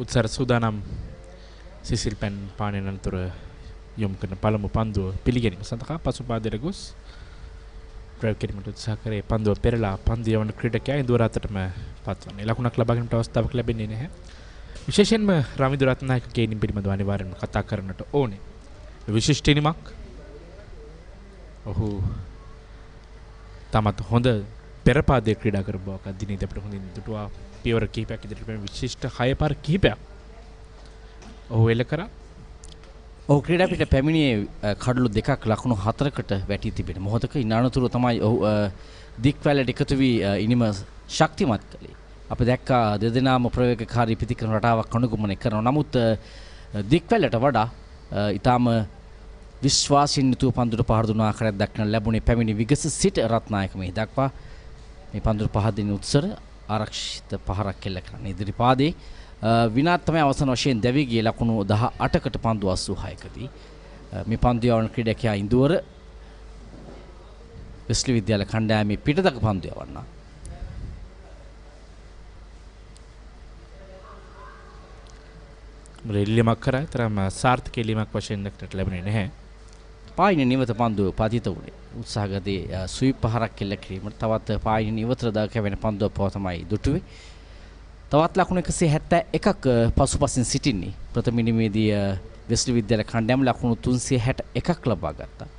උත්සර සූදානම් සිසිල් පෙන් පාණේ අනතුර යොමු කරන පළමු පන්දුව පිළිගැනීම සඳහා පසුපාදයට ගොස් ඩ්‍රයිව් කිරීමට උත්සාහ කරේ පන්දුව පෙරලා පන්දු යවන ක්‍රීඩකයා ඉන්දුව රටටම පත්වන්නේ. ලකුණක් ලබා ගැනීමට අවස්ථාවක් ලැබෙන්නේ නැහැ. විශේෂයෙන්ම රවිදු රත්නායකගේ ඉනිම පිළිබඳව අනිවාර්යෙන්ම කතා කරන්නට ඕනේ. විශිෂ්ට ඉනිමක්. ඔහු තමත් හොඳ පෙරපාදයේ ක්‍රීඩා කරපු බවක් අදිනේ අපිට හොඳින් දුටුවා. පියවර කිහිපයක් ඉදිරියට පැමිණ විශිෂ්ට 6 පාර කිහිපයක් ඔහු එල්ල කරා. ඔහු ක්‍රීඩා පිට පැමිණියේ කඩලු දෙකක් ලකුණු 4කට වැටී තිබෙන මොහොතක ඉන්නතුරු තමයි ඔහු දික්වැලට එකතු වී ඉනිම ශක්තිමත් කළේ. අපි දැක්කා දෙදෙනාම ප්‍රවේගකාරී පිතිකරන රටාවක් අනුගමනය කරනවා. නමුත් දික්වැලට වඩා ඊටාම විශ්වාසයෙන් යුතුව පන්දුට පහර දුන ආකාරයක් දක්වන ලැබුණේ පැමිණි විගස සිට රත්නායක මේ දක්වා මේ පන්දුට පහර දෙන උත්සර ආරක්ෂිත පහරක් කෙල්ල කරන ඉදිරිපාදේ විනාඩි තමයි අවසන් වශයෙන් දැවි ගිය ලකුණු 18කට පන්දු 86කදී මේ පන්දු යවන ක්‍රීඩකයා ඉන්දුවර වෙස්ලි විද්‍යාල කණ්ඩායමේ පිටතක පන්දු යවන්නා. ඉල්ලීමක් කරා තරම් සාර්ථක ඉල්ලීමක් වශයෙන් දක්නට ලැබුණේ නැහැ. පායින නිවත පන්දුව පතිත වුණේ. උත්සාහගතේ ස්වීප් පහරක් කෙල්ල කිරීමට තවත් පායින නිවතට දාකැවෙන පන්දුව පව තමයි දුටුවේ. තවත් ලකුණු 171ක් පසුපසින් සිටින්නේ. ප්‍රථම ඉනිමේදී වෙස්ලි විද්‍යාල කණ්ඩායම ලකුණු 361ක් ලබා ගත්තා.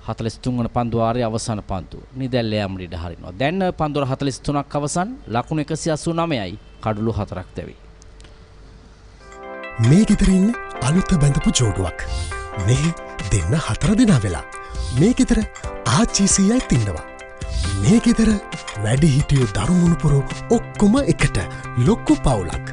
43 වන පන්දු වාරයේ අවසාන පන්දුව. නිදැල්ල යාම ඉඩ හරිනවා. දැන් පන්දුව 43ක් අවසන් ලකුණු 189යි කඩලු 4ක් දැවේ. මේ ගෙදරින් අලුත බැඳපු ජෝඩුවක්. මේ දෙන්න 4 දෙනා වෙලා. මේ ගෙදර ආච්චිසියයි තින්නවා. මේ ගෙදර වැඩි හිටියෝ දරුමුණුපුරු ඔක්කොම එකට ලොක්කු පවුලක්.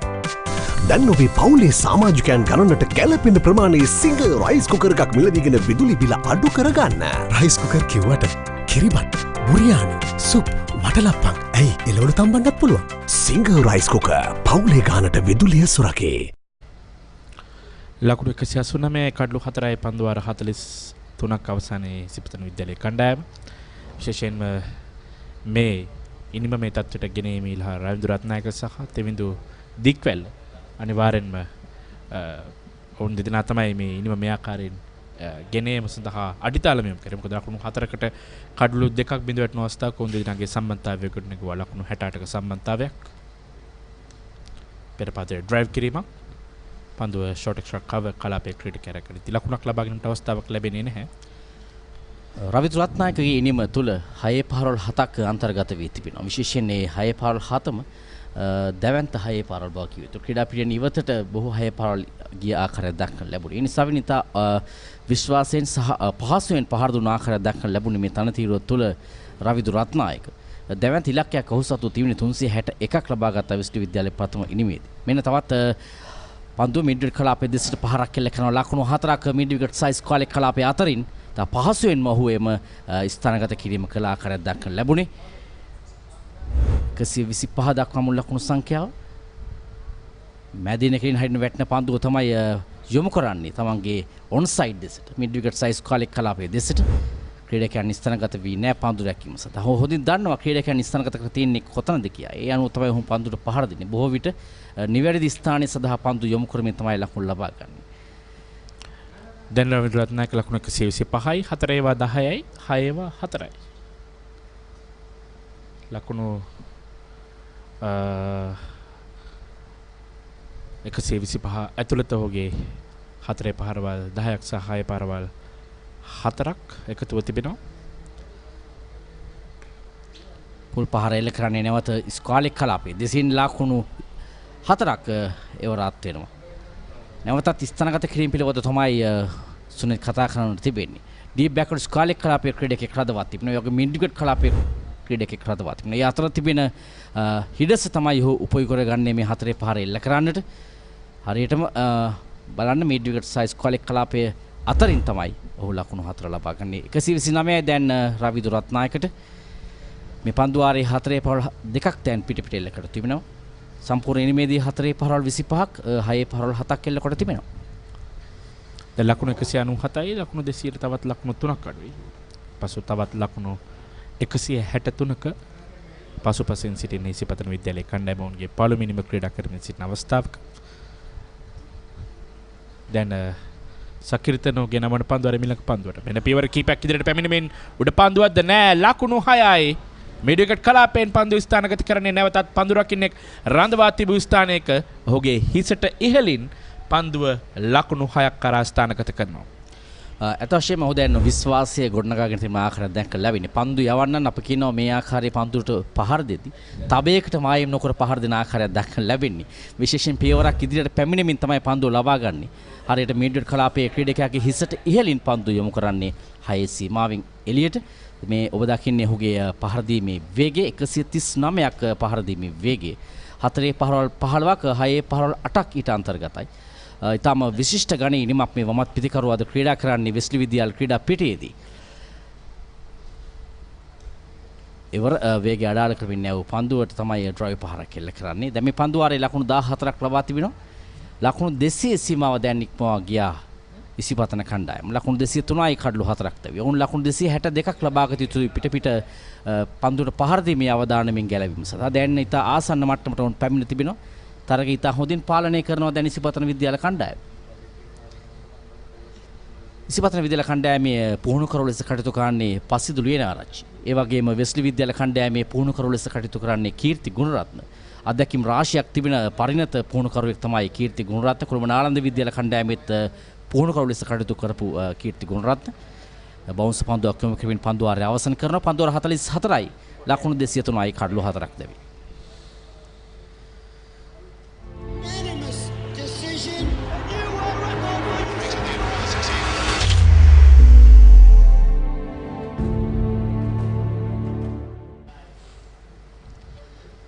දැන් ඔබේ පවුලේ සමාජිකයන් ගණනට ගැලපෙන ප්‍රමාණයේ සිංගල් රයිස් කුකර් එකක් මිලදීගෙන විදුලි බිල අඩු කරගන්න. රයිස් කුකර් කිව්වට කිරිබත්, බුරියානි, සුප්, වටලප්පන් ඇයි එළවලු තම්බන්නත් පුළුවන්. සිංගල් රයිස් කුකර් පවුලේ ගානට විදුලිය සුරකේ. ලකුණු 189 කඩලු 4යි පන්දු වාර 43ක් අවසානයේ ඉසිපතන විද්‍යාලයේ කණ්ඩායම විශේෂයෙන්ම මේ ඉනිම මේ තත්ත්වයට ගෙනීම ඉල්හා රවින්දු රත්නායක සහ තෙවිඳු දික්වැල් අනිවාර්යෙන්ම ඔවුන් දෙදෙනා තමයි මේ ඉනිම මේ ආකාරයෙන් ගෙනීම සඳහා අඩිතාලමයම් කරේ. මොකද ලකුණු 4කට කඩලු 2ක් බිඳ වැටෙන අවස්ථාවක ඔවුන් දෙදෙනාගේ සම්බන්ධතාවය ගොඩනැගුවා. ලකුණු 68ක සම්බන්ධතාවයක්. පෙරපතේ ඩ්‍රයිව් කිරීමක් පන්දුව ෂෝට් එක්ස්ට්‍රා කවර් කලාපයේ ක්‍රීඩකයෙකුට ලකුණක් ලබා ගැනීමට අවස්ථාවක් ලැබෙන්නේ නැහැ. රවින්දු රත්නායකගේ ඉනිම තුල 6 පාරවල් 7ක් අන්තර්ගත වී තිබෙනවා. විශේෂයෙන් මේ 6 පාරවල් 7ම දැවැන්ත 6 පාරවල් බව කිය යුතුයි. ක්‍රීඩා පිටියේ ඉවතට බොහෝ 6 පාරවල් ගිය ආකාරයක් දක්වන්න ලැබුණේ. ඒ නිසා විනිතා විශ්වාසයෙන් සහ පහසුවෙන් පහර දුන ආකාරයක් දක්වන්න ලැබුණේ මේ තනතිරුව තුල රවින්දු රත්නායක. දැවැන්ත ඉලක්කයක් ඔහු සතු තිබුණේ 361ක් ලබා ගත්ත විශ්වවිද්‍යාලයේ ප්‍රථම ඉනිමේදී. මෙන්න තවත් පන්දුව මිඩ්විකට් කලාපයේ දෙසට පහරක් කෙල්ල කරන ලකුණු 4ක් මිඩ්විකට් සයිස් කාලේ කලාපයේ අතරින් තා පහසුවෙන්ම ඔහු එම ස්ථානගත කිරීම කළ ආකාරයක් දක්වන්න ලැබුණේ. 125 දක්වා මුල් ලකුණු සංඛ්‍යාව මැදිනකින් හරින වැටෙන පන්දුව තමයි යොමු කරන්නේ තමන්ගේ ඔන් සයිඩ් දෙසට මිඩ්විකට් සයිස් කාලේ කලාපයේ දෙසට ක්‍රීඩකයන් ස්ථානගත වී නැහැ පන්දු රැකීම සඳහා. ඔහු හොඳින් දන්නවා ක්‍රීඩකයන් ස්ථානගත කර තියෙන්නේ කොතනද කියලා. ඒ අනුව තමයි ඔහු පන්දුට පහර දෙන්නේ. බොහෝ විට නිවැරදි ස්ථානයේ සඳහා පන්දු යොමු කරමින් තමයි ලකුණු ලබා ගන්නේ. දැන් රවින්දු රත්නායක ලකුණු 125යි 4 ඒවා 10යි 6 ඒවා 4යි. ලකුණු 125 ඇතුළත ඔහුගේ 4 පාරවල් 10ක් සහ 6 පාරවල් 4ක් එකතුව තිබෙනවා. පුල් පහර එල්ල කරන්නේ නැවත ස්කාලික් කලාපේ දෙසින් ලකුණු 4ක් එවරාත් වෙනවා. නැවතත් ස්ථානගත කිරීම පිළිබඳව තමයි සුනිල් කතා කරන්න තිබෙන්නේ. ඩීප් බෑක්වර්ඩ් ස්කාලික් කලාපයේ ක්‍රීඩකෙක් රඳවා තිබෙනවා. යෝග මිඩ්විකට් කලාපයේ ක්‍රීඩකෙක් රඳවා තිබෙනවා. ඒ අතර තිබෙන හිඩස තමයි ඔහු උපයෝග කරගන්නේ මේ 4 පහර එල්ල කරන්නට. හරියටම බලන්න මිඩ්විකට් සයිස් ස්කාලික් කලාපයේ අතරින් තමයි ඔහු ලකුණු 4 ලබා ගන්නේ. 129යි දැන් රවින්දු රත්නායකට මේ පන්දු වාරයේ 4 පාරවල් දෙකක් දැන් පිට එල්ල කර තිබෙනවා. සම්පූර්ණ ඉනිමේදී 4 පාරවල් 25ක් 6 පාරවල් 7ක් එල්ල කොට තිබෙනවා. දැන් ලකුණු 197යි ලකුණු 200 තවත් ලකුණු 3ක් අඩුයි. පසු තවත් ලකුණු 163ක පසුපසින් සිටින ඉසිපතන විද්‍යාලයේ කණ්ඩායම ඔවුන්ගේ පළමුවෙනිම ක්‍රීඩා කරමින් සිටින අවස්ථාවක දැන් සකිරිතනෝ ගෙනමන පන්දුවර මිලක පන්දුවට මෙන්න පියවර කීපයක් ඉදිරියට පැමිණෙමින් උඩ පන්දුවක්ද නෑ ලකුණු 6යි මිඩ්විකට් කලාපයෙන් පන්දු ස්ථානගත කරන්නේ නැවතත් පන්දු රකින්නෙක් රඳවා තිබූ ස්ථානයක ඔහුගේ හිසට ඉහළින් පන්දුව ලකුණු 6ක් කරා ස්ථානගත කරනවා. ඇතවශයෙන්ම ඔහු දැන් විශ්වාසය ගොඩනගාගෙන තියෙන ආකාරයක් දැන් ලැබෙන්නේ. පන්දු යවන්නන් අපි කියනවා මේ ආකාරයේ පන්දුට පහර දෙති. තබයකට මායිම් නොකර පහර දෙන ආකාරයක් දැක්කන් ලැබෙන්නේ. විශේෂයෙන් පියවරක් ඉදිරියට පැමිණෙමින් තමයි පන්දුව ලබා ගන්නේ. හරියට මීඩියට් කලාපයේ ක්‍රීඩකයාගේ හිසට ඉහළින් පන්දු යොමු කරන්නේ 6 සීමාවෙන් එළියට. මේ ඔබ දකින්නේ ඔහුගේ පහර දීමේ වේගය 139ක් පහර දීමේ වේගය. 4 පහරවල් 15ක් 6 පහරවල් 8ක් ඊට අන්තර්ගතයි. ඉතාම විශිෂ්ට ගණයේ නිමක් මේ වමත් පිතිකරුවාද ක්‍රීඩා කරන්නේ වෙස්ලි විද්‍යාල ක්‍රීඩා පිටියේදී. එවර වේගය අඩාල කරමින් යවූ පන්දුවට තමයි ඩ්‍රයිව් පහරක් කෙල්ල කරන්නේ. දැන් මේ පන්දු වාරයේ ලකුණු 14ක් ලබා තිබෙනවා. ලකුණු 200 සීමාව දැන් ඉක්මවා ගියා ඉසිපතන කණ්ඩායම. ලකුණු 203යි කඩලු 4ක් තවි. ඔවුන් ලකුණු 262ක් ලබාගත යුතුයි පිට පන්දුවට පහර දීමේ අවධානමින් ගැලවීම සඳහා. දැන් ඉතා ආසන්න මට්ටමට උන් පැමිණ තිබෙනවා. තරගය ඉතා හොඳින් පාලනය කරනවා දැන් ඉසිපතන විද්‍යාල කණ්ඩායම. ඉසිපතන විද්‍යාල කණ්ඩායමේ පුහුණු කරු ලෙස කටයුතු කරන්නේ පස්සිදු ලියනාරච්චි. ඒ වගේම වෙස්ලි විද්‍යාල කණ්ඩායමේ පුහුණු කරු ලෙස කටයුතු කරන්නේ කීර්ති ගුණරත්න. අධ්‍යක්ෂ රාශියක් තිබෙන පරිණත පුහුණු කරුවෙක් තමයි කීර්ති ගුණරත්න. කුරුමනාලන්ද විද්‍යාල කණ්ඩායමෙත් පුහුණු කරු ලෙස කටයුතු කරපු කීර්ති ගුණරත්න. බවුන්ස් පන්දුවක් යොමු කරමින් පන්දු වාරය අවසන් කරනවා. පන්දු වාර 44යි ලකුණු 203යි කඩලු 4ක් දැවි.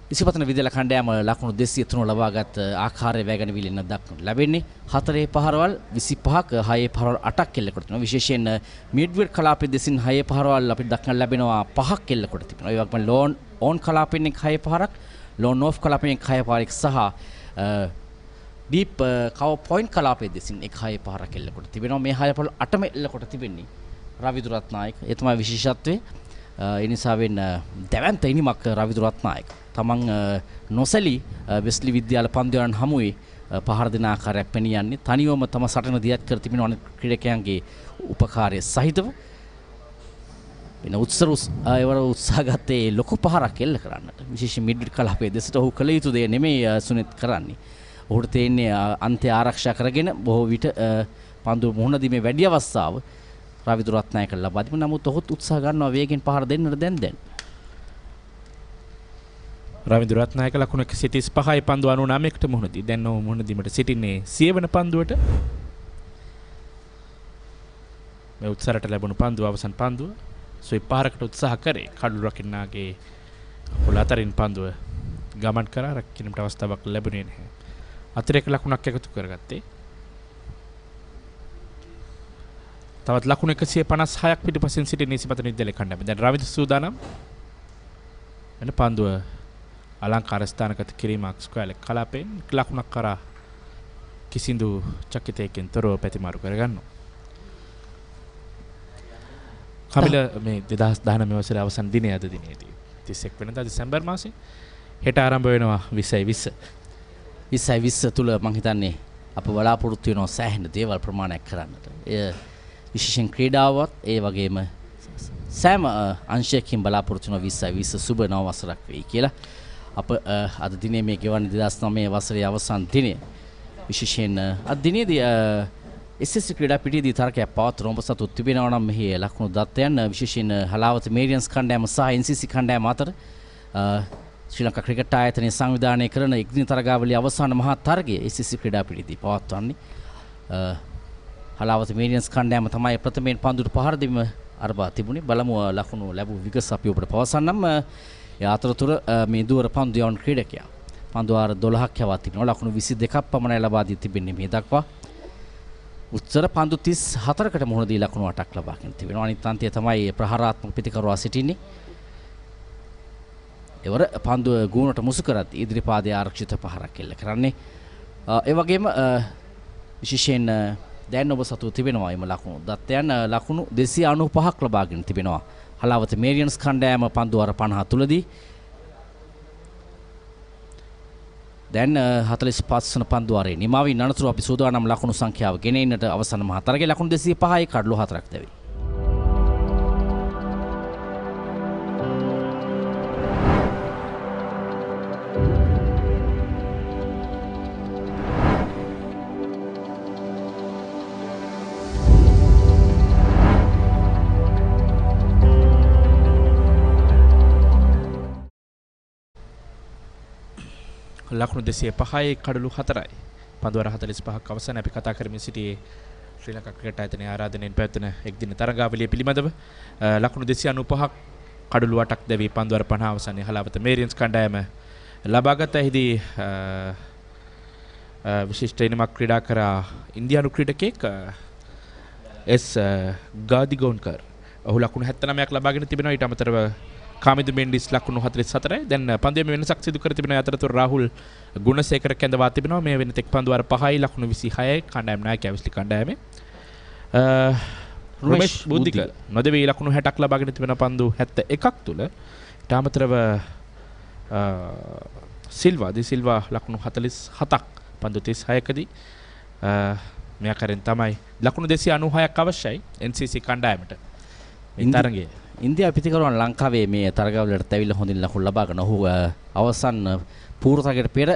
ඉසිපතන විද්‍යාල කණ්ඩායම ලකුණු 203 ලබාගත් ආකාරය වැගන විලින දක්වනු ලැබෙන්නේ 4 පහරවල් 25ක 6 පහරවල් 8ක් කෙල්ල කොට තිබෙනවා. විශේෂයෙන් මිඩ්විඩ් කලාපයේ දෙසින් 6 පහරවල් අපිට දක්වන්න ලැබෙනවා 5ක් කෙල්ල කොට තිබෙනවා. ඒ වගේම ලෝන් ඕන් කලාපයෙන් 6 පහරක්, ලෝන් ඕෆ් කලාපයෙන් 6 පහරක් සහ ඩීප් කව පොයින්ට් කලාපයේ දෙසින් 6 පහරක් කෙල්ල කොට තිබෙනවා. මේ 6 පහරවල් 8ම එල්ල කොට තිබෙන්නේ රවිදු රත්නායක. ඒ තමයි විශේෂත්වය. ඒ නිසාවෙන් දැවැන්ත ඉනිමක් රවිදු රත්නායක තමන් නොසැලී වෙස්ලි විද්‍යාල පන්දුවරන් හමුවේ පහර දෙන ආකාරයක් පෙනී යන්නේ. තනිවම තම සටන දියත් කර තිබෙන අනෙක් ක්‍රීඩකයන්ගේ උපකාරය සහිතව වෙන ඒවර උත්සාහ ගත්තේ ලොකු පහරක් එල්ල කරන්නට. විශේෂයෙන් මිඩ්විඩ් කලාපයේ දෙසට ඔහු කළ යුතු දේ නෙමෙයි සුනිත් කරන්නේ. ඔහුට තේන්නේ අන්තය ආරක්ෂා කරගෙන බොහෝ විට පන්දුව මුහුණ දීමේ වැඩි අවස්ථාව රවිදු රත්නායක ලබා දීම. නමුත් ඔහුත් උත්සාහ ගන්නවා වේගෙන් පහර දෙන්නට දැන්. රවිදු රත්නායක ලකුණු 135යි පන්දු 99කට මුහුණ දී. දැන් ඔහු මුහුණ දීමට සිටින්නේ 100 වෙනි පන්දුවට. මේ උත්සාහයට ලැබුණු පන්දුව අවසන් පන්දුව. සුයි පහරකට උත්සාහ කරේ. කඩළු රකින්නාගේ අපොල අතරින් පන්දුව ගමන් කරා. රකින්නට අවස්ථාවක් ලැබුණේ නැහැ. අතිරේක ලකුණක් එකතු කරගත්තේ. තවත් ලකුණු 156ක් පිටපසින් සිටින ඉසිපතන විද්‍යාල කණ්ඩායම. දැන් රවිදු සූදානම්. වෙන පන්දුව අලංකාර ස්ථානගත කිරීමක් ස්ක්වයර් කලාපයෙන් ලකුණක් කරා කිසිදු චකිතයකින් තොරව පැතිමාරු කරගන්නවා. කමිල මේ 2019 වසරේ අවසන් දිනය අද දිනේදී 31 වෙනිදා දෙසැම්බර් මාසේ හෙට ආරම්භ වෙනවා 2020 තුල මම හිතන්නේ අප බලාපොරොත්තු වෙනවා සෑහෙන දේවල් ප්‍රමාණයක් කරන්නට. එය විශේෂයෙන් ක්‍රීඩාවත් ඒ වගේම සෑම අංශයකින් බලාපොරොත්තු වෙන 2020 සුබ නව වසරක් වෙයි කියලා. අප අද දිනේ මේ ගෙවන්නේ 2009 වසරේ අවසන් දිනය. විශේෂයෙන් අද දිනේදී SSC ක්‍රීඩා පිටියේදී තරගයක් පවත්වන ඔබ සතු තිබෙනවා නම් මෙහි ලකුණු දත්තයන් විශේෂයෙන් හලාවත මේරියන්ස් කණ්ඩායම සහ NCC කණ්ඩායම අතර ශ්‍රී ලංකා ක්‍රිකට් ආයතනය සංවිධානය කරන ඉක්දින තරගාවලියේ අවසාන මහා තරගය SSC ක්‍රීඩා පිටියේදී පවත්වන්නේ. හලාවත මේරියන්ස් කණ්ඩායම තමයි ප්‍රථමයෙන් පන්දුට පහර දීම අරබා තිබුණේ. බලමු ලකුණු ලැබූ විගස අපි ඔබට පවසන්නම්. ඒ අතරතුර මේ දුවර පන්දු යවන ක්‍රීඩකයා පන්දු වාර 12ක් යවා තිබෙනවා. ලකුණු 22ක් පමණයි ලබා දී තිබෙන්නේ මේ දක්වා. උත්තර පන්දු 34කට මුහුණ දී ලකුණු 8ක් ලබාගෙන තිබෙනවා. අනිත් අන්තය තමයි ප්‍රහාරාත්මක පිටිකරුවා සිටින්නේ. එවර පන්දුව ගුණට මුසු කරද්දී ඉදිරිපාදයේ ආරක්ෂිත පහරක් එල්ල කරන්නේ. ඒ වගේම විශේෂයෙන් දැන් ඔබ සතු තිබෙනවා එම ලකුණු දත්තයන් ලකුණු 295ක් ලබාගෙන තිබෙනවා. හලාවත මේරියන්ස් කණ්ඩායම පන්දු වාර 50 තුලදී දැන් 45 වන පන්දු වාරයේ නිමාවින් අනතුරු අපි සූදානම් ලකුණු සංඛ්‍යාව ගෙන එන්නට අවසන් මහා තරගයේ ලකුණු 205යි කඩලු 4ක් දැවේ. ලකුණු 205යි කඩලු 4යි. පන්දුවර 45ක් අවසන් අපි කතා කරමින් සිටියේ ශ්‍රී ලංකා ක්‍රිකට් ආයතනයේ ආරාධනෙන් පැවැත්වෙන එක්දින තරගාවලිය පිළිබඳව. ලකුණු 295ක් කඩලු 8ක් දැවී පන්දුවර 50 අවසන්යේ හලාවත මේරියන්ස් කණ්ඩායම ලබාගත. එහිදී විශිෂ්ට ඉනිමක් ක්‍රීඩා කරා ඉන්දියානු ක්‍රීඩකයෙක් එස් ගාදිගෝන්කර්. ඔහු ලකුණු 79ක් ලබාගෙන තිබෙනවා. ඊට අමතරව කාමිදු මෙන්ඩිස් ලකුණු 44යි. දැන් පන්දුවේ වෙනසක් සිදු කර තිබෙන අතරතුර රාහුල් ගුණසේකර කැඳවා තිබෙනවා. මේ වෙන තෙක් පන්දුවර 5යි ලකුණු 26යි කණ්ඩායම නායකයා වෙස්ලි කණ්ඩායමේ. රමේෂ් බුද්ධික නොදෙවි ලකුණු 60ක් ලබාගෙන තිබෙන පන්දු 71ක් තුල. ඊට අමතරව සිල්වා ලකුණු 47ක් පන්දු 36කදී මේ ආකාරයෙන් තමයි ලකුණු 296ක් අවශ්‍යයි NCC කණ්ඩායමට මේ තරගයේ. ඉන්දියාව පිටිකරුවන් ලංකාවේ මේ තරගවලට ඇවිල්ලා හොඳින් ලකුණු ලබාගෙන ඔහු අවසන් පූර්ව තරගයට පෙර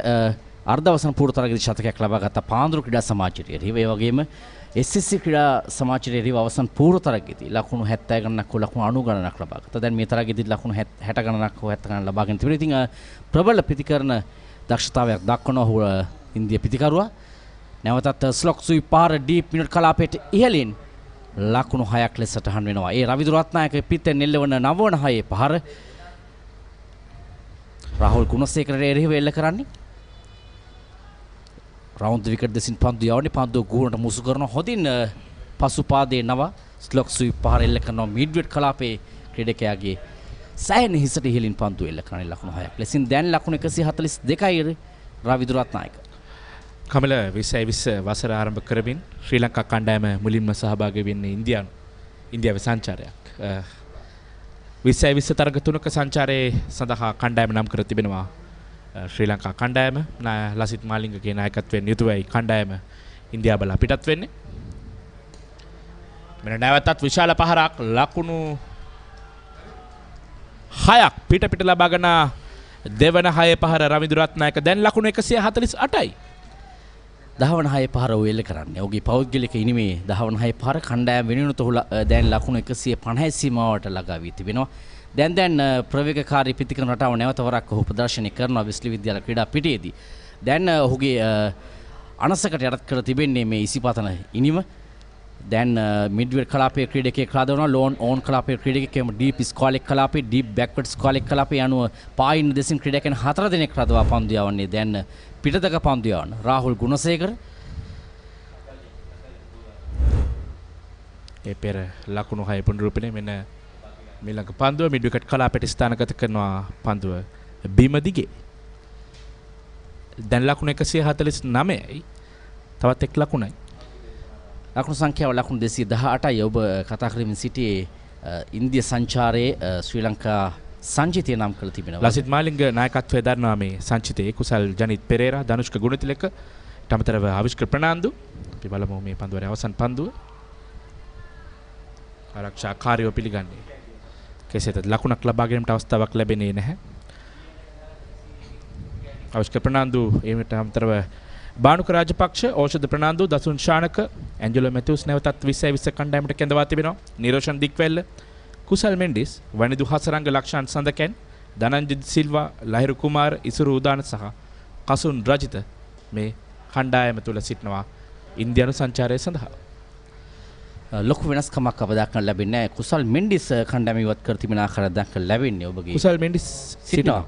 අර්ධ අවසන් පූර්ව තරගයේදී ශතකයක් ලබා ගත්ත පාන්දුරු ක්‍රීඩා සමාජයේ රිව ඒ වගේම SSC ක්‍රීඩා සමාජයේ රිව අවසන් පූර්ව තරගයේදී ලකුණු 70 ගණනක් හෝ ලකුණු 90 ගණනක් ලබා ගත්තා. දැන් මේ තරගයේදී ලකුණු 60 ගණනක් හෝ 70 ගණනක් ලබාගෙන තිබෙනවා. ඉතින් ප්‍රබල පිටිකරන දක්ෂතාවයක් දක්වන ඔහු ඉන්දියා පිටිකරුවා නැවතත් ස්ලොක් සුයි පාර ඩීප් මිනිත් කලාපයට ඉහළින් ලකුණු 6ක් ලෙසට හන් වෙනවා. ඒ රවිදු රත්නායක පිටෙන් නෙල්ලවන 9 පහර රාහුල් ගුණසේකර එරෙහිව එල්ල කරන්නේ. රවුන්ඩ් විකට් දෙසින් පන්දු යවන්නේ. පන්දුව ගුණට මුසු කරන හොඳින් පසු පාදයේ නව ස්ලොක් සුයි පාර එල්ල කරනවා. මිඩ්විඩ් කලාපයේ ක්‍රීඩකයාගේ සෑහෙන හිසට ඉහළින් පන්දු එල්ල කරන්නේ ලකුණු 6ක් ලෙසින්. දැන් ලකුණු 142යි රවිදු රත්නායක. කමල 2020 වසර ආරම්භ කරමින් ශ්‍රී ලංකා කණ්ඩායම මුලින්ම සහභාගී වෙන්නේ ඉන්දියාවේ සංචාරයක්. 2020 තරග තුනක සංචාරයේ සඳහා කණ්ඩායම නම් කර තිබෙනවා. ශ්‍රී ලංකා කණ්ඩායම ලසිත් මාලිංගගේ නායකත්වයෙන් යුතුවයි කණ්ඩායම ඉන්දියාව බලා පිටත් වෙන්නේ. මෙන්න නැවතත් විශාල පහරක් ලකුණු 6ක් පිට ලබාගෙන දෙවන 6 පහර රවිදු රත්නායක. දැන් ලකුණු 148යි. දහවන 6 පහර ඔය එල්ල කරන්නේ. ඔහුගේ පෞද්ගලික ඉනිමේ දහවන 6 පහර කණ්ඩායම වෙනුවෙන් ඔහු දැන් ලකුණු 150 සීමාවට ළඟා වී තිබෙනවා. දැන් ප්‍රවේගකාරී පිටිකරන රටාව නැවත වරක් ඔහු ප්‍රදර්ශනය කරනවා විශ්ලි විද්‍යාල ක්‍රීඩා පිටියේදී. දැන් ඔහුගේ අනසකට යටත් කර තිබෙන්නේ මේ ඉසිපතන ඉනිම. දැන් මිඩ්විඩ් කලාපයේ ක්‍රීඩකයෙක් රාදවනවා. ලෝන් ඕන් කලාපයේ ක්‍රීඩකයෙක්ම ඩීප් ස්ක්වාලික් කලාපයේ ඩීප් බෑක්වර්ඩ් ස්ක්වාලික් කලාපයේ අනුව පායින් දෙසින් ක්‍රීඩකයන් 4 දෙනෙක් රඳවා පන්දු යවන්නේ. දැන් පිටතක පන්දු යවන රාහුල් ගුණසේකර. ඒ පෙර ලකුණු 6 පුනරුපණය මෙන්න මීළඟ පන්දුව මිඩ්විකට් කලාපයට ස්ථානගත කරනවා පන්දුව බිම දිගේ. දැන් ලකුණු 149යි. තවත් එක් ලකුණයි. ලකුණු සංඛ්‍යාව ලකුණු 218යි. ඔබ කතා කරමින් සිටියේ ඉන්දිය සංචාරයේ ශ්‍රී ලංකා සංචිතය නම් කළ තිබෙනවා. ලසිත් මාලිංග නායකත්වයේ දරනවා මේ සංචිතයේ. කුසල් ජනිත් පෙරේරා, ධනුෂ්ක ගුණතිලක, ඊටමතරව ආවිෂ්කර ප්‍රනාන්දු. අපි බලමු මේ පන්දුවේ අවසන් පන්දුව. ආරක්ෂාකාරීව පිළිගන්නේ. කෙසේද ලකුණක් ලබා ගැනීමට අවස්ථාවක් ලැබෙන්නේ නැහැ. ආවිෂ්කර ප්‍රනාන්දු ඊට අමතරව බානුක රාජපක්ෂ, ඖෂධ ප්‍රනාන්දු, දසුන් ශානක, ඇන්ජලෝ මැතිව්ස් නැවතත් 2020 කණ්ඩායමට කැඳවා තිබෙනවා. නිරෝෂන් දික්වැල්ල, කුසල් මෙන්ඩිස්, වනිදු හසරංග, ලක්ෂාන් සඳකැන්, ධනංජිත් සිල්වා, ලහිරු කුමාර, ඉසුරු උදාන සහ කසුන් රජිත මේ කණ්ඩායම තුල සිටනවා ඉන්දියානු සංචාරය සඳහා. ලොකු වෙනස්කමක් අප දක්නට ලැබෙන්නේ නැහැ. කුසල් මෙන්ඩිස් කණ්ඩායම ඉවත් කර තිබෙන ආකාරය දක්නට ලැබෙන්නේ ඔබගේ. කුසල් මෙන්ඩිස් සිටනවා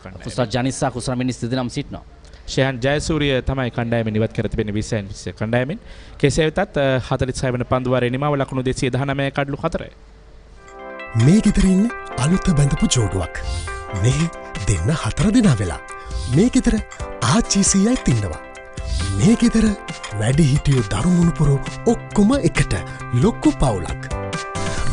කණ්ඩායම. කුසල් ජනිසා කුසල් මෙන්ඩිස් දෙදෙනාම සිටනවා. ෂයන් ජයසූරිය තමයි කණ්ඩායමෙන් ඉවත් කර තිබෙන 2020 කණ්ඩායමෙන්. කෙසේ වෙතත් 46 වෙනි පන්දුවාරයේ නිමාව ලකුණු 219 කඩලු 4යි. මේ ගෙදරින් අලුත බැඳපු ජෝඩුවක්. මේ දෙන්න 4 දෙනා වෙලා. මේ ගෙදර ආච්චිසියයි තින්නවා. මේ ගෙදර වැඩිහිටියෝ දරුමුණුපුරු ඔක්කොම එකට ලොක්කු පවුලක්.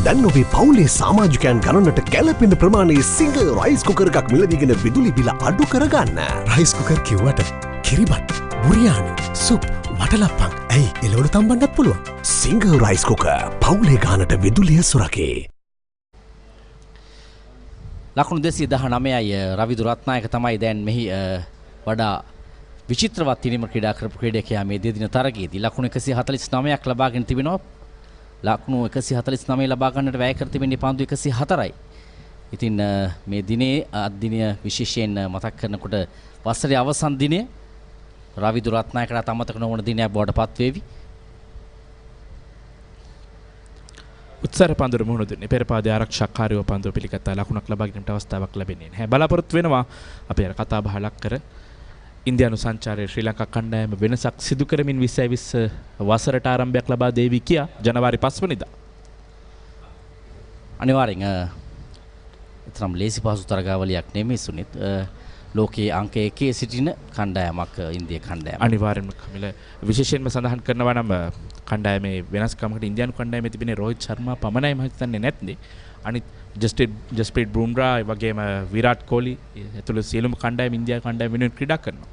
දැන් ඔබේ පවුලේ සමාජිකයන් ගණනට ගැලපෙන ප්‍රමාණයේ සිංගල් රයිස් කුකර් එකක් මිලදීගෙන විදුලි බිල අඩු කරගන්න. රයිස් කුකර් කිව්වට කිරිබත්, බුරියානි, සුප්, වටලප්පන් ඇයි එලවලු තම්බන්නත් පුළුවන්. සිංගල් රයිස් කුකර් පවුලේ ගානට විදුලිය සුරකේ. ලකුණු 219යි රවිදු රත්නායක තමයි දැන් මෙහි වඩා විචිත්‍රවත් ඉනිම ක්‍රීඩා කරපු ක්‍රීඩකයා මේ දෙදින තරගයේදී ලකුණු 149ක් ලබාගෙන තිබෙනවා. ලකුණු 149 ලබා ගන්නට වැය කර තිබෙන්නේ පන්දු 104යි. ඉතින් මේ දිනේ අද්දිනය විශේෂයෙන් මතක් කරනකොට වසරේ අවසන් දිනය රවිදු රත්නායකට අමතක නොවන දිනයක් බවට පත් වේවි. උත්සාහ පන්දුර මුහුණ දෙන්නේ පෙරපාදේ ආරක්ෂකකාරයෝ පන්දුව පිළිගත්තා ලකුණක් ලබා ගැනීමට අවස්ථාවක් ලැබෙන්නේ නැහැ. බලාපොරොත්තු වෙනවා අපි අර කතා බහ ලක් කර ඉන්දියානු සංචාරයේ ශ්‍රී ලංකා කණ්ඩායම වෙනසක් සිදු කරමින් 2020 වසරට ආරම්භයක් ලබා දෙවි කියා ජනවාරි 5 වෙනිදා. අනිවාර්යෙන් තරම් ලේසි පහසු තරගාවලියක් නෙමෙයි සුනිත්. ලෝකයේ අංක 1 සිටින කණ්ඩායමක් ඉන්දියා කණ්ඩායම. අනිවාර්යෙන්ම කමිල විශේෂයෙන්ම සඳහන් කරනවා නම් කණ්ඩායමේ වෙනස්කමකට ඉන්දියානු කණ්ඩායමේ තිබෙන රෝහිත් ශර්මා පමණයි මම හිතන්නේ නැත්නේ. අනිත් ජස්ප්‍රීත් බුම්රා වගේම විරාට් කොහ්ලි ඇතුළු සියලුම කණ්ඩායම ඉන්දියා කණ්ඩායම වෙනුවෙන් ක්‍රීඩා කරනවා.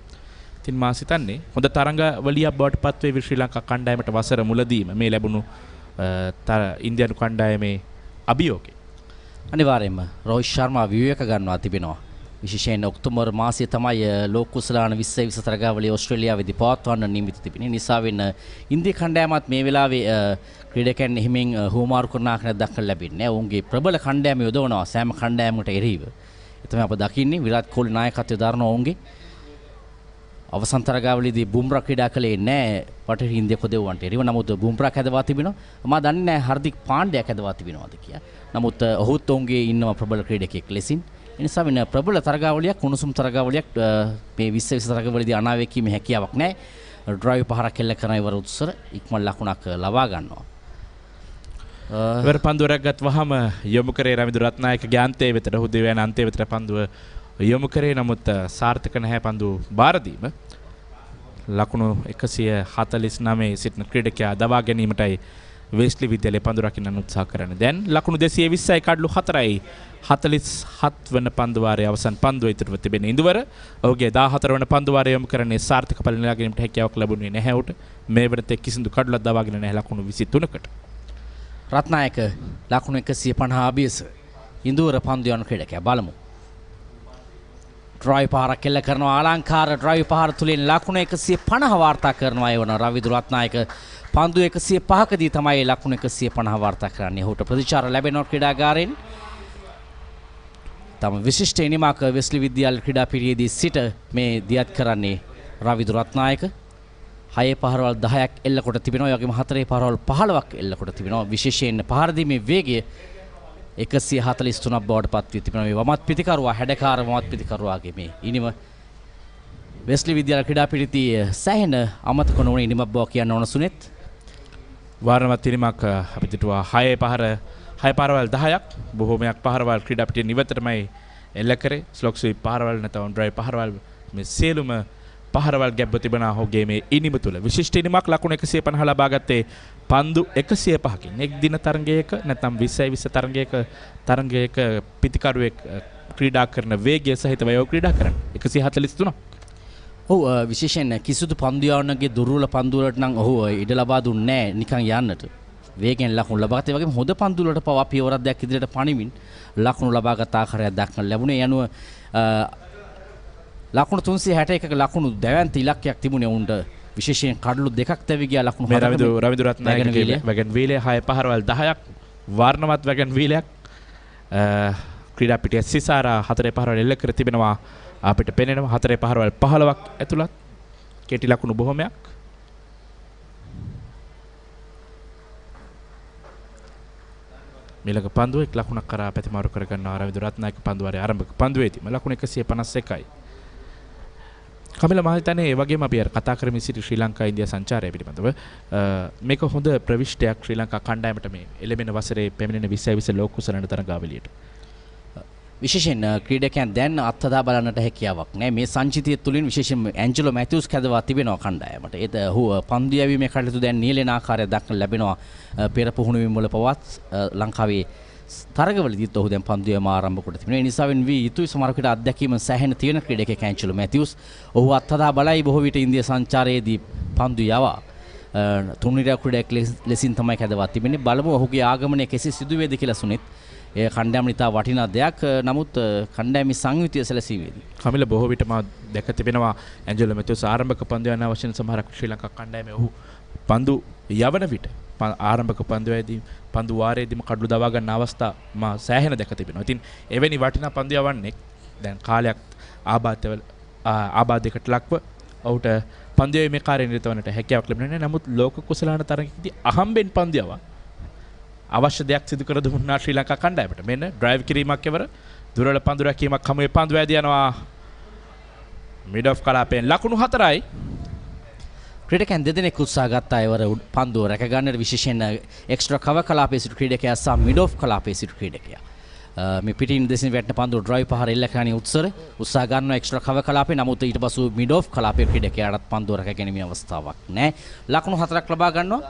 ඉතින් මා හිතන්නේ හොඳ තරඟවලියක් බවට පත් වේ ශ්‍රී ලංකා කණ්ඩායමට වසර මුලදීම මේ ලැබුණු ඉන්දියානු කණ්ඩායමේ අභියෝගය. අනිවාර්යයෙන්ම රෝහිත් ශර්මා විවේක ගන්නවා තිබෙනවා. විශේෂයෙන් ඔක්තෝබර් මාසයේ තමයි ලෝක කුසලාන 2020 තරගාවලිය ඕස්ට්‍රේලියාවේදී පවත්වන්න නියමිත තිබෙන්නේ. නිසා වෙන ඉන්දියා කණ්ඩායමත් මේ වෙලාවේ ක්‍රීඩකයන් හිමින් හුවමාරු කරන ආකාරයක් දක්වන්න ලැබෙන්නේ නැහැ. ඔවුන්ගේ ප්‍රබල කණ්ඩායම යොදවනවා සෑම කණ්ඩායමකට එරෙහිව. ඒ තමයි අප දකින්නේ විරාට් කොහ්ලි නායකත්වය දරන ඔවුන්ගේ අවසන් තරගාවලියේදී බුම්රා ක්‍රීඩා කළේ නැහැ බටහිර ඉන්දියා කොදෙව්වන්ට එරෙහිව. නමුත් බුම්රා කැදවා තිබෙනවා. මම දන්නේ නැහැ හර්දික් පාණ්ඩයා කැදවා තිබෙනවද කියලා. නමුත් ඔහුත් ඔවුන්ගේ ඉන්නවා ප්‍රබල ක්‍රීඩකයෙක් ලෙසින්. එනිසා වෙන ප්‍රබල තරගාවලියක් උණුසුම් තරගාවලියක් මේ 2020 තරගාවලියේදී අනාවේකීමේ හැකියාවක් නැහැ. ඩ්‍රයිව් පහරක් එල්ල කරන ඉවර උත්සර ඉක්මන් ලකුණක් ලබා ගන්නවා. ඉවර පන්දුවරක් ගත්වහම යොමු කරේ රවිදු රත්නායකගේ අන්තයේ වෙතට හුදේ යන අන්තයේ වෙතට පන්දුව යොමු කරේ. නමුත් සාර්ථක නැහැ පන්දුව බාර දීම. ලකුණු 149 සිටින ක්‍රීඩකයා දවා ගැනීමටයි වෙස්ලි විද්‍යාලයේ පන්දු රකින්න උත්සාහ කරන්නේ. දැන් ලකුණු 220යි කඩලු 4යි 47 වන පන්දු වාරයේ අවසන් පන්දුව ඉදිරිව තිබෙන ඉඳුවර ඔහුගේ 14 වන පන්දු වාරය යොමු කරන්නේ සාර්ථක ඵල නෙලා ගැනීමට හැකියාවක් ලැබුණේ නැහැ උට. මේ වෙනතේ කිසිදු කඩලක් දවාගෙන නැහැ ලකුණු 23කට. රත්නායක ලකුණු 150 අභියස ඉඳුවර පන්දු යන ක්‍රීඩකයා බලමු. ඩ්‍රයිව් පහරක් කෙල්ල කරනවා ආලංකාර ඩ්‍රයිව් පහර තුලින් ලකුණු 150 වාර්තා කරනවා ඒ වන රවිදු රත්නායක පන්දු 105කදී තමයි ලකුණු 150 වාර්තා කරන්නේ. ඔහුට ප්‍රතිචාර ලැබෙනවා ක්‍රීඩාගාරයෙන්. තම විශිෂ්ට ඉනිමක වෙස්ලි විද්‍යාල ක්‍රීඩා පිරියේදී සිට මේ දියත් කරන්නේ රවිදු රත්නායක. 6 පහරවල් 10ක් එල්ල කොට තිබෙනවා. ඒ වගේම 4 පහරවල් 15ක් එල්ල කොට තිබෙනවා. විශේෂයෙන් පහර දීමේ වේගය 143ක් බවට පත් වී තිබෙනවා. මේ වමත් පිටිකරුවා හැඩකාර වමත් පිටිකරුවාගේ මේ ඉනිම වෙස්ලි විද්‍යාල ක්‍රීඩා පිරිතියේ සෑහෙන අමතක නොවන ඉනිමක් බව කියන්න ඕන සුනෙත්. වාරණවත් ඉනිමක් අපි දිටුවා 6 පහරවල් 10ක් බොහෝමයක් පහරවල් ක්‍රීඩා පිටියේ නිවතරමයි එල්ල කරේ. ස්ලොක් ස්වීප් පහරවල් නැත්නම් ඩ්‍රයිව් පහරවල් මේ සියලුම පහරවල් ගැබ්ව තිබෙන ඔහුගේ මේ ඉනිම තුල විශිෂ්ට ඉනිමක් ලකුණු 150 ලබා ගත්තේ පන්දු 105කින්. එක් දින තරගයක නැත්නම් 2020 තරගයක පිටිකරුවෙක් ක්‍රීඩා කරන වේගය සහිතව යෝ ක්‍රීඩා කරන්නේ 143. ඔව් විශේෂයෙන් කිසිදු පන්දු යාවනගේ දුර්වල පන්දු වලට නම් ඔහු ඉඩ ලබා දුන්නේ නැහැ නිකන් යන්නට. වේගෙන් ලකුණු ලබා ගත්තා. ඒ වගේම හොඳ පන්දු වලට පවා පියවරක් දෙයක් ඉදිරියට පණිමින් ලකුණු ලබා ගත ආකාරයක් දක්වන්න ලැබුණේ. යනුව ලකුණු 361ක ලකුණු දැවැන්ත ඉලක්කයක් තිබුණේ උන්ට. විශේෂයෙන් කඩලු දෙකක් තැවි ගියා ලකුණු මේ රවිදු රත්නායකගේ වැගන් වීලය 6 පහරවල් 10ක් වර්ණවත් වැගන් වීලයක් ක්‍රීඩා පිටියේ සිසාරා 4 පහරවල් එල්ල කර තිබෙනවා. අපිට පෙනෙනවා 4 පහරවල් 15ක් ඇතුළත් කෙටි ලකුණු බොහොමයක්. මිලක පන්දුව එක් ලකුණක් කරා පැතිමාරු කර ගන්නවා රවිදු රත්නායක පන්දුවාරයේ ආරම්භක පන්දුවේදී ලකුණු 151යි. කමිල මම හිතන්නේ ඒ වගේම අපි අර කතා කරමින් සිටි ශ්‍රී ලංකා ඉන්දියා සංචාරය පිළිබඳව මේක හොඳ ප්‍රවිෂ්ටයක් ශ්‍රී ලංකා කණ්ඩායමට මේ එළඹෙන වසරේ පැමිණෙන 2020 ලෝක කුසලන තරගාවලියට. විශේෂයෙන් ක්‍රීඩකයන් දැන් අත්හදා බලන්නට හැකියාවක් නැහැ. මේ සංචිතිය තුලින් විශේෂයෙන්ම ඇන්ජලෝ මැතිව්ස් කැදවා තිබෙනවා කණ්ඩායමට. ඒත් ඔහු පන්දු යැවීමේ කටයුතු දැන් නියැලෙන ආකාරය දක්වන්න ලැබෙනවා. පෙර පුහුණුවීම් වල පවත් ලංකාවේ තරගවලදීත් ඔහු දැන් පන්දු යැවීම ආරම්භ කොට තිබෙනවා. ඒ නිසා වෙන වී යුතුයි සමහර විට අත්දැකීම සෑහෙන තියෙන ක්‍රීඩකයෙක් ඇන්ජලෝ මැතිව්ස්. ඔහු අත්හදා බලයි බොහෝ විට ඉන්දියා සංචාරයේදී පන්දු යවා තුන්නිරා ක්‍රීඩකයෙක් ලෙසින් තමයි කැදවා තිබෙන්නේ. බලමු ඔහුගේ ආගමනය කෙසේ සිදු වේද කියලා සුනිත්. ඒ කණ්ඩායම නිතා වටිනා දෙයක්. නමුත් කණ්ඩායමේ සංයුතිය සැලසීමේදී කමිල බොහෝ විට මා දැක තිබෙනවා ඇන්ජලෝ මැතිව්ස් ආරම්භක පන්දු යන අවශ්‍ය සමහරක් ශ්‍රී ලංකා කණ්ඩායමේ ඔහු පන්දු යවන විට ආරම්භක පන්දුවේදී පන්දු වාරයේදීම කඩළු දවා ගන්න අවස්ථා මා සෑහෙන දැක තිබෙනවා. ඉතින් එවැනි වටිනා පන්දු යවන්නේ දැන් කාලයක් ආබාධයකට ලක්ව ඔහුට පන්දුවේ මේ කාර්යය නිරත වන්නට හැකියාවක් ලැබෙන්නේ නැහැ. නමුත් ලෝක කුසලාන තරගයේදී අහම්බෙන් පන්දු යවා අවශ්‍ය දෙයක් සිදු කර දුන්නා ශ්‍රී ලංකා කණ්ඩායමට. මෙන්න ඩ්‍රයිව් කිරීමක් එවර දුරල පන්දු රැකීමක් හමුවේ පන්දු වැදී යනවා මිඩ් ඔෆ් කලාපයෙන් ලකුණු 4යි. ක්‍රීඩකයන් දෙදෙනෙක් උත්සාහ ගත්තා එවර පන්දුව රැක ගන්නට, විශේෂයෙන් එක්ස්ට්‍රා කවර් කලාපයේ සිටු ක්‍රීඩකයා සහ මිඩ් ඔෆ් කලාපයේ සිටු ක්‍රීඩකයා. මේ පිටින් දෙසින් වැටෙන පන්දුව ඩ්‍රයිව් පහර එල්ල කරන්නේ උත්සාහ ගන්නවා එක්ස්ට්‍රා කවර් කලාපේ. නමුත් ඊට පසු මිඩ් ඔෆ් කලාපයේ ක්‍රීඩකයාටත් පන්දුව රැක ගැනීමේ අවස්ථාවක් නැහැ. ලකුණු 4ක් ලබා ගන්නවා.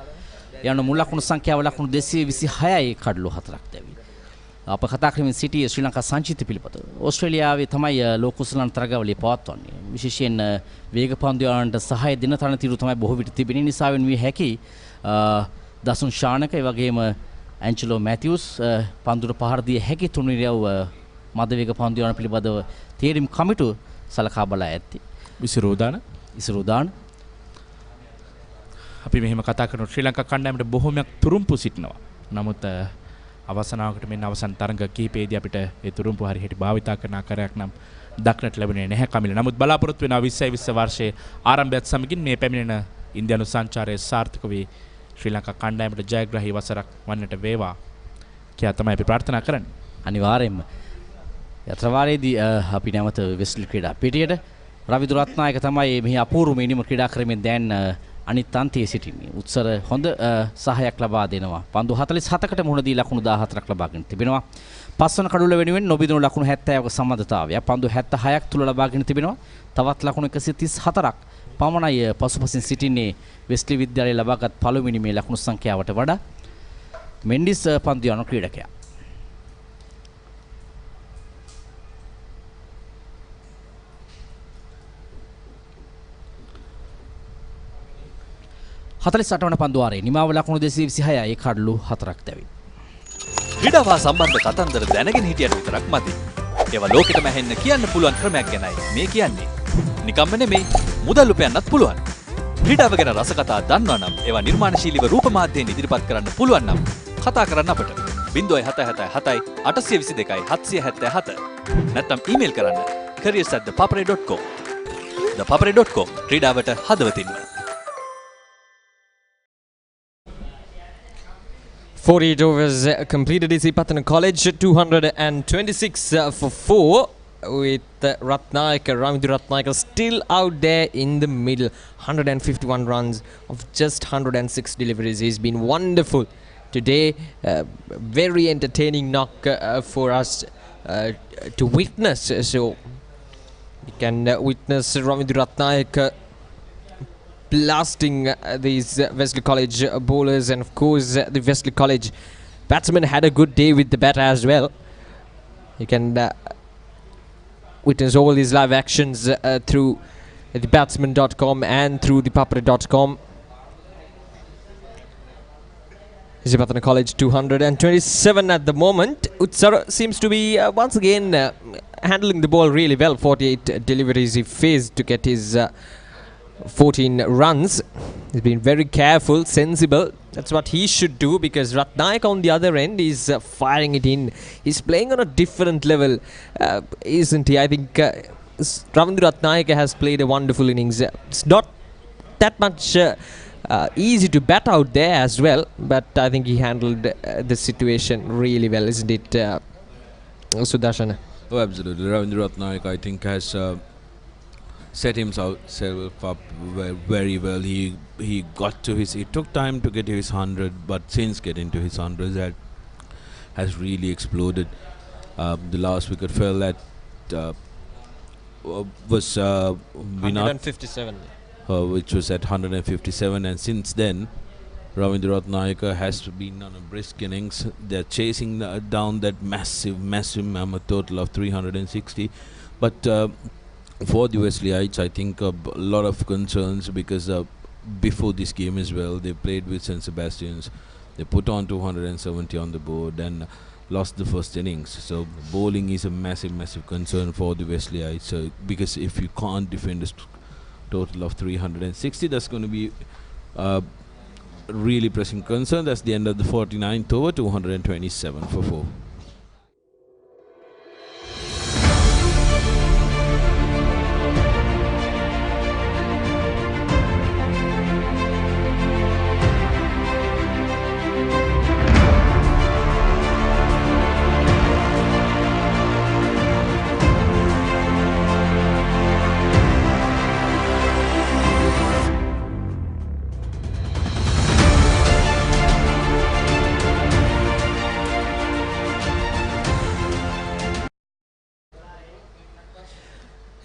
යන මුල් ලකුණු සංඛ්‍යාව ලකුණු 226යි කඩළු 4ක් දැවි. අප කතා කරමින් සිටියේ ශ්‍රී ලංකා සංචිත පිළිපත. ඕස්ට්‍රේලියාවේ තමයි ලෝක කුසලාන තරගාවලිය පවත්වන්නේ. විශේෂයෙන් වේග පන්දු යවන්නට සහාය දෙන තරණතිරු තමයි බොහෝ විට තිබෙන නිසා වෙනුවේ හැකි දසුන් ශානක ඒ වගේම ඇන්ජලෝ මැතිව්ස් පන්දුර පහර දිය හැකි තුන්වෙනියව මද වේග පන්දු යවන පිළිබඳව තීරීම් කමිටු සලකා බලා ඇත්තේ. ඉසිරෝදාන අපි මෙහෙම කතා කරන ශ්‍රී ලංකා කණ්ඩායමට බොහෝමයක් තුරුම්පු සිටිනවා. නමුත් අවසනාවකට මෙන්න අවසන් තරඟ කිහිපයේදී අපිට ඒ තුරුම්පු හරියට භාවිතා කරන ආකාරයක් නම් දක්නට ලැබුණේ නැහැ කමිල. නමුත් බලාපොරොත්තු වෙනවා 2020 වර්ෂයේ ආරම්භයත් සමගින් මේ පැමිණෙන ඉන්දියානු සංචාරයේ සාර්ථක වී ශ්‍රී ලංකා කණ්ඩායමට ජයග්‍රාහී වසරක් වන්නට වේවා කියලා තමයි අපි ප්‍රාර්ථනා කරන්නේ. අනිවාර්යයෙන්ම යත්‍රවාරයේදී අපි නැවත වෙස්ලි ක්‍රීඩා පිටියට රවිදු රත්නායක තමයි මෙහි අපූර්ව මිනිම ක්‍රීඩා ක්‍රමෙන් දැන් අනිත් අන්තයේ සිටින්නේ. උත්සර හොඳ සහායක් ලබා දෙනවා. පන්දු 47කට මුහුණ දී ලකුණු 14ක් ලබාගෙන තිබෙනවා. පස්වන කඩුල වෙනුවෙන් නොබිදුණු ලකුණු 70ක සම්බන්ධතාවය. පන්දු 76ක් තුල ලබාගෙන තිබෙනවා. තවත් ලකුණු 134ක් පමණයි පසුපසින් සිටින්නේ වෙස්ලි විද්‍යාලයේ ලබාගත් පළවෙනි මේ ලකුණු සංඛ්‍යාවට වඩා. මෙන්ඩිස් පන්දු යන ක්‍රීඩකයා. වන පන්දුවාරේ නිමාව ලකුණු 226යි කඩළු 4ක් දැවි. ක්‍රීඩාව සම්බන්ධ කතන්දර දැනගෙන හිටියට විතරක් මදි. ඒවා ලෝකෙටම ඇහෙන්න කියන්න පුළුවන් ක්‍රමයක් ගැනයි මේ කියන්නේ. නිකම්ම නෙමෙයි, මුදල් උපයන්නත් පුළුවන්. ක්‍රීඩාව ගැන රස කතා දන්නවා නම් ඒවා නිර්මාණශීලීව රූප මාධ්‍යයෙන් ඉදිරිපත් කරන්න පුළුවන් නම් කතා කරන්න අපට 0777 822 777 නැත්නම් ඊමේල් කරන්න careers@thepapare.com. thepapare.com ක්‍රීඩාවට හදවතින්ම. 48 overs completed. Isipathana College 226 for 4 with Ratnayaka, Ravindu Ratnayaka still out there in the middle. 151 runs of just 106 deliveries. He's been wonderful today. Very entertaining knock for us to witness. So we can witness Ravindu Ratnayaka blasting these Wesley College bowlers, and of course the Wesley College batsman had a good day with the bat as well. You can witness all these live actions through thebatsman.com and through thepapare.com. Isipathana College 227 at the moment. Utsara seems to be once again handling the ball really well. 48 deliveries he faced to get his 14 runs. He's been very careful, sensible. That's what he should do, because Ratnayaka on the other end is firing it in. He's playing on a different level, isn't he? I think Ravindu Ratnayaka has played a wonderful innings. It's not that much easy to bat out there as well, but I think he handled the situation really well, isn't it, Sudarshana? Oh, absolutely. Ravindu Ratnayaka, I think, has set himself up very well. He got to his. It took time to get to his 100, but since getting to his 100, that has really exploded. The last wicket fell at was 157, which was at 157, and since then, Ravindu Ratnayaka has been on a brisk innings. They're chasing down that massive mammoth total of 360, but. For the Wesleyites, I think a lot of concerns, because before this game as well, they played with St. Sebastian's. They put on 270 on the board and lost the first innings. So bowling is a massive concern for the Wesleyites. Because if you can't defend a total of 360, that's going to be really pressing concern. That's the end of the 49th over, 227 for 4.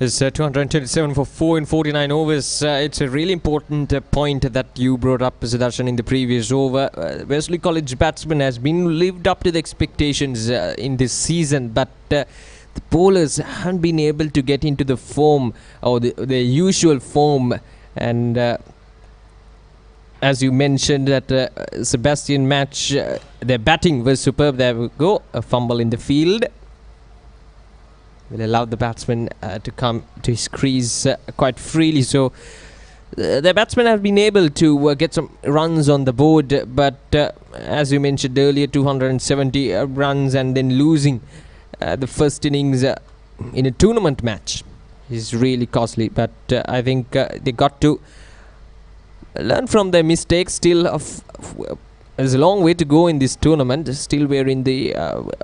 It's 227 for 4 in 49 overs. It's a really important point that you brought up, Sudarshan, in the previous over. Wesley College batsman has been lived up to the expectations in this season, but the bowlers haven't been able to get into the form or the usual form. And as you mentioned, that Sebastian match, their batting was superb. There we go, a fumble in the field. Will allow the batsman to come to his crease quite freely. So the batsmen have been able to get some runs on the board, but as you mentioned earlier, 270 runs and then losing the first innings in a tournament match is really costly. But I think they got to learn from their mistakes. Still, there's a long way to go in this tournament. Still, we're in the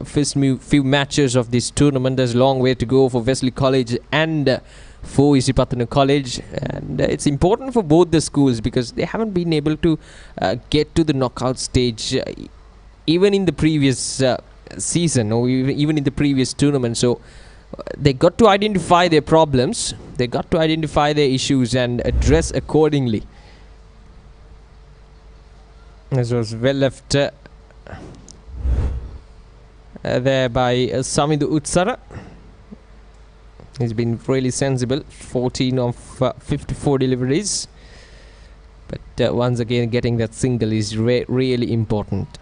first few matches of this tournament. There's a long way to go for Wesley College and for Isipathana College. And it's important for both the schools because they haven't been able to get to the knockout stage even in the previous season or even in the previous tournament. So they got to identify their problems. They got to identify their issues and address accordingly. This was well left there by Samidu Utsara. He's been really sensible. 14 of 54 deliveries. But once again, getting that single is really important.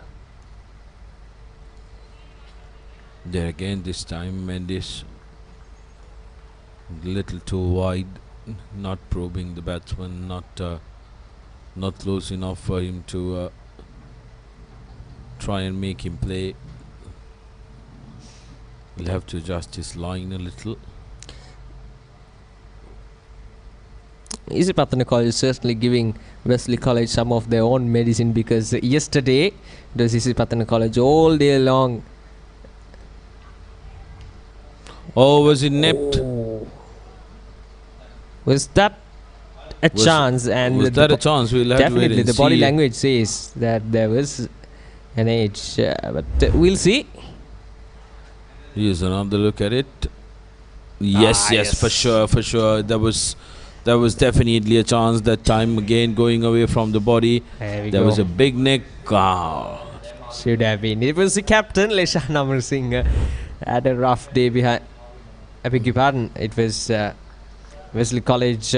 There again, this time Mendes a little too wide, not probing the batsman, not close enough for him to try and make him play. He'll have to adjust his line a little. Isipathana College is certainly giving Wesley College some of their own medicine because yesterday it was Isipathana College all day long. Oh, was it nipped? Oh. Was that a chance? And was that a chance? We'll have definitely to wait and the body see. language says that there was an edge, but we'll see. Here's another look at it. Yes, for sure. That was definitely a chance that time. Again, going away from the body. There was a big nick. Should have been. It was the captain, Leshan Amar Singh, had a rough day behind. I beg your pardon. It was Wesley College.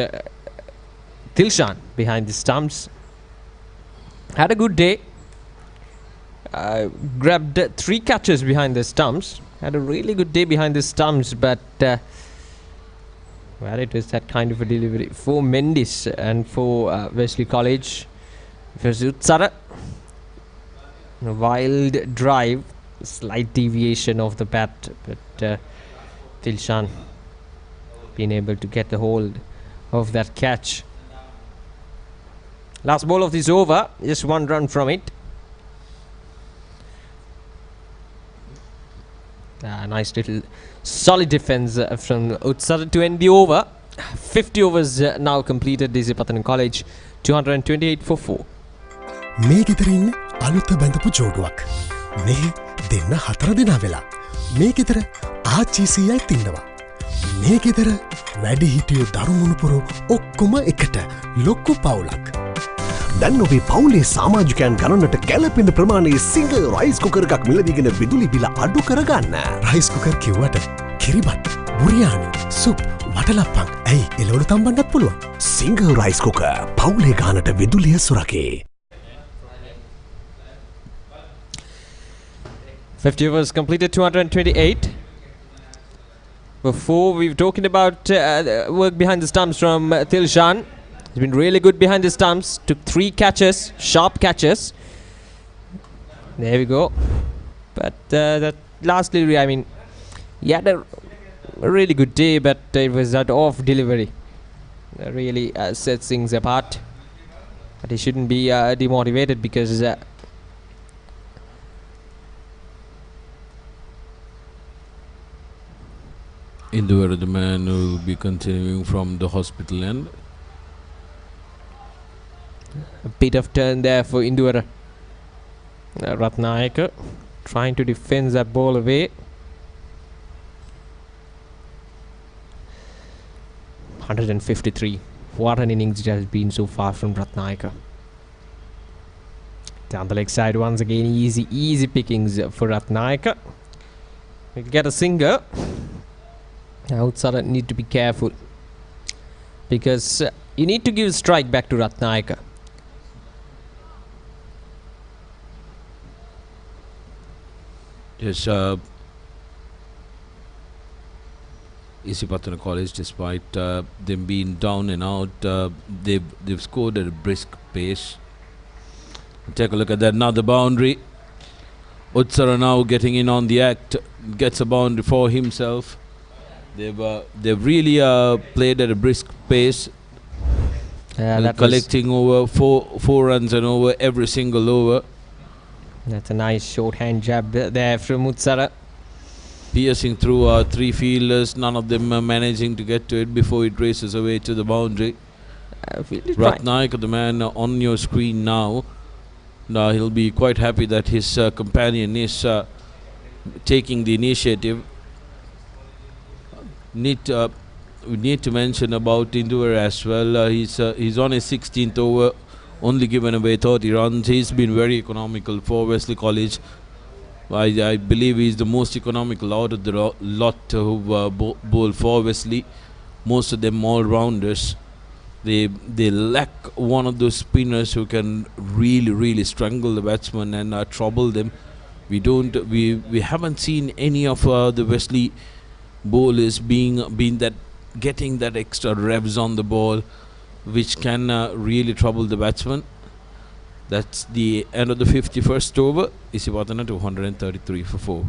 Tilshan behind the stumps had a good day. Grabbed 3 catches behind the stumps. Had a really good day behind the stumps, but well, it was that kind of a delivery for Mendes and for Wesley College. For Utsara, a wild drive, slight deviation of the bat, but Tilshan being able to get the hold of that catch. Last ball of this over, just 1 run from it. Nice little solid defense from Utsara to end the over. 50 overs now completed. Isipathana College 228 for 4. මේ ගෙදර ඉන්න අලුත බැඳපු ජෝඩුවක්. මේ දෙන්න 4 දෙනා වෙලා. මේ ගෙදර ආච්චිසියයි තින්නවා. මේ ගෙදර වැඩි හිටියෝ දරුමුණුපුරෝ ඔක්කොම එකට ලොක්කු පවුලක්. දැන් ඔබේ පවුලේ සමාජිකයන් ගණනට ගැලපෙන ප්‍රමාණයේ සිංගල් රයිස් කුකර් එකක් මිලදීගෙන විදුලි බිල අඩු කරගන්න. රයිස් කුකර් කිව්වට කිරිබත්, බුරියානි, සුප්, වටලප්පන් ඇයි එළවලු තම්බන්නත් පුළුවන්. සිංගල් රයිස් කුකර් පවුලේ ගානට විදුලිය සුරකේ. 50 overs completed, 228. Before we were talking about work behind the stumps from Tilshan. He's been really good behind the stumps. Took 3 catches, sharp catches. There we go. But that last delivery, I mean, he had a really good day, but it was that off delivery that really sets things apart. But he shouldn't be demotivated because Induvara, the man who will be continuing from the hospital end. a bit of turn there for Induvara. Ratnayaka trying to defend that ball away. 153. What an innings it has been so far from Ratnayaka. Down the leg side once again, easy pickings for Ratnayaka. He'll get a singer. Outside need to be careful because you need to give a strike back to Ratnayaka. Yes, Isipathana College, despite them being down and out, they've scored at a brisk pace. Take a look at that, another boundary. Utsara now getting in on the act, gets a boundary for himself. They've really played at a brisk pace, collecting over four runs and over every single over. That's a nice shorthand jab there from Utsara. Piercing through 3 fielders, none of them managing to get to it before it races away to the boundary. Ratnayaka, the man on your screen now, he'll be quite happy that his companion is taking the initiative. We need to mention about Induvara as well. He's on his 16th over, only given away 30 runs. He's been very economical for Wesley College. I believe he's the most economical out of the lot who bowl for Wesley. Most of them all-rounders. They lack one of those spinners who can really strangle the batsman and trouble them. We haven't seen any of the Wesley bowlers getting that extra revs on the ball, which can really trouble the batsman. That's the end of the 51st over. Isipathana 233 for 4.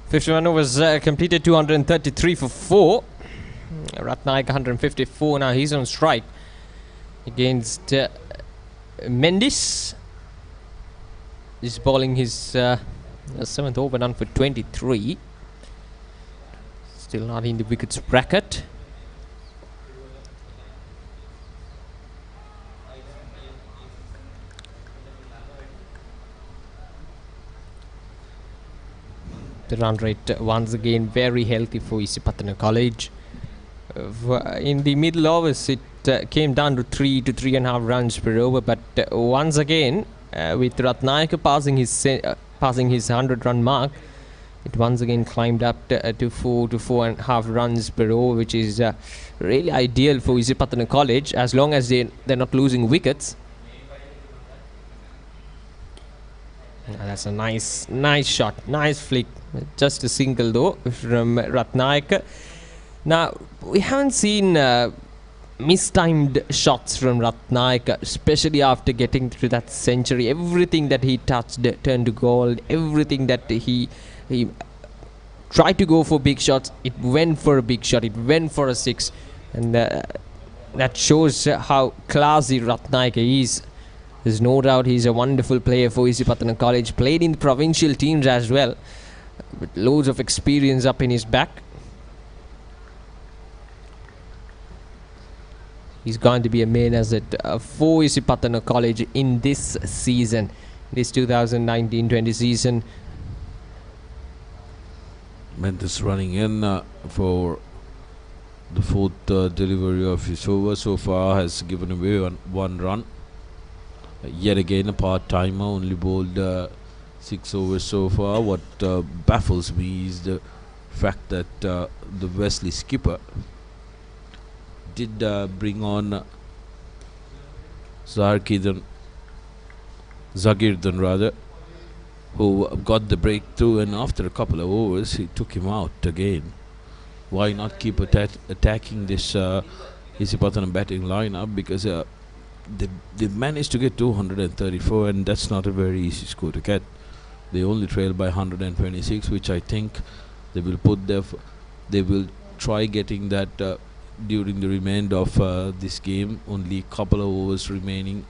Was completed 233 for 4. Ratnayaka 154. Now he's on strike against Mendis. He's bowling his 7th over, done for 23. Still not in the wickets bracket. The run rate once again very healthy for Isipathana College. In the middle overs it came down to 3 to 3.5 runs per over, but once again with Ratnayaka passing his 100-run mark, it once again climbed up to 4 to 4.5 runs per over, which is really ideal for Isipathana College as long as they're not losing wickets. That's a nice shot, nice flick. Just a single though from Ratnayaka. Now we haven't seen mistimed shots from Ratnayaka, especially after getting to that century. Everything that he touched turned to gold. Everything that he tried to go for big shots, it went for a big shot. It went for a 6, and that shows how classy Ratnayaka is. There's no doubt he's a wonderful player for Isipathana College. Played in the provincial teams as well, with loads of experience up in his back. He's going to be a main asset for Isipathana College in this season, this 2019-20 season. Mendes running in for The fourth delivery of his over so far has given away one run. Yet again a part-timer, only bowled 6 overs so far. What baffles me is the fact that the Wesley skipper did bring on Zagirdan rather, who got the breakthrough, and after a couple of overs he took him out again. Why not keep attacking this Isipathana batting lineup? Because they managed to get 234, and that's not a very easy score to get. They only trail by 126, which I think they will they will try getting that during the remainder of this game. Only a couple of overs remaining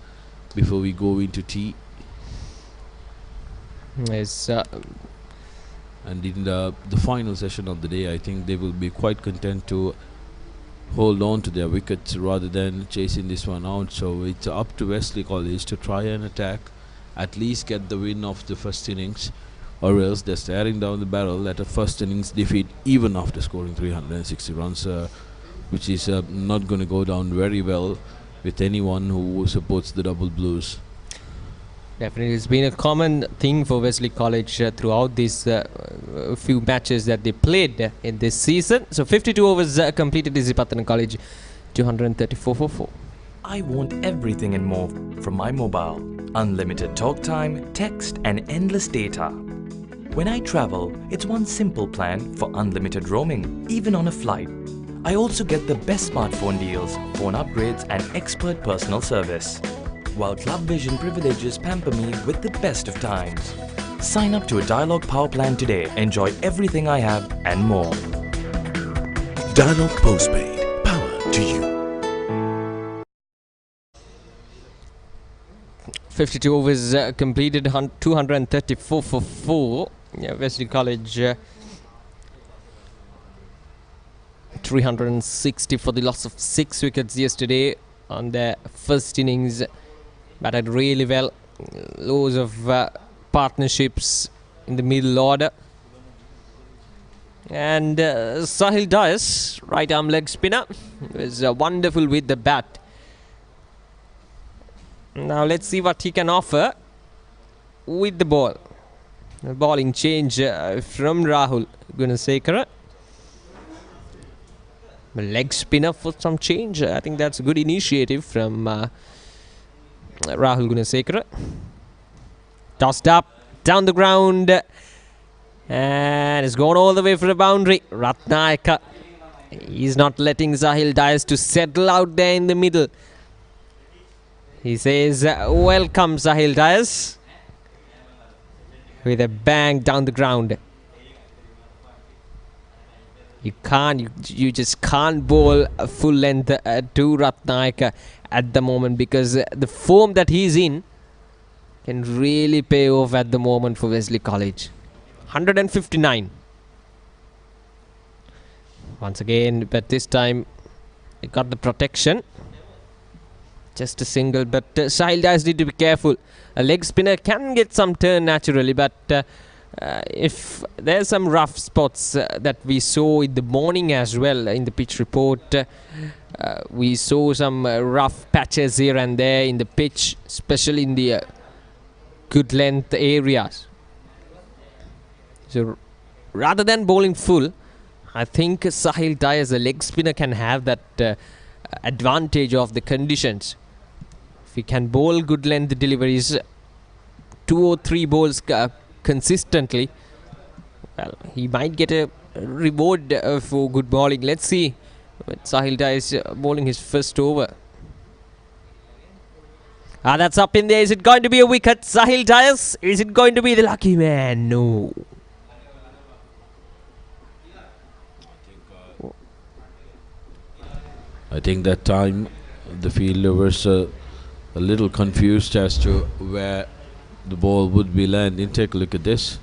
before we go into tea. Yes. And in the final session of the day, I think they will be quite content to hold on to their wickets rather than chasing this one out. So it's up to Wesley College to try and attack, at least get the win of the first innings, or else they're staring down the barrel at a first innings defeat even after scoring 360 runs, which is not going to go down very well with anyone who supports the double blues. Definitely, it's been a common thing for Wesley College throughout these few matches that they played in this season. So 52 overs completed. Isipathana College 234 for 4. I want everything and more from my mobile. Unlimited talk time, text and endless data. When I travel, it's one simple plan for unlimited roaming, even on a flight. I also get the best smartphone deals, phone upgrades and expert personal service. While Club Vision privileges pamper me with the best of times. Sign up to a Dialog Power plan today. Enjoy everything I have and more. Dialog Postpaid. Power to you. 52 overs completed, 234 for 4. Yeah, Wesley College 360 for the loss of 6 wickets yesterday on their first innings. Batted really well. Loads of partnerships in the middle order. And Sahil Dias, right arm leg spinner, was wonderful with the bat. Now let's see what he can offer with the ball. The bowling change from Rahul Gunasekara. Leg spinner for some change. I think that's a good initiative from Rahul Gunasekara. Tossed up, down the ground, and it's gone all the way for a boundary. Ratnayaka, he's not letting Sahil Dias to settle out there in the middle. He says, welcome Sahil Dias, with a bang down the ground. You just can't bowl a full length to Ratnayaka at the moment, because the form that he's in can really pay off at the moment for Wesley College. 159. Once again, but this time he got the protection. Just a single, but Sahil Dias need to be careful. A leg spinner can get some turn naturally, but if there's some rough spots that we saw in the morning as well in the pitch report, we saw some rough patches here and there in the pitch, especially in the good length areas. So rather than bowling full, I think Sahil Dias, a leg spinner, can have that advantage of the conditions. If he can bowl good length deliveries, 2 or 3 balls consistently, well, he might get a reward for good bowling. Let's see when Sahil Dias bowling his first over. That's up in there. Is it going to be a wicket? Sahil Dias, is it going to be the lucky man? No. I think that time the fielder was a little confused as to where the ball would be landing. Take a look at this.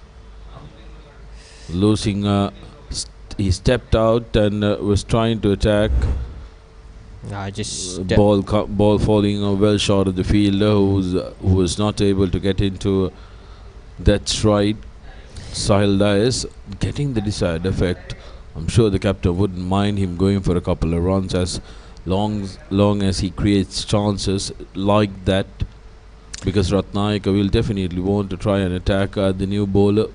Losing, he stepped out and was trying to attack. Ball falling well short of the fielder, who was not able to get into that stride. Sahil Dias getting the desired effect I'm sure the captain wouldn't mind him going for a couple of runs as long as he creates chances like that, because Ratnayaka will definitely want to try and attack the new bowler.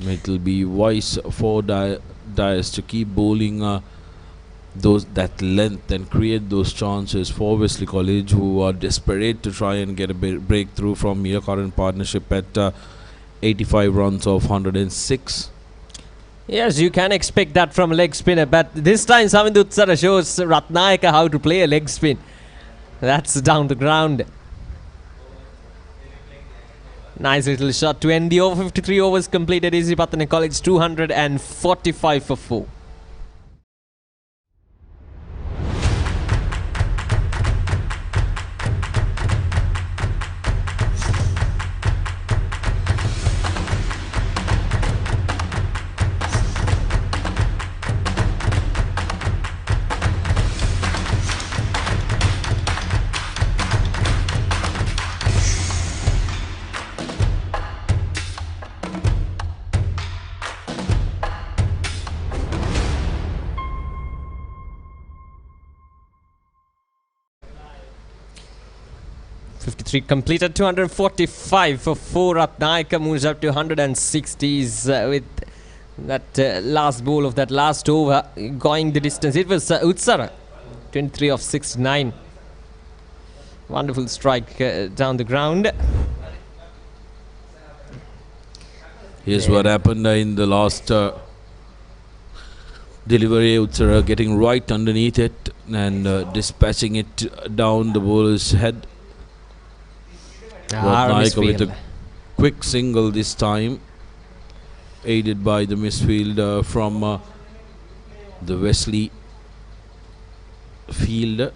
It will be wise for Dias to keep bowling that length and create those chances for Wesley College, who are desperate to try and get a breakthrough from your current partnership at 85 runs of 106. Yes, you can expect that from a leg spinner, but this time Samindu Utsara shows Ratnayaka how to play a leg spin. That's down the ground. Nice little shot to end the over. 53 overs completed. Isipathana College 245 for 4. Completed 245 for 4. Ratnayaka moves up to 160s with that last ball of that last over going the distance. It was Utsara, 23 of 69. Wonderful strike down the ground. Here's what happened in the last delivery. Utsara getting right underneath it and dispatching it down the bowler's head. Ratnayaka with a quick single this time, aided by the misfield from the Wesley fielder.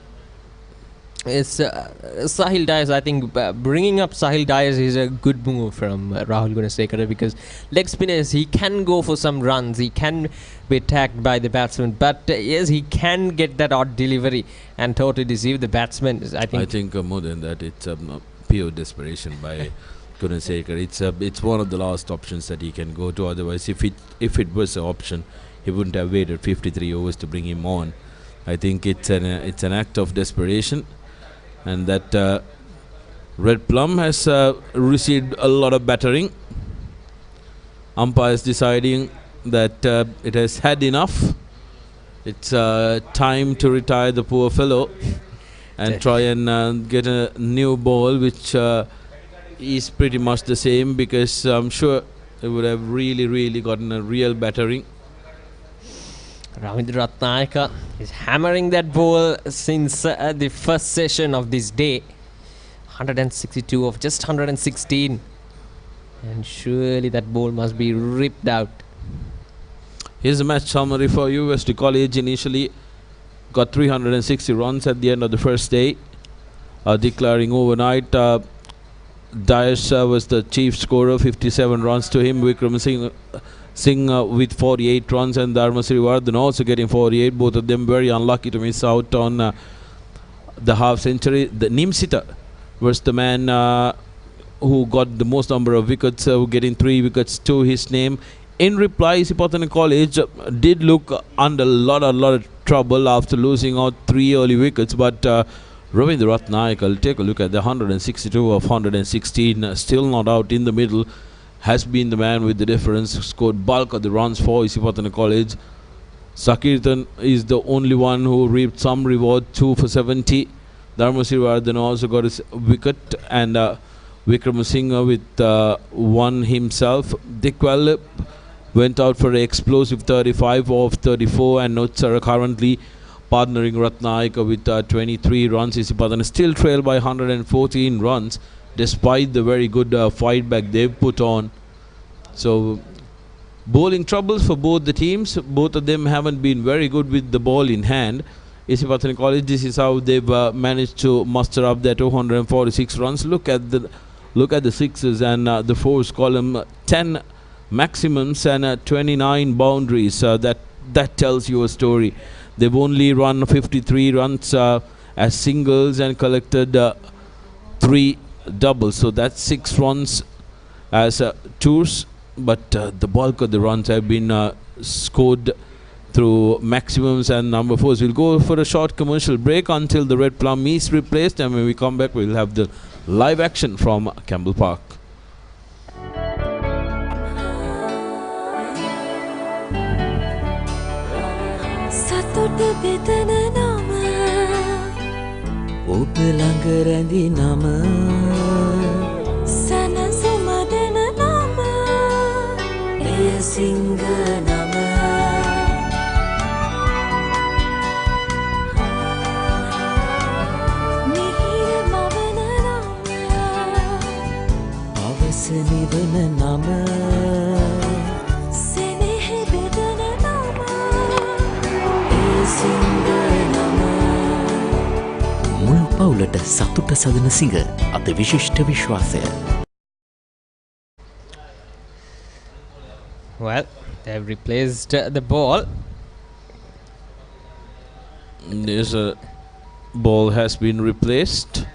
It's Sahil Dias. I think bringing up Sahil Dias is a good move from Rahul Gunasekara, because leg spinners, he can go for some runs, he can be attacked by the batsman, but yes, he can get that odd delivery and totally deceive the batsman. I think more than that, it's pure desperation by Gunasekara. It's one of the last options that he can go to. Otherwise, if it was an option, he wouldn't have waited 53 overs to bring him on. I think it's an act of desperation, and that Red Plum has received a lot of battering. Umpires deciding that it has had enough. It's time to retire the poor fellow and try and get a new ball, which is pretty much the same, because I'm sure it would have really gotten a real battering. Ravindra Ratnayaka is hammering that ball since the first session of this day. 162 of just 116. And surely that ball must be ripped out. Here's a match summary for you. Wesley College initially got 360 runs at the end of the first day, declaring overnight. Dias was the chief scorer, 57 runs to him. Vikram Singh with 48 runs, and Dharma Srivardhan also getting 48. Both of them very unlucky to miss out on the half century. The Nimsita was the man who got the most number of wickets, getting 3 wickets to his name. In reply, Isipathana College did look under a lot of trouble after losing out 3 early wickets, but Ravindra Ratnayaka, I'll take a look at the 162 of 116, still not out in the middle, has been the man with the difference, scored bulk of the runs for Isipathana College. Sakirthan is the only one who reaped some reward, 2 for 70. Dharma Srivardhan also got his wicket, and Vikram Singh with 1 himself. Dikwal went out for an explosive 35 of 34, and Utsara currently partnering Ratnayaka with 23 runs. Isipathana still trail by 114 runs, despite the very good fight back they've put on. So, bowling troubles for both the teams. Both of them haven't been very good with the ball in hand. Isipathana College, this is how they've managed to muster up their 246 runs. Look at the sixes and the fours column. 10 maximums and 29 boundaries. That tells you a story. They've only run 53 runs as singles and collected 3 doubles. So that's 6 runs as tours. But the bulk of the runs have been scored through maximums and number 4s. We'll go for a short commercial break until the red plum is replaced, and when we come back we'll have the live action from Campbell Park. සතුට බෙදන නම ඔබ ළඟ රැඳි නම සැනසුම දෙන නම එය සිංහ නම මිහිර මවන නම අවස නිවන නම සෙනෙහ බෙදන නම මුල් පවුලට සතුට සදන සිඟ අද විශිෂ්ට විශ්වාසය. Well, they've replaced the ball. This ball has been replaced.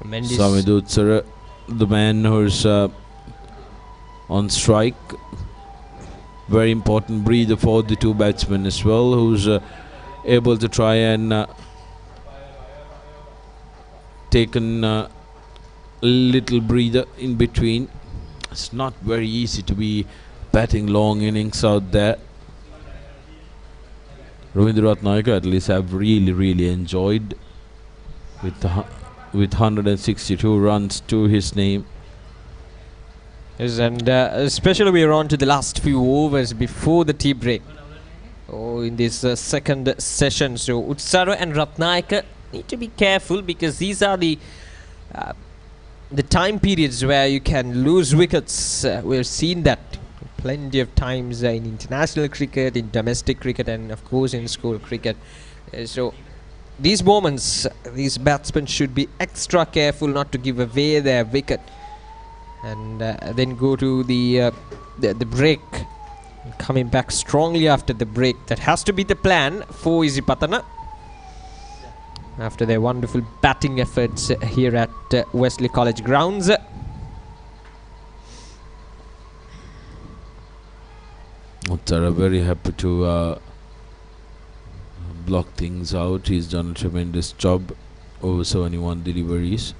Samidutsara, the man who's on strike. Very important breather for the two batsmen as well, who's able to try and taken a little breather in between. It's not very easy to be batting long innings out there. Ravindra Ratnayaka at least have really enjoyed with 162 runs to his name. Yes, and especially we are on to the last few overs before the tea break. Oh, in this second session, so Utsara and Ratnayaka need to be careful, because these are the time periods where you can lose wickets. We've seen that plenty of times in international cricket, in domestic cricket, and of course in school cricket. So these moments, these batsmen should be extra careful not to give away their wicket, and then go to the break, coming back strongly after the break. That has to be the plan for Isipathana after their wonderful batting efforts here at Wesley College grounds. Uttara very happy to block things out. He's done a tremendous job, over 71 deliveries,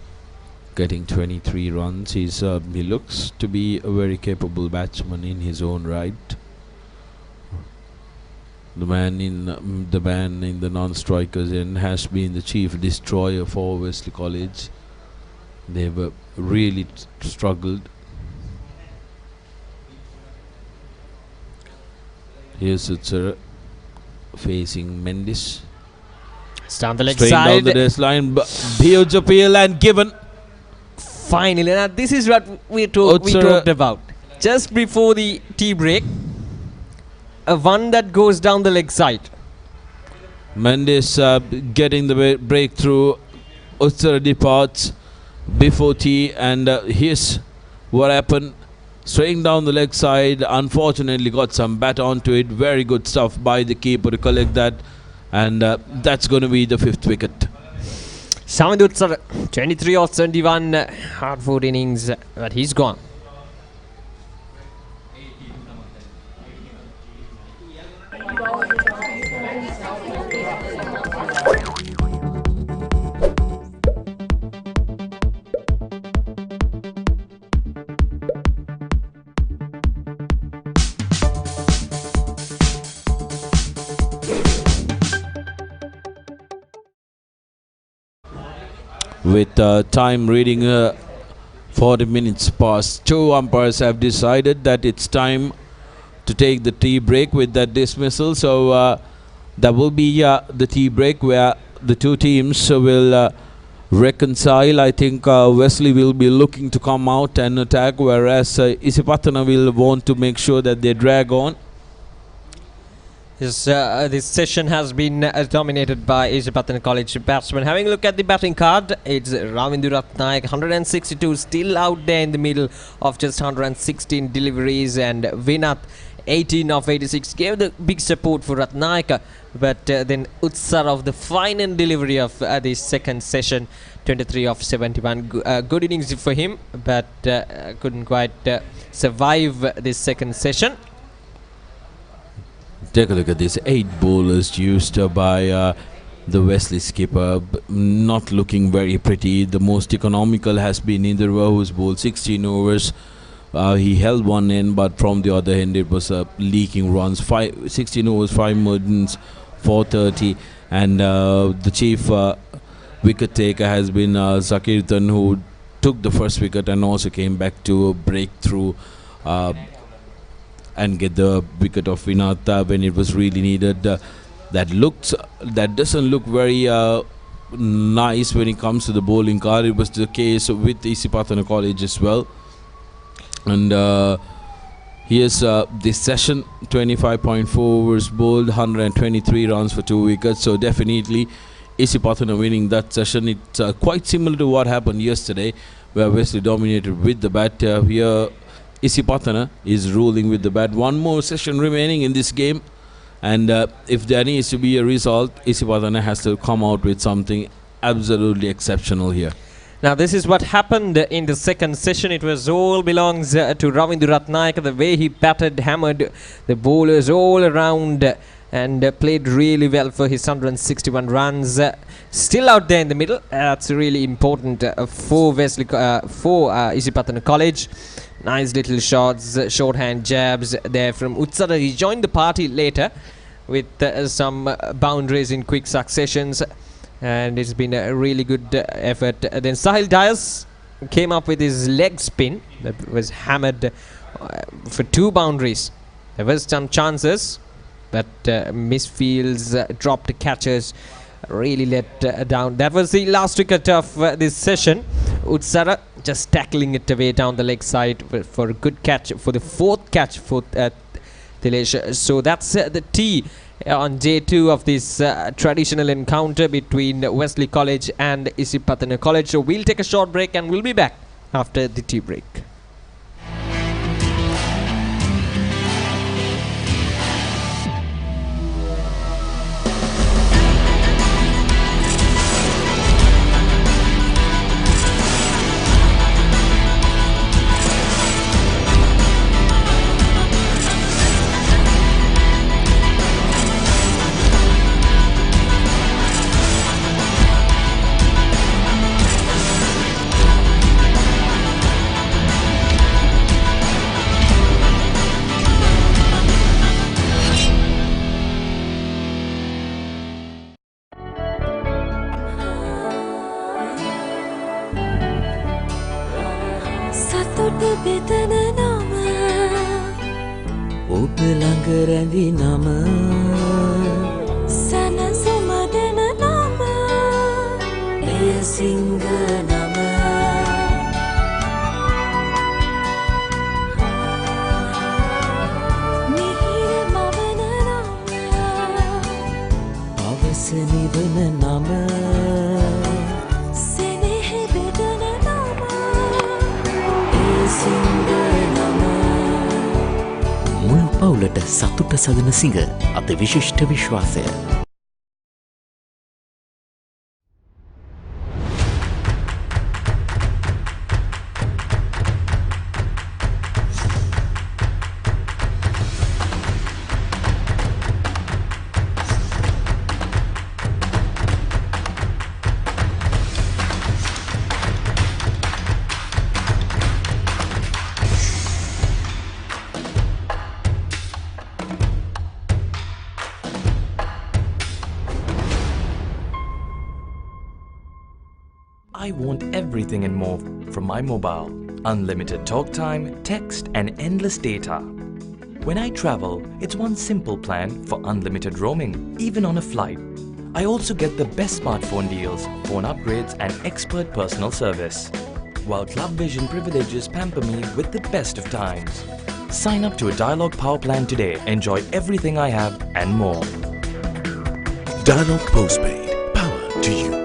getting 23 runs. He looks to be a very capable batsman in his own right. The man in the non-strikers end has been the chief destroyer for Wesley College. They've really struggled. Here's Utsara facing Mendes. It's down the leg Straight side. down the desk line. Huge appeal and given. Finally, now this is what we talked about just before the tea break. A one that goes down the leg side. Mendes getting the breakthrough. Utsara departs before tea, and here's what happened. Straight down the leg side, unfortunately got some bat onto it. Very good stuff by the keeper to collect that, and that's going to be the 5th wicket. Samid Utsara, 23 or 71, hard-fought innings, but he's gone. With time reading 40 minutes past, 2 umpires have decided that it's time to take the tea break with that dismissal. So that will be the tea break where the two teams will reconcile. I think Wesley will be looking to come out and attack, whereas Isipathana will want to make sure that they drag on. This session has been dominated by Isipathana College batsmen. Having a look at the batting card, it's Ravindra Ratnayaka, 162, still out there in the middle of just 116 deliveries, and Vinath, 18 of 86 gave the big support for Ratnayaka, but then Utsar of the final delivery of the second session, 23 of 71. Good innings for him, but couldn't quite survive this second session. Take a look at this. 8 bowlers used by the Wesley skipper, not looking very pretty. The most economical has been Inderva, who's bowled 16 overs. He held one end, but from the other end it was leaking runs. 16 overs, 5 muddins, 430, and the chief wicket taker has been Zakirtan, who took the first wicket and also came back to break through and get the wicket of Vinata when it was really needed. That doesn't look very nice when it comes to the bowling card. It was the case with Isipathana College as well. And here's this session, 25.4 overs bowled, 123 runs for 2 wickets. So definitely Isipathana winning that session. It's quite similar to what happened yesterday, where Wesley dominated with the bat. Here Isipathana is ruling with the bat. One more session remaining in this game, and if there needs to be a result, Isipathana has to come out with something absolutely exceptional here. Now this is what happened in the second session. It was all belongs to Ravindra Ratnayaka. The way he batted, hammered the bowlers all around, and played really well for his 161 runs. Still out there in the middle. That's really important for Wesley, for Isipathana College. Nice little shots, shorthand jabs there from Utsara. He joined the party later with some boundaries in quick successions, and it's been a really good effort. Then Sahil Dias came up with his leg spin that was hammered for 2 boundaries. There was some chances, but misfields, dropped catches, really let down. That was the last wicket of this session. Utsara just tackling it away down the leg side for a good catch, for the 4th catch for Tilesh. So that's the tea on day 2 of this traditional encounter between Wesley College and Isipathana College. So we'll take a short break and we'll be back after the tea break. ඔබ ළඟ රැඳි නම සැනසුම දෙන නම එය සිංහ නම මිහිර මවන නම අවස නිවන නම සෙනෙහෙ බෙදන නම එය සිංහ නම මුළු පවුලට සතුට සදන සිංහ අති විශිෂ්ට විශ්වාසය. I want everything and more from my mobile. Unlimited talk time, text and endless data. When I travel, it's one simple plan for unlimited roaming, even on a flight. I also get the best smartphone deals, phone upgrades and expert personal service. While Club Vision privileges pamper me with the best of times. Sign up to a Dialog Power plan today. Enjoy everything I have and more. Dialog Postpaid. Power to you.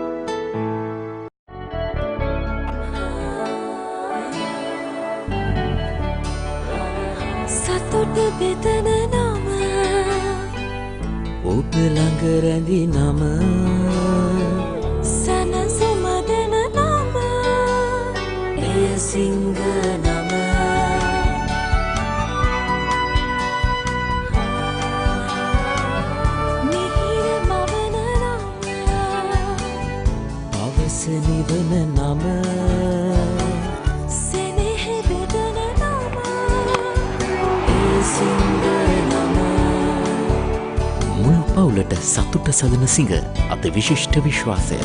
සතුට බෙදන නම ඔබ ළඟ රැඳි නම සැනසුම දෙන නම එය සිංහ නම මිහිර මවන නම අවස නිවන නම සෙනෙහ බෙදන නම එය සිංහ නම මුළු පවුලට සතුට සදන සිංහ අත විශිෂ්ට විශ්වාසය.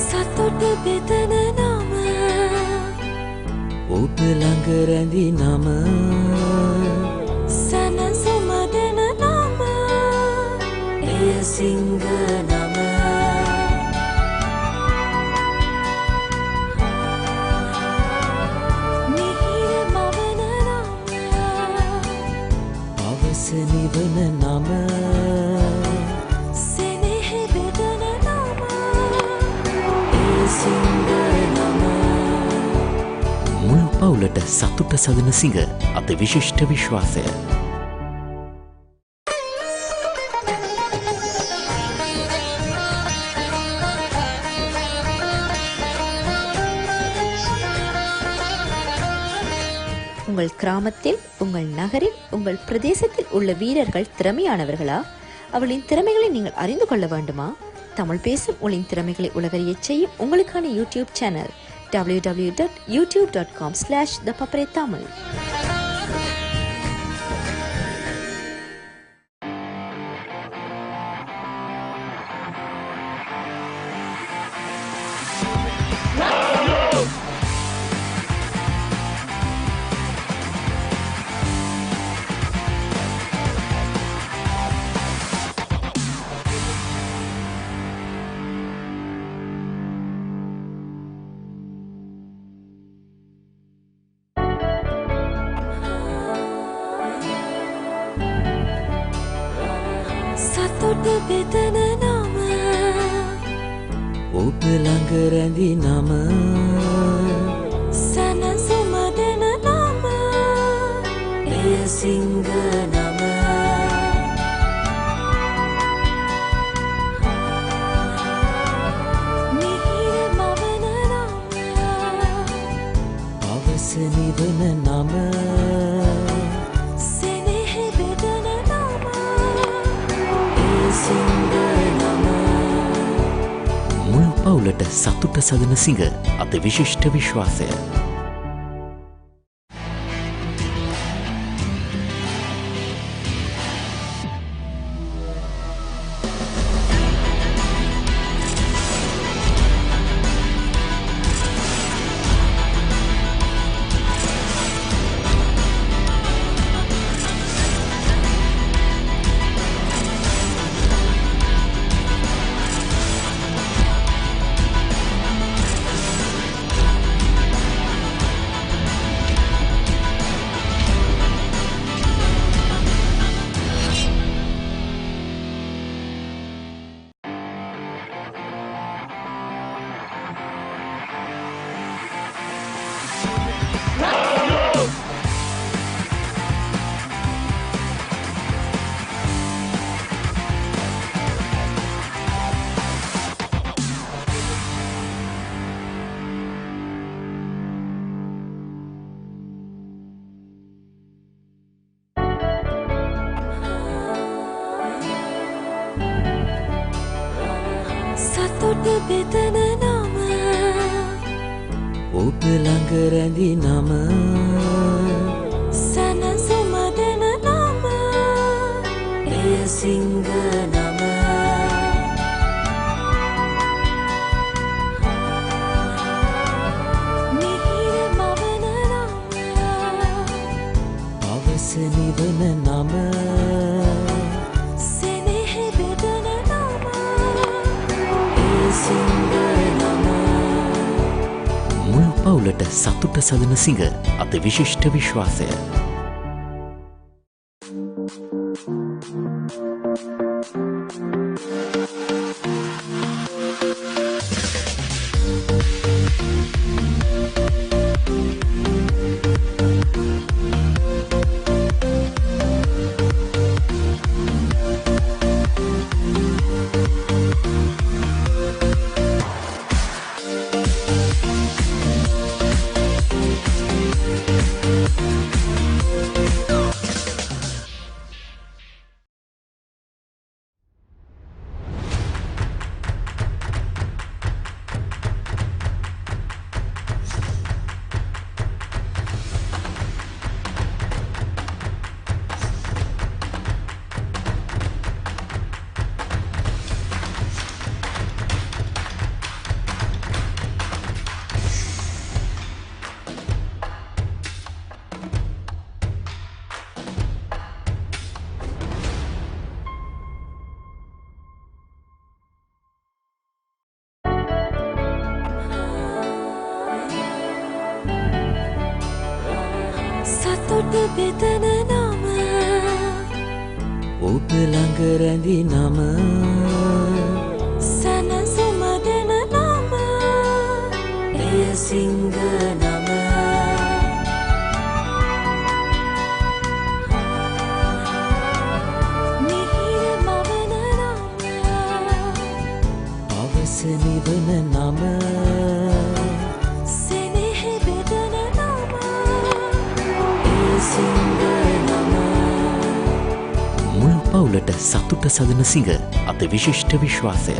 සතුට බෙදන නම ඔබ ළඟ රැඳි නම සැනසුම දෙන නම එය සිංහ නම මිහිර මවන නම අවස නිවන නම සෙනෙහ බෙදන නම එය සිංහ නම මුළු පවුලට සතුට සදන සිංහ අත විශිෂ්ට විශ්වාසය. உங்கள் கிராமத்தில் உங்கள் நகரில் உங்கள் பிரதேசத்தில் உள்ள வீரர்கள் திறமையானவர்களா? அவளின் திறமைகளை நீங்கள் அறிந்து கொள்ள வேண்டுமா? தமிழ் பேசும் உங்களின் திறமைகளை உலகறியச் செய்யும் உங்களுக்கான யூடியூப் சேனல் www.youtube.com/ThePapare Tamil. සතුට බෙදන නම ඔබ ළඟ රැඳි නම සැනසුම දෙන නම එය සිංහ නම මිහිර මවන නම අවස නිවන නම සෙනෙහ බෙදන නම එය සිංහ නම මුළු පවුලට සතුට සදන සිංහ අත විශිෂ්ට විශ්වාසය. සතුට බෙදන නම ඔබ ළඟ රැඳි නම පවුලට සතුට සදන සිඟ අති විශිෂ්ට විශ්වාසය. සතුට බෙදන නම ඔබ ළඟ රැඳි නම සැනසුම දෙන නම එය සිංහ නම මිහිර මවන නම අවස නිවන නම සෙනෙහ බෙදන නම එය සිංහ නම මුළු පවුලට සතුට සදන සිඟ අති විශිෂ්ට විශ්වාසය.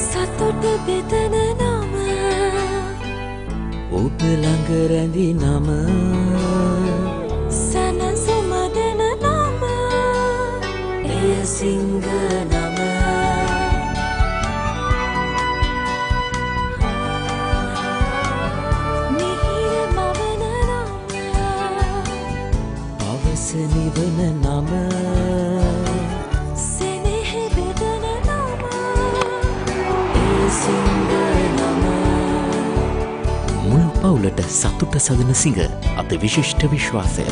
සතුට බෙදන නම ඔබ ළඟ රැඳි නම සැනසුම දෙන නම එය සිංහ නම මිහිර මවන නම අවස නිවන නම සෙනෙහ බෙදන නම එය සිංහ නම මුළු පවුලට සතුට සදන සිඟ අති විශිෂ්ට විශ්වාසය.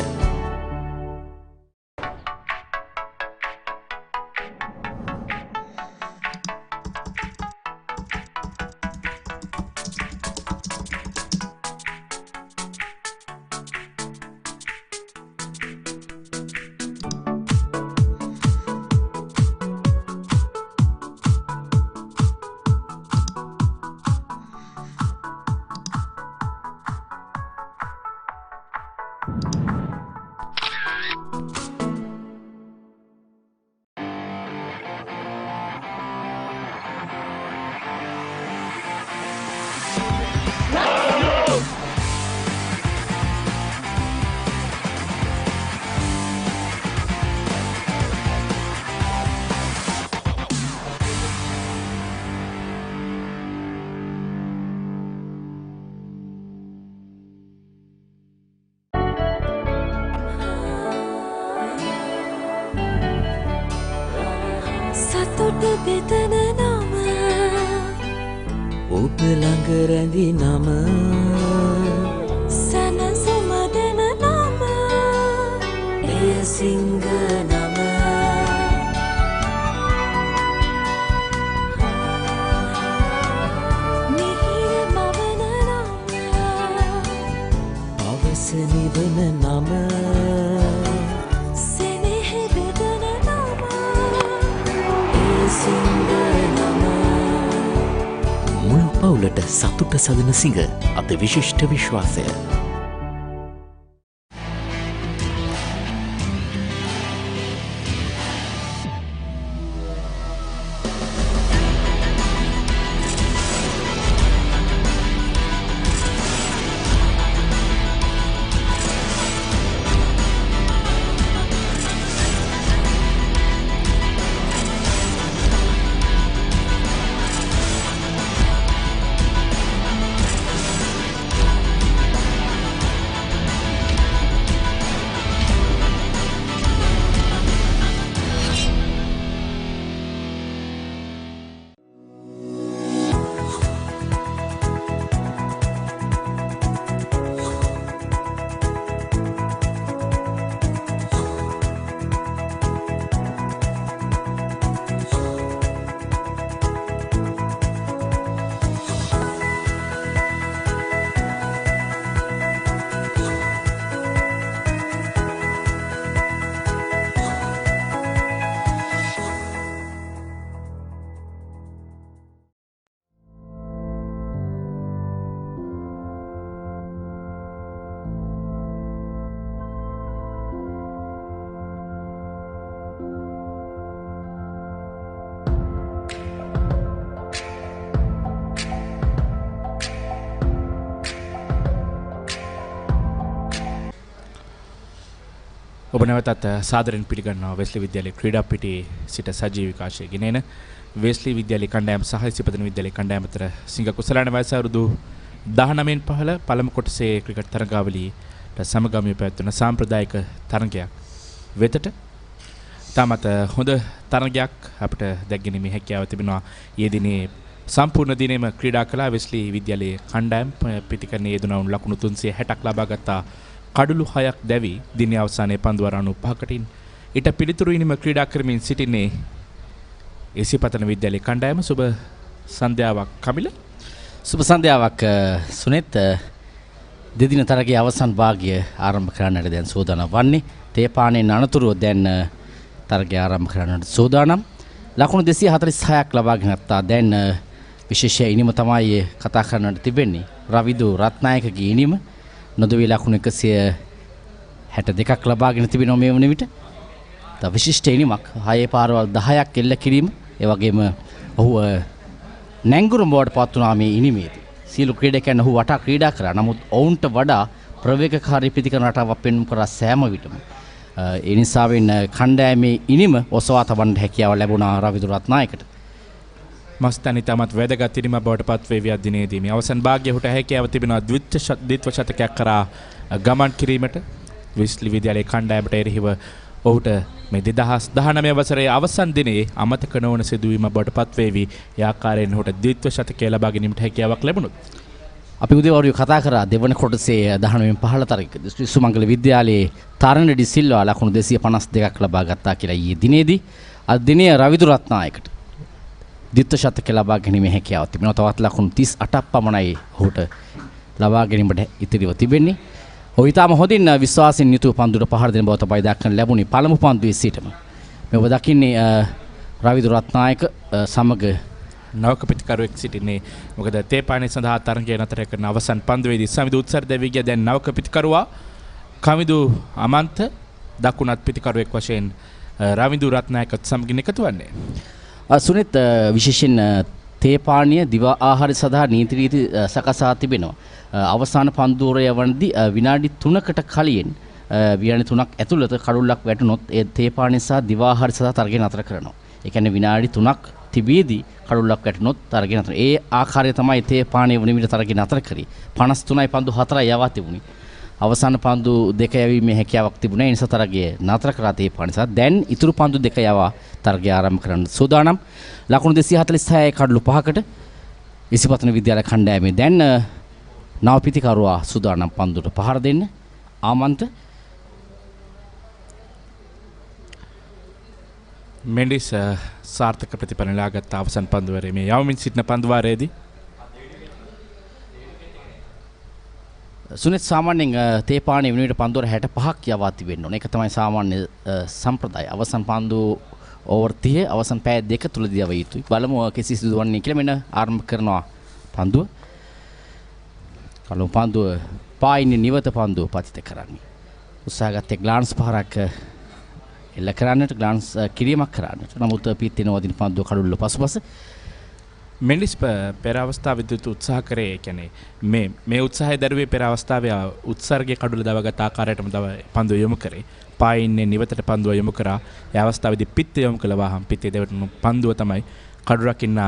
සතුට බෙදන නම ඔබ ළඟ රැඳි නම සැනසුම දෙන නම එය සිංහ නම මිහිර මවන නම අවස නිවන නම පවුලට සතුට සදන සිඟ අති විශිෂ්ට විශ්වාසය. ඔබ නැවතත් සාදරයෙන් පිළිගන්නවා වෙස්ලි විද්‍යාලයේ ක්‍රීඩා පිටියේ සිට සජීව විකාශය ගෙනෙන වෙස්ලි විද්‍යාලයේ කණ්ඩායම සහ ඉසිපතන විද්‍යාලයේ කණ්ඩායම අතර සිංග කුසලාන වයස අවුරුදු 19න් පහළ පළමු කොටසේ ක්‍රිකට් තරගාවලියට සමගාමීව පැවැත්වෙන සාම්ප්‍රදායික තරගයක් වෙතට තාමත් හොඳ තරගයක් අපිට දැක්ගැනීමේ හැකියාව තිබෙනවා. ඊයේ දිනේ සම්පූර්ණ දිනේම ක්‍රීඩා කළා වෙස්ලි විද්‍යාලයේ කණ්ඩායම පිටිකරණයේ යෙදුණු ලකුණු 360ක් ලබා ගත්තා. කඩලු 6ක් දැවි දින අවසානයේ පන්දු 95කටින් ඊට පිළිතුරු ඉනිම ක්‍රීඩා කරමින් සිටින්නේ ඉසිපතන විද්‍යාලයේ කණ්ඩායම. සුබ සන්ධ්‍යාවක් කමිල. සුබ සන්ධ්‍යාවක් සුනෙත්. දෙදින තරගයේ අවසන් භාගය ආරම්භ කරන්නට දැන් සූදානම් වන්නේ. තේපානේ අනතුරුව දැන් තරගය ආරම්භ කරන්නට සූදානම්. ලකුණු 246ක් ලබාගෙන ගත්තා. දැන් විශේෂ ඉනිම තමයි කතා කරන්නට තිබෙන්නේ. රවිදු රත්නායකගේ ඉනිම නොදවි ලකුණු 162ක් ලබාගෙන තිබෙනවා මේ වන විට. ත විශිෂ්ට ඉනිමක් 6 පාරවල් 10ක් එල්ල කිරීම. ඒ වගේම ඔහු නැංගුරම් බවට පත් වුණා මේ ඉනිමේදී. සියලු ක්‍රීඩකයන් ඔහු වටා ක්‍රීඩා කරා. නමුත් ඔවුන්ට වඩා ප්‍රවේගකාරී ප්‍රතිකරණ රටාවක් පෙන්වු කරා සෑම විටම. ඒ නිසාවෙන් කණ්ඩායමේ ඉනිම ඔසවා තබන්න හැකියාව ලැබුණා රවිදු රත්නායකට. මස්තනි තමත් වැදගත් ඉනිම බවට පත් වේ දිනේදී මේ අවසන් භාග්‍ය හුට හැකියාව තිබෙනවා ද්විත්ව ශතකයක් කරා ගමන් කිරීමට. වෙස්ලි විද්‍යාලයේ කණ්ඩායමට එරෙහිව ඔහුට මේ 2019 වසරේ අවසන් දිනේ අමතක නොවන සිදුවීම බවට පත් වේවි. ඒ ආකාරයෙන් ඔහුට ද්විත්ව ශතකය ලබා ගැනීමට හැකියාවක් ලැබුණොත්. අපි උදේවරු කතා කරා දෙවන කොටසේ 19න් 15 තරගයක සුමංගල විද්‍යාලයේ තරණඩි සිල්වා ලකුණු 252ක් ලබා ගත්තා කියලා ඊයේ දිනේදී. අද දිනේ රවිදු රත්නායකට ද්විත්ව ශතක ලබා ගැනීමේ හැකියාව තිබෙනවා. තවත් ලකුණු 38ක් පමණයි ඔහුට ලබා ගැනීමට ඉතිරිව තිබෙන්නේ. ඔහු ඊටම හොඳින් විශ්වාසයෙන් යුතුව පන්දුට පහර දෙන බව තමයි දක්වන්න ලැබුණේ පළමු පන්දුවේ සිටම. මේ ඔබ දකින්නේ රවිදු රත්නායක සමග නවක පිටිකරුවෙක් සිටින්නේ. මොකද තේපානේ සඳහා තරගය නතර කරන අවසන් පන්දුවේදී සමිදු උත්සර දෙවි ගිය දැන් නවක පිටිකරුවා කමිදු අමන්ත දකුණත් පිටිකරුවෙක් වශයෙන් රවිදු රත්නායකත් සමගින් එකතු වන්නේ. සුනිත් විශේෂයෙන් තේපානීය දිවා ආහාර සඳහා නීති රීති සකසා තිබෙනවා. අවසාන පන්දුරය වන්දී විනාඩි 3කට කලින් විනාඩි 3ක් ඇතුළත කඩුල්ලක් වැටුනොත් ඒ තේපානීය සහ දිවා ආහාර සඳහා තරගය නතර කරනවා. ඒ කියන්නේ විනාඩි 3ක් තිබීදී කඩුල්ලක් වැටුනොත් තරගය නතර. ඒ ආකාරය තමයි තේපානීය වුණ විට තරගය නතර කරේ. 53යි පන්දු 4යි යවා තිබුණේ. අවසාන පන්දු දෙක යැවීමේ හැකියාවක් තිබුණා. ඒ නිසා තරගය නතර කරා තේපානීය සහ දැන් ඉතුරු පන්දු දෙක යවා තරගය ආරම්භ කරන්න සූදානම්. ලකුණු 246යි කඩලු 5කට ඉසිපතන විද්‍යාලය කණ්ඩායමේ දැන් නව පිටිකරුවා සූදානම් පන්දුට පහර දෙන්න. ආමන්ත මෙන්ඩිස් සාර්ථක ප්‍රතිඵල ලාගත් අවසන් පන්දුවරේ මේ යවමින් සිටින පන්දුවාරයේදී සුනිත් සාමාන්‍යයෙන් තේපානේ වෙනුවට පන්දුවර 65ක් යවා තිබෙන්න ඕන. ඒක තමයි සාමාන්‍ය සම්ප්‍රදාය. අවසන් පන්දු ඕවර් 30 අවසන් පැය දෙක තුලදී යව යුතුයි. බලමු කෙසේ සිදුවන්නේ කියලා මෙන්න ආරම්භ කරනවා පන්දුව. කලු පන්දුව පායින්නේ නිවත පන්දුව පතිත කරන්නේ. උත්සාහ ගත්තේ ග්ලාන්ස් පහරක් එල්ල කරන්නට ග්ලාන්ස් කිරීමක් කරන්නට. නමුත් පිටින් වදින පන්දුව කඩුල්ල පසුපස මෙන්ඩිස් පෙර අවස්ථාවේදී උත්සාහ කරේ කියන්නේ මේ උත්සාහය දරුවේ පෙර අවස්ථාවේ උත්සර්ගයේ කඩුල දවගත් ආකාරයටම පන්දුව යොමු කරේ. පායින්නේ නිවතට පන්දුව යොමු කරා. ඒ අවස්ථාවේදී පිට යොමු කළ වහම් පිටේ දෙවටුණු පන්දුව තමයි කඩුරක් ඉන්න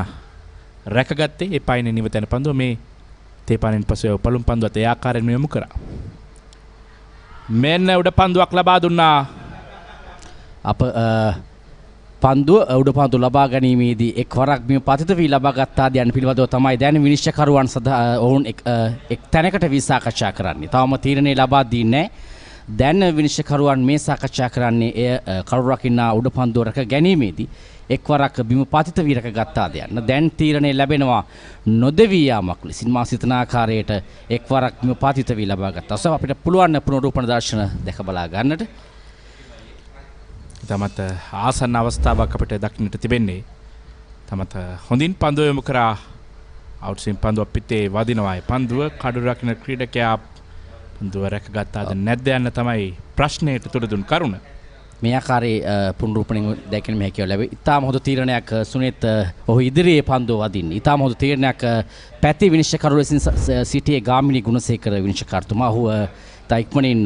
රැකගත්තේ. ඒ පායින්නේ නිවත යන පන්දුව මේ තේපානෙන් පසුව පළුම් පන්දුවත් ඒ ආකාරයෙන්ම යොමු කරා. මෙන්න උඩ පන්දුවක් ලබා දුන්නා. අප පන්දුව උඩ පන්දුව ලබා ගැනීමේදී එක් වරක් බිම පතිත වී ලබා ගත්තා යන පිළිබඳව තමයි දැන් විනිශ්චයකරුවන් ඔවුන් එක් තැනකට වී සාකච්ඡා කරන්නේ. තවම තීරණය ලබා දී නැහැ. දැන් විනිශ්චයකරුවන් මේ සාකච්ඡා කරන්නේ එය කරුරක් ඉන්න උඩ පන්දුව රැක ගැනීමේදී එක්වරක් බිම පතිත වී රැක ගත්තාද යන්න. දැන් තීරණය ලැබෙනවා නොදෙවී යාමක් ලෙසින් මා සිතන ආකාරයට එක්වරක් බිම පතිත වී ලබා ගත්තා. ඔසව අපිට පුළුවන් පුනරුපන දර්ශන දැක බලා ගන්නට. තමත් ආසන්න අවස්ථාවක් අපිට දක්නට තිබෙන්නේ. තමත් හොඳින් පන්දුව යොමු කරා. අවුට්ස්වින් පන්දුව පිටේ වදිනවා. පන්දුව කඩු රකින්න ක්‍රීඩකයා පන්දුව රැකගත්තාද නැද්ද යන්න තමයි ප්‍රශ්නයට තුඩ දුන් කරුණ. මේ ආකාරයේ පුනරුපණය දැකීම හැකියාව ලැබේ. ඉතාම හොඳ තීරණයක් සුනේත් ඔහු ඉදිරියේ පන්දුව වදින්නේ. ඉතාම හොඳ තීරණයක් පැති විනිශ්චයකරු ලෙසින් සිටියේ ගාමිණී ගුණසේකර විනිශ්චයකාරතුමා. ඔහු තා ඉක්මනින්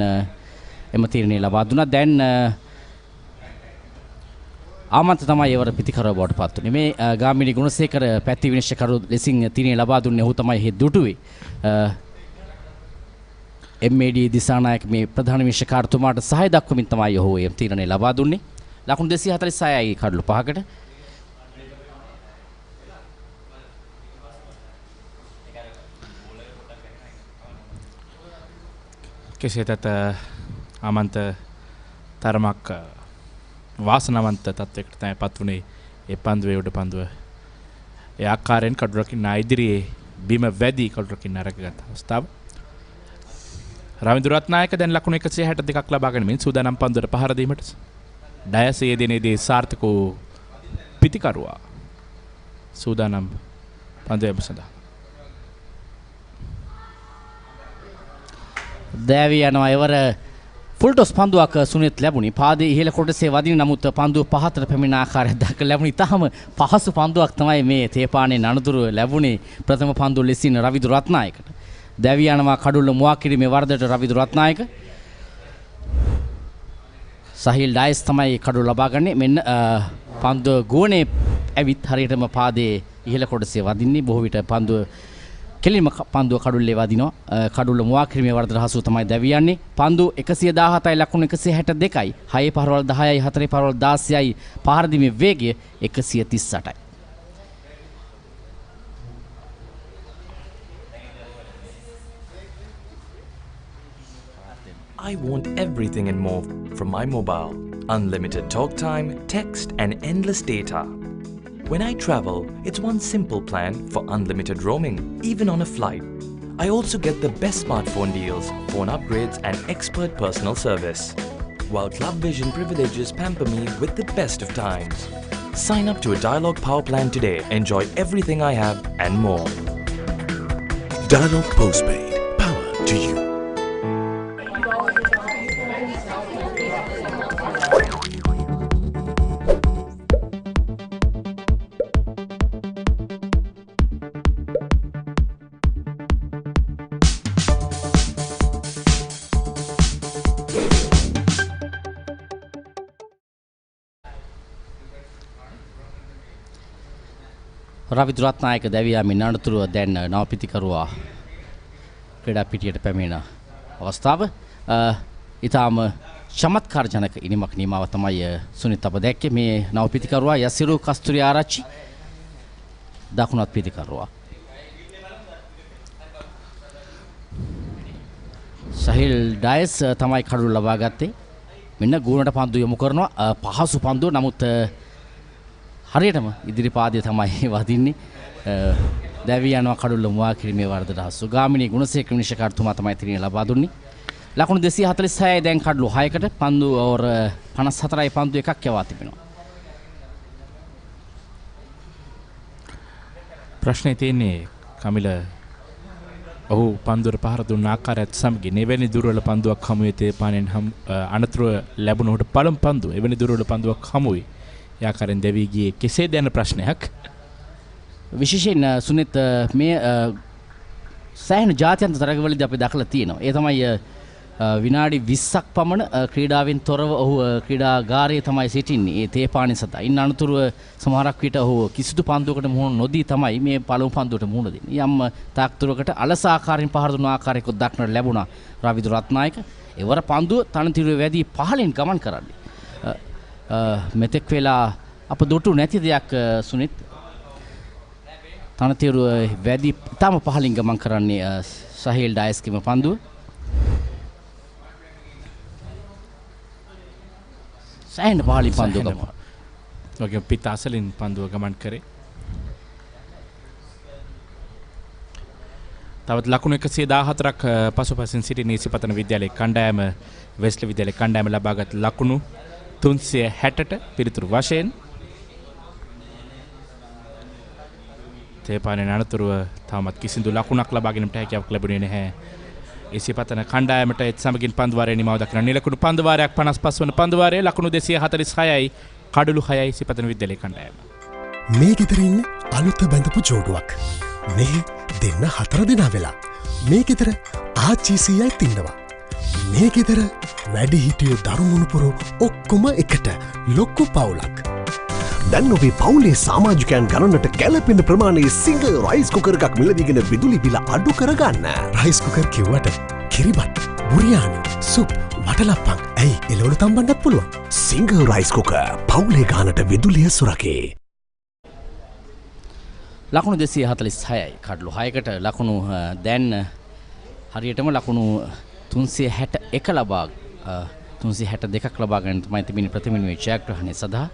එම තීරණය ලබා දුන්නා. දැන් ආමන්ත්‍ර තමයි ඒවර පිටිකරුව බවට පත් වුනේ. මේ ගාමිණී ගුණසේකර පැති විනිශ්චයකරු ලෙසින් තීරණය ලබා දුන්නේ. ඔහු තමයි හේ දුටුවේ. MAD දිසානායක මේ ප්‍රධාන විනිශ්චයකාරතුමාට සහාය දක්වමින් තමයි ඔහු එම් තීරණය ලබා දුන්නේ. ලකුණු 246යි කඩලු 5කට. කෙසේතත් ආමන්ත තරමක් වාසනාවන්ත තත්වයකට තමයි පත් වුනේ. ඒ පන්දුවේ උඩ පන්දුව ඒ ආකාරයෙන් කඩුරකින් ඉදිරියේ බිම වැඩි කඩුරකින් අරගත් අවස්ථාව. රවින්දු රත්නායක දැන් ලකුණු 162ක් ලබා ගැනීමෙන් සූදානම් පන්දුවට පහර දීමට. ඩයසේ දිනේදී සාර්ථක වූ පිටිකරුවා සූදානම් පන්දුව සඳහා. දෑවි යනවා එවර ෆුල් ටොස් පන්දුවක් සුනේත් ලැබුණේ. පාදයේ ඉහළ කොටසේ වදින නමුත් පන්දුව පහතට පැමිණ ආකාරයක් දක්ව ලැබුණේ. ඊටම පහසු පන්දුවක් තමයි මේ තේපානේ නනතුරු ලැබුණේ ප්‍රථම පන්දුව ලෙසින් රවිදු රත්නායකට. දැවි යනවා කඩුල්ල මුවා කිරීමේ වරදට රවිදු රත්නායක. සහිල් ඩයස් තමයි කඩුව ලබා ගන්නේ. මෙන්න පන්දුව ගෝනේ ඇවිත් හරියටම පාදයේ ඉහළ කොටසේ වදින්නේ. බොහෝ විට පන්දුව කෙලින්ම පන්දුව කඩුල්ලේ වදිනවා. කඩුල්ල මුවා කිරීමේ වරදට හසුව තමයි දැවි යන්නේ. පන්දුව 117යි ලකුණු 162යි. 6 පහරවල් 10යි 4 පහරවල් 16යි. පහර දීමේ වේගය 138යි. I want everything and more from my mobile. Unlimited talk time, text and endless data. When I travel, it's one simple plan for unlimited roaming, even on a flight. I also get the best smartphone deals, phone upgrades and expert personal service. While Club Vision privileges pamper me with the best of times. Sign up to a Dialog Power plan today. Enjoy everything I have and more. Dialog Postpaid. Power to you. Ravidu Ratnayake දැවියාමින් අනතුරුව දැන් නවපිතිකරුවා ක්‍රීඩා පිටියට පැමිණ අවස්ථාව. ඊටාම චමත්කාරජනක ඉනිමක් නිමාව තමයි සුනිත් අප දැක්කේ. මේ නවපිතිකරුවා යසිරු කස්තුරි ආරච්චි දකුණත් පිටිකරුවා. සහිල් ඩයස් තමයි කඩුව ලබා ගත්තේ. මෙන්න ගුණට පන්දු යොමු කරනවා. පහසු පන්දුව නමුත් හරියටම ඉදිරි පාදයේ තමයි වදින්නේ. දැවි යනවා කඩුල්ල මුවා කිරීමේ වරදට හසු. ගාමිණී ගුණසේකර විනිශ්චයකාරතුමා තමයි තිරින ලබා දුන්නේ. ලකුණු 246යි දැන් කඩලු 6කට. පන්දු ඕවර් 54යි පන්දු එකක් යවා තිබෙනවා. ප්‍රශ්නේ තියෙන්නේ කමිල ඔහු පන්දුවට පහර දුන්න ආකාරයත් සමගින් එවැනි දුර්වල පන්දුවක් හමුවේ තේපානෙන් අනතුරු ලැබුණොට පළමු පන්දුව එවැනි දුර්වල පන්දුවක් හමුවේ ඒ ආකාරයෙන් දෙවි ගියේ කෙසේද යන ප්‍රශ්නයක් විශේෂයෙන් සුනිත් මේ සෑහෙන ජාත්‍යන්තර තරගවලදී අපි දැකලා තියෙනවා. ඒ තමයි විනාඩි 20ක් පමණ ක්‍රීඩාවෙන් තොරව ඔහු ක්‍රීඩාගාරයේ තමයි සිටින්නේ. ඒ තේපානෙ සතා. ඉන්න අනතුරුව සමහරක් විට ඔහු කිසිදු පන්දුවකට මුහුණ නොදී තමයි මේ පළමු පන්දුවට මුහුණ දෙන්නේ. යම් තාක්තුරකට අලස ආකාරයෙන් පහර දුන ආකාරයක දක්නට ලැබුණා රවිදු රත්නායක. ඒවර පන්දුව තනතිරුවේ වැඩි පහලින් ගමන් කරන්නේ. මෙතෙක් වෙලා අප දුටු නැති දෙයක් සුනිත් තනතිරුව වැඩි තාම පහලින් ගමන් කරන්නේ සහීල් ඩයස්කිම පන්දුව. සෑහෙන පහලින් පන්දුව ගමන්. ඔගේ පිට අසලින් පන්දුව ගමන් කරේ. තවත් ලකුණු 114ක් පසුපසින් සිටින ඉසිපතන විද්‍යාලයේ කණ්ඩායම වෙස්ලි විද්‍යාලයේ කණ්ඩායම ලබාගත් ලකුණු 360ට පිළිතුරු වශයෙන් තේපානෙන් අනතුරුව තාමත් කිසිදු ලකුණක් ලබා ගැනීමට හැකියාවක් ලැබුණේ නැහැ. ඉසිපතන කණ්ඩායමට එත් සමගින් පන්දුවාරයේ නිමාව දක්වන නිලකුණු පන්දුවාරයක් 55 වන පන්දුවාරයේ ලකුණු 246යි කඩලු 6යි ඉසිපතන විද්‍යාලයේ කණ්ඩායම. මේ ගෙදර ඉන්න අලුත බැඳපු ජෝඩුවක්. මේ දෙන්න 4 දෙනා වෙලා. මේ ගෙදර ආච්චිසියයි ඉන්නවා. මේ ගෙදර වැඩි හිටියෝ දරුමුණුපුරෝ ඔක්කොම එකට ලොක්කු පවුලක්. දැන් ඔබේ පවුලේ සමාජිකයන් ගණනට ගැලපෙන ප්‍රමාණයේ සිංගල් රයිස් කුකර් එකක් මිලදීගෙන විදුලි බිල අඩු කරගන්න. රයිස් කුකර් කිව්වට කිරිබත්, බුරියානි, සුප්, වටලප්පන් ඇයි එළවලු තම්බන්නත් පුළුවන්. සිංගල් රයිස් කුකර් පවුලේ ගානට විදුලිය සුරකේ. ලකුණු 246යි කඩලු 6කට ලකුණු දැන් හරියටම ලකුණු 361 ලබා 362ක් ලබා ගන්න තමයි තිබෙන ප්‍රතිමිනුවේ ජයග්‍රහණය සඳහා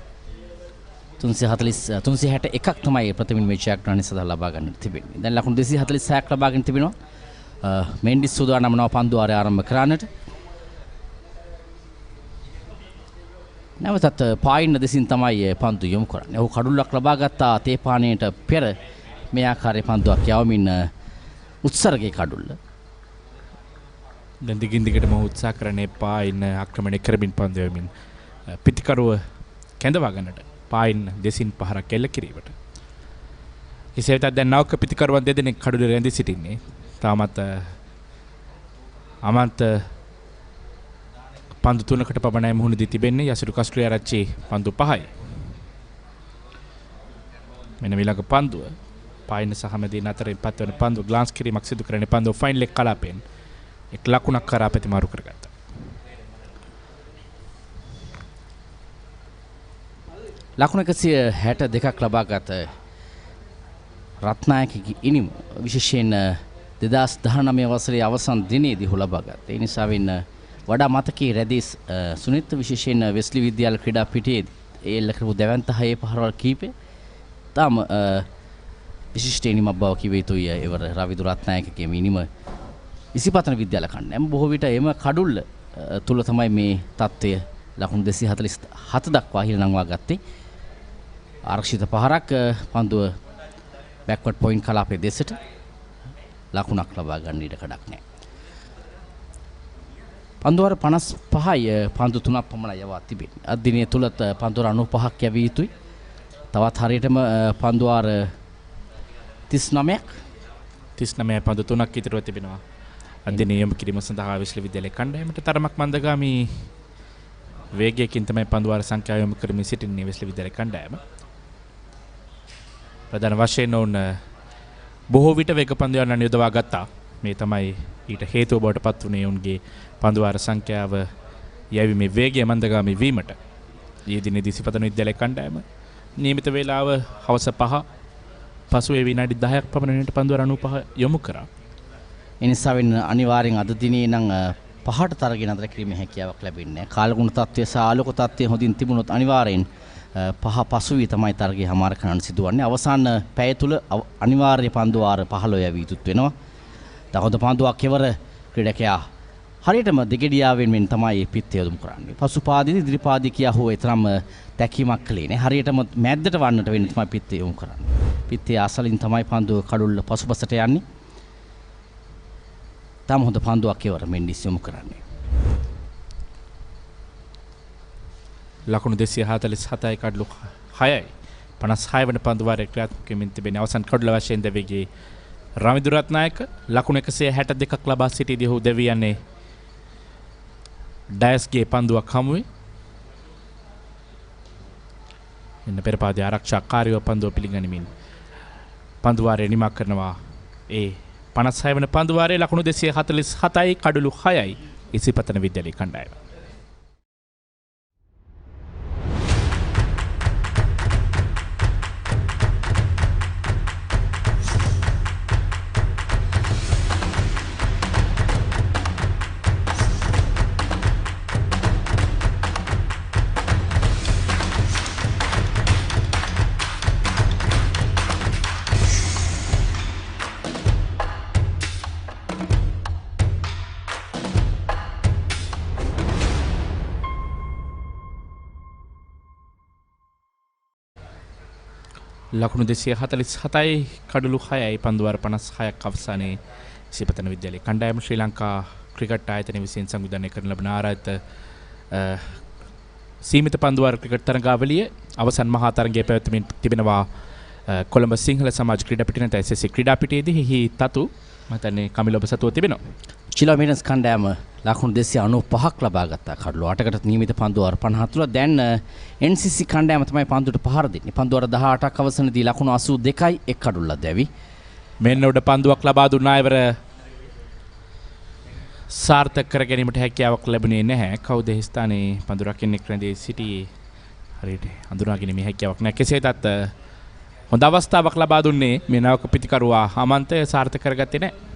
361ක් තමයි ප්‍රතිමිනුවේ ජයග්‍රහණය සඳහා ලබා ගන්නට තිබෙන්නේ. දැන් ලකුණු 246ක් ලබාගෙන තිබෙනවා. මෙන්ඩිස් සූදානම් නව පන්දුවාරය ආරම්භ කරන්නට. නැවතත් පායින්න දෙසින් තමයි පන්දු යොමු කරන්නේ. ඔහු කඩුල්ලක් ලබා ගත්තා තේපානයට පෙර මේ ආකාරයේ පන්දුවක් යවමින් උත්සර්ගයේ කඩුල්ල. දැන් දිගින් දිගටම උත්සාහ කරන්නේ පායින්න ආක්‍රමණය කරමින් පන්දු යවමින් පිටිකරුව කැඳවා ගන්නට පායින්න දෙසින් පහරක් එල්ල කිරීමට. එසේ වෙතත් දැන් නවක පිටිකරුවන් දෙදෙනෙක් කඩුලේ රැඳී සිටින්නේ. තාමත් අමන්ත පන්දු 3කට පමණයි මුහුණ දී තිබෙන්නේ. යසිරු කස්ට්‍රියා රච්චි පන්දු 5යි. මෙන්න ඊළඟ පන්දුව පායින්න සහ මැදින් අතරින් පත්වන පන්දුව ග්ලාන්ස් කිරීමක් සිදු කරන්නේ පන්දුව ෆයින් ලෙග් කලාපයෙන් එක් ලකුණක් කරා ප්‍රතිමාරු කරගත්තා. ලකුණු 162ක් ලබාගත් රත්නායකගේ ඉනිම විශේෂයෙන් 2019 වසරේ අවසන් දිනේදී ඔහු ලබාගත්තා. ඒ නිසා වඩා මතකයේ රැඳී සුනිත් විශේෂයෙන් වෙස්ලි විද්‍යාල ක්‍රීඩා පිටියේ ඒ එල්ල කරපු දැවැන්ත හයේ පහරවල් කීපේ තාම විශිෂ්ට ඉනිමක් බව කිව යුතුයි. එවර රවිදු රත්නායකගේ ඉනිම ඉසිපතන විද්‍යාල කණ්ඩායම බොහෝ විට එම කඩුල්ල තුල තමයි මේ තත්ත්වය ලකුණු 247 දක්වා ඉහළ නංවා ගත්තේ. ආරක්ෂිත පහරක් පන්දුව බෑක්වර්ඩ් පොයින්ට් කලාපයේ දෙසට ලකුණක් ලබා ගන්න ඉඩ කඩක් නැහැ. පන්දුවර 55යි පන්දු 3ක් පමණ යවා තිබෙන්නේ. අද දිනේ තුලත් පන්දුවර 95ක් යවිය යුතුයි. තවත් හරියටම පන්දුවර 39ක් පන්දු 3ක් ඉතිරිව තිබෙනවා. අද දිනේ යොමු කිරීම සඳහා වෙස්ලි විද්‍යාලයේ කණ්ඩායමට තරමක් මන්දගාමී වේගයකින් තමයි පන්දුවර සංඛ්‍යාව යොමු කරමින් සිටින්නේ වෙස්ලි විද්‍යාලයේ කණ්ඩායම. ප්‍රධාන වශයෙන් උන් බොහෝ විට වේග පන්දු යන යොදවා ගත්තා. මේ තමයි ඊට හේතුව බවට පත් වුණේ උන්ගේ පන්දුවාර සංඛ්‍යාව යැවීමේ වේගය මන්දගාමී වීමට. ඊයේ දිනේදී ඉසිපතන විද්‍යාලයේ කණ්ඩායම නියමිත වේලාව හවස 5 පසුවේ විනාඩි 10ක් පමණ වෙනට පන්දුවාර 95 යොමු කරා. ඒ නිසා අනිවාර්යෙන් අද දිනේ නම් පහට තරගෙන අතර කිරීමේ හැකියාවක් ලැබෙන්නේ නැහැ. කාලගුණ තත්ත්වය සහ ආලෝක තත්ත්වය හොඳින් තිබුණොත් අනිවාර්යෙන් පහ පසුවී තමයි තරගය හමාර කරන්න සිදුවන්නේ. අවසාන පැය තුල අනිවාර්ය පන්දුවාර 15 යවී යුතු වෙනවා. තවද පන්දුවක් කෙවර ක්‍රීඩකයා හරියටම දෙගෙඩියාවෙන් මෙන් තමයි පිත්තේ යොමු කරන්නේ. පසුපාදීද ඉදිරිපාදිකියා හෝ තරම් තැකීමක් කළේ නෑ. හරියටම මැද්දට වන්නට වෙන්න තමයි පිත්තේ යොමු කරන්නේ. පිත්තේ අසලින් තමයි පන්දුව කඩුල්ල පසුපසට යන්නේ. තාම හොඳ පන්දුවක් ඒවර මෙන්ඩිස් යොමු කරන්නේ. ලකුණු 247යි කඩලු 6යි 56 වන පන්දු වාරයේ ක්‍රියාත්මක වෙමින් තිබෙන අවසන් කඩල වශයෙන් දෙවිගේ රවිදු රත්නායක ලකුණු 162ක් ලබා සිටීදී ඔහු දෙවි යන්නේ ඩයස්ගේ පන්දුවක් හමුවේ. එන්න පෙරපාදේ ආරක්ෂාකාරීව පන්දුව පිළිගනිමින් පන්දු වාරය නිමා කරනවා. ඒ 56 වන පන්දු වාරයේ ලකුණු 247යි කඩලු 6යි ඉසිපතන විද්‍යාලයේ කණ්ඩායම. ලකුණු 247යි කඩලු 6යි පන්දුවාර 56ක් අවසානයේ ඉසිපතන විද්‍යාලයේ කණ්ඩායම ශ්‍රී ලංකා ක්‍රිකට් ආයතනය විසින් සංවිධානය කරන ලබන ආරාධිත සීමිත පන්දුවාර ක්‍රිකට් තරගාවලිය අවසන් මහා තරගයේ පැවැත්වෙමින් තිබෙනවා කොළඹ සිංහල සමාජ ක්‍රීඩා පිටියේ නැත SSC ක්‍රීඩා පිටියේදී එහි තතු මතන්නේ කමිල ඔබ සතුව තිබෙනවා. චිලෝමීටර්ස් කණ්ඩායම ලකුණු 295ක් ලබා ගත්තා. කඩලු 8කට නියමිත පන්දුවාර 53. දැන් NCC කණ්ඩායම තමයි පන්දුවට පහර දෙන්නේ. පන්දුවාර 18ක් අවසනදී ලකුණු 82යි එක් කඩුල්ලක් දැවි. මෙන්න උඩ පන්දුවක් ලබා දුන්න අයවර සාර්ථක කර ගැනීමට හැකියාවක් ලැබුණේ නැහැ. කවුද ඒ ස්ථානයේ පන්දු රකින්නෙක් රැඳී සිටියේ හරියට හඳුනා ගැනීමේ හැකියාවක් නැහැ. කෙසේදත් හොඳ අවස්ථාවක් ලබා දුන්නේ මේ නවක පිටිකරුවා අමන්තය සාර්ථක කරගත්තේ නැහැ.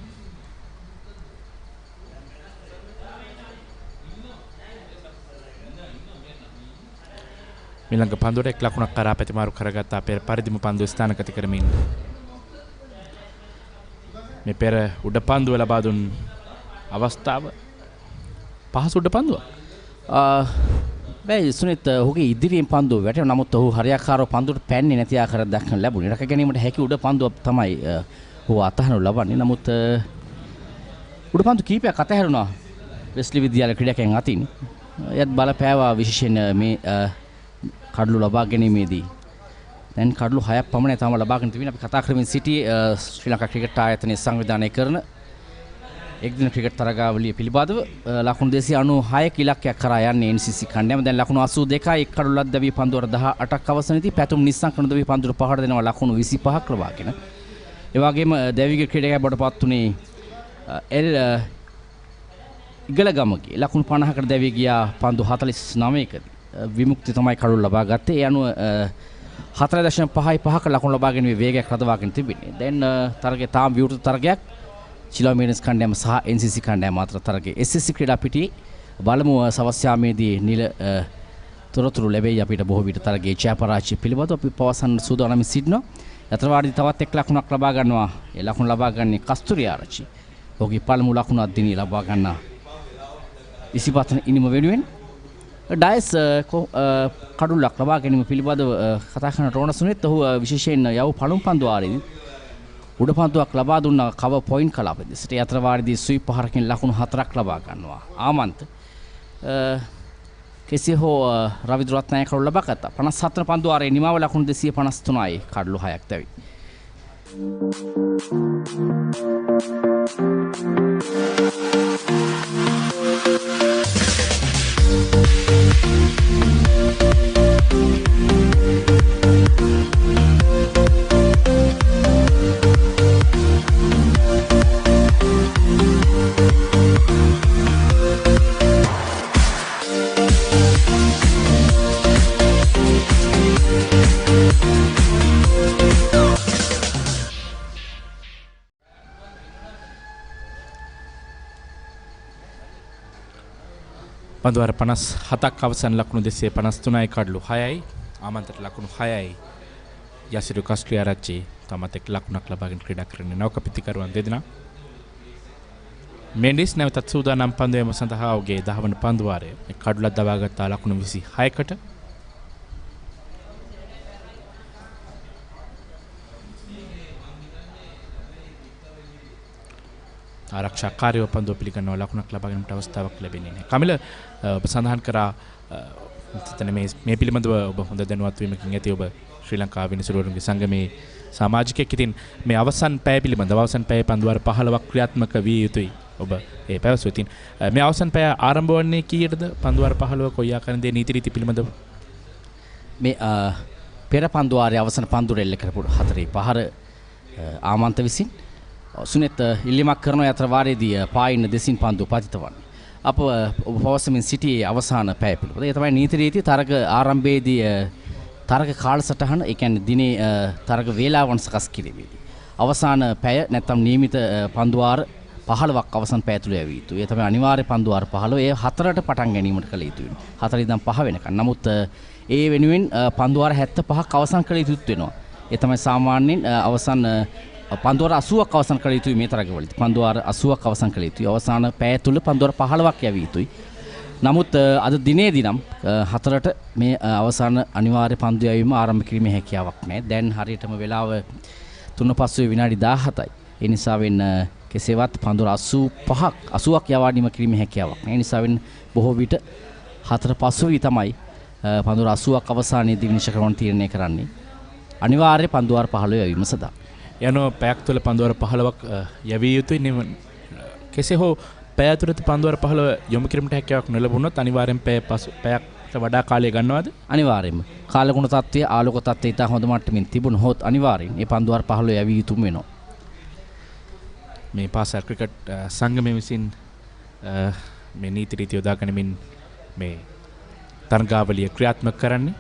මිලංග පන්දුවට එක් ලකුණක් කරා පැතිමාරු කරගත්තා. පෙර පරිදිම පන්දුව ස්ථානගත කරමින් මේ පෙර උඩ පන්දුව ලබා දුන් අවස්ථාව පහසු උඩ පන්දුවක්. බෑ සුනිත් ඔහුගේ ඉදිරියෙන් පන්දුව වැටෙනවා. නමුත් ඔහු හරියාකාරව පන්දුවට පැන්නේ නැති ආකාරයක් දක්වන්න ලැබුණේ. රැක ගැනීමට හැකි උඩ පන්දුවක් තමයි ඔහු අතහනු ලබන්නේ. නමුත් උඩ පන්දු කීපයක් අතහැරුණා වෙස්ලි විද්‍යාල ක්‍රීඩකයන් අතින්. එයත් බලපෑවා විශේෂයෙන් මේ කඩලු ලබා ගැනීමේදී. දැන් කඩලු 6ක් පමණ තම ලබාගෙන තිබෙනවා. අපි කතා කරමින් සිටියේ ශ්‍රී ලංකා ක්‍රිකට් ආයතනයේ සංවිධානය කරන එක්දින ක්‍රිකට් තරගාවලිය පිළිබඳව ලකුණු 296ක ඉලක්කයක් කරා යන්නේ NCC කණ්ඩායම. දැන් ලකුණු 82යි එක් කඩුල්ලක් දැවී පන්දුවර 18ක් අවසනයේදී පැතුම් නිස්සංකන දැවී පන්දුවට පහර දෙනවා ලකුණු 25ක් ලබාගෙන. ඒ වගේම දැවිගේ ක්‍රීඩකයා බවට පත් උනේ එල් ඉගලගමගේ ලකුණු 50කට දැවී ගියා පන්දු 49කදී. විමුක්ති තමයි කඩුල්ල ලබා ගත්තේ. ඒ අනුව 4.55ක ලකුණු ලබා ගැනීමේ වේගයක් රඳවාගෙන තිබෙන්නේ. දැන් තරගයේ තාම විවෘත තරගයක් චිලෝමීටර්ස් කණ්ඩායම සහ NCC කණ්ඩායම අතර තරගයේ SSC ක්‍රීඩා පිටියේ බලමු සවස් යාමේදී නිල තොරතුරු ලැබෙයි අපිට බොහෝ විට තරගයේ ජයපරාජය පිළිබඳව අපි පවසන්න සූදානම් සිටිනවා. යතරවාදී තවත් එක් ලකුණක් ලබා ගන්නවා. ඒ ලකුණ ලබා ගන්නේ කස්තුරි ආරච්චි. ඔහුගේ පළමු ලකුණක් දිනේ ලබා ගන්නා ඉසිපතන ඉනිම වෙනුවෙන් ඩයස් කඩුල්ලක් ලබා ගැනීම පිළිබඳව කතා කරන රෝණ සුනිත් ඔහු විශේෂයෙන් යව් පළමු පන්දු වාරයේදී උඩ පන්දුවක් ලබා දුන්න කව පොයින්ට් කලාප දෙසට යතර වාරයේදී ස්වීප් පහරකින් ලකුණු 4ක් ලබා ගන්නවා. ආමන්ත කෙසේ හෝ රවිදු රත්නායක කඩුල්ල ලබා ගත්තා. 57 වන පන්දු වාරයේ නිමාව ලකුණු 253යි කඩලු 6ක් දැවි. පන්දුවාර 57ක් අවසන් ලකුණු 253යි කඩලු 6යි ආමන්ත්‍රණ ලකුණු 6යි යසිරු කස්ට්‍රියාරච්චි තමත් එක් ලකුණක් ලබාගෙන ක්‍රීඩා කරන නවක පිටිකරුවන් දෙදෙනා මෙන්ඩිස් නැවතත් සූදානම් පන්දුවේම සඳහා ඔහුගේ 10 වන පන්දුවාරය කඩුලක් දවා ගත්තා ලකුණු 26කට ආරක්ෂාකාරීව පන්දුව පිළිගන්නවා ලකුණක් ලබා ගැනීමට අවස්ථාවක් ලැබෙන්නේ නැහැ. කමිල ඔබ සඳහන් කරා එතන මේ පිළිබඳව ඔබ හොඳ දැනුවත් වීමකින් ඇති ඔබ ශ්‍රී ලංකා විනිසුරුවරුන්ගේ සංගමේ සමාජිකයෙක්. ඉතින් මේ අවසන් පැය පිළිබඳව අවසන් පැය පන්දුවාර 15ක් ක්‍රියාත්මක විය යුතුයි ඔබ ඒ පැවසුවා. ඉතින් මේ අවසන් පැය ආරම්භ වන්නේ කීයටද පන්දුවාර 15 කොයි ආකාරයෙන්ද නීති රීති පිළිබඳව මේ පෙර පන්දුවාරයේ අවසන් පන්දුර එල්ල කරපු 4-5 ආමන්ත විසින් සුනෙත් ඉල්ලීමක් කරන යතර වාරයේදී පායින්න දෙසින් පන්දු පතිත වන්නේ. අප ඔබ පවසමින් සිටියේ අවසාන පැය පිළිබඳ. ඒ තමයි නීති රීති තරග ආරම්භයේදී තරග කාලසටහන ඒ කියන්නේ දිනේ තරග වේලාවන් සකස් කිරීමේදී අවසාන පැය නැත්නම් නියමිත පන්දුවාර 15ක් අවසන් පැය තුල යවිය යුතුයි. ඒ තමයි අනිවාර්ය පන්දුවාර 15. ඒ 4ට පටන් ගැනීමට කළ යුතු වෙනවා. 4 ඉඳන් 5 වෙනකන්. නමුත් ඒ වෙනුවෙන් පන්දුවාර 75ක් අවසන් කළ යුතුත් වෙනවා. ඒ තමයි සාමාන්‍යයෙන් අවසන් පන්දුවාර 80ක් අවසන් කළ යුතුයි මේ තරගවලදී. පන්දුවාර 80ක් අවසන් කළ යුතුයි. අවසාන පැය තුල පන්දුවාර 15ක් යවිය යුතුයි. නමුත් අද දිනේදී නම් 4ට මේ අවසාන අනිවාර්ය පන්දු යැවීම ආරම්භ කිරීමේ හැකියාවක් නැහැ. දැන් හරියටම වෙලාව 3:05 විනාඩි 17යි. ඒ නිසා වෙන කෙසේවත් පන්දුර 80ක් යවාඩීම කිරීමේ හැකියාවක් නැහැ. ඒ නිසා වෙන බොහෝ විට 4:05 තමයි පන්දුර 80ක් අවසානයේදී විනිශ්චය කරන තීරණය කරන්නේ. අනිවාර්ය පන්දුවාර 15 යැවීම සඳහා. යනෝ පැයක් තුළ පන්දුවාර 15ක් යැවිය යුතුයි. කෙසේ හෝ පැය තුළත පන්දුවාර 15 යොමු කිරීමට හැකියාවක් නොලැබුණොත් අනිවාර්යෙන් පැයකට වඩා කාලය ගන්නවාද? අනිවාර්යෙන්ම. කාලගුණ තත්ත්වය ආලෝක තත්ත්වය ඉතා හොඳ මට්ටමින් තිබුණ හොත් අනිවාර්යෙන් මේ පන්දුවාර 15 යැවිය යුතුම වෙනවා. මේ පාසල් ක්‍රිකට් සංගමය විසින් මේ නීති රීති යොදා ගනිමින් මේ තරගාවලිය ක්‍රියාත්මක කරන්නේ.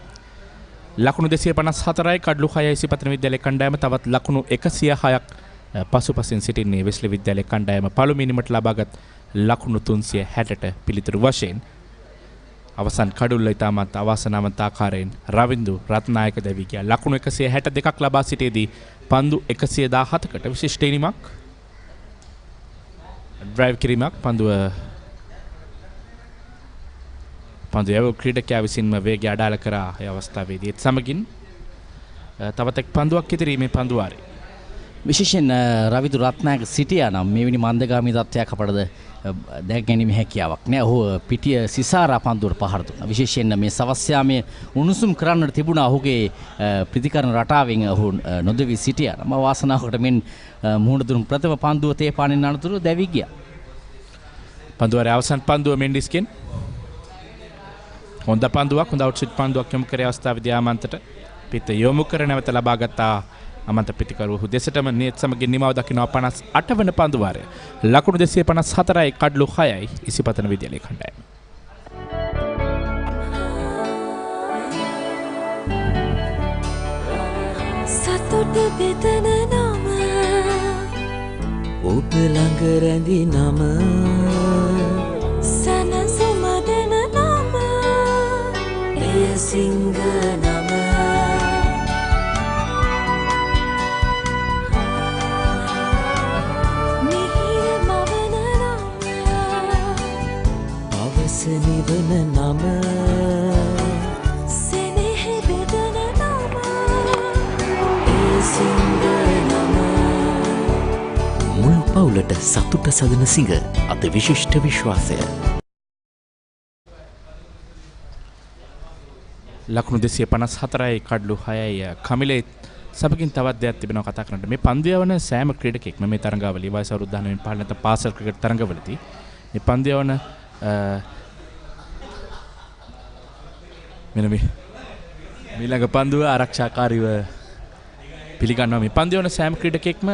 ලකුණු 254යි කඩලු 6යි ඉසිපතන විද්‍යාලයේ කණ්ඩායම. තවත් ලකුණු 106ක් පසුපසින් සිටින්නේ වෙස්ලි විද්‍යාලයේ කණ්ඩායම. පළමුවෙනිමට ලබාගත් ලකුණු 360ට පිළිතුරු වශයෙන් අවසන් කඩුල්ල ඉතාමත් අවාසනාවන්ත ආකාරයෙන් රවින්දු රත්නායක දැවී ගියා. ලකුණු 162ක් ලබා සිටියේදී පන්දු 117කට විශිෂ්ට ඉනිමක් ඩ්‍රයිව් කිරීමක් පන්දුව යව ක්‍රීඩකයා විසින්ම වේගය අඩාල කරා ඒ අවස්ථාවේදී. ඒත් සමගින් තවත් එක් පන්දුවක් ඉදිරියේ පන්දුවාරේ විශේෂයෙන් රවිදු රත්නායක සිටියා නම් මෙවැනි මන්දගාමී තත්ත්වයක් අපටද දැක ගැනීම හැකියාවක් නෑ. ඔහු පිටිය සිසාරා පන්දුවට පහර දුන්නා. විශේෂයෙන් මේ සවස් යාමයේ උණුසුම් කරන්නට තිබුණා ඔහුගේ ප්‍රතිකරණ රටාවෙන් ඔහු නොදෙවි සිටියා. මම වාසනාවකට මෙන් මුහුණ දුන් ප්‍රථම පන්දුව තේ පානින් අනතුරු දැවි ගියා. පන්දුවාරේ අවසන් පන්දුව මෙන්ඩිස්ගෙන් හොඳ පන්දුවක් හොඳ අවුට්සයිඩ් පන්දුවක් යොමු කරේ අවස්ථාවේදී ආමන්තට පිට යොමු කර නැවත ලබා ගත්තා. අමන්ත පිටිකරුවහු දෙසටම නේත් සමගින් නිමාව දකිනවා 58 වන පන්දුවාරය. ලකුණු 254යි කඩලු 6යි ඉසිපතන විද්‍යාලයේ කණ්ඩායම. සතුට බෙදන නම ඔබ ළඟ රැඳි නම සනසුම දෙන නම එය සිංහ නම නිවන නම සෙනෙහ බෙදන නම ඒ සිංහ නම මුල් පවුලට සතුට සදන සිංහ අද විශිෂ්ට විශ්වාසය. ලකුණු 254යි කඩලු 6යි කමිලේ සමගින් තවත් දෙයක් තිබෙනවා කතා කරන්නට. මේ පන්දු යවන සෑම ක්‍රීඩකෙක්ම මේ තරඟාවලිය වයස අවුරුදු 19 15 නැත්නම් පාසල් ක්‍රිකට් තරඟවලදී මේ පන්දු යවන මෙන්න මේ ඊළඟ පන්දුව ආරක්ෂාකාරීව පිළිගන්නවා. මේ පන්දු යවන සෑම ක්‍රීඩකෙක්ම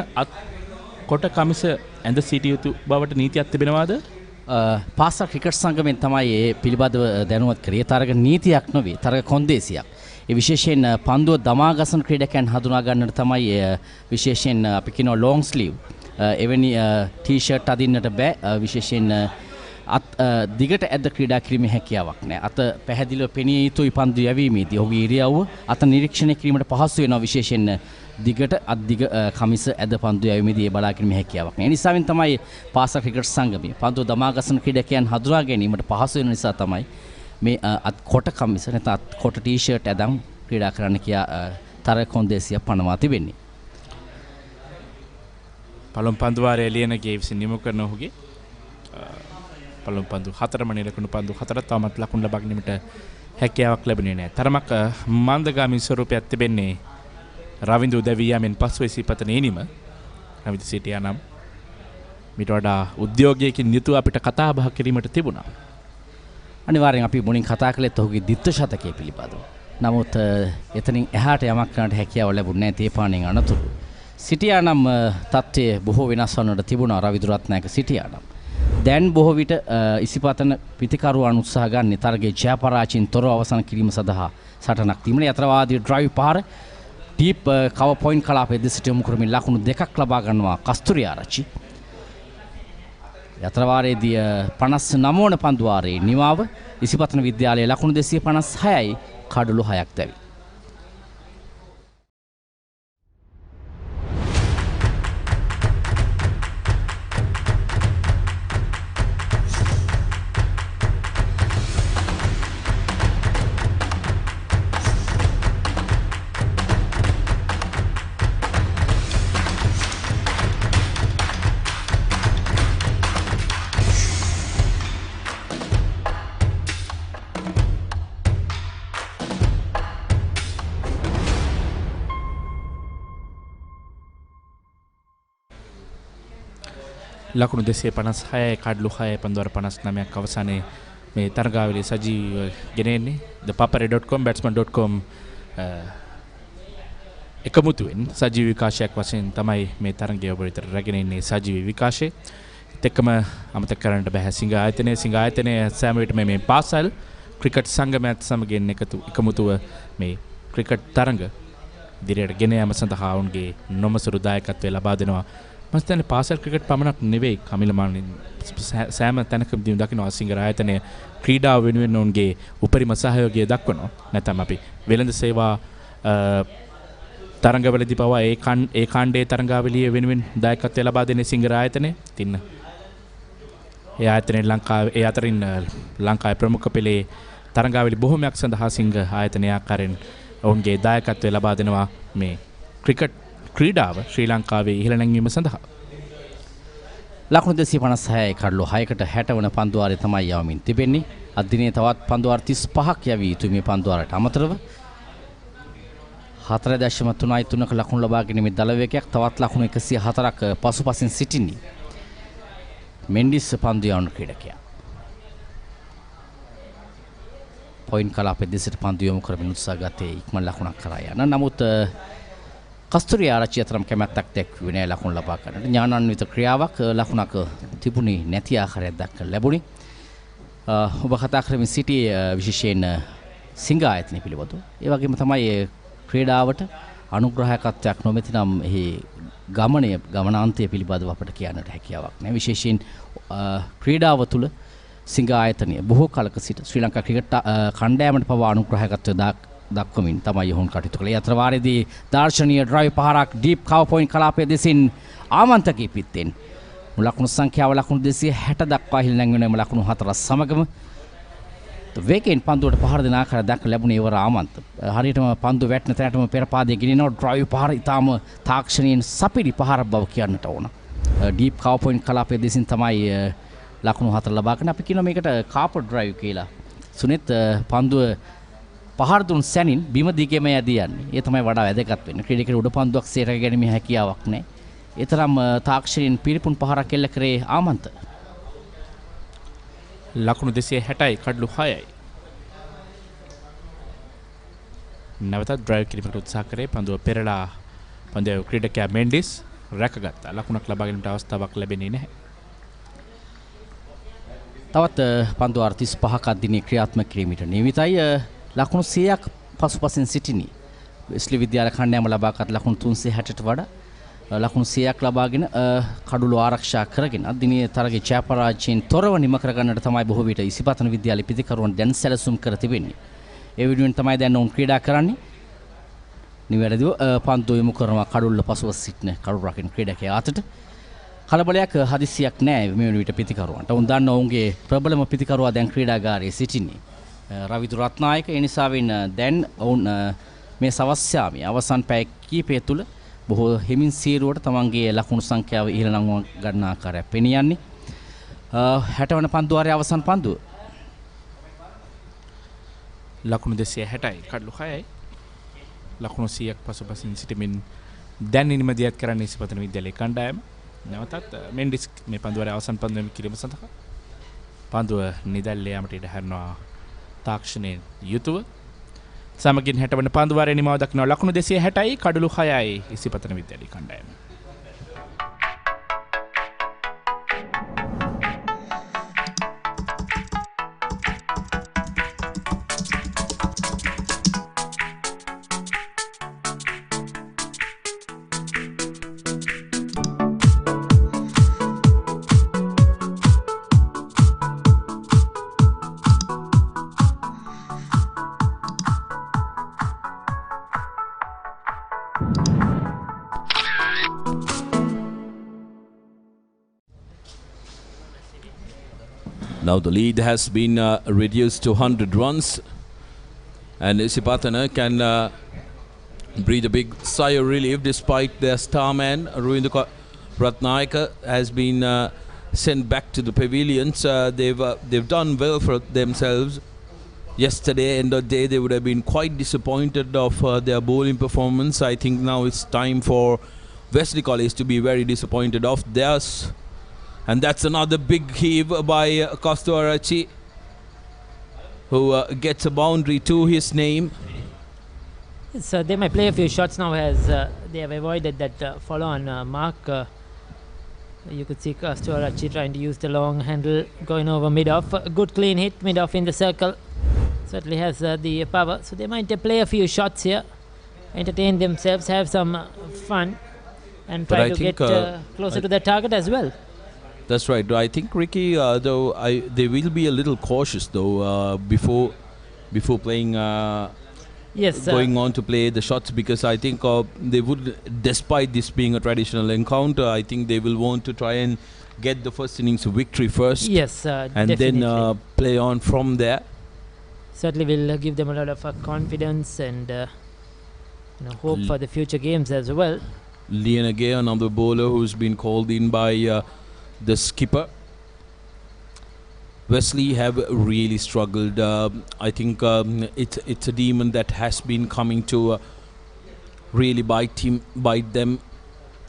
කොට කමිස ඇඳ සිටිය යුතු බවට නීතියක් තිබෙනවාද? පාසල් ක්‍රිකට් සංගමයෙන් තමයි මේ පිළිබඳව දැනුවත් කරේ. තරග නීතියක් නොවේ, තරග කොන්දේසියක්. ඒ විශේෂයෙන් පන්දුව දමා ගසන ක්‍රීඩකයන් හඳුනා ගන්නට තමයි විශේෂයෙන් අපි කියනවා ලොං ස්ලීව් එවැනි ටී-ෂර්ට් අදින්නට බෑ. විශේෂයෙන් අත් දිගට ඇද ක්‍රීඩා කිරීමේ හැකියාවක් නැහැ. අත පැහැදිලිව පෙනිය යුතුයි පන්දු යැවීමේදී. ඔහුගේ ඉරියව්ව අත නිරීක්ෂණය කිරීමට පහසු වෙනවා. විශේෂයෙන් දිගට අධික කමිස ඇද පන්දු යැවීමේදී ඒ බලා ගැනීමේ හැකියාවක් නැහැ. ඒ නිසාවෙන් තමයි පාසල් ක්‍රිකට් සංගමය පන්දු දමා ගසන ක්‍රීඩකයන් හඳුනා ගැනීමට පහසු වෙන නිසා තමයි මේ අත් කොට කමිස නැත්නම් අත් කොට ටී-ෂර්ට් ඇදම් ක්‍රීඩා කරන්න කියා තරග කොන්දේසියක් පනවා තිබෙන්නේ. පළමු පන්දු වාරයේ ලියනගේ විසින් නියම කරන ඔහුගේ පළමු පන්දු 4 මණේ ලකුණු පන්දු 4 තවමත් ලකුණු ලබා ගැනීමට හැකියාවක් ලැබුණේ නැහැ. තරමක් මන්දගාමී ස්වරූපයක් තිබෙන්නේ රවින්දු උදවී යාමෙන් පසු ඉසිපතන එනීම. රවින්දු සිටියා නම් මිට වඩා උද්‍යෝගයකින් යුතුව අපිට කතා බහ කිරීමට තිබුණා. අනිවාර්යෙන් අපි මුලින් කතා කළේත් ඔහුගේ ද්විත්ව ශතකයේ පිළිබඳව. නමුත් එතනින් එහාට යමක් කරන්නට හැකියාව ලැබුණේ නැහැ තේපාණෙන් අනතුරු. සිටියා නම් තත්ත්වය බොහෝ වෙනස් වන්නට තිබුණා රවිදු රත්නායක සිටියා නම්. දැන් බොහෝ විට ඉසිපතන පිතිකරුවන් උත්සාහ ගන්න තරගයේ ජයපරාජයෙන් තොරව අවසන් කිරීම සඳහා සටනක් තිබුණේ. යතරවාදී ඩ්‍රයිව් පාර ඩීප් කවර් පොයින්ට් කලාපයේ දෙසට යොමු කරමින් ලකුණු 2ක් ලබා ගන්නවා කස්තුරි ආරච්චි. යතරවාරයේදී 59 වන පන්දු වාරයේ නිවාව ඉසිපතන විද්‍යාලයේ ලකුණු 256යි කඩලු 6ක් දැවි. ලකුණු 256 කඩලු 6 පන්දුවර 59ක් අවසානයේ මේ තරගාවලියේ සජීවීව ගෙනෙන්නේ ThePapare.com batsman.com එකමුතුවෙන් සජීවී විකාශයක් වශයෙන් තමයි මේ තරගය ඔබ වෙත රැගෙන ඉන්නේ. සජීවී විකාශය එක්කම අමතක කරන්නට බෑ සිංහ ආයතනයේ සෑම විටම මේ පාසල් ක්‍රිකට් සංගමයත් සමගින් එකමුතුව මේ ක්‍රිකට් තරඟ ඉදිරියට ගෙන යාම සඳහා ඔවුන්ගේ නොමසුරු දායකත්වය ලබා දෙනවා. මස්තන පාසල් ක්‍රිකට් පමණක් නෙවෙයි කමිලමානින් සෑම තැනකදීම දකිනවා සිංහ ආයතනය ක්‍රීඩාව වෙනුවෙන් ඔවුන්ගේ උපරිම සහයෝගය දක්වනවා. නැත්නම් අපි වෙළඳ සේවා තරඟවලදී පවා ඒ කාණ්ඩයේ තරඟාවලිය වෙනුවෙන් දායකත්වය ලබා දෙන සිංහ ආයතනය තින්න. ඒ ආයතනයේ ඒ අතරින් ලංකාවේ ප්‍රමුඛ පෙළේ තරඟාවලි බොහෝමයක් සඳහා සිංහ ආයතනය ආකාරයෙන් ඔවුන්ගේ දායකත්වය ලබා දෙනවා මේ ක්‍රිකට් ක්‍රීඩාව ශ්‍රී ලංකාවේ ඉහළ නැංවීම සඳහා. ලකුණු 256 කඩලු 6කට 60 වන පන්දු වාරය තමයි යවමින් තිබෙන්නේ. අද දිනේ තවත් පන්දු වාර 35ක් යවී යුතු මේ පන්දු වාරයට අමතරව 4.3ක ලකුණු ලබා ගැනීමේ දල වේගයක් තවත් ලකුණු 104ක් පසුපසින් සිටින්නේ. මෙන්ඩිස් පන්දු යවන ක්‍රීඩකයා. පොයින්ට් කලාපයේ දෙසට පන්දු යොමු කරමින් උත්සාහ ගත්තේ ඉක්මන ලකුණක් කරා යන. නමුත් කස්තුරි ආරච්චි අතරම කැමැත්තක් දැක්වුවේ නැහැ ලකුණු ලබා ගන්නට. ඥානාන්විත ක්‍රියාවක් ලකුණක් තිබුණේ නැති ආකාරයක් දක්වලා ලැබුණේ. ඔබ කතා කරමින් සිටියේ විශේෂයෙන් සිංහ ආයතනය පිළිබඳව. ඒ වගේම තමයි ක්‍රීඩාවට අනුග්‍රහකත්වයක් නොමැති නම් එහි ගමනාන්තය පිළිබඳව අපට කියන්නට හැකියාවක් නැහැ. විශේෂයෙන් ක්‍රීඩාව තුළ සිංහ ආයතනය බොහෝ කලක සිට ශ්‍රී ලංකා ක්‍රිකට් කණ්ඩායමට පවා අනුග්‍රහකත්වය දක්වමින් තමයි ඔවුන් කටයුතු කළේ. අතර වාරයේදී දාර්ශනීය ඩ්‍රයිව් පහරක් ඩීප් කවර් පොයින්ට් කලාපයේ දෙසින් ආමන්ත්‍රකී පිත්තෙන් ලකුණු සංඛ්‍යාව ලකුණු 260 දක්වා ඉහළ නැංවෙන ලකුණු 4 සමගම වේගයෙන් පන්දුවට පහර දෙන ආකාරය දක්ව ලැබුණේ ඉවර ආමන්ත්‍ර. හරියටම පන්දු වැටෙන තැනටම පෙර පාදයේ ගෙනිනවා ඩ්‍රයිව් පහර ඊටාම තාක්ෂණයෙන් සපිරි පහරක් බව කියන්නට ඕන. ඩීප් කවර් පොයින්ට් කලාපයේ දෙසින් තමයි ලකුණු 4 ලබා ගන්න. අපි කියනවා මේකට කාපර් ඩ්‍රයිව් කියලා. සුනිත් පන්දුව පහර දුන් සැනින් බිම දිගේම යදී යන්නේ. ඒ තමයි වඩා වැදගත් වෙන්නේ. ක්‍රීඩකයෙකුට උඩ පන්දුවක් සේර ගැනීමේ හැකියාවක් නැහැ. ඒ තරම් තාක්ෂණයෙන් පිරිපුන් පහරක් එල්ල කරේ ආමන්ත. ලකුණු 260යි කඩලු 6යි. නැවතත් ඩ්‍රයිව් කිරීමට උත්සාහ කරේ පන්දුව පෙරලා පන්දුවේ ක්‍රීඩකයා මෙන්ඩිස් රැකගත්තා. ලකුණක් ලබා ගැනීමට අවස්ථාවක් ලැබෙන්නේ නැහැ. තවත් පන්දු 35ක් අදිනේ ක්‍රියාත්මක කිරීමට නියමිතයි. ලකුණු 100ක් පසුපසින් සිටිනේ. වෙස්ලි විද්‍යාල කණ්ඩායම ලබාගත් ලකුණු 360ට වඩා ලකුණු 100ක් ලබාගෙන කඩුළු ආරක්ෂා කරගෙන අදිනේ තරගයේ ජයපරාජයෙන් තොරව නිම කරගන්නට තමයි බොහෝ විට ඉසිපතන විද්‍යාලයේ පිතිකරුවන් දැන් සැලසුම් කර තිබෙන්නේ. ඒ වෙනුවෙන් තමයි දැන් ඔවුන් ක්‍රීඩා කරන්නේ. නිවැරදිව පන්දු යොමු කරනවා කඩුල්ල පසුව සිටින කඩුළු රකින්න ක්‍රීඩකයා අතට. කලබලයක් හදිසියක් නැහැ මේ වෙන විට පිතිකරුවන්ට. ඔවුන් දන්න ඔවුන්ගේ ප්‍රබලම පිතිකරුවා දැන් ක්‍රීඩාගාරයේ සිටින්නේ. රවිදු රත්නායක ඒ නිසාවෙන් දැන් ඔවුන් මේ සවස් යාමයේ අවසන් පැය කිහිපය තුළ බොහෝ හිමින් සීරුවට තමන්ගේ ලකුණු සංඛ්‍යාව ඉහළ නංවා ගන්න ආකාරයක් පෙනී යන්නේ. 60 වන පන්දු වාරයේ අවසන් පන්දුව. ලකුණු 260යි කඩලු 6යි. ලකුණු 100ක් පසුපසින් සිටමින් දැන් නිමදියත් කරන්නේ ඉසිපතන විද්‍යාලයේ කණ්ඩායම. නැවතත් මෙන්ඩිස් මේ පන්දු වාරයේ අවසන් පන්දුවෙම කිරීම සඳහා පන්දුව නිදැල්ල යාමට ඉඩ හැරනවා තාක්ෂණයෙන් යුතුව. සමගින් 60 වන පන්දු වාරයේ නිමාව දක්වන ලකුණු 260යි කඩලු 6යි ඉසිපතන විද්‍යාලයේ කණ්ඩායම. Now the lead has been reduced to 100 runs, and Isipathana can breathe a big sigh of relief despite their star man Ruindu Ratnayaka has been sent back to the pavilions. They've done well for themselves. Yesterday, end of the day, they would have been quite disappointed of their bowling performance. I think now it's time for Wesley College to be very disappointed of theirs. And that's another big heave by Kastwarachi, who gets a boundary to his name. So they might play a few shots now as they have avoided that follow-on mark. You could see Kastwarachi trying to use the long handle going over mid-off. A good clean hit mid-off in the circle. Certainly has the power. So they might play a few shots here, entertain themselves, have some fun, and try to get closer to their target as well. That's right. I think Ricky, though, they will be a little cautious though before playing. Yes, going on to play the shots, because I think they would, despite this being a traditional encounter, I think they will want to try and get the first innings victory first. Yes, and definitely. then play on from there. Certainly will give them a lot of confidence and hope for the future games as well. Lianage, another bowler who's been called in by the skipper. Wesley have really struggled. I think it's a demon that has been coming to really bite them.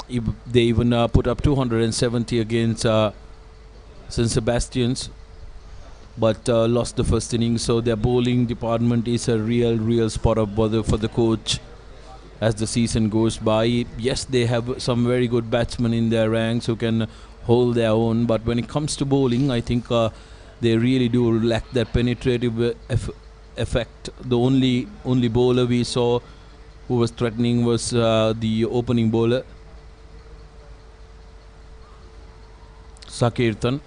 They even put up 270 against St. Sebastian's, but lost the first inning. So their bowling department is a real spot of bother for the coach as the season goes by. Yes, they have some very good batsmen in their ranks who can hold their own, but when it comes to bowling, I think they really do lack that penetrative effect. The only bowler we saw who was threatening was the opening bowler, Sakirtan.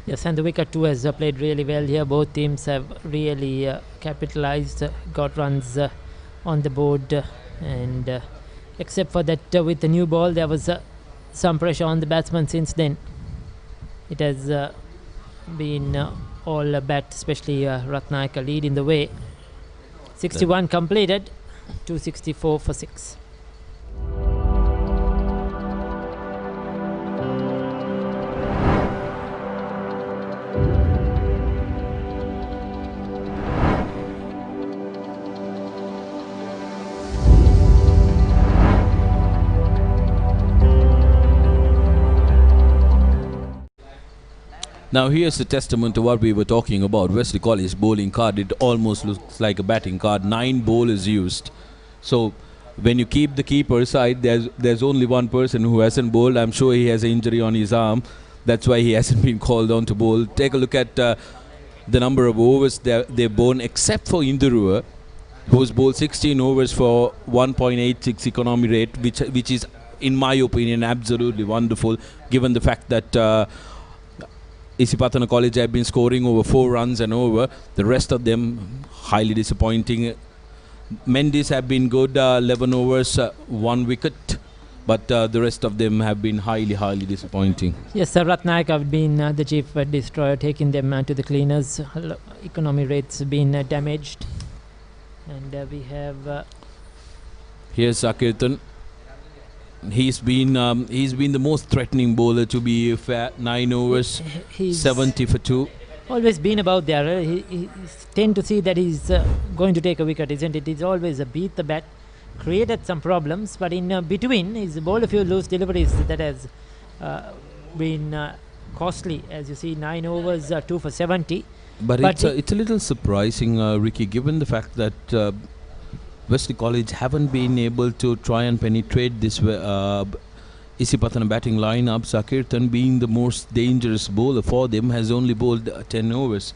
Yes, and the wicket too has played really well here. Both teams have really capitalized, got runs on the board, and except for that with the new ball, there was some pressure on the batsman since then. It has been all bat, especially Ratnayaka leading the way. 61 completed, 264 for 6. Now here's a testament to what we were talking about. Wesley College bowling card, it almost looks like a batting card. 9 bowlers used. So when you keep the keeper aside, there's only one person who hasn't bowled. I'm sure he has an injury on his arm. That's why he hasn't been called on to bowl. Take a look at the number of overs they've bowled, except for Indurua, who's bowled 16 overs for 1.86 economy rate, which is, in my opinion, absolutely wonderful, given the fact that Isipathana College have been scoring over 4 runs and over. The rest of them highly disappointing. Mendes have been good, 11 overs, 1 wicket, but the rest of them have been highly disappointing. Yes, Ratnayaka have been the chief destroyer, taking them to the cleaners. Economy rates been damaged, and we have here's Sakirtan. He's been the most threatening bowler to be fair. 9 overs, He's 70 for 2. Always been about there. He tend to see that he's going to take a wicket, isn't it? He's always beat the bat, created some problems, but in between, he's bowled a few loose deliveries that has been costly. As you see, 9 overs, 2 for 70. But it's a little surprising, Ricky, given the fact that Wesley College haven't been able to try and penetrate this Isipathana batting lineup. Sakirthan, being the most dangerous bowler for them, has only bowled 10 overs.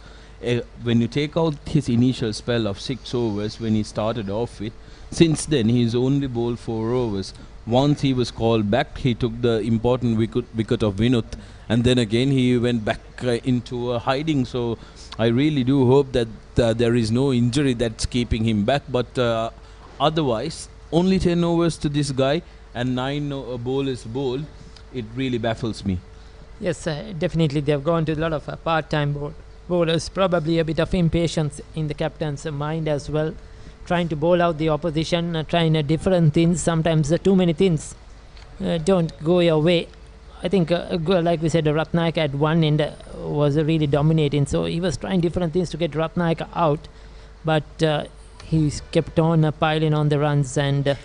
When you take out his initial spell of 6 overs when he started off with, since then he's only bowled 4 overs. Once he was called back, he took the important wicket of Vinuth, and then again he went back into hiding. So I really do hope that there is no injury that's keeping him back. But otherwise, only 10 overs to this guy and 9 bowlers bowled. It really baffles me. Yes, definitely they've gone to a lot of part-time bowlers. Probably a bit of impatience in the captain's mind as well. Trying to bowl out the opposition, trying different things. Sometimes too many things don't go your way. I think, like we said, Ratnayaka at one end was really dominating. So he was trying different things to get Ratnayaka out. But he's kept on piling on the runs, and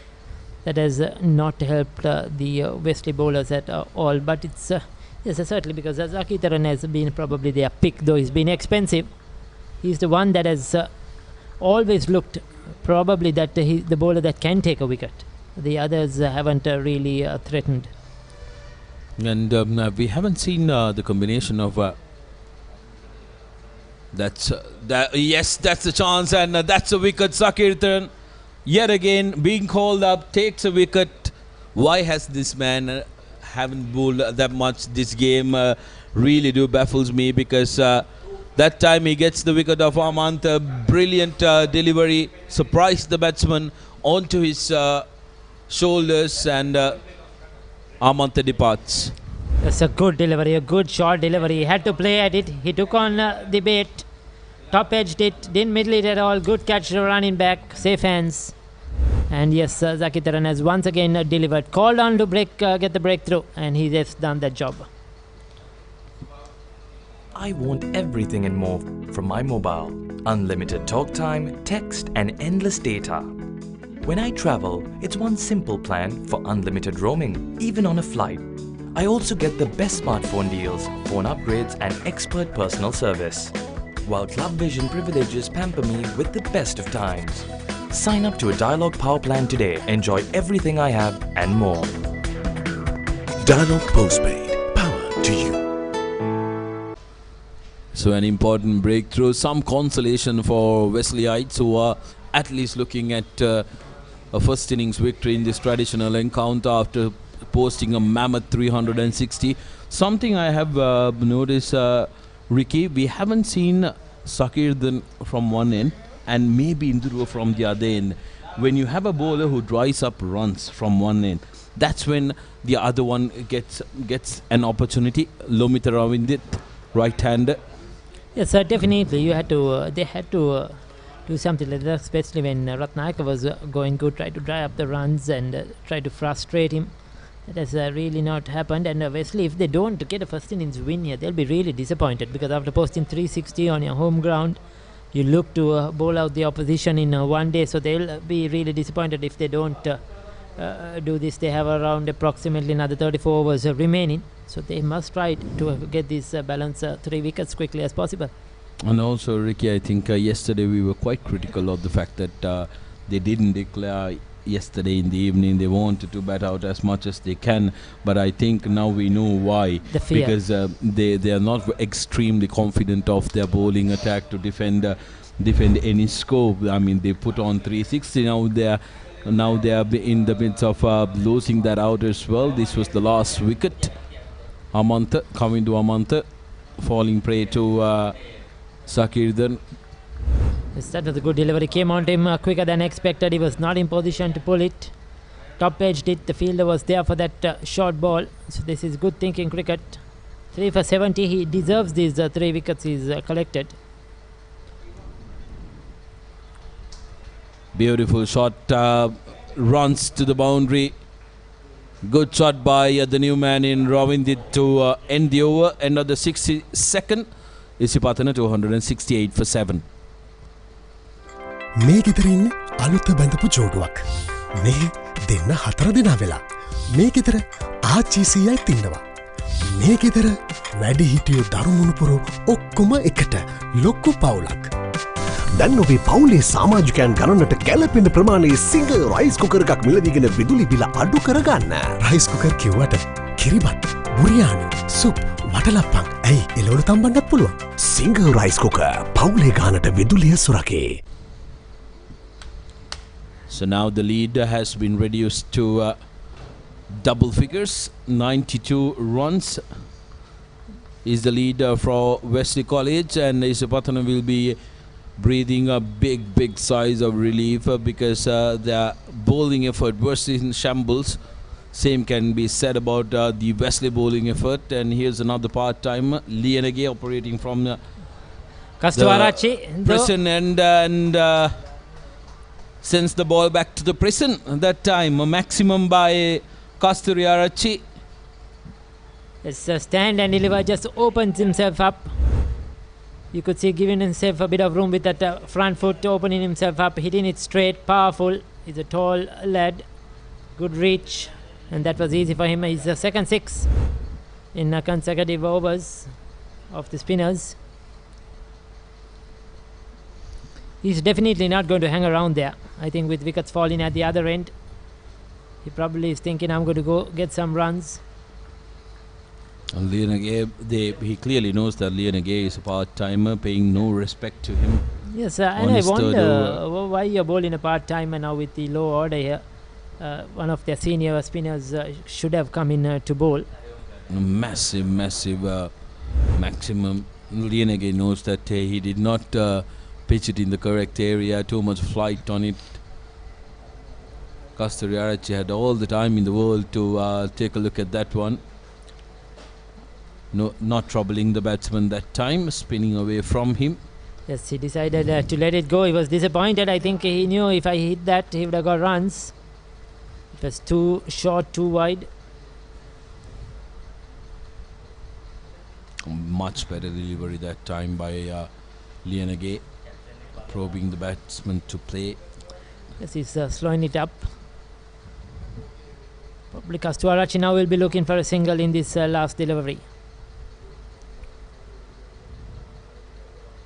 that has not helped the Wesley bowlers at all. But it's yes, certainly, because Zakitaran has been probably their pick, though he's been expensive. He's the one that has always looked probably that the bowler that can take a wicket. The others haven't really threatened. And we haven't seen the combination of that's the chance, and that's a wicket. Sakirthan yet again being called up, takes a wicket. Why has this man haven't bowled that much this game? Really do baffles me, because that time he gets the wicket of Amant. Brilliant delivery, surprised the batsman onto his shoulders, and Amant departs. That's a good delivery, a good short delivery. He had to play at it. He took on the bait, top edged it, didn't middle it at all. Good catch, running back, safe hands. And yes, Zakitaran has once again delivered. Called on to get the breakthrough, and he has done that job. I want everything and more from my mobile. Unlimited talk time, text and endless data. When I travel, it's one simple plan for unlimited roaming, even on a flight. I also get the best smartphone deals, phone upgrades and expert personal service. While Club Vision privileges pamper me with the best of times. Sign up to a Dialog Power plan today. Enjoy everything I have and more. Dialog Postpaid. Power to you. So an important breakthrough. Some consolation for Wesleyites, who are at least looking at a first innings victory in this traditional encounter after posting a mammoth 360. Something I have noticed, Ricky, we haven't seen Sakirthan from one end and maybe Induru from the other end. When you have a bowler who dries up runs from one end, that's when the other one gets an opportunity. Lomita Ravindit, right-hander. Yes, definitely. They had to do something like that, especially when Ratnayaka was going good, try to dry up the runs and try to frustrate him. That has really not happened. And Wesley, if they don't get a first innings win here, they'll be really disappointed, because after posting 360 on your home ground, you look to bowl out the opposition in one day. So they'll be really disappointed if they don't do this. They have around approximately another 34 overs remaining. So they must try to get this balance 3 wickets quickly as possible. And also, Ricky, I think yesterday we were quite critical of the fact that they didn't declare yesterday in the evening. They wanted to bat out as much as they can, but I think now we know why. The fear. Because they are not extremely confident of their bowling attack to defend any score. I mean, they put on 360. Now they are in the midst of losing that out as well. This was the last wicket. Amantha coming to Amantha, falling prey to Sakirthan. Yes, that was a good delivery. Came on to him quicker than expected. He was not in position to pull it. Top edged it. The fielder was there for that short ball. So this is good thinking cricket. 3 for 70. He deserves these 3 wickets he's collected. Beautiful shot. Runs to the boundary. Good shot by the new man in Ravindit to end the over. End of the 62nd. Isipathana 268 for 7. මේ ගෙදර ඉන්න අලුත බැඳපු ජෝඩුවක්. මේ දෙන්න 4 දෙනා වෙලා. මේ ගෙදර ආච්චිසියයි තින්නවා. මේ ගෙදර වැඩි හිටියෝ දරුමුණුපුරෝ ඔක්කොම එකට ලොක්කු පවුලක්. දැන් ඔබේ පවුලේ සමාජිකයන් ගණනට ගැලපෙන ප්‍රමාණයේ සිංගල් රයිස් කුකර් එකක් මිලදීගෙන විදුලි බිල අඩු කරගන්න. රයිස් කුකර් කිව්වට කිරිබත්, බුරියානි, සුප්, වටලප්පන් ඇයි එළවලු තම්බන්නත් පුළුවන්. සිංගල් රයිස් කුකර් පවුලේ ගානට විදුලිය සුරකේ. So now the lead has been reduced to double figures. 92 runs is the lead for Wesley College, and Isipathana will be breathing a big size of relief because their bowling effort was in shambles. Same can be said about the Wesley bowling effort. And here's another part-time, Lienage operating from the prison and sends the ball back to the prison. That time a maximum by Kasturi Arachi. It's a stand and deliver, just opens himself up. You could see giving himself a bit of room with that front foot, opening himself up, hitting it straight, powerful. He's a tall lad, good reach, and that was easy for him. He's the second 6 in consecutive overs of the spinners. He's definitely not going to hang around there. I think with wickets falling at the other end, he probably is thinking, I'm going to go get some runs. And Lienage, he clearly knows that Lienage is a part-timer, paying no respect to him. Yes, and I wonder why you're bowling a part-timer now with the low order here. One of their senior spinners should have come in to bowl. Massive maximum. Lienage knows that he did not pitch it in the correct area, too much flight on it. Kasturi Arachi had all the time in the world to take a look at that one. No, not troubling the batsman that time, spinning away from him. Yes, he decided to let it go. He was disappointed. I think he knew if I hit that, he would have got runs. It was too short, too wide. Much better delivery that time by Lienage, probing the batsman to play. Yes, he's slowing it up. Probably Kasturi Arachi now will be looking for a single in this last delivery.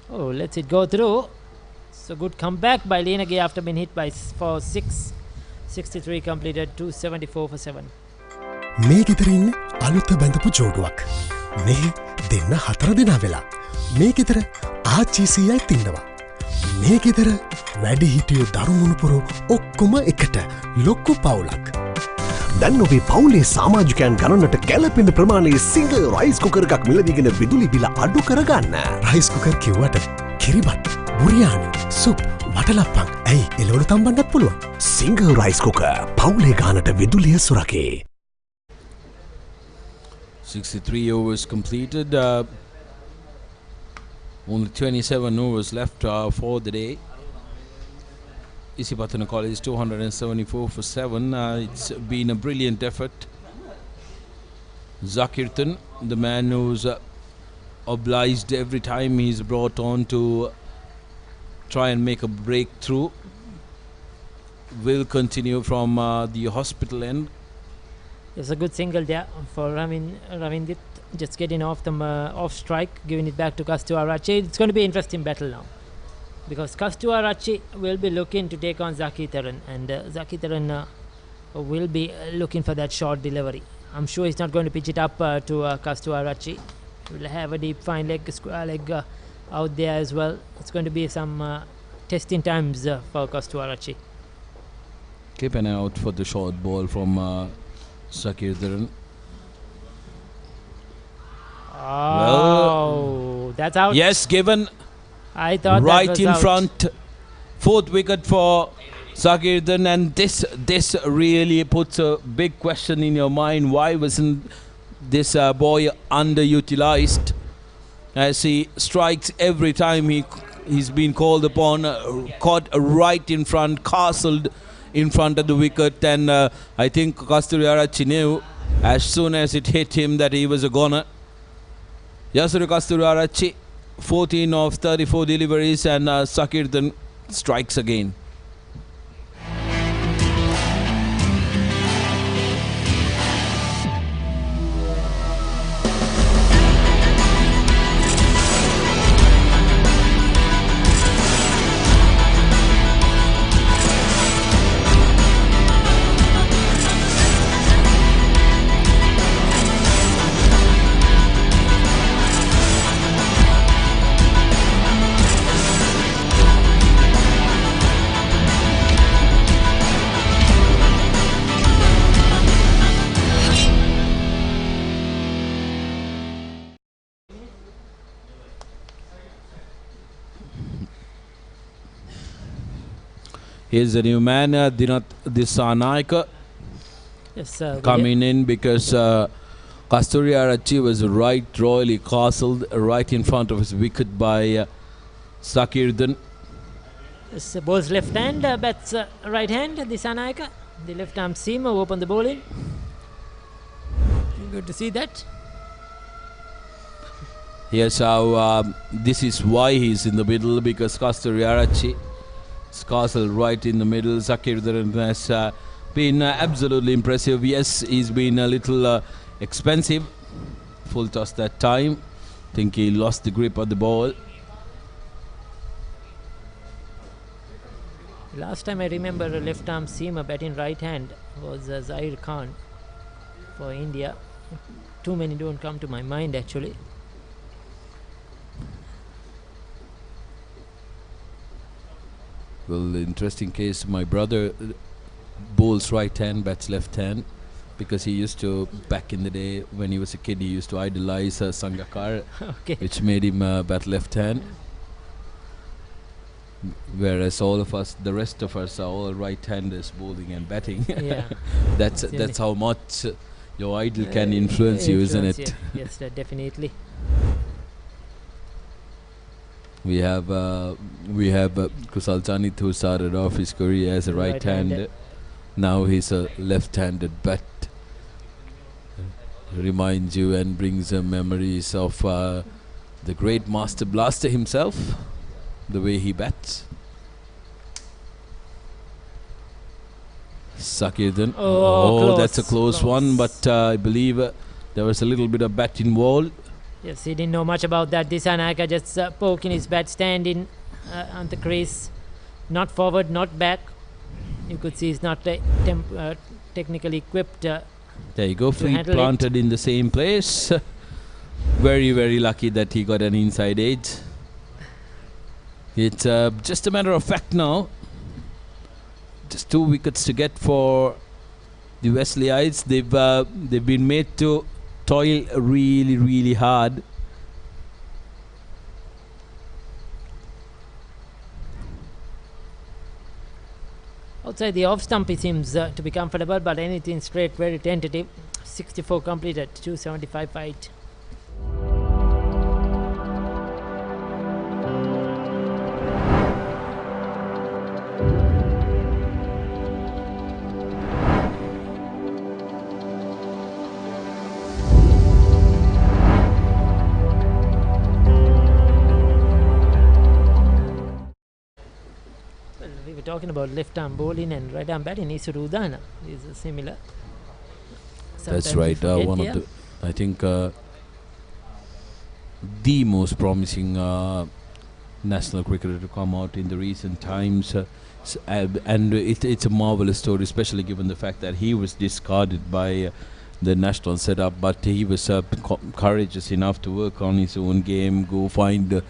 Oh, lets it go through. So good comeback by Lienage after being hit by for 6. 63 completed, 274 for 7. මේ ගෙදර ඉන්න අලුත බැඳපු ජෝඩුවක්. මේ දෙන්න 4 දෙනා වෙලා. මේ ගෙදර ආච්චිසියයි තින්නවා. මේ ගෙදර වැඩි හිටියෝ දරුමුණුපුරෝ ඔක්කොම එකට ලොක්කු පවුලක්. දැන් ඔබේ පවුලේ සමාජිකයන් ගණනට ගැලපෙන ප්‍රමාණයේ සිංගල් රයිස් කුකර් එකක් මිලදීගෙන විදුලි බිල අඩු කරගන්න. රයිස් කුකර් කිව්වට කිරිබත්, බුරියානි, සුප්, වටලප්පන් ඇයි එළවලු තම්බන්නත් පුළුවන්. සිංගල් රයිස් කුකර් පවුලේ ගානට විදුලිය සුරකේ. 63 overs completed. Only 27 overs left for the day. Isipathana College 274 for 7. It's been a brilliant effort. Zakirtan, the man who's obliged every time he's brought on to try and make a breakthrough, will continue from the hospital end. There's a good single there for Ravindit, just getting off the off strike, giving it back to Kasturi Arachi. It's going to be an interesting battle now, because Kasturi Arachi will be looking to take on Zakirtan, and Zakirtan will be looking for that short delivery. I'm sure he's not going to pitch it up to Kasturi Arachi. We'll have a deep fine leg, square leg out there as well. It's going to be some testing times for Kasturi Arachi. Keep an eye out for the short ball from Zakirtan. Oh, that's out. Yes, given. I thought right that was in out. front. 4th wicket for Zakirtan, and this really puts a big question in your mind. Why wasn't this boy underutilized? As he strikes every time he's been called upon, caught right in front, castled in front of the wicket, and I think Kasturiarachi knew as soon as it hit him that he was a goner. Yasuru Kasturiarachi, 14 of 34 deliveries, and Sakirthan strikes again. Here's the new man, Dinath Dissanayaka, coming in because Kasturiarachi was royally castled right in front of his wicket by Sakirthan. This bowls left hand, bats right hand, Dissanayaka. The left arm seam open the bowling. Good to see that. Here's how this is why he's in the middle, because Kasturiarachi castle right in the middle. Sakirthan has been absolutely impressive. Yes, he's been a little expensive. Full toss that time. Think he lost the grip of the ball. Last time I remember a left arm seamer batting right hand was Zahir Khan for India. Too many don't come to my mind actually. Well, interesting case. My brother bowls right hand, bats left hand, because he used to, back in the day when he was a kid, he used to idolize Sangakkara, which made him bat left hand. Whereas all of us, the rest of us, are all right-handers bowling and batting. Yeah. That's how much your idol can influence you, isn't it? Yeah. Yes, definitely. We have Kusal Chanit, who started off his career as a right-hander. Now he's a left-handed bat. Reminds you and brings memories of the great Master Blaster himself, the way he bats. Sakirthan. Oh, that's a close one, but I believe there was a little bit of bat involved. Yes, he didn't know much about that. Dissanayaka just poking his bat, standing on the crease, not forward, not back. You could see he's not technically equipped. There you go, feet planted in the same place. Very, very lucky that he got an inside edge. It's just a matter of fact now. Just 2 wickets to get for the Wesleyites. They've been made to toil really, really hard. Outside the off stump, he seems to be comfortable, but anything straight, very tentative. 64 completed, 275 fight. Talking about left arm bowling and right arm batting, Isipathana is similar. That's right. One of the, I think, the most promising national cricketer to come out in the recent times, and it's a marvelous story, especially given the fact that he was discarded by the national setup, but he was courageous enough to work on his own game, go find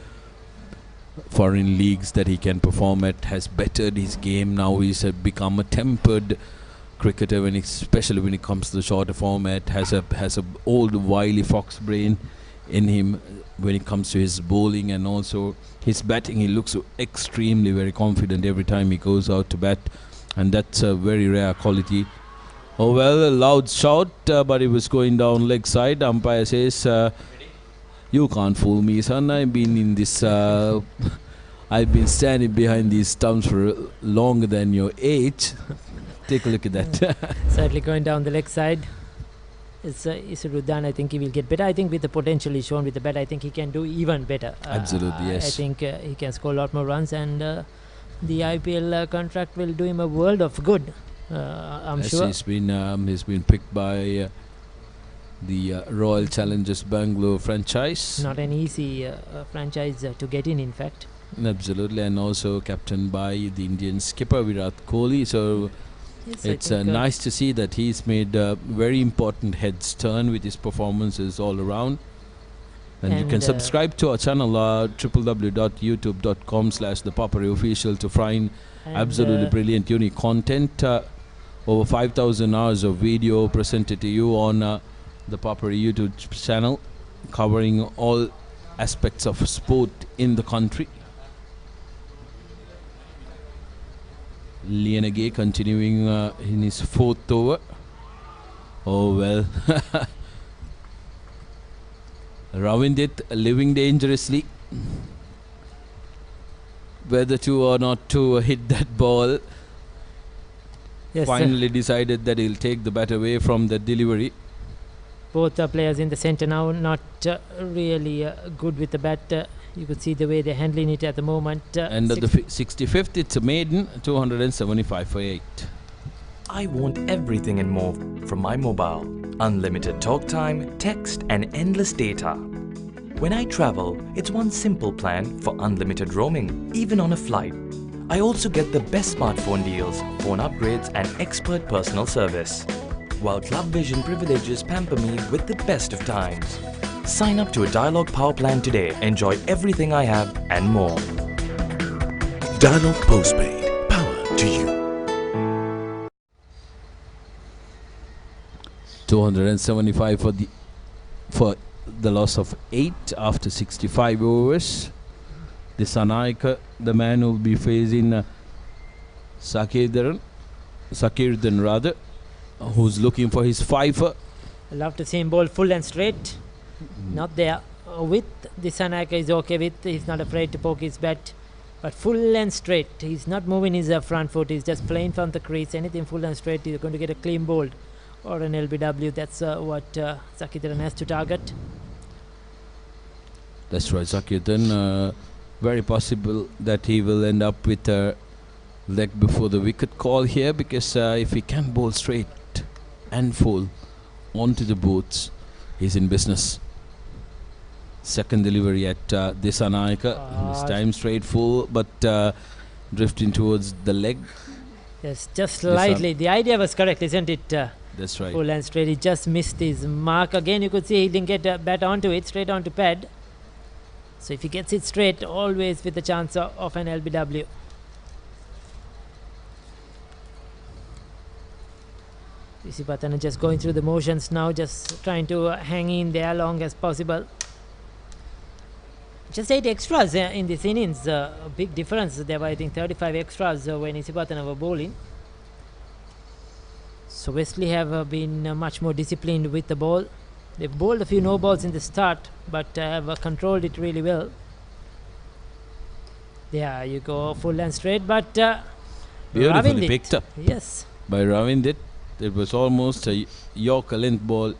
foreign leagues that he can perform at, has bettered his game. Now he's become a tempered cricketer, especially when it comes to the shorter format. Has a old wily fox brain in him when it comes to his bowling and also his batting. He looks extremely very confident every time he goes out to bat, and that's a very rare quality. Oh well, a loud shout, but it was going down leg side. Umpire says, "You can't fool me, son. I've been in this. I've been standing behind these stumps for longer than your age." Take a look at that. Certainly going down the leg side. It's Isipathana. I think he will get better. I think with the potential he's shown with the bat, I think he can do even better. Absolutely, yes. I think he can score a lot more runs, and the IPL contract will do him a world of good. I'm sure. He's been picked by the Royal Challengers Bangalore franchise. Not an easy franchise to get in fact. Absolutely, and also captained by the Indian skipper Virat Kohli. So yes, it's nice to see that he's made very important heads turn with his performances all around. And you can subscribe to our channel www.youtube.com/ThePapare official to find absolutely brilliant, unique content. Over 5,000 hours of video presented to you on the ThePapare YouTube channel, covering all aspects of sport in the country. Lienage continuing in his fourth over. Oh well. Ravindit living dangerously. Whether to or not to hit that ball. Yes, Finally decided that he'll take the bat away from the delivery. Both players in the centre now not really good with the bat. You could see the way they're handling it at the moment. And at the 65th, it's a maiden, 275 for 8. I want everything and more from my mobile. Unlimited talk time, text and endless data. When I travel, it's one simple plan for unlimited roaming, even on a flight. I also get the best smartphone deals, phone upgrades and expert personal service. While Club Vision privileges pamper me with the best of times. Sign up to a Dialog Power plan today. Enjoy everything I have and more. Dialog Postpaid. Power to you. 275 for the loss of 8 after 65 overs. This Anaika, the man who will be facing Sakirthan rather, who's looking for his fifer. I love to see him bowl full and straight. Not there. With this Anaika is okay with. He's not afraid to poke his bat. But full and straight. He's not moving his front foot. He's just playing from the crease. Anything full and straight, he's going to get a clean bowled or an LBW. That's what Sakirthan has to target. That's right, Sakirthan. Very possible that he will end up with a leg before the wicket call here, because if he can bowl straight and full onto the boots, he's in business. Second delivery at this Anaika. This time straight full, but drifting towards the leg. Yes, just slightly. The idea was correct, isn't it? That's right. Full and straight. He just missed his mark. Again, you could see he didn't get a bat onto it, straight onto pad. So if he gets it straight, always with the chance of an LBW. Isipathana just going through the motions now, just trying to hang in there long as possible. Just 8 extras in this innings. A big difference. There were, I think, 35 extras when Isipathana were bowling. So Wesley have been much more disciplined with the ball. They've bowled a few no balls in the start, but have controlled it really well. There you go, full and straight, but beautifully picked up. Yes. By Ravindit. It was almost a Yorker length ball,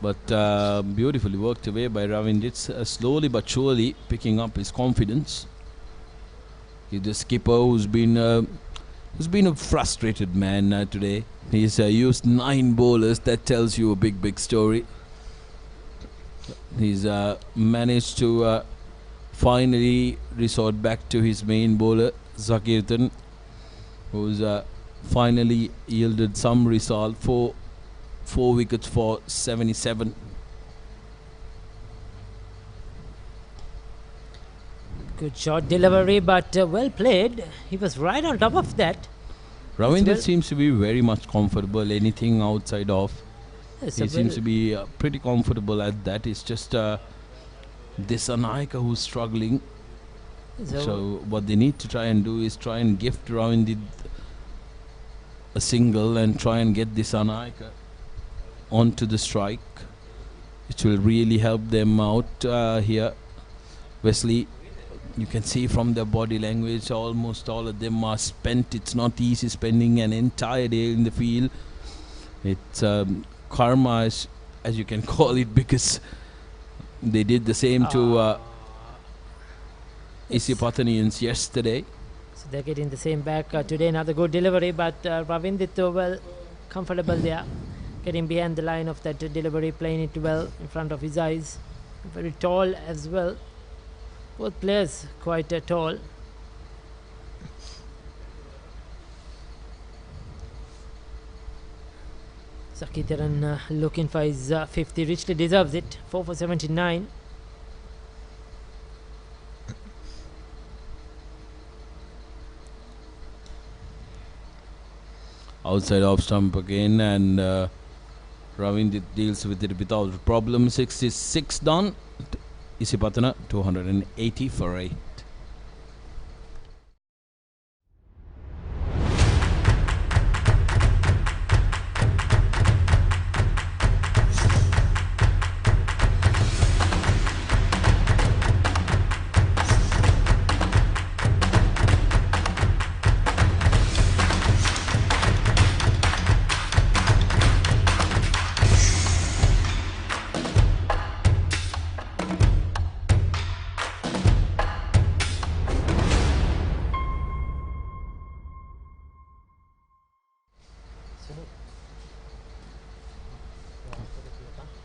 but beautifully worked away by Ravindit. Slowly but surely picking up his confidence. He's the skipper who's been a frustrated man today. He's used 9 bowlers. That tells you a big story. He's managed to finally resort back to his main bowler, Sakirthan, who's finally yielded some result for 4 wickets for 77. Good shot delivery, but well played. He was right on top of that. Ravindra seems to be very much comfortable. Anything outside of, he seems to be pretty comfortable at that. It's just this Anaika who's struggling. So what they need to try and do is try and gift Ravindra a single and try and get this Anaika onto the strike, which will really help them out here. Wesley You can see from their body language, almost all of them are spent. It's not easy spending an entire day in the field. It's karma, as you can call it, because they did the same to Isipathanians yesterday. So they're getting the same back today. Another good delivery, but Ravindit well comfortable there, getting behind the line of that delivery, playing it well in front of his eyes. Very tall as well. Both players quite tall. Sakitharan looking for his 50, richly deserves it. 4 for 79. Outside off stump again, and Ravindit deals with it without problem. 66 done. Isipathana 280 for 8.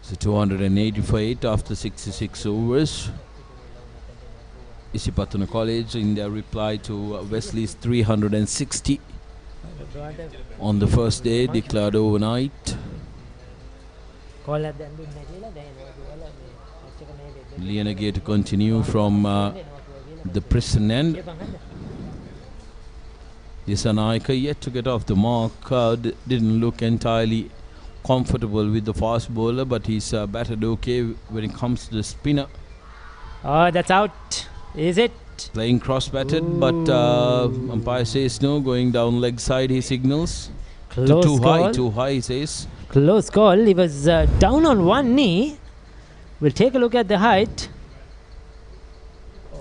So 280 for 8 after 66 overs. Isipathana College in their reply to Wesley's 360 on the first day, declared overnight. Lianage to continue from the prison end. Disanaika yet to get off the mark, didn't look entirely comfortable with the fast bowler, but he's batted okay when it comes to the spinner. Oh, that's out. Is it? Playing cross-batted, but umpire says no, going down leg side, he signals. Too high, he says. Close call. He was down on one knee. We'll take a look at the height.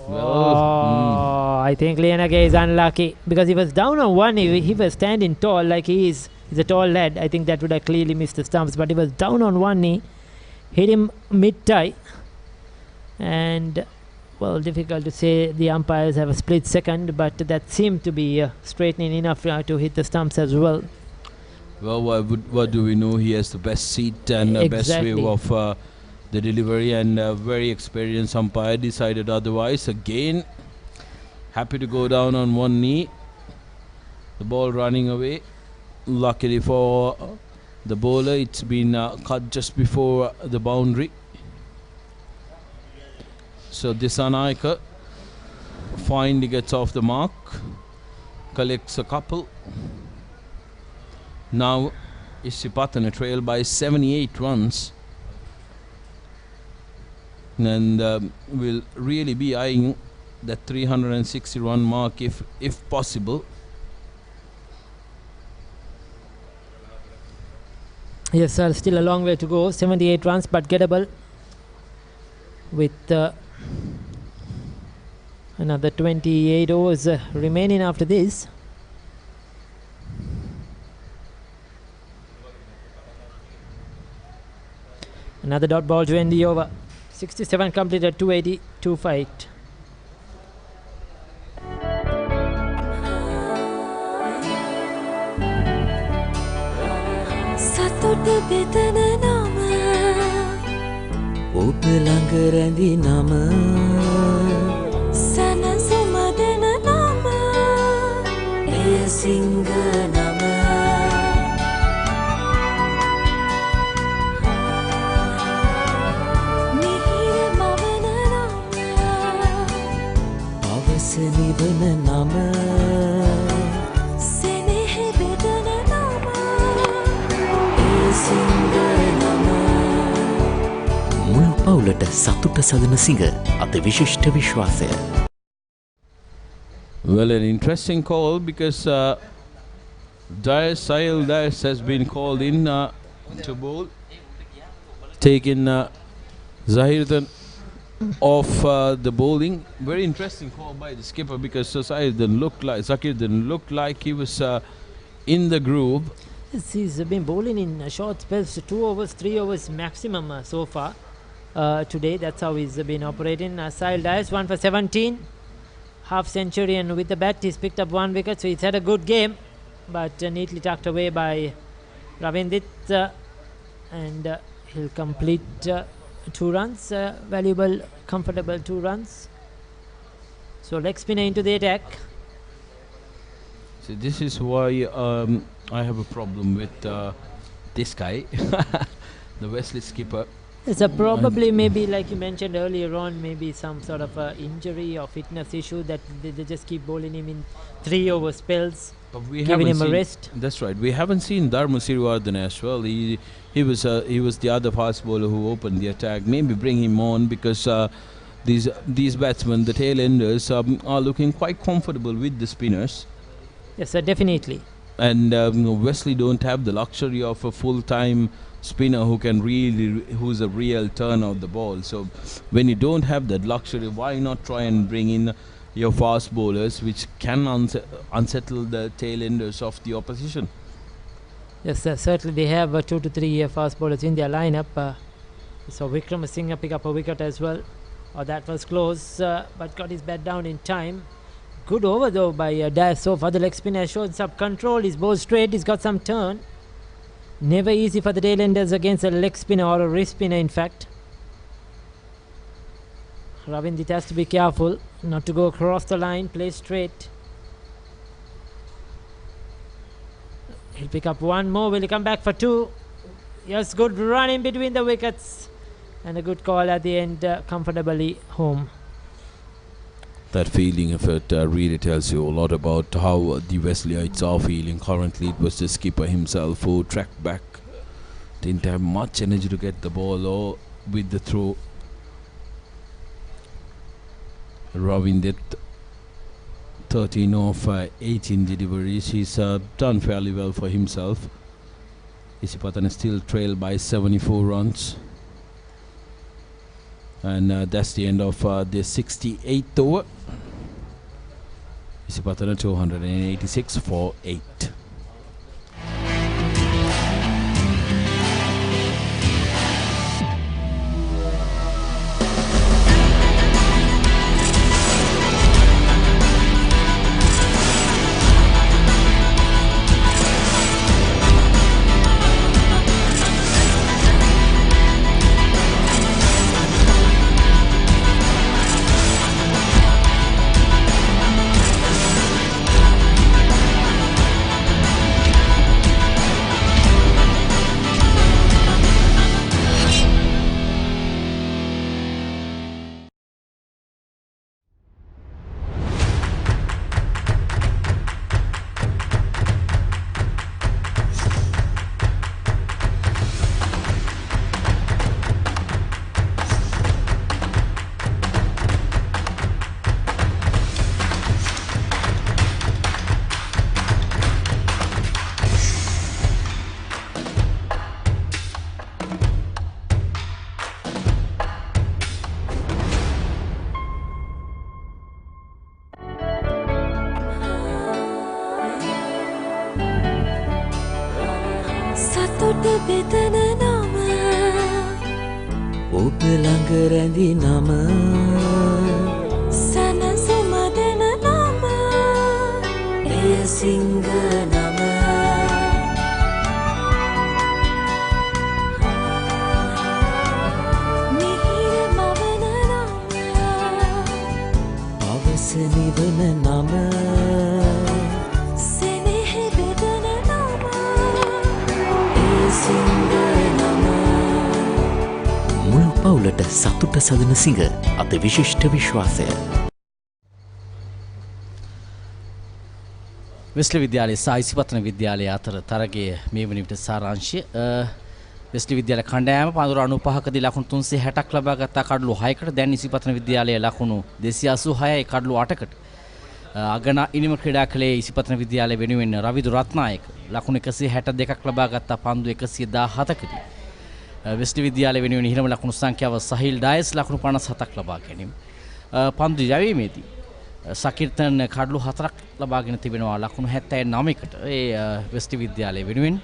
Well, I think Lianage is unlucky because he was down on one knee. He was standing tall like he is. He's a tall lad. I think that would have clearly missed the stumps, but he was down on one knee, hit him mid-tie, and well, difficult to say. The umpires have a split second, but that seemed to be straightening enough to hit the stumps as well. Well, what do we know? He has the best seat and the best view of the delivery, and a very experienced umpire decided otherwise. Again, happy to go down on one knee. The ball running away. Luckily for the bowler, it's been cut just before the boundary. So Disanaika finally gets off the mark, collects a couple. Now Isipathana trail by 78 runs, and will really be eyeing that 360 run mark if possible. Yes, sir, still a long way to go. 78 runs, but gettable with another 28 overs remaining after this. Another dot ball to end the over. 67 completed, 280, 2 fight. සතුට බෙදන නම ඔබ ළඟ රැඳි නම සැනසුම දෙන නම එය සිංහ නම මිහිර මවන නම පවස නිවන නම සෙනෙහ බෙදන නම මුල් පවුලට සතුට සදන සිඟ අත විශිෂ්ට විශ්වාසය. Well, an interesting call because Sahil Dias has been called in to bowl, taking Zahirdan of the bowling. Very interesting call by the skipper because Sakir didn't look like he was in the groove. Yes, he's been bowling in short spells, 2 overs, 3 overs maximum so far today. That's how he's been operating. Sahil Dias 1 for 17, half century, and with the bat he's picked up 1 wicket, so he's had a good game, but neatly tucked away by Ravindit, and he'll complete 2 runs, valuable, comfortable 2 runs. So leg spinner into the attack. So this is why I have a problem with this guy, the Wesley skipper. It's probably maybe like you mentioned earlier on, maybe some sort of injury or fitness issue that they just keep bowling him in 3 over spells, giving him a rest. That's right. We haven't seen Dharma Sirivardhan as well. He was the other fast bowler who opened the attack. Maybe bring him on because these batsmen, the tail enders, are looking quite comfortable with the spinners. Yes, sir, definitely. And Wesley don't have the luxury of a full-time spinner who's a real turn of the ball. So when you don't have that luxury, why not try and bring in your fast bowlers, which can unsettle the tail enders of the opposition? Yes, sir, certainly they have 2 to 3 fast bowlers in their lineup. So Wickramasinghe pick up a wicket as well. That was close, but got his bat down in time. Good over though by Dias so far. The leg spinner has shown some control. He's bowled straight. He's got some turn. Never easy for the tailenders against a leg spinner or a wrist spinner, in fact. Ravindit has to be careful not to go across the line. Play straight. He'll pick up 1 more. Will he come back for 2? Yes, good run in between the wickets. And a good call at the end, comfortably home. That fielding effort really tells you a lot about how the Wesleyites are feeling. Currently, it was the skipper himself who tracked back. Didn't have much energy to get the ball or with the throw. Ravindit, 13 of 18 deliveries. He's done fairly well for himself. Isipathana still trailed by 74 runs. And that's the end of the 68th over. Isipathana 286 for 8. ඔබ ළඟ රැඳි නම සනසුම දෙන නම එය සිංහ නම මිහිර මවන නම අවස නිවන නම සෙනෙහ බෙදන නම එය සිංහ නම මුළු පවුලට සතුට සදන සිඟ අද විශිෂ්ට විශ්වාසය. වෙස්ලි විද්‍යාලයේ සහ ඉසිපතන විද්‍යාලයේ අතර තරගයේ මේ වන විට සාරාංශය වෙස්ලි විද්‍යාල කණ්ඩායම 595කදී ලකුණු 360ක් ලබා ගත්තා කඩලු 6කට. දැන් ඉසිපතන විද්‍යාලයේ ලකුණු 286යි කඩලු 8කට. අගන ඉනිම ක්‍රීඩා කළේ ඉසිපතන විද්‍යාලය වෙනුවෙන් රවිදු රත්නායක ලකුණු 162ක් ලබා ගත්තා පන්දු 117කදී. වෙස්ලි විද්‍යාලය වෙනුවෙන් ඉහළම ලකුණු සංඛ්‍යාව සහිල් ඩයස් ලකුණු 57ක් ලබා ගැනීම. පන්දු යැවීමේදී සකිර්තන් කඩලු 4ක් ලබාගෙන තිබෙනවා ලකුණු 79කට ඒ වෙස්ලි විද්‍යාලය වෙනුවෙන්.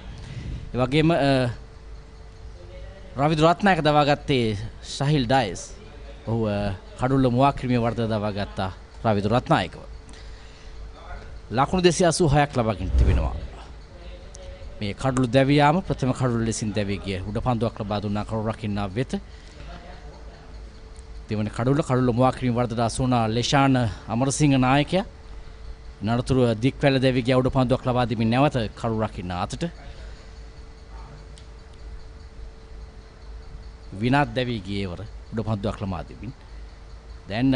ඒ වගේම රවිදු රත්නායක දවාගත්තේ සහිල් ඩයස්. ඔහු කඩුල්ල මුවාක්‍රිමිය වර්ධ දවාගත්තා රවිදු රත්නායකව. ලකුණු 286ක් ලබාගෙන තිබෙනවා. මේ කඩුළු දැවියාම ප්‍රථම කඩුළු ලෙසින් දැවී ගිය උඩ පන්දුවක් ලබා දුන්නා කරු රකින්නා වෙත. දෙවන කඩුල්ල මුවාක්‍රිමිය වර්ධ දාසුනා ලේෂාන් අමරසිංහ නායකයා. නඩතුරු දික්වැල දැවී ගිය උඩ පන්දුවක් ලබා දෙමින් නැවත කරු රකින්නා අතට. විනාත් දැවී ගියේවර උඩ පන්දුවක් ලබා දෙමින්. දැන්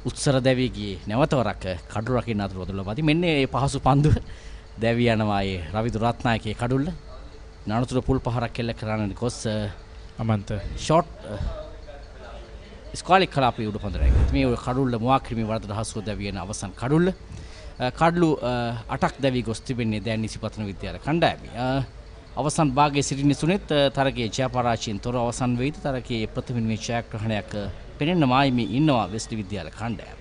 උත්සර දැවී ගියේ නැවත වරක් කඩු රකින්න අතර වදලා ලබා දී. මෙන්න මේ පහසු පන්දුව දැවී යනවා ඒ රවිදු රත්නායකගේ කඩුල්ල. නඩතුරු පුල් පහරක් කෙල්ල කරන්න ගොස් අමන්ත ෂොට් ස්කෝලික් කලාපේ උඩ පන්දරයි. මේ කඩුල්ල මුවාක්‍රිමි වර්ධන හසුව දැවී යන අවසන් කඩුල්ල. කඩලු 8ක් දැවී ගොස් තිබෙන්නේ දැන් ඉසිපතන විද්‍යාල කණ්ඩායමේ. අවසන් භාගයේ සිටින සුනිත් තරගයේ ජයපරාජයෙන් තොර අවසන් වෙයිද තරගයේ ප්‍රථම ජයග්‍රහණයක් පෙනෙන්න මායිමේ ඉන්නවා වෙස්ලි විද්‍යාල කණ්ඩායම.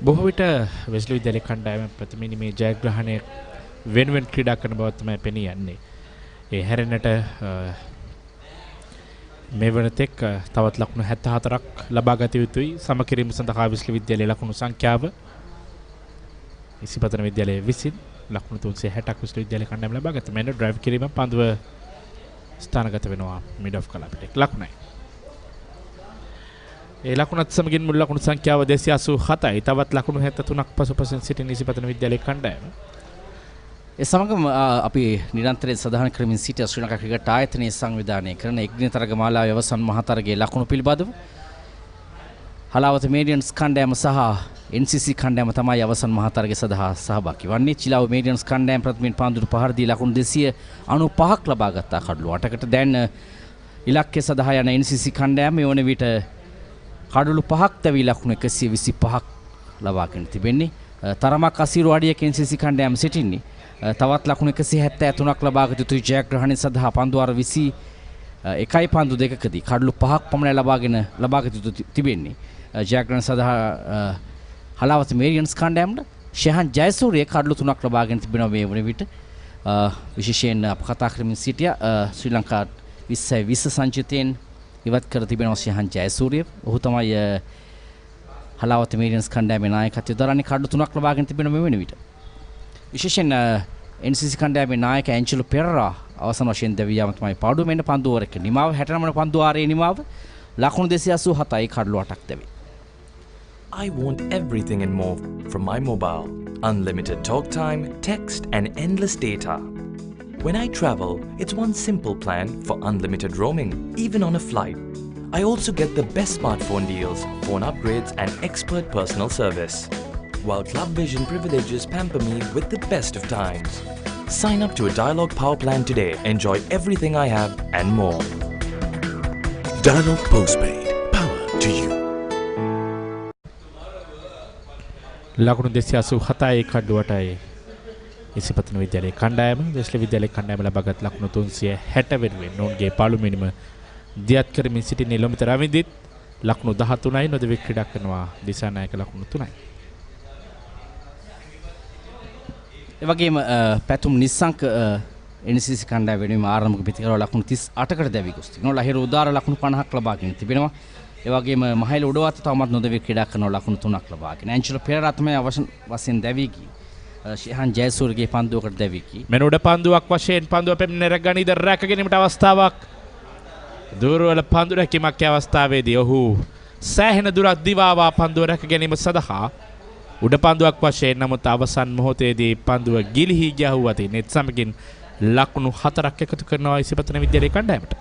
බොහෝ විට වෙස්ලි විද්‍යාල කණ්ඩායම ප්‍රථම මේ ජයග්‍රහණය වෙනුවෙන් ක්‍රීඩා කරන බව තමයි පෙනී යන්නේ. ඒ හැරෙන්නට මේ වනතෙක් තවත් ලකුණු 74ක් ලබා ගත යුතුයි. සමකිරීම සඳහා වෙස්ලි විද්‍යාලයේ ලකුණු සංඛ්‍යාව ඉසිපතන විද්‍යාලයේ විසින් ලකුණු 360ක් වෙස්ලි විද්‍යාලයේ කණ්ඩායම ලබා ගත්තා. මෙන්න ඩ්‍රයිව් කිරීම පන්දුව ස්ථානගත වෙනවා මිඩ් ඔෆ් කලාපයට. ලකුණයි. ඒ ලකුණත් සමගින් මුල් ලකුණු සංඛ්‍යාව 287යි. තවත් ලකුණු 73ක් පසුපසින් සිටින ඉසිපතන විද්‍යාලයේ කණ්ඩායම. ඒ සමගම අපි නිරන්තරයෙන් සඳහන් කරමින් සිටින ශ්‍රී ලංකා ක්‍රිකට් ආයතනයේ සංවිධානය කරන එක්දින තරග මාලාවේ අවසන් මහතරගයේ ලකුණු පිළිබඳව හලාවත මේඩියන්ස් කණ්ඩායම සහ NCC කණ්ඩායම තමයි අවසන් මහතරගය සඳහා සහභාගී වන්නේ. චිලාව මේඩියන්ස් කණ්ඩායම ප්‍රථමයෙන් පන්දුරු පහර දී ලකුණු 295ක් ලබා ගත්තා කඩලු 8කට. දැන් ඉලක්කය සඳහා යන NCC කණ්ඩායම මේ වන විට කඩලු 5ක් තැවි ලකුණු 125ක් ලබාගෙන තිබෙන්නේ. තරමක් අසීරු අඩියක NCC කණ්ඩායම සිටින්නේ. තවත් ලකුණු 173ක් ලබාගත යුතු ජයග්‍රහණය සඳහා පන්දු අර 21යි පන්දු දෙකකදී කඩලු 5ක් පමණ ලබාගත යුතු තිබෙන්නේ. ජයග්‍රහණ සඳහා හලාවත මේරියන්ස් කණ්ඩායමට ෂෙහන් ජයසූරිය කඩලු 3ක් ලබාගෙන තිබෙනවා මේ වන විට. විශේෂයෙන් අප කතා කරමින් සිටියා ශ්‍රී ලංකා 20 සංචිතයෙන් ඉවත් කර තිබෙනවා ෂෙහන් ජයසූරිය. ඔහු තමයි හලාවත මේරියන්ස් කණ්ඩායමේ නායකත්වය දරන්නේ. කඩලු 3ක් ලබාගෙන තිබෙනවා මේ වන විට. විශේෂයෙන් NCC කණ්ඩායමේ නායක ඇන්ජලෝ පෙරරා අවසන් වශයෙන් දැවී යාම තමයි පාඩුව. මෙන්න පන්දුවරක නිමාව 69 පන්දුවාරයේ නිමාව ලකුණු 287යි කඩලු 8ක් දැවේ. I want everything and more from my mobile. Unlimited talk time, text and endless data. When I travel, it's one simple plan for unlimited roaming, even on a flight. I also get the best smartphone deals, phone upgrades and expert personal service. While Club Vision privileges pamper me with the best of times. Sign up to a Dialog Power plan today. Enjoy everything I have and more. Dialog Postpaid. Power to you. ලකුණු 287යි කඩලු 8යි ඉසිපතන විද්‍යාලයේ කණ්ඩායම. Wesley විද්‍යාලයේ කණ්ඩායම ලබාගත් ලකුණු 360 වෙනුවෙන් ඔවුන්ගේ පළමුවෙනිම දියත් කරමින් සිටින නිලමිත රවින්දිත් ලකුණු 13යි නොදෙවි ක්‍රීඩා කරනවා. දිසානායක ලකුණු 3යි. ඒ වගේම පැතුම් නිස්සංක NCC කණ්ඩායම වෙනුවෙන් ආරම්භක පිටිකරව ලකුණු 38කට දැවි ගොස් තිබෙනවා. ලහිරු උදාර ලකුණු 50ක් ලබාගෙන තිබෙනවා. ඒ වගේම මහයිල උඩවත්ත තවමත් නොදෙවි ක්‍රීඩා කරන ලකුණු 3ක් ලබාගෙන. ඇන්ජලෝ පෙරේරා තමයි අවසන් වශයෙන් දැවි ගියේ. ෂෙහන් ජයසූරියගේ පන්දුවකට දැවි ගියේ. මෙන්න උඩ පන්දුවක් වශයෙන් පන්දුව පෙම්න රැගණීද රැක ගැනීමට අවස්ථාවක්. දුර්වල පන්දු රැකීමක් අවස්ථාවේදී ඔහු සෑහෙන දුරක් දිවාවා පන්දුව රැක ගැනීම සඳහා උඩ පන්දුවක් වශයෙන්. නමුත් අවසන් මොහොතේදී පන්දුව ගිලිහි ගැහුවා තින් ඒත් සමගින් ලකුණු 4ක් එකතු කරනවා ඉසිපතන විද්‍යාලයේ කණ්ඩායමට.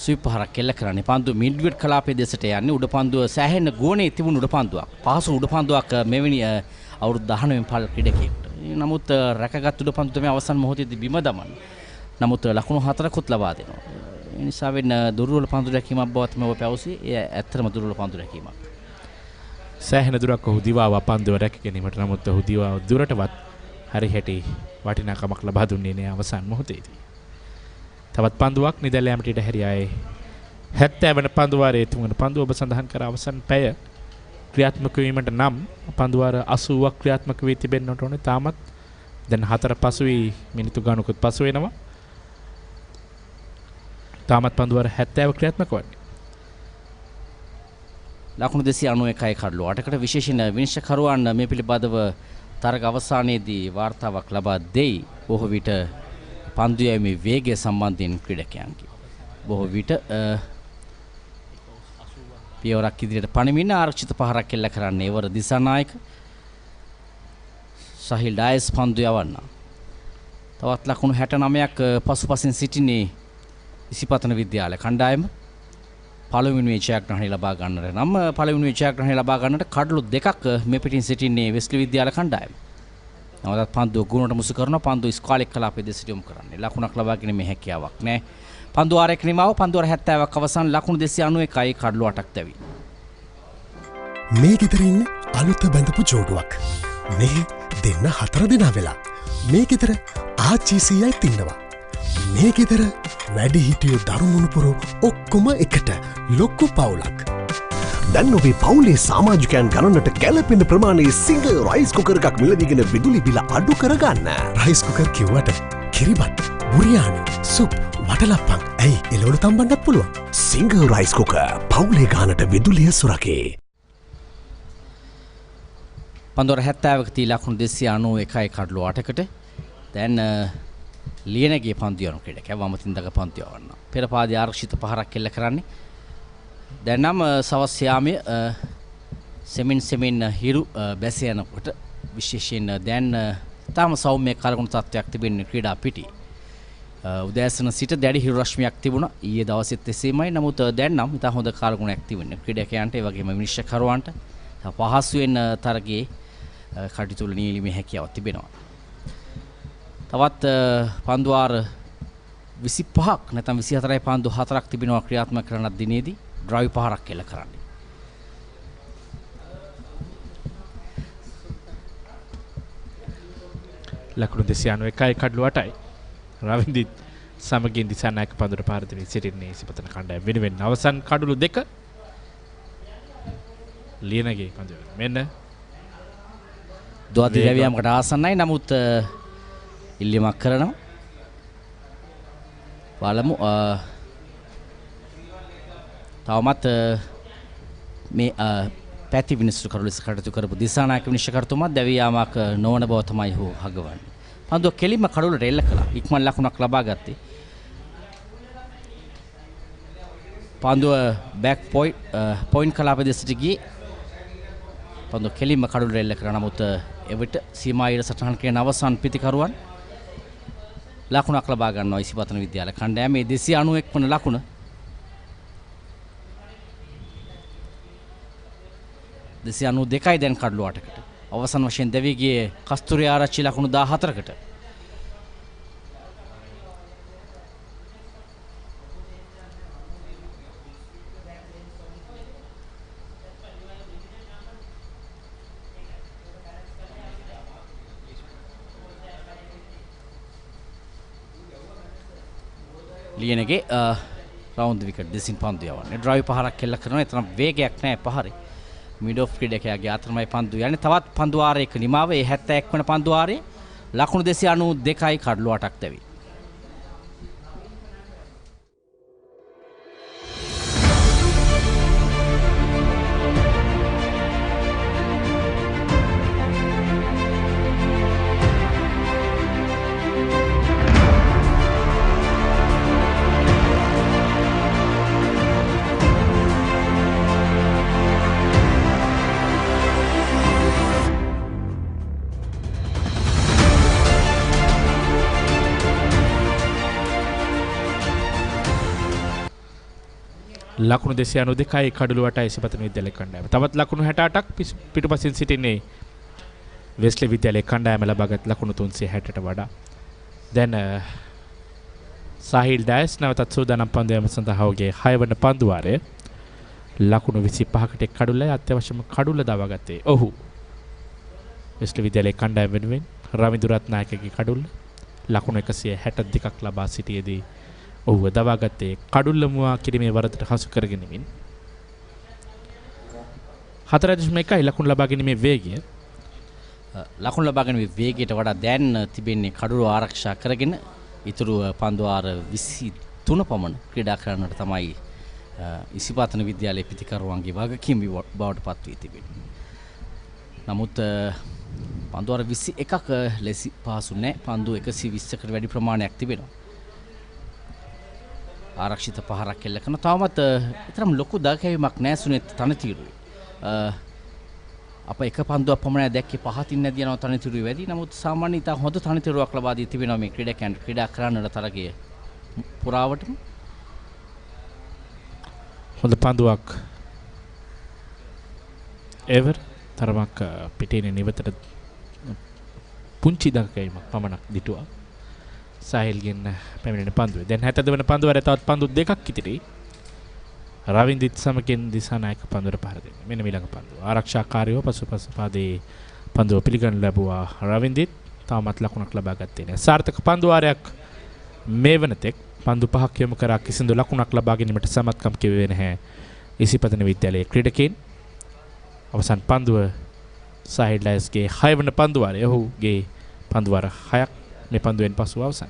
සුපහරක් කෙල්ල කරන්නේ පන්දුව මිඩ්විඩ් කලාපයේ දෙසට යන්නේ. උඩ පන්දුව සෑහෙන ගෝණේ තිබුණු උඩ පන්දුවක්. පහසු උඩ පන්දුවක් මෙවැනි අවුරුදු 19 පළ ක්‍රීඩකයෙකුට. නමුත් රැකගත් උඩ පන්දුව තමයි අවසන් මොහොතේදී බිම දමන්නේ. නමුත් ලකුණු 4කුත් ලබා දෙනවා. ඒ නිසා වෙන දුර්වල පන්දු රැකීමක් බවත් මම පැවසුවේ. ඒ ඇත්තම දුර්වල පන්දු රැකීමක්. සෑහෙන දුරක් ඔහු දිවාවා පන්දුව රැක ගැනීමට. නමුත් ඔහු දිවාව දුරටවත් හරිහැටි වටිනාකමක් ලබා දුන්නේ නේ අවසන් මොහොතේදී. තවත් පන්දුවක් නිදැල්ලෑමට හැරියායේ 70 වන පන්දුවාරයේ 3 වන පන්දුව ඔබ සඳහන් කර අවසන් පැය ක්‍රියාත්මක වීමට නම් පන්දුවාර 80ක් ක්‍රියාත්මක වී තිබෙන්නට ඕනේ. තාමත් දැන් 4 පසුවී මිනිත්තු ගණනකුත් පසු වෙනවා. තාමත් පන්දුවාර 70 ක්‍රියාත්මක වන්නේ. ලකුණු 291යි කඩලු 8කට විශේෂණ විනිශ්චයකරුවන් මේ පිළිබඳව තරග අවසානයේදී වාර්තාවක් ලබා දෙයි. බොහෝ විට පන්දු යෑමේ වේගය සම්බන්ධයෙන් ක්‍රීඩකයන්ගේ බොහෝ විට පියවරක් ඉදිරියට පණිමින් ආරක්ෂිත පහරක් එල්ල කරන්නේ එවර දිසානායක සහිල් ඩයස් පන්දු යවන්න. තවත් ලකුණු 69ක් පසුපසින් සිටින්නේ ඉසිපතන විද්‍යාලය කණ්ඩායම. පළවෙනි ජයග්‍රහණය ලබා ගන්නට නම් පළවෙනි ජයග්‍රහණය ලබා ගන්නට කඩලු දෙකක් මේ පිටින් සිටින්නේ වෙස්ලි විද්‍යාල කණ්ඩායම. නවතත් පන්දුව ගුණට මුසු කරන පන්දුව ස්කාලෙක් කලාපයේ දෙසට යොමු කරන්නේ. ලකුණක් ලබා ගැනීමේ හැකියාවක් නැහැ. පන්දුව ආරයක නිමාව පන්දුව 70ක් අවසන් ලකුණු 291යි කඩලු 8ක් දැවි. මේ ගෙදර ඉන්න අලුත බැඳපු ජෝඩුවක්. මේ දෙන්න 4 දෙනා වෙලා. මේ ගෙදර ආච්චිසියයි ඉන්නවා. මේ ගෙදර වැඩි හිටියෝ දරුමුණුපුරෝ ඔක්කොම එකට ලොක්කු පවුලක්. දැන් ඔබේ පවුලේ සමාජිකයන් ගණනට ගැලපෙන ප්‍රමාණයේ සිංගල් රයිස් කුකර් එකක් මිලදීගෙන විදුලි බිල අඩු කරගන්න. රයිස් කුකර් කිව්වට කිරිබත්, බුරියානි, සුප්, වටලප්පන් ඇයි එළවලු තම්බන්නත් පුළුවන්. සිංගල් රයිස් කුකර් පවුලේ ගානට විදුලිය සුරකේ. පන්දුවර 70ක තී ලකුණු 291යි කඩලු 8කට. දැන් ලියනගේ පන්දු යන ක්‍රීඩකයා වමතින් දක පන්දු යවන්න. පෙර පාදයේ ආරක්ෂිත පහරක් එල්ල කරන්නේ. දැන් නම් සවස් යාමයේ සෙමින් හිරු බැස යනකොට විශේෂයෙන් දැන් තාම සෞම්‍ය කලකුණු තත්ත්වයක් තිබෙන ක්‍රීඩා පිටි. උදෑසන සිට දැඩි හිරු රශ්මියක් තිබුණා. ඊයේ දවසෙත් එසේමයි. නමුත් දැන් නම් ඉතා හොඳ කලකුණක් තිබෙන ක්‍රීඩකයන්ට ඒ වගේම විනිශ්චයකරුවන්ට පහසුවෙන් තරගයේ කටයුතු වල නියැලීමේ හැකියාවක් තිබෙනවා. තවත් පන්දුවාර 25ක් නැත්නම් 24යි පන්දු 4ක් තිබෙනවා ක්‍රියාත්මක කරන දිනේදී ඩ්‍රයිව් පහරක් එල්ල කරන්නේ. ලකුණු 291යි කඩලු 8යි. රවින්දිත් සමගින් දිසානායක පන්දුර පාර දෙමින් සිටින්නේ ඉසිපතන කණ්ඩායම වෙනුවෙන් අවසන් කඩලු 2 ලියනගේ පන්දුව. මෙන්න දුවදී ලැබියමකට ආසන්නයි. නමුත් ඉල්ලීමක් කරනවා. බලමු තවමත් මේ පැති විනිශ්චය කරු ලෙස කටයුතු කරපු දිසානායක විනිශ්චයකරුතුමා දැවී යාමක් නොවන බව තමයි ඔහු හඟවන්නේ. පන්දුව කෙලින්ම කඩුවලට එල්ල කළා. ඉක්මන් ලකුණක් ලබා ගත්තේ. පන්දුව බෑක් පොයින්ට් කලාප දෙසට ගියේ. පන්දුව කෙලින්ම කඩුවලට එල්ල කරා. නමුත් එවිට සීමා ඊට සටහන් කරන අවසන් පිතිකරුවන් ලකුණක් ලබා ගන්නවා ඉසිපතන විද්‍යාල කණ්ඩායමේ 291 වන ලකුණ. දෙසිය 92යි දැන් කඩලු 8කට. අවසන් වශයෙන් දෙවි ගියේ කස්තුරි ආරච්චි ලකුණු 14කට. ලියනගේ රවුන්ඩ් විකට් දෙසින් පන්දු යවන්නේ. ඩ්‍රයිව් පහරක් කෙල්ල කරනවා. එතරම් වේගයක් නැහැ පහරේ. මිඩ් ඔෆ් ක්‍රීඩකයාගේ අතරමයි පන්දු යන්නේ. තවත් පන්දු ආරයක නිමාව. ඒ 71 වන පන්දු ආරේ ලකුණු 292යි කඩලු 8ක් දැවි. ලකුණු 292යි කඩලු 8යි ඉසිපතන විද්‍යාලය කණ්ඩායම. තවත් ලකුණු 68ක් පිටුපසින් සිටින්නේ වෙස්ලි විද්‍යාලය කණ්ඩායම ලබාගත් ලකුණු 360ට වඩා. දැන් සාහිල් ඩයස් නැවතත් සූදානම් පන්දු යෑම සඳහා ඔහුගේ 6 වන පන්දු වාරය ලකුණු 25කට කඩුල්ලයි අත්‍යවශ්‍යම කඩුල්ල දවාගත්තේ ඔහු. වෙස්ලි විද්‍යාලය කණ්ඩායම වෙනුවෙන් රවින්දු රත්නායකගේ කඩුල්ල ලකුණු 162ක් ලබා සිටියේදී ඔහුව දවාගත්තේ කඩුල්ල මුවා කිරීමේ වරදට හසු කරගෙනමින් 4.1 ලකුණු ලබා ගැනීමේ වේගය ලකුණු ලබා ගැනීමේ වේගයට වඩා දැන් තිබෙන්නේ කඩුල්ල ආරක්ෂා කරගෙන ඉතුරු පන්දු වාර 23 පමණ ක්‍රීඩා කරන්නට තමයි ඉසිපාතන විද්‍යාලයේ පිතිකරුවන්ගේ වගකීම් බවට පත් වී තිබෙනවා. නමුත් පන්දු වාර 21ක ලෙසි පහසු නැහැ. පන්දු 120කට වැඩි ප්‍රමාණයක් තිබෙනවා. ආරක්ෂිත පහරක් එල්ල කරන තවමත් තරම් ලොකු දගකැවීමක් නැහැ සුනේත් තනතිරුයි. අප එක පන්දුවක් පමණයි දැක්කේ පහතින් නැති යනවා තනතිරුයි වැඩි. නමුත් සාමාන්‍ය ඉතා හොඳ තනතිරුවක් ලබා දී තිබෙනවා මේ ක්‍රීඩකයන්ට ක්‍රීඩා කරන්නට තරගයේ පුරාවටම. හොඳ පන්දුවක් එවර් තරමක් පිටේනේ නිවතට පුංචි දගකැවීමක් පමණක් දිටුවා. සාහිල්ගෙන් පැමිණෙන පන්දුවේ. දැන් 70 වෙනි පන්දුවරේ තවත් පන්දු දෙකක් ඉතිරි. රවින්දිත් සමගින් දිසානායක පන්දුවට පහර දෙන්නේ. මෙන්න ඊළඟ පන්දුව. ආරක්ෂාකාරීව පසුපස පාදයේ පන්දුව පිළිගන්න ලැබුවා රවින්දිත්. තාමත් ලකුණක් ලබා ගත්තේ නැහැ. සාර්ථක පන්දුවාරයක් මේ වනතෙක් පන්දු පහක් යොමු කරා කිසිදු ලකුණක් ලබා ගැනීමට සමත්කම් කිව්වේ නැහැ. ඉසිපතන විද්‍යාලයේ ක්‍රීඩකයන් අවසන් පන්දුව සාහිල් ඩයස්ගේ 6 වන පන්දුවාරය. ඔහුගේ පන්දුවාර 6ක් මේ පන්දුවෙන් පසු අවසන්.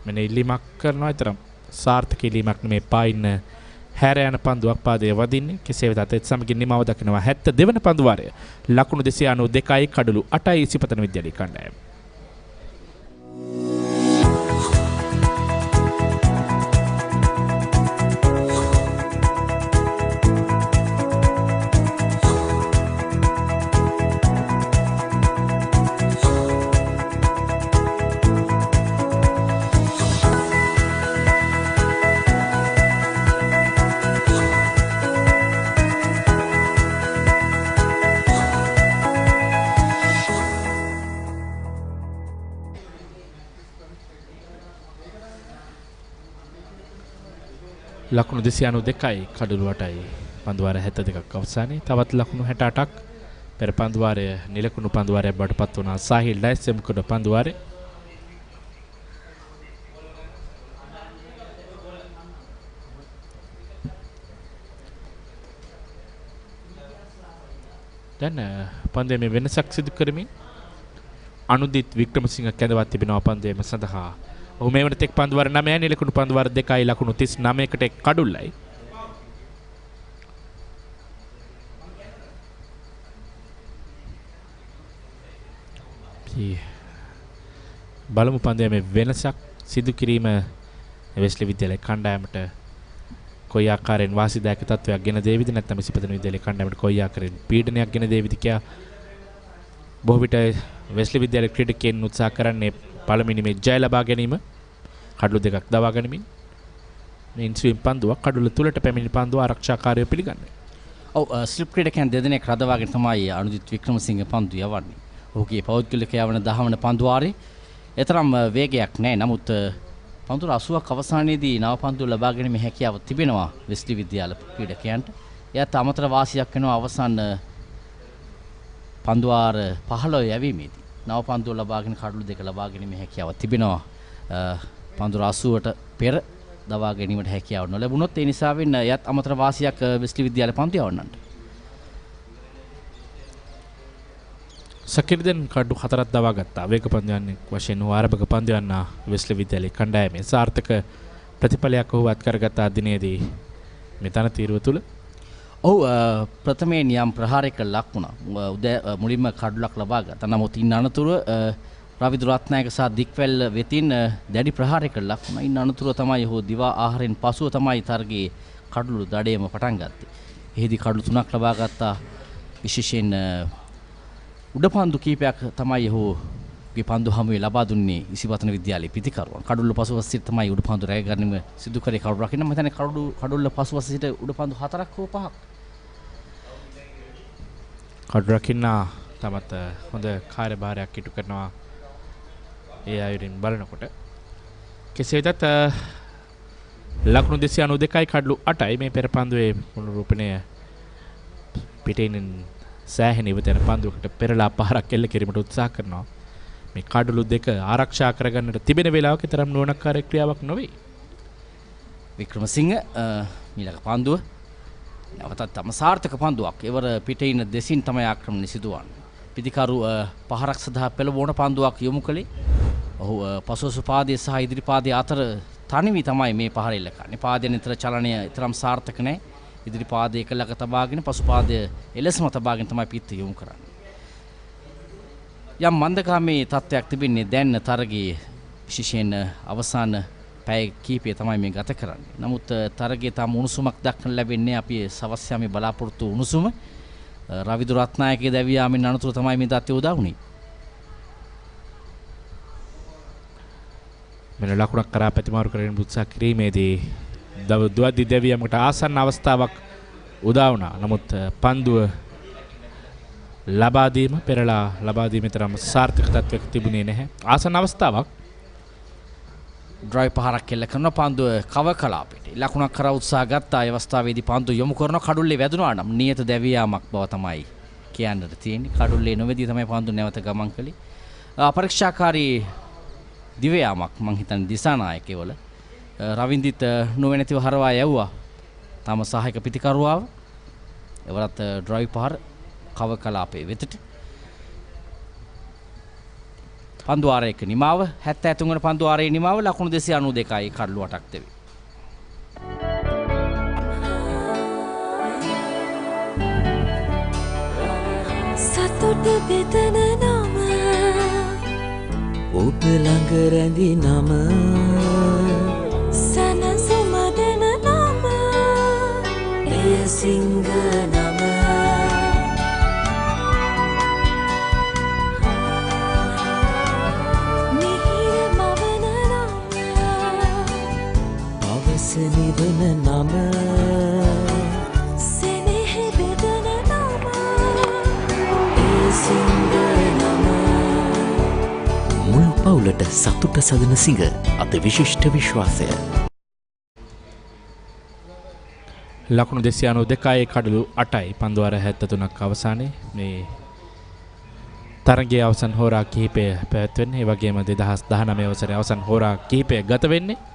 මෙන්න ඉල්ලීමක් කරනවා තරම් සාර්ථක ඉල්ලීමක් නෙමේ පායින්න හැර යන පන්දුවක් පාදයේ වදින්නේ. කෙසේ වෙතත් ඒත් සමගින් නිමව දකිනවා 72 වන පන්දුවාරය. ලකුණු 292යි කඩලු 8යි ඉසිපතන විද්‍යාලයේ කණ්ඩායම. ලකුණු 292යි කඩලු 8යි පන්දුවාර 72ක් අවසානයේ. තවත් ලකුණු 68ක් පෙර පන්දුවාරය නිලකුණු පන්දුවාරයක් බවට පත් වුණා. සාහිල් ඩයස් එමුකඩ පන්දුවාරේ දැන් පන්දුවේ මේ වෙනසක් සිදු කරමින් අනුදිත් වික්‍රමසිංහ කැඳවත් තිබෙනවා පන්දුවේම සඳහා. ඔහු මේ වන තෙක් පන්දුවාර 9යි නිලකුණු පන්දුවාර 2යි ලකුණු 39කට කඩුල්ලයි. බලමු පන්දුවේ මේ වෙනසක් සිදු කිරීම වෙස්ලි විද්‍යාලයේ කණ්ඩායමට කොයි ආකාරයෙන් වාසිදායක තත්වයක් ගෙන දේවිද නැත්නම් ඉසිපතන විද්‍යාලයේ කණ්ඩායමට කොයි ආකාරයෙන් පීඩනයක් ගෙන දේවිද කියා බොහෝ විට වෙස්ලි විද්‍යාලයේ ක්‍රීඩකයන් උත්සාහ කරන්නේ පළමුවෙනි මේ ජය ලබා ගැනීම. කඩලු දෙකක් දවා ගනිමින් මේ ඉන්ස්විම් පන්දුවක් කඩලු තුලට පැමිණි පන්දුව ආරක්ෂාකාරීව පිළිගන්නේ. ඔව් ස්ලිප් ක්‍රීඩකයන් දෙදෙනෙක් රඳවාගෙන තමයි අනුජිත් වික්‍රමසිංහ පන්දු යවන්නේ. ඔහුගේ පෞද්ගලික යවන 10 වන පන්දුවාරේ එතරම් වේගයක් නැහැ. නමුත් පන්දු 80ක් අවසානයේදී නව පන්දු ලබා ගැනීමේ හැකියාව තිබෙනවා වෙස්ලි විද්‍යාල ක්‍රීඩකයන්ට. එයත් අමතර වාසියක් වෙනවා අවසන් පන්දුවාර 15 යැවීමේදී. නව පන්දු ලබාගෙන කඩලු දෙක ලබා ගැනීමේ හැකියාව තිබෙනවා. පන්දු 80ට පෙර දවා ගැනීමට හැකියාව නොලැබුණොත් ඒ නිසා වෙන යත් අමතර වාසියක් වෙස්ලි විද්‍යාලේ පන්දු යවන්නන්ට. සකිර්දෙන් කඩු 4ක් දවා ගත්තා. වේග පන්දුයන්නේ වශයෙන් ආරම්භක පන්දුයන්න වෙස්ලි විද්‍යාලයේ කණ්ඩායමේ සාර්ථක ප්‍රතිඵලයක් ඔහු අත් කරගත් දිනේදී මෙතන තීරුව තුල ඔව් ප්‍රථමයෙන් යම් ප්‍රහාරයක ලක් වුණා. මුලින්ම කඩුලක් ලබා ගත්තා. නමුත් ඉන් අනතුරුව රවිදු රත්නායක සහ දික්වැල් වෙතින් දැඩි ප්‍රහාරයක ලක් වුණා. ඉන් අනතුරුව තමයි ඔහු දිවා ආහාරයෙන් පසුව තමයි තරගයේ කඩලු දඩේම පටන් ගත්තේ. එහිදී කඩලු 3ක් ලබා ගත්තා. විශේෂයෙන් උඩපන්දු කීපයක් තමයි ඔහුගේ පන්දු හමුවේ ලබා දුන්නේ ඉසිපතන විද්‍යාලයේ පිතිකරුවන්. කඩුල්ල පසුවස සිට තමයි උඩපන්දු රැක ගැනීම සිදු කරේ කවුරු රකින්න. මම හිතන්නේ කඩුල්ල පසුවස සිට උඩපන්දු 4ක් හෝ 5ක්. කඩු රකින්න තමත් හොඳ කාර්යභාරයක් ඉටු කරනවා. ඒ අයුරින් බලනකොට කෙසේ වෙතත් ලකුණු 292යි කඩලු 8යි මේ පෙර පන්දුවේ පුනරුපණය පිටින් සෑහෙන ඉවතන පන්දුවකට පෙරලා පහරක් එල්ල කිරීමට උත්සාහ කරනවා මේ කඩලු දෙක ආරක්ෂා කරගන්නට තිබෙන වෙලාවක තරම් නුවණක්කාර ක්‍රියාවක් නොවේ. වික්‍රමසිංහ ඊළඟ පන්දුව නැවතත් තම සාර්ථක පන්දුවක්. එවර පිටේ ඉන්න දෙසින් තමයි ආක්‍රමණය සිදුවන්නේ. පිටිකරු පහරක් සඳහා පෙළඹවන පන්දුවක් යොමු කළේ. ඔහු පසුසු පාදයේ සහ ඉදිරි පාදයේ අතර තනිවි තමයි මේ පහර එල්ල කරන්නේ. පාදයේ නිතර චලනය තරම් සාර්ථක නැහැ. ඉදිරි පාදයේ එකලක තබාගෙන පසු පාදයේ එලෙසම තබාගෙන තමයි පිට යොමු කරන්නේ. යම් මන්දකාමී තත්ත්වයක් තිබෙන්නේ දැන් තරගයේ විශේෂයෙන් අවසාන පැය කීපය තමයි මේ ගත කරන්නේ. නමුත් තරගයේ තාම උණුසුමක් දක්වන්න ලැබෙන්නේ අපි සවස් යාමේ බලාපොරොත්තු උණුසුම. රවිදු රත්නායකගේ දැවී යාමෙන් අනතුරු තමයි මේ තත්ත්වය උදා වුනේ. මෙන්න ලකුණක් කරා ප්‍රතිමාරු කරගෙන උත්සාහ කිරීමේදී දුවද්දි දැවී යාමකට ආසන්න අවස්ථාවක් උදා වුණා. නමුත් පන්දුව ලබා දීම පෙරලා ලබා දීමේ තරම් සාර්ථක තත්ත්වයක් තිබුණේ නැහැ. ආසන්න අවස්ථාවක් ඩ්‍රයිව් පහරක් කෙල්ල කරන පන්දුව කව කලාපයට ලකුණක් කරා උත්සාහ ගත්තා. ඒ අවස්ථාවේදී පන්දුව යොමු කරන කඩුල්ලේ වැදුනා නම් නියත දැවී යාමක් බව තමයි කියන්නට තියෙන්නේ. කඩුල්ලේ නොවේදී තමයි පන්දුව නැවත ගමන් කළේ. පරීක්ෂාකාරී දිව යාමක් මං හිතන්නේ දිසානායකවල රවින්දිත් නොවැනතිව හරවා යවුවා. තම සහායක පිටිකරුවාව එවරත් ඩ්‍රයිව් පහර කව කලාපයේ වෙතට පන්දුවාරයක නිමාව 73 වන පන්දුවාරයේ නිමාව ලකුණු 292යි කඩලු 8ක් දෙවි. සතුට බෙදන නම ඔබ ළඟ රැඳි නම සනසුම දෙන නම එය සිංහ නම නිවන නම සෙනෙහ බෙදන නම ඒ සිංහ නම මුළු පවුලට සතුට සදන සිංහ අත විශිෂ්ට විශ්වාසය. ලකුණු 292යි කඩලු 8යි පන්දුවාර 73ක් අවසානයේ මේ තරගයේ අවසන් හෝරා කිහිපය පැවැත්වෙන්නේ. ඒ වගේම 2019 වසරේ අවසන් හෝරා කිහිපය ගත වෙන්නේ.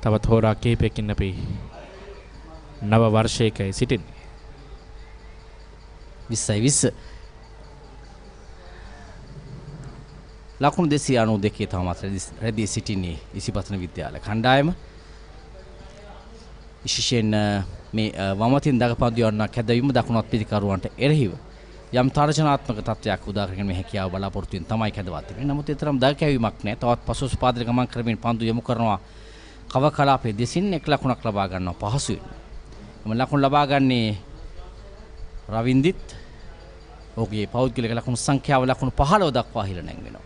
තවත් හෝරා කිහිපයකින් අපි නව වර්ෂයකයි සිටින්නේ. 20 ලකුණු 292 තමත් රැඳී සිටින්නේ ඉසිපතන විද්‍යාල කණ්ඩායම. විශේෂයෙන් මේ වමතින් දගපන්දු යවන්නක් හැදවීම දකුණත් පිටිකරුවන්ට එරෙහිව යම් තර්ජනාත්මක තත්ත්වයක් උදා කරගෙන මේ හැකියාව බලාපොරොත්තු වෙන තමයි කැදවා තිබෙන්නේ. නමුත් ඒ තරම් දගකැවීමක් නැහැ. තවත් පසුස් පාදයට ගමන් කරමින් පන්දු යොමු කරනවා. කව කලාපයේ දෙසින් එක් ලකුණක් ලබා ගන්නවා පහසුවෙන්. එම ලකුණු ලබා ගන්නේ රවින්දිත්. ඔහුගේ පෞද්ගලික ලකුණු සංඛ්‍යාව ලකුණු 15 දක්වා ඉහළ නැංගෙනවා.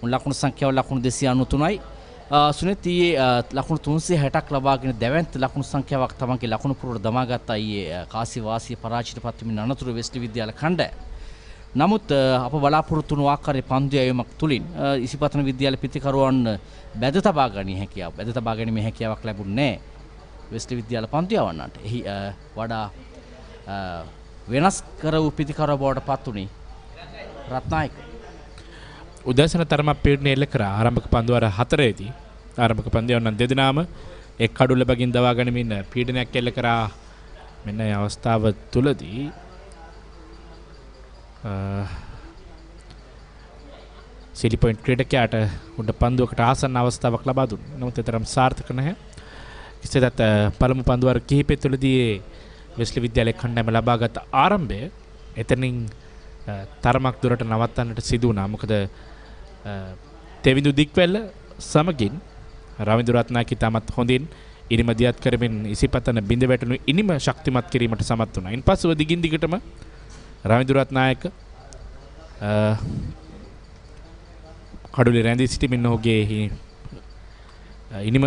උන් ලකුණු සංඛ්‍යාව ලකුණු 293යි. සුනිත් ඊයේ ලකුණු 360ක් ලබාගෙන දැවැන්ත ලකුණු සංඛ්‍යාවක් තමන්ගේ ලකුණු පුරවට දමා ගත්තා. ඊයේ කාසි වාසිය පරාජිතපත් වීමෙන් අනතුරු වෙස්ලි විද්‍යාල කණ්ඩායම. නමුත් අප බලාපොරොත්තු වුණු ආකාරයේ පන්දු යැවීමක් තුලින් ඉසිපතන විද්‍යාල පිටිකරුවන් බැද තබා ගැනීමේ හැකියාවක් ලැබුණේ නැහැ වෙස්ලි විද්‍යාල පන්දු යවන්නට. එහි වඩා වෙනස් කර වූ පිටිකරුව බවට පත් වුණේ රත්නායක. උදැසන තරමක් පීඩනය එල්ල කරා ආරම්භක පන්දුවාර 4ේදී. ආරම්භක පන්දු යවන්න දෙදෙනාම එක් කඩුල්ල බගින් දවා ගනිමින් පීඩනයක් එල්ල කරා. මෙන්න මේ අවස්ථාව තුලදී සිලි පොයින්ට් ක්‍රීඩකයාට උඩ පන්දුවකට ආසන්න අවස්ථාවක් ලබා දුන්නා. නමුත් ඒ තරම් සාර්ථක නැහැ. ඉස්සෙල්ලත් පළමු පන්දුවාර කිහිපය තුළදී වෙස්ලි විද්‍යාලයේ කණ්ඩායම ලබාගත් ආරම්භය එතනින් තරමක් දුරට නවත්තන්නට සිදු වුණා. මොකද තෙවිඳු දික්වැල්ල සමගින් රවින්දු රත්නායක ඉතාමත් හොඳින් ඉනිම දියත් කරමින් ඉසිපතන බිඳ වැටුණු ඉනිම ශක්තිමත් කිරීමට සමත් වුණා. ඉන්පසුව දිගින් දිගටම රවින්දු රත්නායක කඩුලේ රැඳී සිටීමෙන් ඔහුගේ ඉනිම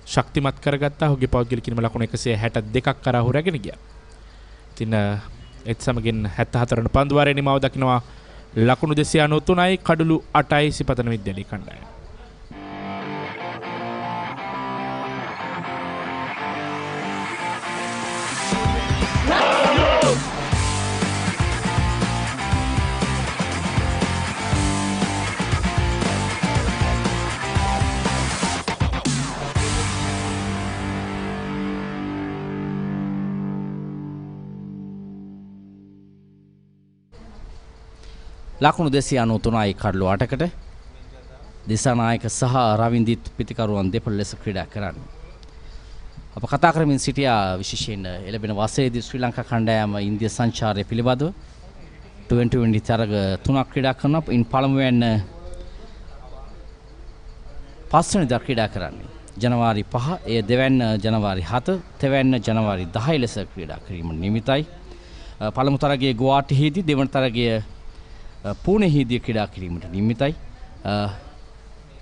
ශක්තිමත් කරගත්තා. ඔහුගේ පෞද්ගලික ඉනිම ලකුණු 162ක් කරා ඔහු රැගෙන ගියා. ඉතින් ඒත් සමගින් 74 වන පන්දුවාරයේ නිමාව දකිනවා ලකුණු 293යි කඩලු 8යි ඉසිපතන විද්‍යාලයේ කණ්ඩායම. ලකුණු 293යි කඩලු 8කට. දිසානායක සහ රවින්දිත් පිතිකරුවන් දෙපළ ලෙස ක්‍රීඩා කරන්නේ. අප කතා කරමින් සිටියා විශේෂයෙන් එළබෙන වසරේදී ශ්‍රී ලංකා කණ්ඩායම ඉන්දිය සංචාරය පිළිබඳව T20 තරග 3ක් ක්‍රීඩා කරනවා. ඉන් පළමුවෙන් 5 වෙනිදා ක්‍රීඩා කරන්නේ. ජනවාරි 5, එය දෙවැන්න ජනවාරි 7, තෙවැන්න ජනවාරි 10 ලෙස ක්‍රීඩා කිරීමට නියමිතයි. පළමු තරගයේ ගුවාහාටිහිදී, දෙවන තරගය පූනේහිදී ක්‍රීඩා කිරීමට නියමිතයි.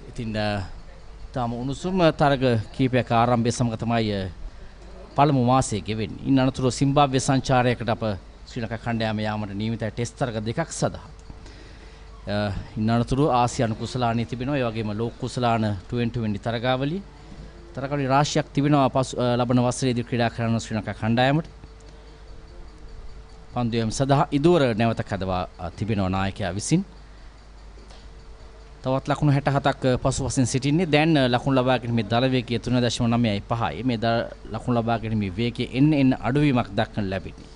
ඉතින් තාම උණුසුම් තරග කීපයක ආරම්භය සමග තමයි පළමු මාසයේ ගෙවෙන්නේ. ඉන් අනතුරුව සිම්බාබ්වේ සංචාරයකට අප ශ්‍රී ලංකා කණ්ඩායම යාමට නියමිතයි ටෙස්ට් තරග 2ක් සඳහා. ඉන් අනතුරුව ආසියානු කුසලානයේ තිබෙනවා. ඒ වගේම ලෝක කුසලාන T20 තරගාවලිය. තරගාවලි රාශියක් තිබෙනවා ලබන වසරේදී ක්‍රීඩා කරන ශ්‍රී ලංකා කණ්ඩායමට. පන්දුයම් සඳහා ඉදුවර නැවත කැදවා තිබෙනවා නායකයා විසින්. තවත් ලකුණු 67ක් පසුපසින් සිටින්නේ. දැන් ලකුණු ලබා ගැනීමේ දල වේගය 3.9යි. මේ ලකුණු ලබා ගැනීමේ වේගයේ එන්න අඩුවීමක් දක්වන ලැබෙන්නේ.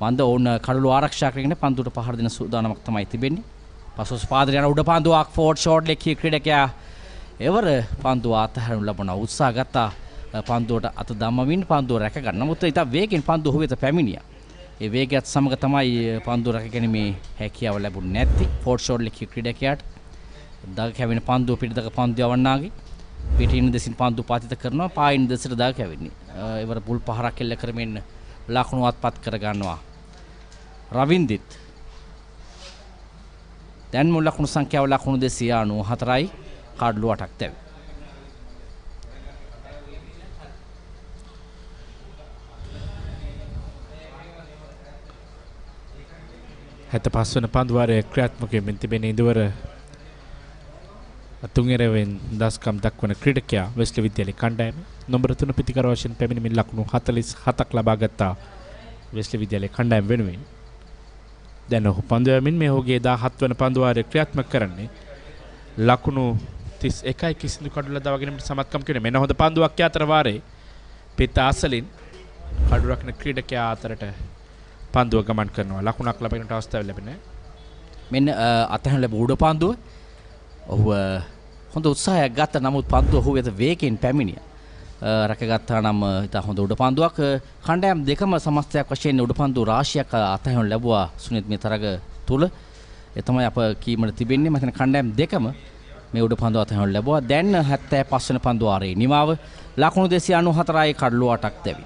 වන්ද ඕන කඩළු ආරක්ෂා කරගෙන පන්දුවට පහර දෙන සූදානමක් තමයි තිබෙන්නේ. පසුස් පාදයට යන උඩ පන්දුවක් ෆෝර්ඩ් ෂෝට් ලෙක්කිය ක්‍රීඩකයා එවර පන්දුව අතහැරනු ලබන උත්සාහ ගත්තා. පන්දුවට අත දමමින් පන්දුව රැක ගන්න. නමුත් ඊට වේගෙන් පන්දුව ඔහු වෙත පැමිණියා. ඒ වේගයත් සමග තමයි පන්දුව රැක ගැනීමේ හැකියාව ලැබුණේ නැත්තේ. ෆෝර්ඩ් ෂෝට් ලෙක්කිය ක්‍රීඩකයාට දග කැවෙන පන්දුව පිටදක පන්දුව යවන්නාගේ පිටින් දෙසින් පන්දුව පාතිත කරනවා. පායින් දෙසට දග කැවෙන්නේ. එවර පුල් පහරක් එල්ල කරමින් ලකුණු අත්පත් කර ගන්නවා රවින්දිත්. දැන් මුල් ලකුණු සංඛ්‍යාව ලකුණු 294යි කඩලු 8ක් තැවි. හැත පස්වන පන්දුවාරයේ ක්‍රියාත්මක වෙමින් තිබෙන ඉඳවර තුන්වෙනිවෙන් දස්කම් දක්වන ක්‍රීඩකයා වෙස්ලි විද්‍යාලයේ කණ්ඩායම නම්බර 3 පිතිකර වශයෙන් පැමිණෙමින් ලකුණු 47ක් ලබා ගත්තා වෙස්ලි විද්‍යාලයේ කණ්ඩායම වෙනුවෙන්. දැන් ඔහු පන්දු යමින් මේ ඔහුගේ 17 වන පන්දුවාරයේ ක්‍රියාත්මක කරන්නේ ලකුණු 31යි කිසිදු කඩුල දවා ගැනීමට සමත්කම් කෙරේ. මෙන්න හොඳ පන්දුවක් යාතර වාරේ පිට අසලින් කඩු රකින ක්‍රීඩකයා අතරට පන්දුව ගමන් කරනවා. ලකුණක් ලැබෙන්නට අවස්ථාවක් ලැබෙන්නේ. මෙන්න අතහැරන ලැබු උඩ පන්දුව ඔහු හොඳ උත්සාහයක් ගත්ත. නමුත් පන්දුව ඔහු වෙත වේගයෙන් පැමිණියා. රැකගත්තා නම් ඉතා හොඳ උඩ පන්දුවක්. කණ්ඩායම් දෙකම සමස්තයක් වශයෙන් උඩ පන්දු රාශියක් අතහැරනු ලැබුවා සුනිත් මේ තරග තුල. ඒ තමයි අප කීමට තිබෙන්නේ. මම හිතන්නේ කණ්ඩායම් දෙකම මේ උඩ පන්දුව අතහැරනු ලැබුවා. දැන් 75 වෙනි පන්දුවාරයේ නිමාව ලකුණු 294යි කඩලු 8ක් දැවි.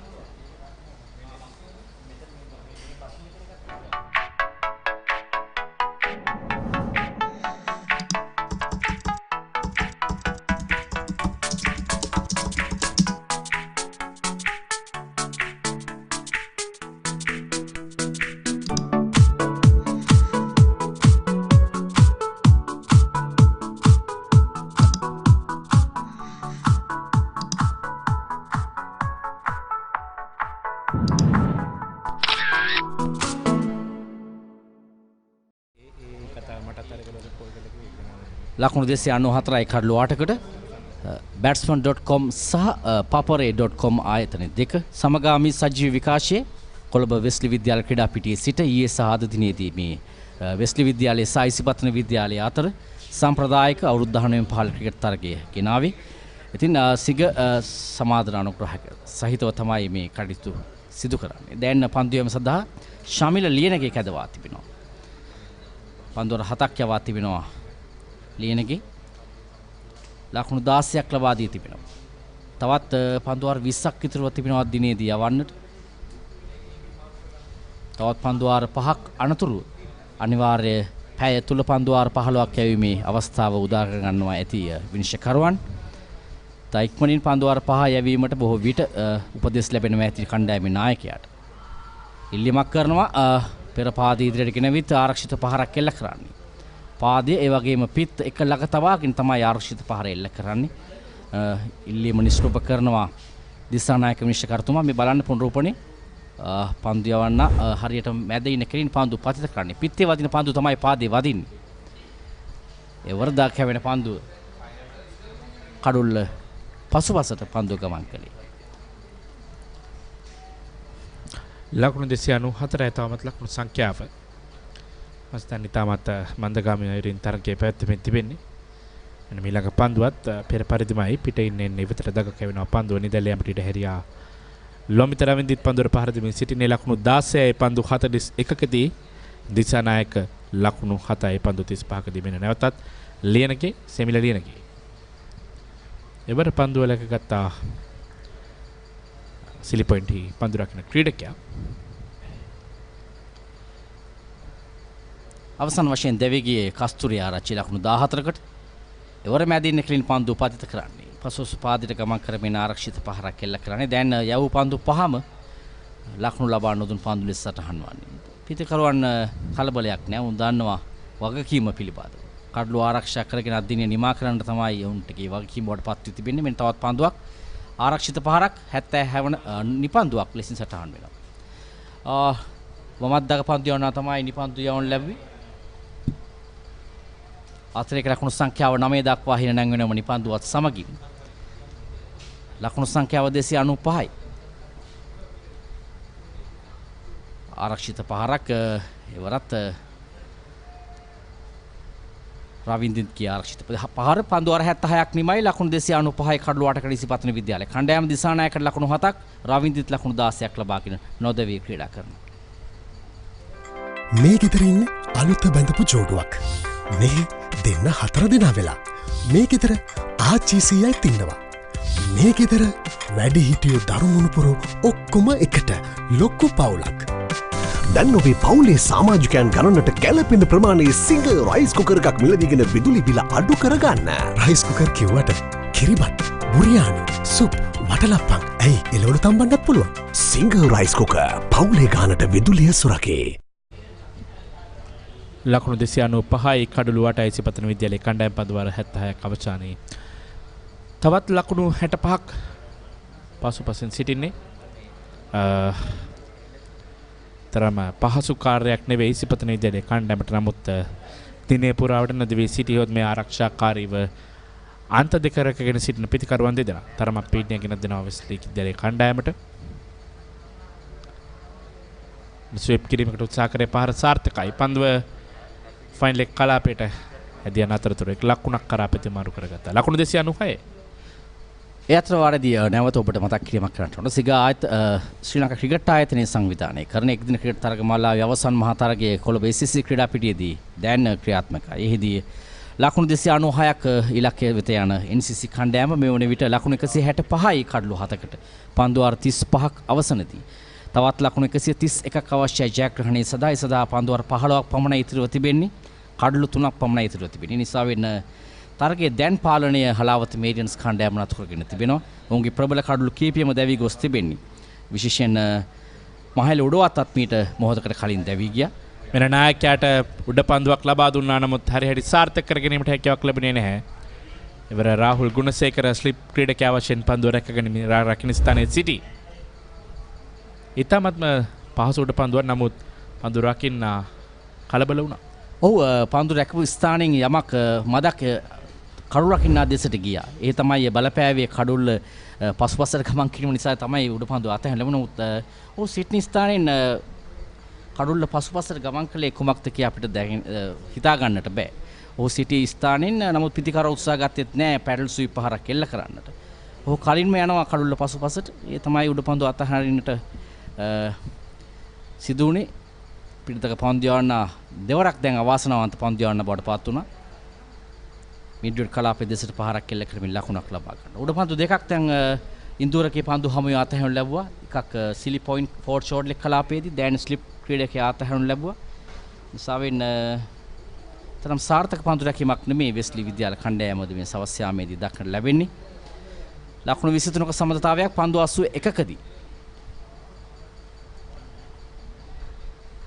ලකුණු 294යි කඩලු 8කට batsman.com සහ papare.com ආයතන දෙක සමගාමී සජීව විකාශයේ කොළඹ වෙස්ලි විද්‍යාල ක්‍රීඩා පිටියේ සිට ඊයේ සහ අද දිනේදී මේ වෙස්ලි විද්‍යාලයේ සහ ඉසිපතන විද්‍යාලයේ අතර සම්ප්‍රදායික අවුරුදු 19 15 ක්‍රිකට් තරගය ගෙනාවේ. ඉතින් සිග සමාදන අනුග්‍රහක සහිතව තමයි මේ කටයුතු සිදු කරන්නේ. දැන් පන්දුවම සඳහා ශමිල ලියනගේ කැදවා තිබෙනවා. පන්දුවර 7ක් යවා තිබෙනවා. ලියනගේ ලකුණු 16ක් ලබා දී තිබෙනවා. තවත් පන්දුවාර 20ක් විතරව තිබෙනවා දිනේදී යවන්නට. තවත් පන්දුවාර 5ක් අනතුරු අනිවාර්ය පැය තුල පන්දුවාර 15ක් යැවීමේ අවස්ථාව උදා කර ගන්නවා ඇති විනිශ්චයකරුවන්. ඉක්මනින් පන්දුවාර 5 යැවීමට බොහෝ විට උපදෙස් ලැබෙනවා ඇති කණ්ඩායමේ නායකයාට. ඉල්ලීමක් කරනවා පෙර පාදයේ ඉදිරියට ගෙනවිත් ආරක්ෂිත පහරක් එල්ල කරන්නේ. පාදයේ ඒ වගේම පිත් එක ළඟ තවාගෙන තමයි ආරක්ෂිත පහර එල්ල කරන්නේ. ඉල්ලීම නිෂ්රූප කරනවා දිසානායක විනිශ්චයකරුතුමා. මේ බලන්න පුනරූපණේ පන්දු යවන්න හරියට මැද ඉන කෙලින් පන්දු පතිත කරන්නේ. පිත්තේ වදින පන්දු තමයි පාදයේ වදින්නේ. ඒ වරදා කැවෙන පන්දුව කඩුල්ල පසුපසට පන්දු ගමන් කළේ. ලකුණු 294 තවමත් ලකුණු සංඛ්‍යාව මස්තන් ඉතාමත් මන්දගාමී අයුරින් තරගයේ පැවැත්වෙමින් තිබෙන්නේ. එන මීළඟ පන්දුවත් පෙර පරිදිමයි පිටින් එන්නේ ඉවතට දග කැවෙනවා පන්දුව නිදැල්ල යමට ඉඩ හැරියා. ලොමිත රවින්දිත් පන්දුවට පහර දෙමින් සිටින්නේ ලකුණු 16යි පන්දු 41කදී දිසානායක ලකුණු 7යි පන්දු 35කදී මෙන්න නැවතත් ලියනගේ සෙමිල ලියනගේ. එවර පන්දුව ලැකගත්තා සිලි පොයින්ටි පන්දු රකින්න ක්‍රීඩකයා. අවසන් වශයෙන් දෙවිගේ කස්තුරිය ආරච්චි ලකුණු 14කට එවර මැදින් ක්‍රීන් පන්දු උපාදිත කරන්නේ. පසුසු පාදිත ගමන් කරමින් ආරක්ෂිත පහරක් එල්ල කරන්නේ. දැන් යව් පන්දු පහම ලකුණු ලබා නොදුන් පන්දු ලෙස සටහන් වන්නේ. පිටිකරුවන් කලබලයක් නෑ. උන් දන්නවා වගකීම පිළිබඳව. කඩළු ආරක්ෂා කරගෙන අදිනේ නිමා කරන්න තමයි උන්ට කී වගකීම වලටපත් වී තිබෙන්නේ. මෙන්න තවත් පන්දුවක් ආරක්ෂිත පහරක් 70 නිපන්දුවක් ලෙසින් සටහන් වෙනවා. වමත් දක පන්දු යවනවා තමයි නිපන්දු යවන්න ලැබුවේ. අතිරේක ලකුණු සංඛ්‍යාව 9 දක්වා හින නැංවෙනම නිපන්දුවත් සමගින් ලකුණු සංඛ්‍යාව 295යි. ආරක්ෂිත පහරක් එවරත් රවින්දිත් කිය ආරක්ෂිත පහර පන්දු 76ක් නිමයි ලකුණු 295යි කඩළු 8කට ඉසිපතන විද්‍යාලය. කණ්ඩායම දිසානායකට ලකුණු 7ක් රවින්දිත් ලකුණු 16ක් ලබාගෙන නොදවී ක්‍රීඩා කරනවා. මේ ගෙදරින් අලුත බැඳපු ජෝඩුවක්. මේ දෙන්න 4 දෙනා වෙලා. මේ ගෙදර ආච්චිසියයි තින්නවා. මේ ගෙදර වැඩි හිටියෝ දරුමුණුපුරු ඔක්කොම එකට ලොක්කු පවුලක්. දැන් ඔබේ පවුලේ සමාජිකයන් ගණනට ගැලපෙන ප්‍රමාණයේ සිංගල් රයිස් කුකර් එකක් මිලදීගෙන විදුලි බිල අඩු කරගන්න. රයිස් කුකර් කිව්වට කිරිබත්, බුරියානි, සුප්, වටලප්පන් ඇයි එළවලු තම්බන්නත් පුළුවන්. සිංගල් රයිස් කුකර් පවුලේ ගානට විදුලිය සුරකේ. ලකුණු 295යි කඩළු 8යි ඉසිපතන විද්‍යාලයේ කණ්ඩායම් පන්දු වාර 76ක් අවසානයේ. තවත් ලකුණු 65ක් පසුපසින් සිටින්නේ. තරම පහසු කාර්යයක් නෙවෙයි ඉසිපතන විද්‍යාලයේ කණ්ඩායමට. නමුත් දිනේ පුරාවට නදවී සිටියොත් මේ ආරක්ෂාකාරීව අන්ත දෙක රැකගෙන සිටින පිටිකරුවන් දෙදෙනා තරමක් පීඩනය ගෙන දෙනවා වෙස්ලි විද්‍යාලයේ කණ්ඩායමට. ස්වීප් කිරීමකට උත්සාහ කරේ පහර සාර්ථකයි. පන්දුව ෆයිනල් එක කලාපයට ඇදියන අතරතුර එක් ලකුණක් කරා ප්‍රතිමාරු කරගත්තා. ලකුණු 296. ඒ අතර වාරදී නැවත ඔබට මතක් කිරීමක් කරන්න ඕන. සිගා ආයත ශ්‍රී ලංකා ක්‍රිකට් ආයතනයේ සංවිධානය කරන එක්දින ක්‍රිකට් තරගමාලාවේ අවසන් මහා තරගයේ කොළඹ SCC ක්‍රීඩා පිටියේදී දැන් ක්‍රියාත්මකයි. එහිදී ලකුණු 296ක ඉලක්කය වෙත යන NCC කණ්ඩායම මේ වන විට ලකුණු 165යි කඩළු 7කට පන්දු වාර 35ක් අවසනදී. තවත් ලකුණු 131ක් අවශ්‍යයි ජයග්‍රහණය සදා පන්දු වාර 15ක් පමණ ඉතිරිව තිබෙන්නේ. කඩළු 3ක් පමණ ඉතිරිව තිබෙන්නේ. නිසා වෙන තරගයේ දැන් පාලනය හලාවත මේරියන්ස් කණ්ඩායම නතර කරගෙන තිබෙනවා. ඔවුන්ගේ ප්‍රබල කඩළු කීපියම දැවි ගොස් තිබෙන්නේ. විශේෂයෙන් මහල උඩවත්තත් මීට මොහොතකට කලින් දැවි ගියා. මෙන්න නායකයාට උඩ පන්දුවක් ලබා දුන්නා නමුත් හරියට සාර්ථක කර ගැනීමට හැකියාවක් ලැබුණේ නැහැ. ඉවර රාහුල් ගුණසේකර ස්ලිප් ක්‍රීඩකයා වශයෙන් පන්දුව රැකගෙන රකින්න ස්ථානයේ සිටි. ඊටමත්ම පහසු උඩ පන්දුවක් නමුත් පන්දුව රකින්න කලබල වුණා. ඔව් පන්දුව රැකපු ස්ථානයෙන් යමක් මදක් කඩුල් රකින්නා දෙසට ගියා. ඒ තමයි බලපෑවේ කඩුල්ල පසුපසට ගමන් කිරීම නිසා තමයි උඩ පන්දුව අතහැරලා ලැබුණොත් ඔව් සිඩ්නි ස්ථානයෙන් කඩුල්ල පසුපසට ගමන් කළේ කුමක්ද කිය අපිට හිතා ගන්නට බෑ. ඔහු සිටි ස්ථානෙන් නමුත් පිටිකර උත්සාහ ගත්තෙත් නෑ පැඩල් ස්වීප් පහරක් එල්ල කරන්නට. ඔහු කලින්ම යනවා කඩුල්ල පසුපසට. ඒ තමයි උඩ පන්දුව අතහරින්නට සිදු වුණේ. පිටතක පන්දු යවන්න දෙවරක් දැන් අවාසනාවන්ත පන්දු යවන්න බවට පත් වුණා. මිඩ්විඩ් කලාපයේ දෙසට පහරක් එල්ල කරමින් ලකුණක් ලබා ගන්න. උඩ පන්දු දෙකක් දැන් ඉන්දුවරකේ පන්දු හමුවේ අතහැරනු ලැබුවා. එකක් සිලි පොයින්ට් ෆෝර්ඩ් ෂෝට් ලෙක් කලාපයේදී දැන් ස්ලිප් ක්‍රීඩකයා අතහැරනු ලැබුවා. නිසාවෙන් තරම් සාර්ථක පන්දු රැකීමක් නෙමේ වෙස්ලි විද්‍යාල කණ්ඩායමද මේ සවස් යාමේදී දක්නට ලැබෙන්නේ. ලකුණු 23ක සමතතාවයක් පන්දු 81කදී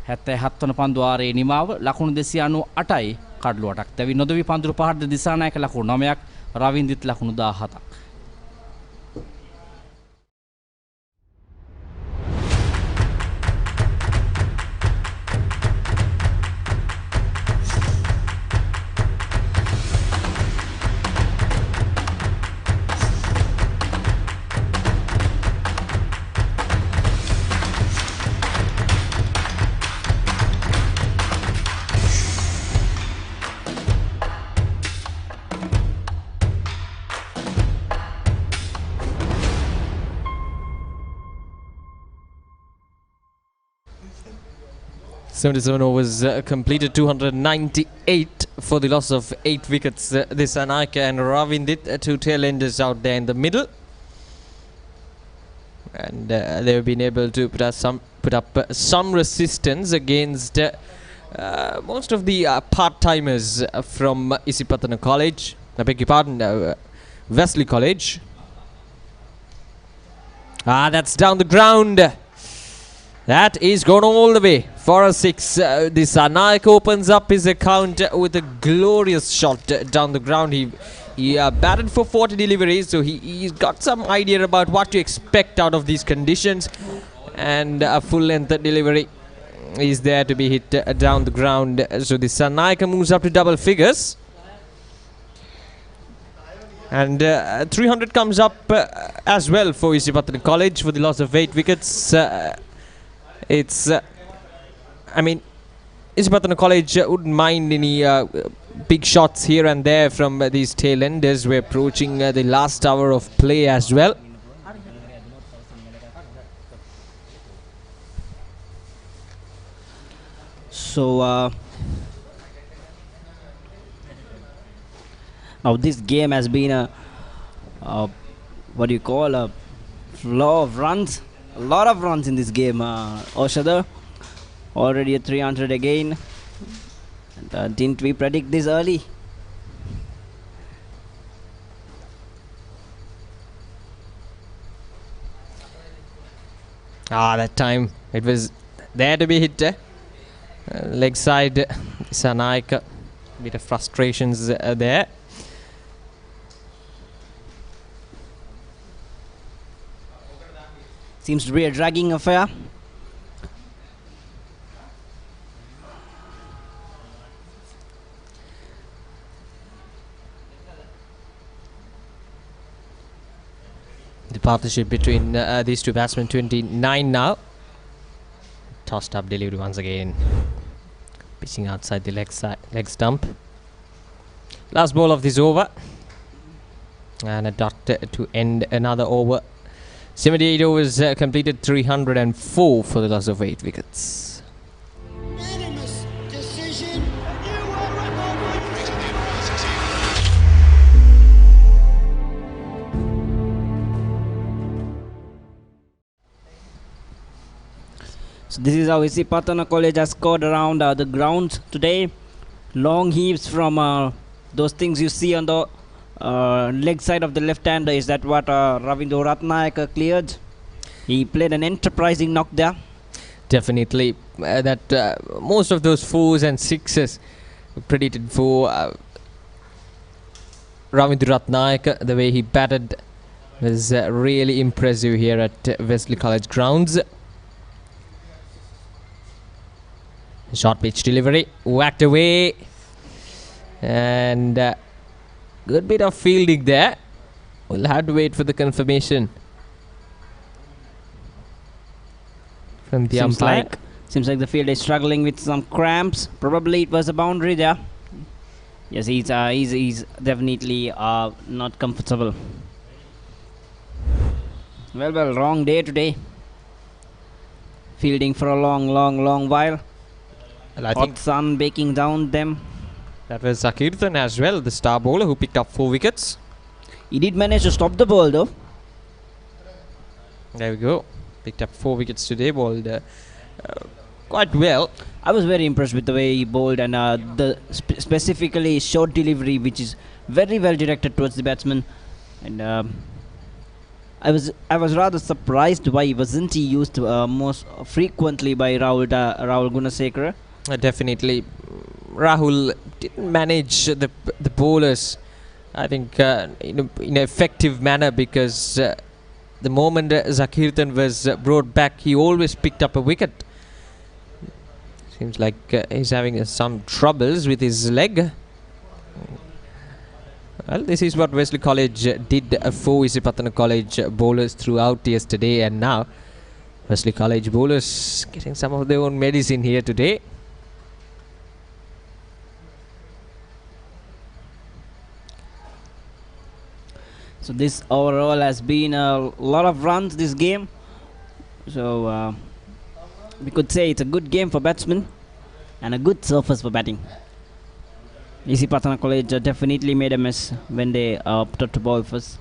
77 වන පන්දු ආරේ නිමාව ලකුණු 298යි කඩළු 8ක්. දැවි නොදවි පන්දුරු පහරද දිසානායක ලකුණු 9ක් රවින්දිත් ලකුණු 17ක්. 77 overs completed, 298 for the loss of 8 wickets. This Anaika and Ravindit, two tail-enders out there in the middle. And they've been able to put up some resistance against most of the part-timers from Isipathana College. I beg your pardon, Wesley College. That's down the ground. That is gone all the way for a 6. This Anaik opens up his account with a glorious shot down the ground. He batted for 40 deliveries, so he's got some idea about what to expect out of these conditions. And a full-length delivery is there to be hit down the ground. So this Anaik moves up to double figures. And 300 comes up as well for Isipathana College for the loss of 8 wickets. I mean, Isipathana College wouldn't mind any big shots here and there from these tail-enders. We're approaching the last hour of play as well. So now this game has been a what do you call a flow of runs, a lot of runs in this game. Oshada already at 300 again. And, didn't we predict this early? That time it was there to be hit. Leg side, Sanaik, bit of frustrations there. Seems to be a dragging affair. The partnership between these two batsmen, 29 now. Tossed up delivery once again. Pitching outside the leg stump. Last ball of this over. And a dot to end another over. 78 overs completed, 304 for the loss of 8 wickets. So this is how Isipathana College has scored around the ground today. Long heaves from those things you see on the leg side of the left-hander. Is that what Ravindo Ratnaik cleared? He played an enterprising knock there. Definitely. Most of those 4s and 6s predicted for Ravindo Ratnaik. The way he batted was really impressive here at Wesley College grounds. Short pitch delivery, whacked away, and good bit of fielding there. We'll have to wait for the confirmation from the umpire. Seems like the field is struggling with some cramps. Probably it was a boundary there. Yes, he's definitely not comfortable. Well, wrong day today. Fielding for a long while. Well, Hot sun baking down them. That was Zakirthan as well, the star bowler who picked up 4 wickets. He did manage to stop the ball though. There we go. Picked up 4 wickets today, bowled quite well. I was very impressed with the way he bowled, and the specifically short delivery, which is very well directed towards the batsman. And I was rather surprised why wasn't he used most frequently by Rahul Gunasekara. Definitely, Rahul didn't manage the bowlers, I think, in an effective manner, because the moment Zakirthan was brought back, he always picked up a wicket. Seems like he's having some troubles with his leg. Well, this is what Wesley College did for Isipathana College bowlers throughout yesterday, and now Wesley College bowlers getting some of their own medicine here today. So this overall has been a lot of runs this game. So we could say it's a good game for batsmen. and a good surface for batting. Isipathana College definitely made a mess when they opted to bowl first.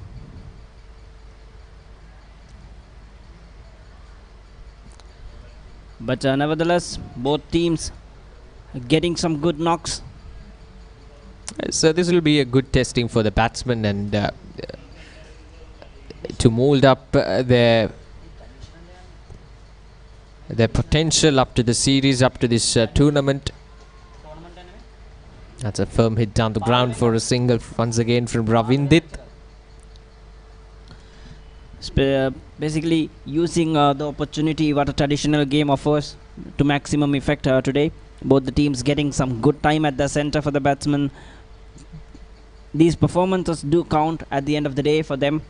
But nevertheless, both teams getting some good knocks. So this will be a good testing for the batsmen and to mould up their potential up to the series, up to this tournament. That's a firm hit down the ground for a single once again from Ravindit. Basically using the opportunity what a traditional game offers to maximum effect today. Both the teams getting some good time at the center for the batsmen. These performances do count at the end of the day for them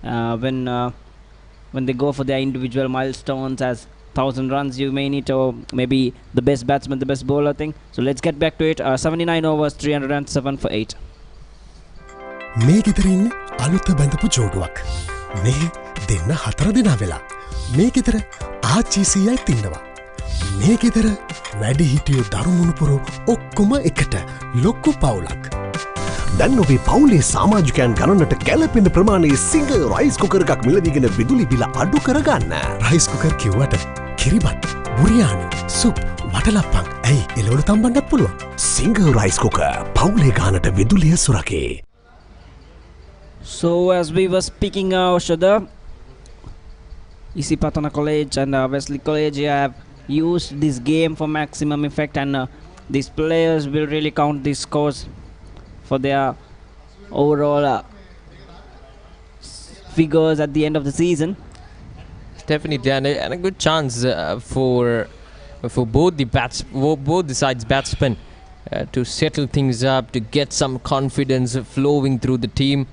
when they go for their individual milestones. As 1,000 runs you may need to maybe the best batsman, the best bowler thing. So let's get back to it. 79 overs, 307 for 8. මේ ගෙදර ඉන්නේ අලුත බැඳපු ජෝඩුවක්. මේ දෙන්න 4 දෙනා වෙලා. මේ ගෙදර ආච්චිසියයි තින්නවා. මේ ගෙදර වැඩි හිටියෝ දරුමුණුපුරෝ ඔක්කොම එකට ලොක්කු පවුලක්. දැන් ඔබේ පවුලේ සමාජිකයන් ගණනට ගැලපෙන ප්‍රමාණයේ සිංගල් රයිස් කුකර් එකක් මිලදීගෙන විදුලි බිල අඩු කරගන්න. රයිස් කුකර් කිව්වට කිරිබත්, බුරියානි, සුප්, වටලප්පන් ඇයි එළවලු තම්බන්නත් පුළුවන්. සිංගල් රයිස් කුකර් පවුලේ ගානට විදුලිය සුරකේ. So as we were speaking, Shada, Isipathana College and Wesley College have used this game for maximum effect, and these players will really count these scores for their overall figures at the end of the season. Definitely, and a good chance for both the sides batsmen to settle things up, to get some confidence flowing through the team,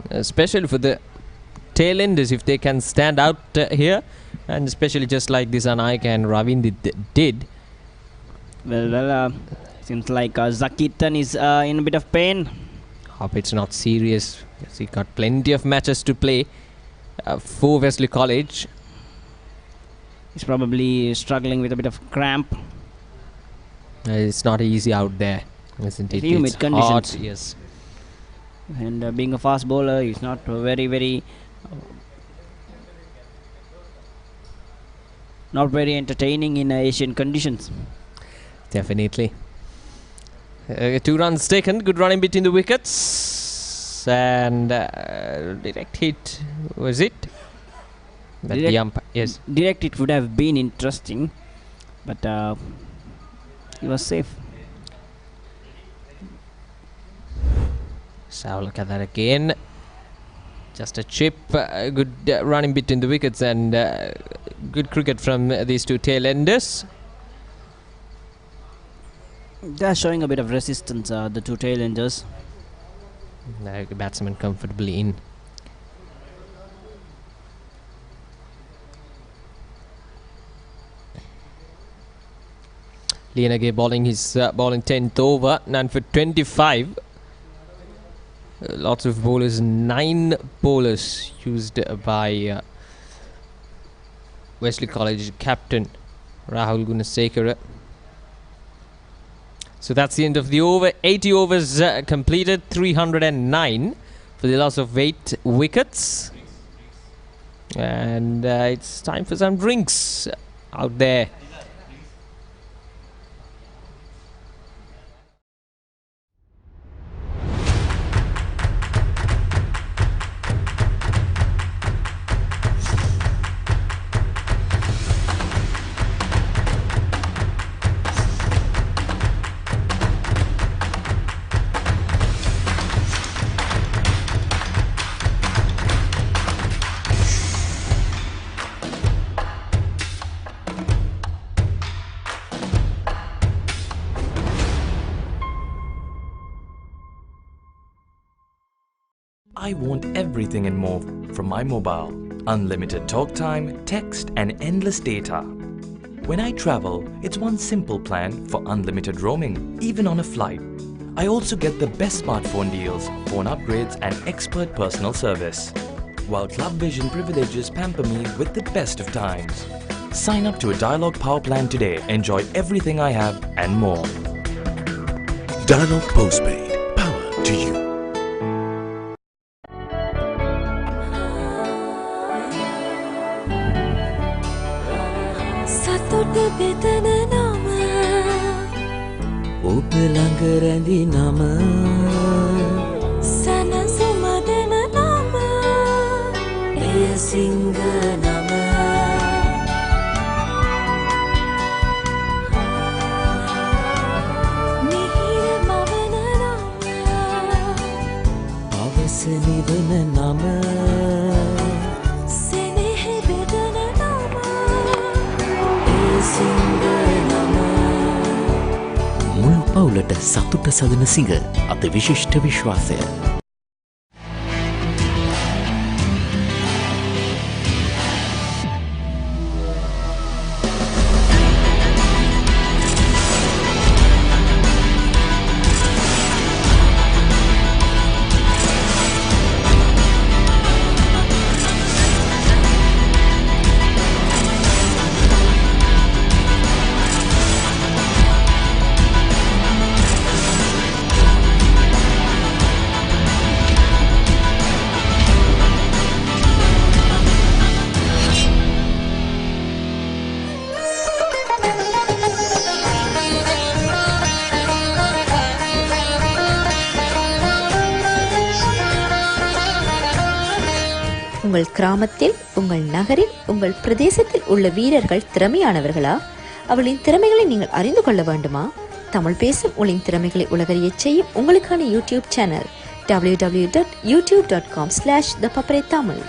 especially for the tail enders if they can stand out here, and especially just like this Anaik and Ravindit did. Well, seems like Zakitan is in a bit of pain. Hope it's not serious. Yes, he got plenty of matches to play for Wesley College. He's probably struggling with a bit of cramp. It's not easy out there, isn't it? Humid It's conditions. hot, yes. And being a fast bowler, he's not not very entertaining in Asian conditions. Definitely. 2 runs taken, good running between the wickets, and direct hit, was it? But the yes. Direct hit would have been interesting, but he was safe. So look at that again. Just a chip, good running between the wickets, and good cricket from these two tail enders. They're showing a bit of resistance, the two tail enders. The batsman comfortably in. Lianage bowling his bowling 10th over, 9 for 25. Lots of bowlers, 9 bowlers used by Wesley College captain Rahul Gunasekara. So that's the end of the over. 80 overs completed, 309 for the loss of 8 wickets. And it's time for some drinks out there. I want everything and more from my mobile. Unlimited talk time, text and endless data. When I travel, it's one simple plan for unlimited roaming, even on a flight. I also get the best smartphone deals, phone upgrades and expert personal service. While Club Vision privileges pamper me with the best of times. Sign up to a Dialog Power plan today. Enjoy everything I have and more. Dialog Postpaid. Power to you. සතුට බෙදන නම ඔබ ළඟ රැඳි නම සැනසුම දෙන නම එය සිංහ නම මිහිර මවන නම අවස නිවන නම සෙනෙහ බෙදන නම එය සිංහ නම මුල් පවුලට සතුට සදන සිඟ අත විශිෂ්ට විශ්වාසය. உங்கள் கிராமத்தில் உங்கள் நகரில் உங்கள் பிரதேசத்தில் உள்ள வீரர்கள் திறமையானவர்களா? அவளின் திறமைகளை நீங்கள் அறிந்து கொள்ள வேண்டுமா? தமிழ் பேசும் உங்களின் திறமைகளை உலகறியச் செய்யும் உங்களுக்கான YouTube channel www.youtube.com/ThePapare Tamil.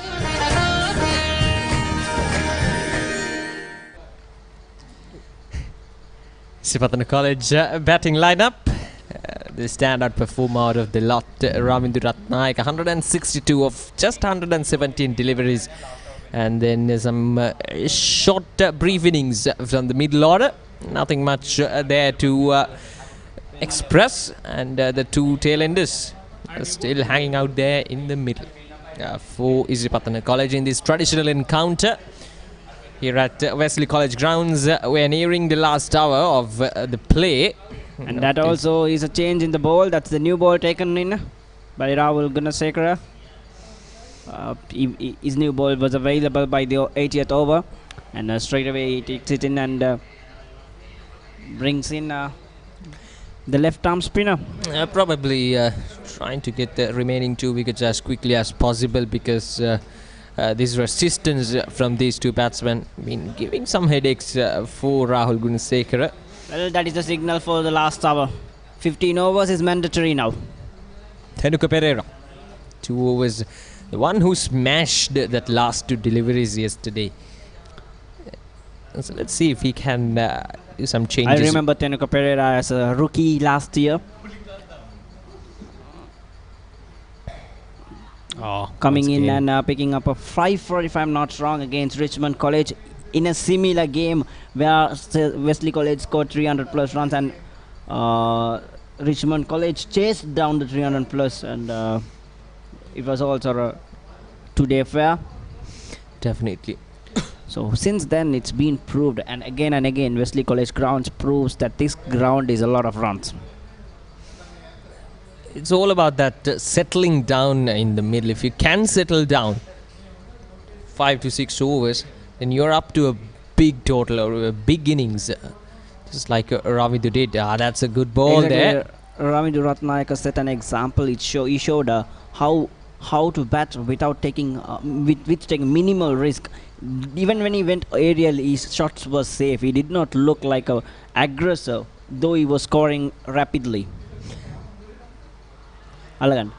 Isipathana College batting lineup. The standout performer out of the lot, Ravindu Ratnaik, 162 of just 117 deliveries, and then some short brief innings from the middle order. Nothing much there to express, and the two tail-enders are still hanging out there in the middle for Isipathana College in this traditional encounter here at Wesley College grounds. We are nearing the last hour of the play. And that also is a change in the ball. That's the new ball taken in by Rahul Gunasekara. His new ball was available by the 80th over, and straight away he takes it in and brings in the left arm spinner. Probably trying to get the remaining 2 wickets as quickly as possible, because this resistance from these two batsmen been giving some headaches for Rahul Gunasekara. Well, that is the signal for the last hour. 15 overs is mandatory now. Thenuka Pereira, 2 overs. The one who smashed that last 2 deliveries yesterday. So let's see if he can do some changes. I remember Thenuka Pereira as a rookie last year. Coming in and picking up a 5 for, if I'm not wrong, against Richmond College in a similar game where Wesley College scored 300 plus runs, and Richmond College chased down the 300 plus, and it was also a 2-day affair. Definitely. So since then it's been proved, and again Wesley College grounds proves that this ground is a lot of runs. It's all about that settling down in the middle. If you can settle down 5 to 6 overs, then you're up to a big total or a big innings, just like Ravindu did. That's a good ball there. Ravindu Ratnaik set an example. He showed how to bat without taking with taking minimal risk. Even when he went aerial, his shots were safe. He did not look like a aggressor, though he was scoring rapidly. Alagan.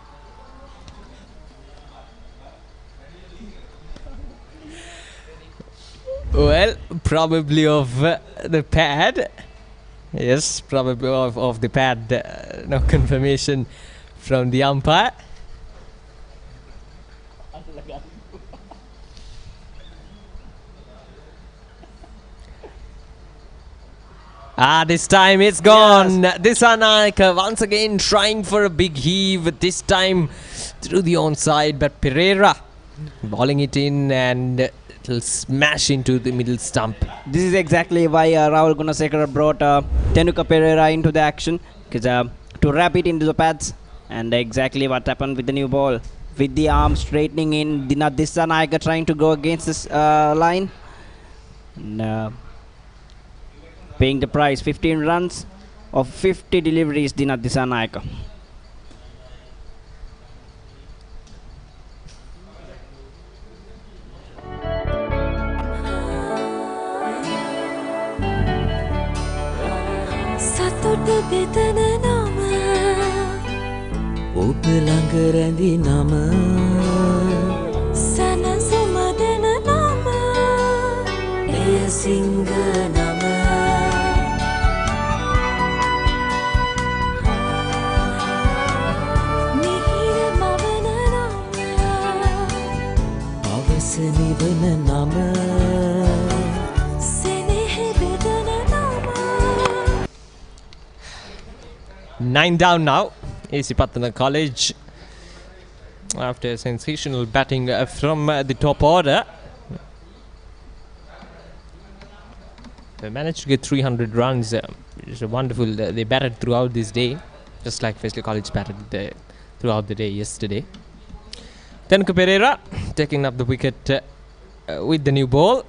Well, probably of the pad. Yes, probably of the pad. No confirmation from the umpire. This time it's gone. Yes. Disanaika once again trying for a big heave, this time through the onside, but Pereira bowling it in, and it It'll smash into the middle stump. This is exactly why Rahul Gunasekara brought Tenuka Pereira into the action, because to wrap it into the pads, and exactly what happened with the new ball. With the arm straightening in, Dinath Dissanayaka trying to go against this line. And, paying the price, 15 runs of 50 deliveries, Dinath Dissanayaka. සතුට බෙදන නම ඔබ ළඟ රැඳි නම සැනසුම දෙන නම එය සිංහ නම මිහිර මවන නම අවස නිවන නම සෙනෙහ බෙදන නම 9 down now. Isipathana College, after sensational batting from the top order, they managed to get 300 runs. It's wonderful. They batted throughout this day, just like Wesley College batted throughout the day yesterday. Tenuka Pereira taking up the wicket with the new ball.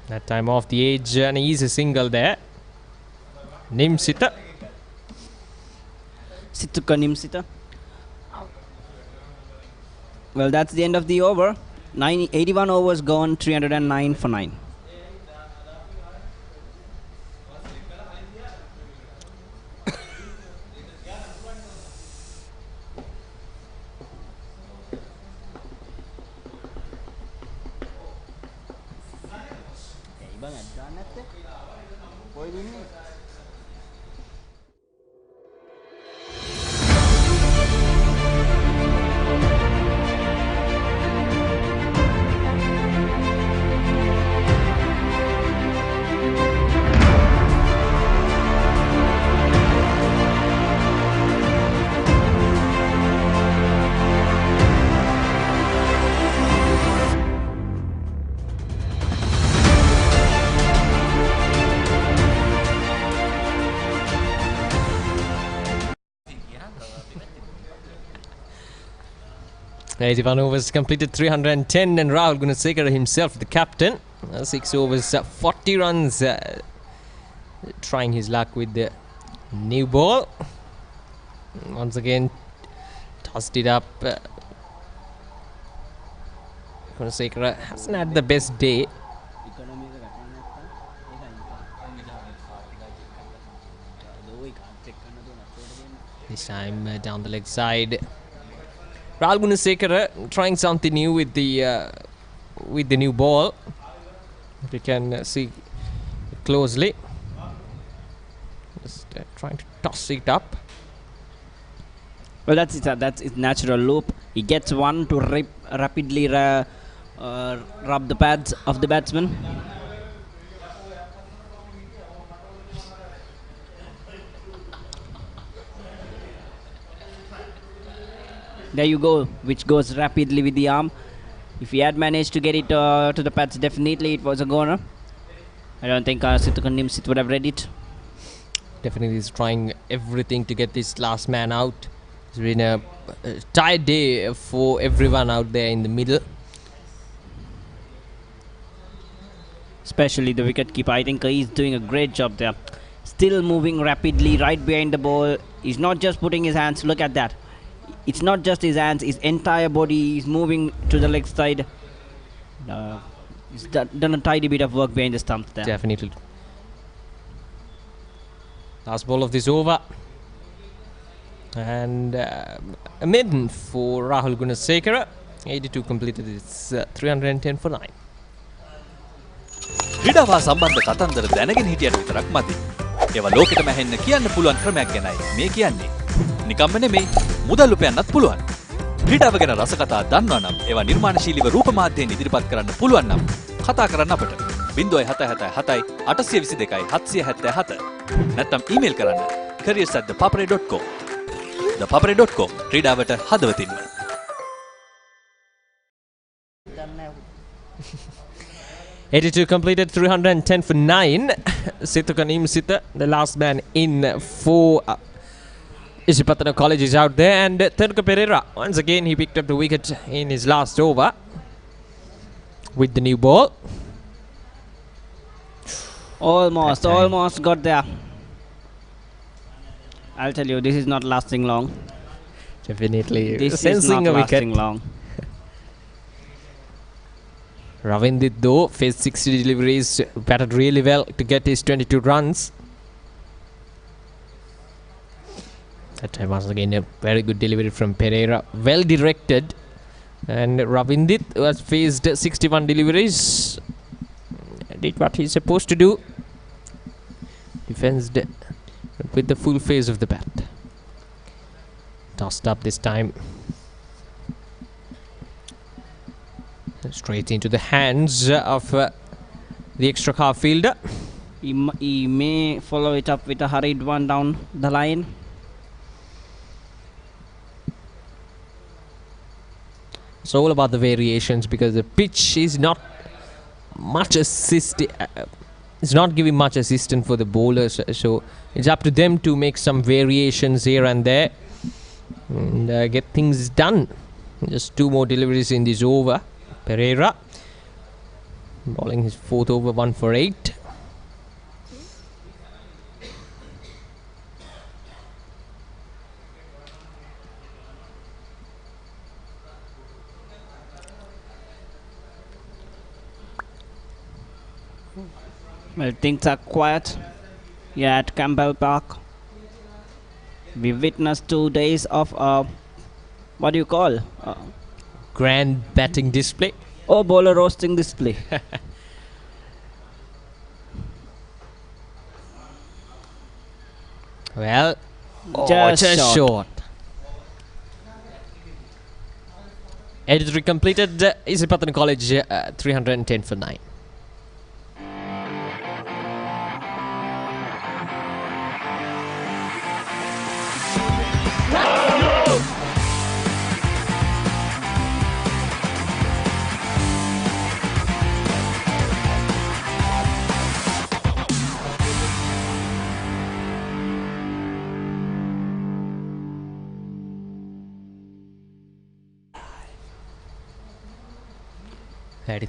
That time off the edge, and easy single there. Nimsita. Situka Nimsita. Well, that's the end of the over. 81 overs gone, 309 for 9. Eighty-one overs completed, 310, and Rahul Gunasekara himself, the captain, 6 overs, 40 runs, trying his luck with the new ball. Once again, tossed it up. Gunasekara hasn't had the best day. This time down the leg side. Rahul Gunasekara trying something new with the new ball. We can see closely. Just trying to toss it up. Well, that's its natural loop. He gets one to rapidly rub the pads of the batsman. There you go, which goes rapidly with the arm. If he had managed to get it to the pads, definitely it was a goner. I don't think Situka Nimsit would have read it. Definitely is trying everything to get this last man out. It's been a tired day for everyone out there in the middle. Especially the wicketkeeper. I think he's doing a great job there. Still moving rapidly right behind the ball. He's not just putting his hands. Look at that. It's not just his hands, his entire body is moving to the leg side. He's done a tidy bit of work behind the stumps there. Definitely. Last ball of this over. And a maiden for Rahul Gunasekara. 82 completed. It's 310 for 9. ක්‍රීඩාවා සම්බන්ධ කතන්දර දැනගෙන හිටියට විතරක් මදි. ඒවා ලෝකෙටම ඇහෙන්න කියන්න පුළුවන් ක්‍රමයක් ගැනයි මේ කියන්නේ. නිකම්ම නෙමෙයි, මුදල් උපයන්නත් පුළුවන්. ක්‍රීඩාව ගැන රසකතා දන්නවා නම් ඒවා නිර්මාණශීලීව රූප මාධ්‍යයෙන් ඉදිරිපත් කරන්න පුළුවන් නම් කතා කරන්න අපට 0777 822 777 නැත්නම් ඊමේල් කරන්න careers@thepapare.com. ThePapare.com ක්‍රීඩාවට හදවතින්ම. 82 completed, 310 for 9. Sithukanim Sitha, the last man in for Isipathana College, is out there. And Terka Pereira, once again, he picked up the wicket in his last over with the new ball. Almost got there. I'll tell you, this is not lasting long. Definitely. This is not lasting long. Ravindit though faced 60 deliveries, batted really well to get his 22 runs. That time was again a very good delivery from Pereira, well directed. And Ravindit was faced 61 deliveries, did what he's supposed to do. Defensed with the full phase of the bat. Tossed up this time. Straight into the hands of the extra half fielder. He may follow it up with a hurried one down the line. It's all about the variations because the pitch is not much it's not giving much assistance for the bowlers, so it's up to them to make some variations here and there and get things done. Just 2 more deliveries in this over. Pereira bowling his 4th over, 1 for 8. Well, things are quiet here at Campbell Park. We witnessed 2 days of what do you call? Grand batting display. Oh, bowler roasting display. Well, just short. 83 completed. Isipathana College 310 for 9.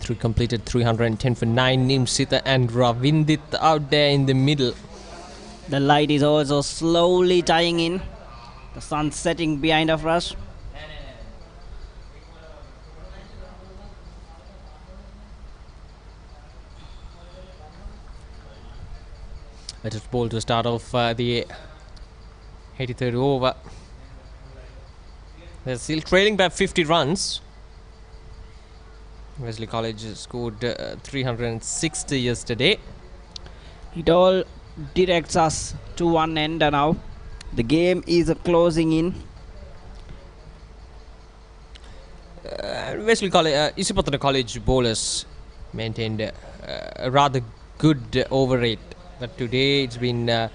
Through completed, 310 for 9. Nimsita and Ravindit out there in the middle. The light is also slowly dying in. The sun setting behind of us. Let us ball to start off the 83rd over. They're still trailing by 50 runs. Wesley College scored 360 yesterday. It all directs us to one end now. The game is closing in. Wesley College, Isipathana College bowlers maintained a rather good over rate, but today it's been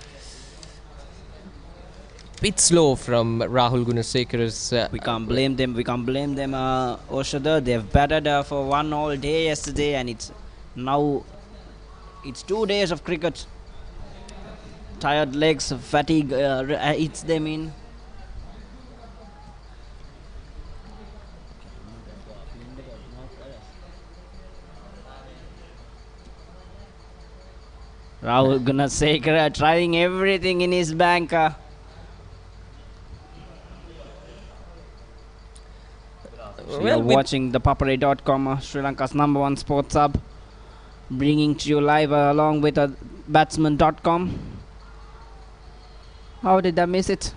bit slow from Rahul Gunasekara's. We can't blame them. Oshada, they've batted for 1 all day yesterday, and it's 2 days of cricket. Tired legs, fatigue eats them in. Rahul Gunasekara trying everything in his bank. You're watching ThePapare.com, Sri Lanka's #1 sports hub, bringing to you live along with batsman.com. How did I miss it?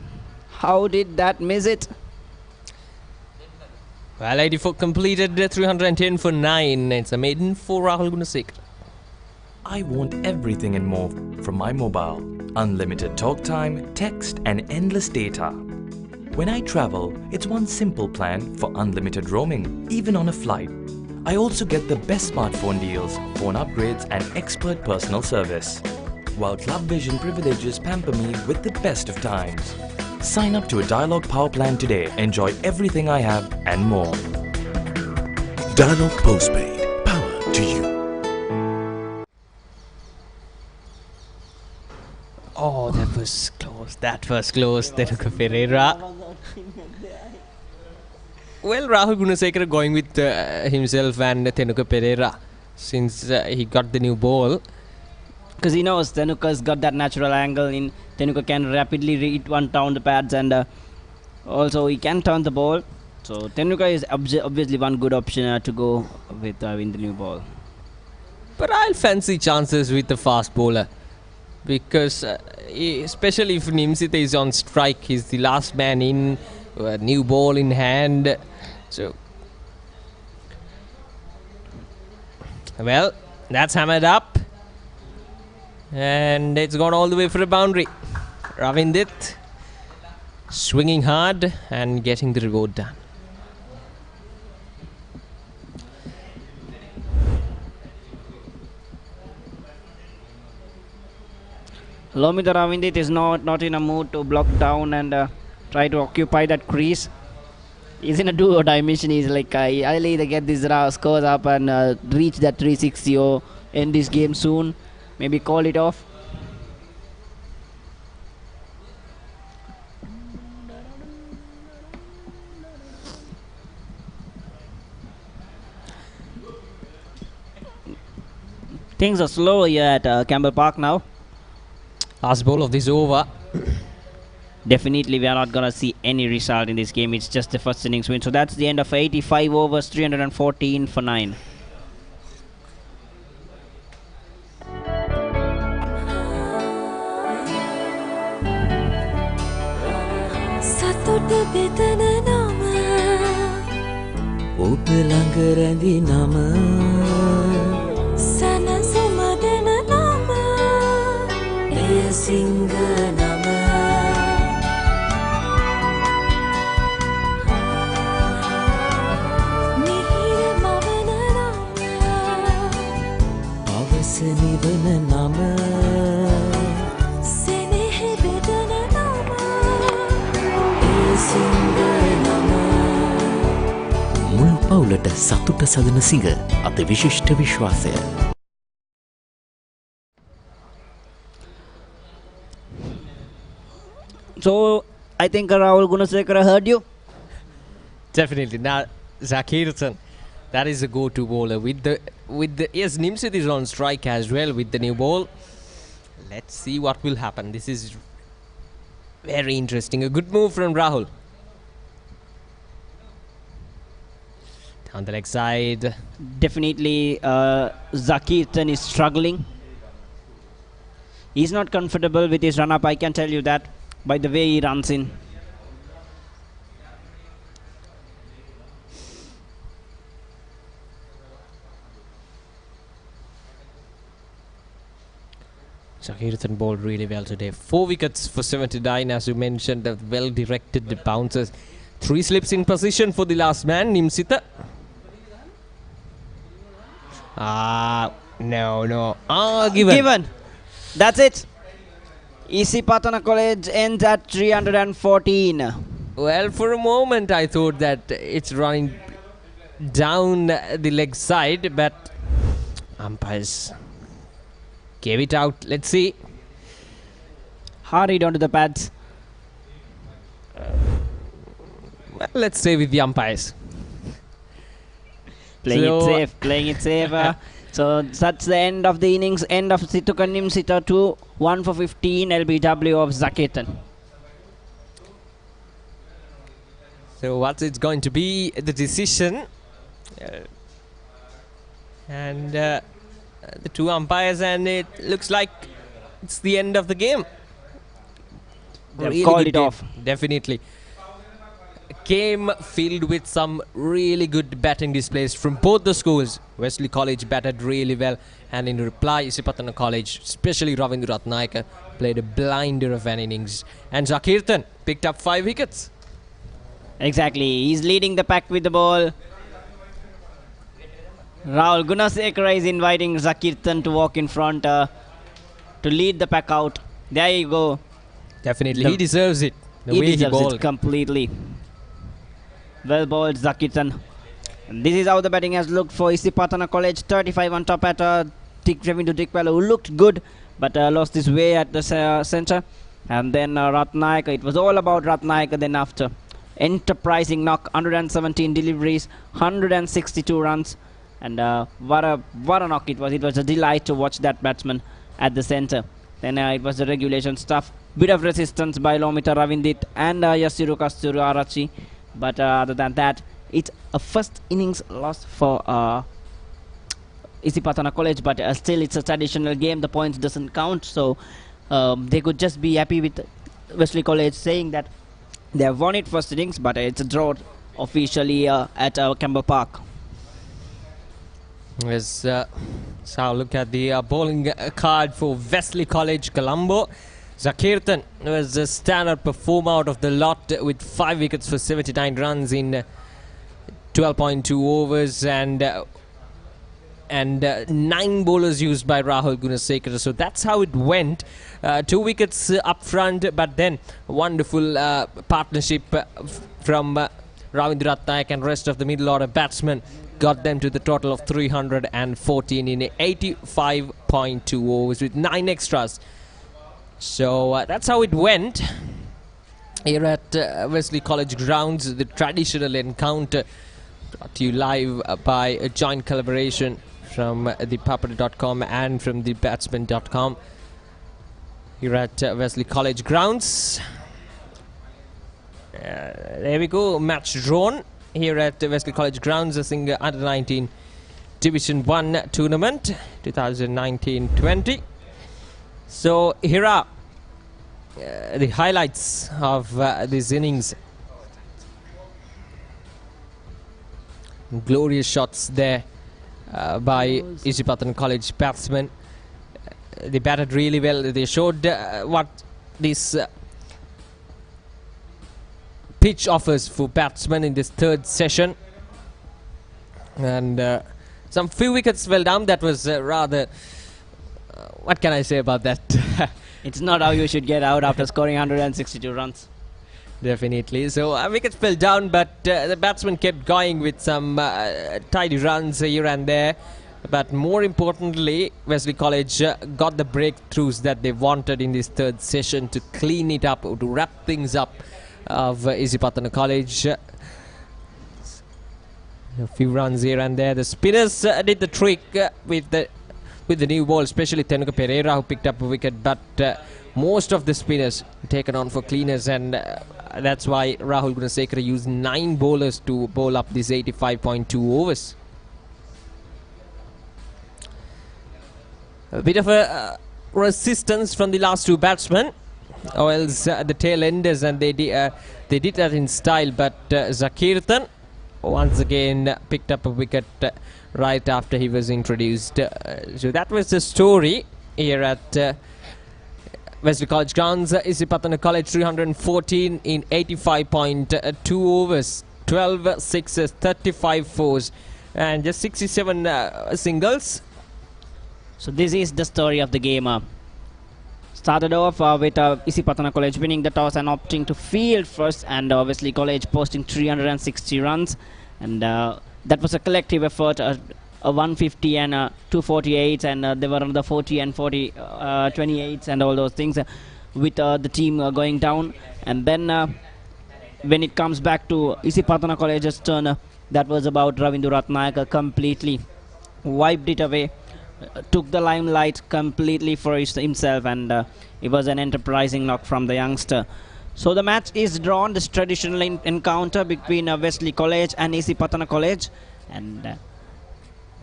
How did that miss it? Well, 84 completed, 310 for 9. It's a maiden for Rahul Gunasekara. I want everything and more from my mobile. Unlimited talk time, text and endless data. When I travel, it's one simple plan for unlimited roaming, even on a flight. I also get the best smartphone deals, phone upgrades and expert personal service. While Club Vision privileges pamper me with the best of times. Sign up to a Dialog Power plan today. Enjoy everything I have and more. Dialog Postpaid. Powered Oh, that was close. That was close. Thenuka Pereira. Well, Rahul Gunasekara going with himself and Thenuka Pereira since he got the new ball. Because he knows Thenuka's got that natural angle in. Thenuka can rapidly read one down the pads and also he can turn the ball. So Thenuka is obviously one good option to go with in the new ball. But I'll fancy chances with the fast bowler because especially if Nimsita is on strike, he's the last man in, new ball in hand. So, well, that's hammered up. And it's gone all the way for a boundary. Ravindit swinging hard and getting the reward done. Lomita Ravindit is not in a mood to block down and try to occupy that crease. He's in a do or die mission. He's like, I'll either get these scores up and reach that 360 or end this game soon. Maybe call it off. Things are slow here at Campbell Park now. Last ball of this over. Definitely we are not going to see any result in this game. It's just the first innings win. So that's the end of 85 overs, 314 for 9. ඔබ ළඟ රැඳි නම සනසුමදන නම එය සිංහ නම මිහිර මවන නම පවස නිවන නම සෙනෙහ බෙදන නම එය සිංහ නම මුල් පවුලට සතුට සදන සිඟ අත විශිෂ්ට විශ්වාසය. So I think Rahul Gunasekara heard you. Definitely. Now Zakirtan, that is a go-to bowler with the yes, Nimsit is on strike as well with the new ball. Let's see what will happen. This is very interesting. A good move from Rahul. On the leg side. Definitely Zakirtan is struggling. He's not comfortable with his run-up, I can tell you that, by the way he runs in. Zakirtan bowled really well today. 4 wickets for 79, as you mentioned, the well-directed bounces. 3 slips in position for the last man, Nimsita. No. Given. That's it. Isipathana College ends at 314. Well, for a moment I thought that it's running down the leg side, but umpires gave it out. Let's see. Hurried onto the pads. Well, let's stay with the umpires. Playing it safe. So that's the end of the innings. End of Situka Nimsita 2, 1 for 15 LBW of Zakirtan. So what's it going to be, the decision? And the 2 umpires, and it looks like it's the end of the game. They've called it off. Definitely. Game filled with some really good batting displays from both the schools. Wesley College batted really well, and in reply Isipathana College, especially Ravindra Ratnayaka, played a blinder of an innings, and Zakirtan picked up 5 wickets. Exactly, he's leading the pack with the ball. Rahul Gunasekara is inviting Zakirtan to walk in front to lead the pack out. There you go. Definitely, he deserves it. The way he deserves bowled it completely. Well bowled, Zakirtan. And this is how the batting has looked for Isipathana College. 35 on top at Dick Revin to Dick Weller, who looked good but lost his way at the center. And then Ratnayaka, it was all about Ratnayaka then after. Enterprising knock, 117 deliveries, 162 runs. And what a knock it was. It was a delight to watch that batsman at the center. Then it was the regulation stuff. Bit of resistance by Lomita Ravindit and Yasiru Kasturu Arachi. But other than that, it's a first innings loss for Isipathana College. But still, it's a traditional game. The points doesn't count. So they could just be happy with Wesley College saying that they have won it first innings. But it's a draw officially at Campbell Park. Yes, so look at the bowling card for Wesley College Colombo. Zakirtan was the standard performer out of the lot with 5 wickets for 79 runs in 12.2 overs and 9 bowlers used by Rahul Gunasekara. So that's how it went. 2 wickets up front, but then wonderful partnership from Ravindra Ratnayak and rest of the middle order batsmen got them to the total of 314 in 85.2 overs with 9 extras. So that's how it went here at Wesley College grounds. The traditional encounter brought to you live by a joint collaboration from ThePapare.com and from TheBatsman.com here at Wesley College grounds. There we go, match drawn here at Wesley College grounds. I think under 19 Division 1 tournament 2019-20. So here are the highlights of these innings. Glorious shots there by Isipathana College batsmen. They batted really well. They showed what this pitch offers for batsmen in this third session. And some few wickets fell down. That was rather... what can I say about that? It's not how you should get out after scoring 162 runs. Definitely. So wickets fell down, but the batsmen kept going with some tidy runs here and there. But more importantly, Wesley College got the breakthroughs that they wanted in this third session to clean it up, to wrap things up of Isipathana College. A few runs here and there. The spinners did the trick with the new ball, especially Tenuka Pereira, who picked up a wicket, but most of the spinners taken on for cleaners, and that's why Rahul Gunasekara used 9 bowlers to bowl up these 85.2 overs. A bit of a resistance from the last 2 batsmen, or else the tail enders, and they did that in style, but Zakirtan once again picked up a wicket right after he was introduced. So that was the story here at Wesley College grounds. Isipathana College 314 in 85.2 overs, 12 sixes, 35 fours and just 67 singles. So this is the story of the game. Started off with Isipathana College winning the toss and opting to field first, and Wesley College posting 360 runs, and that was a collective effort, a 150 and 248, and there were another 40 and 40 28s and all those things with the team going down. And then when it comes back to Isipathana College's turn, that was about Ravindra Ratnayaka completely wiped it away, took the limelight completely for himself, and it was an enterprising knock from the youngster. So the match is drawn, this traditional encounter between Wesley College and Isipathana College. And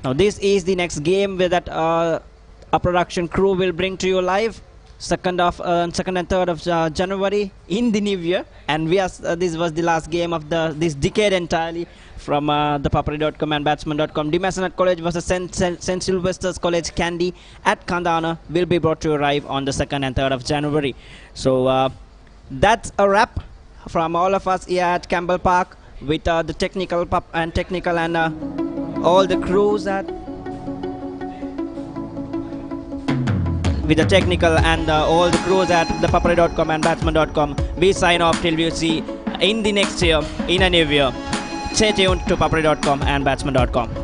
now this is the next game where that our production crew will bring to you live. Second and 3rd of January in the new year. And this was the last game of this decade entirely from ThePapare.com and Batsman.com. Dimasanat College versus St. Sylvester's College Kandy at Kandana will be brought to you live on the 2nd and 3rd of January. So that's a wrap from all of us here at Campbell Park with the technical and all the crews with the technical and all the crews at ThePapare.com and Batsman.com. We sign off till we see in the next year, in a new year. Stay tuned to ThePapare.com and Batsman.com.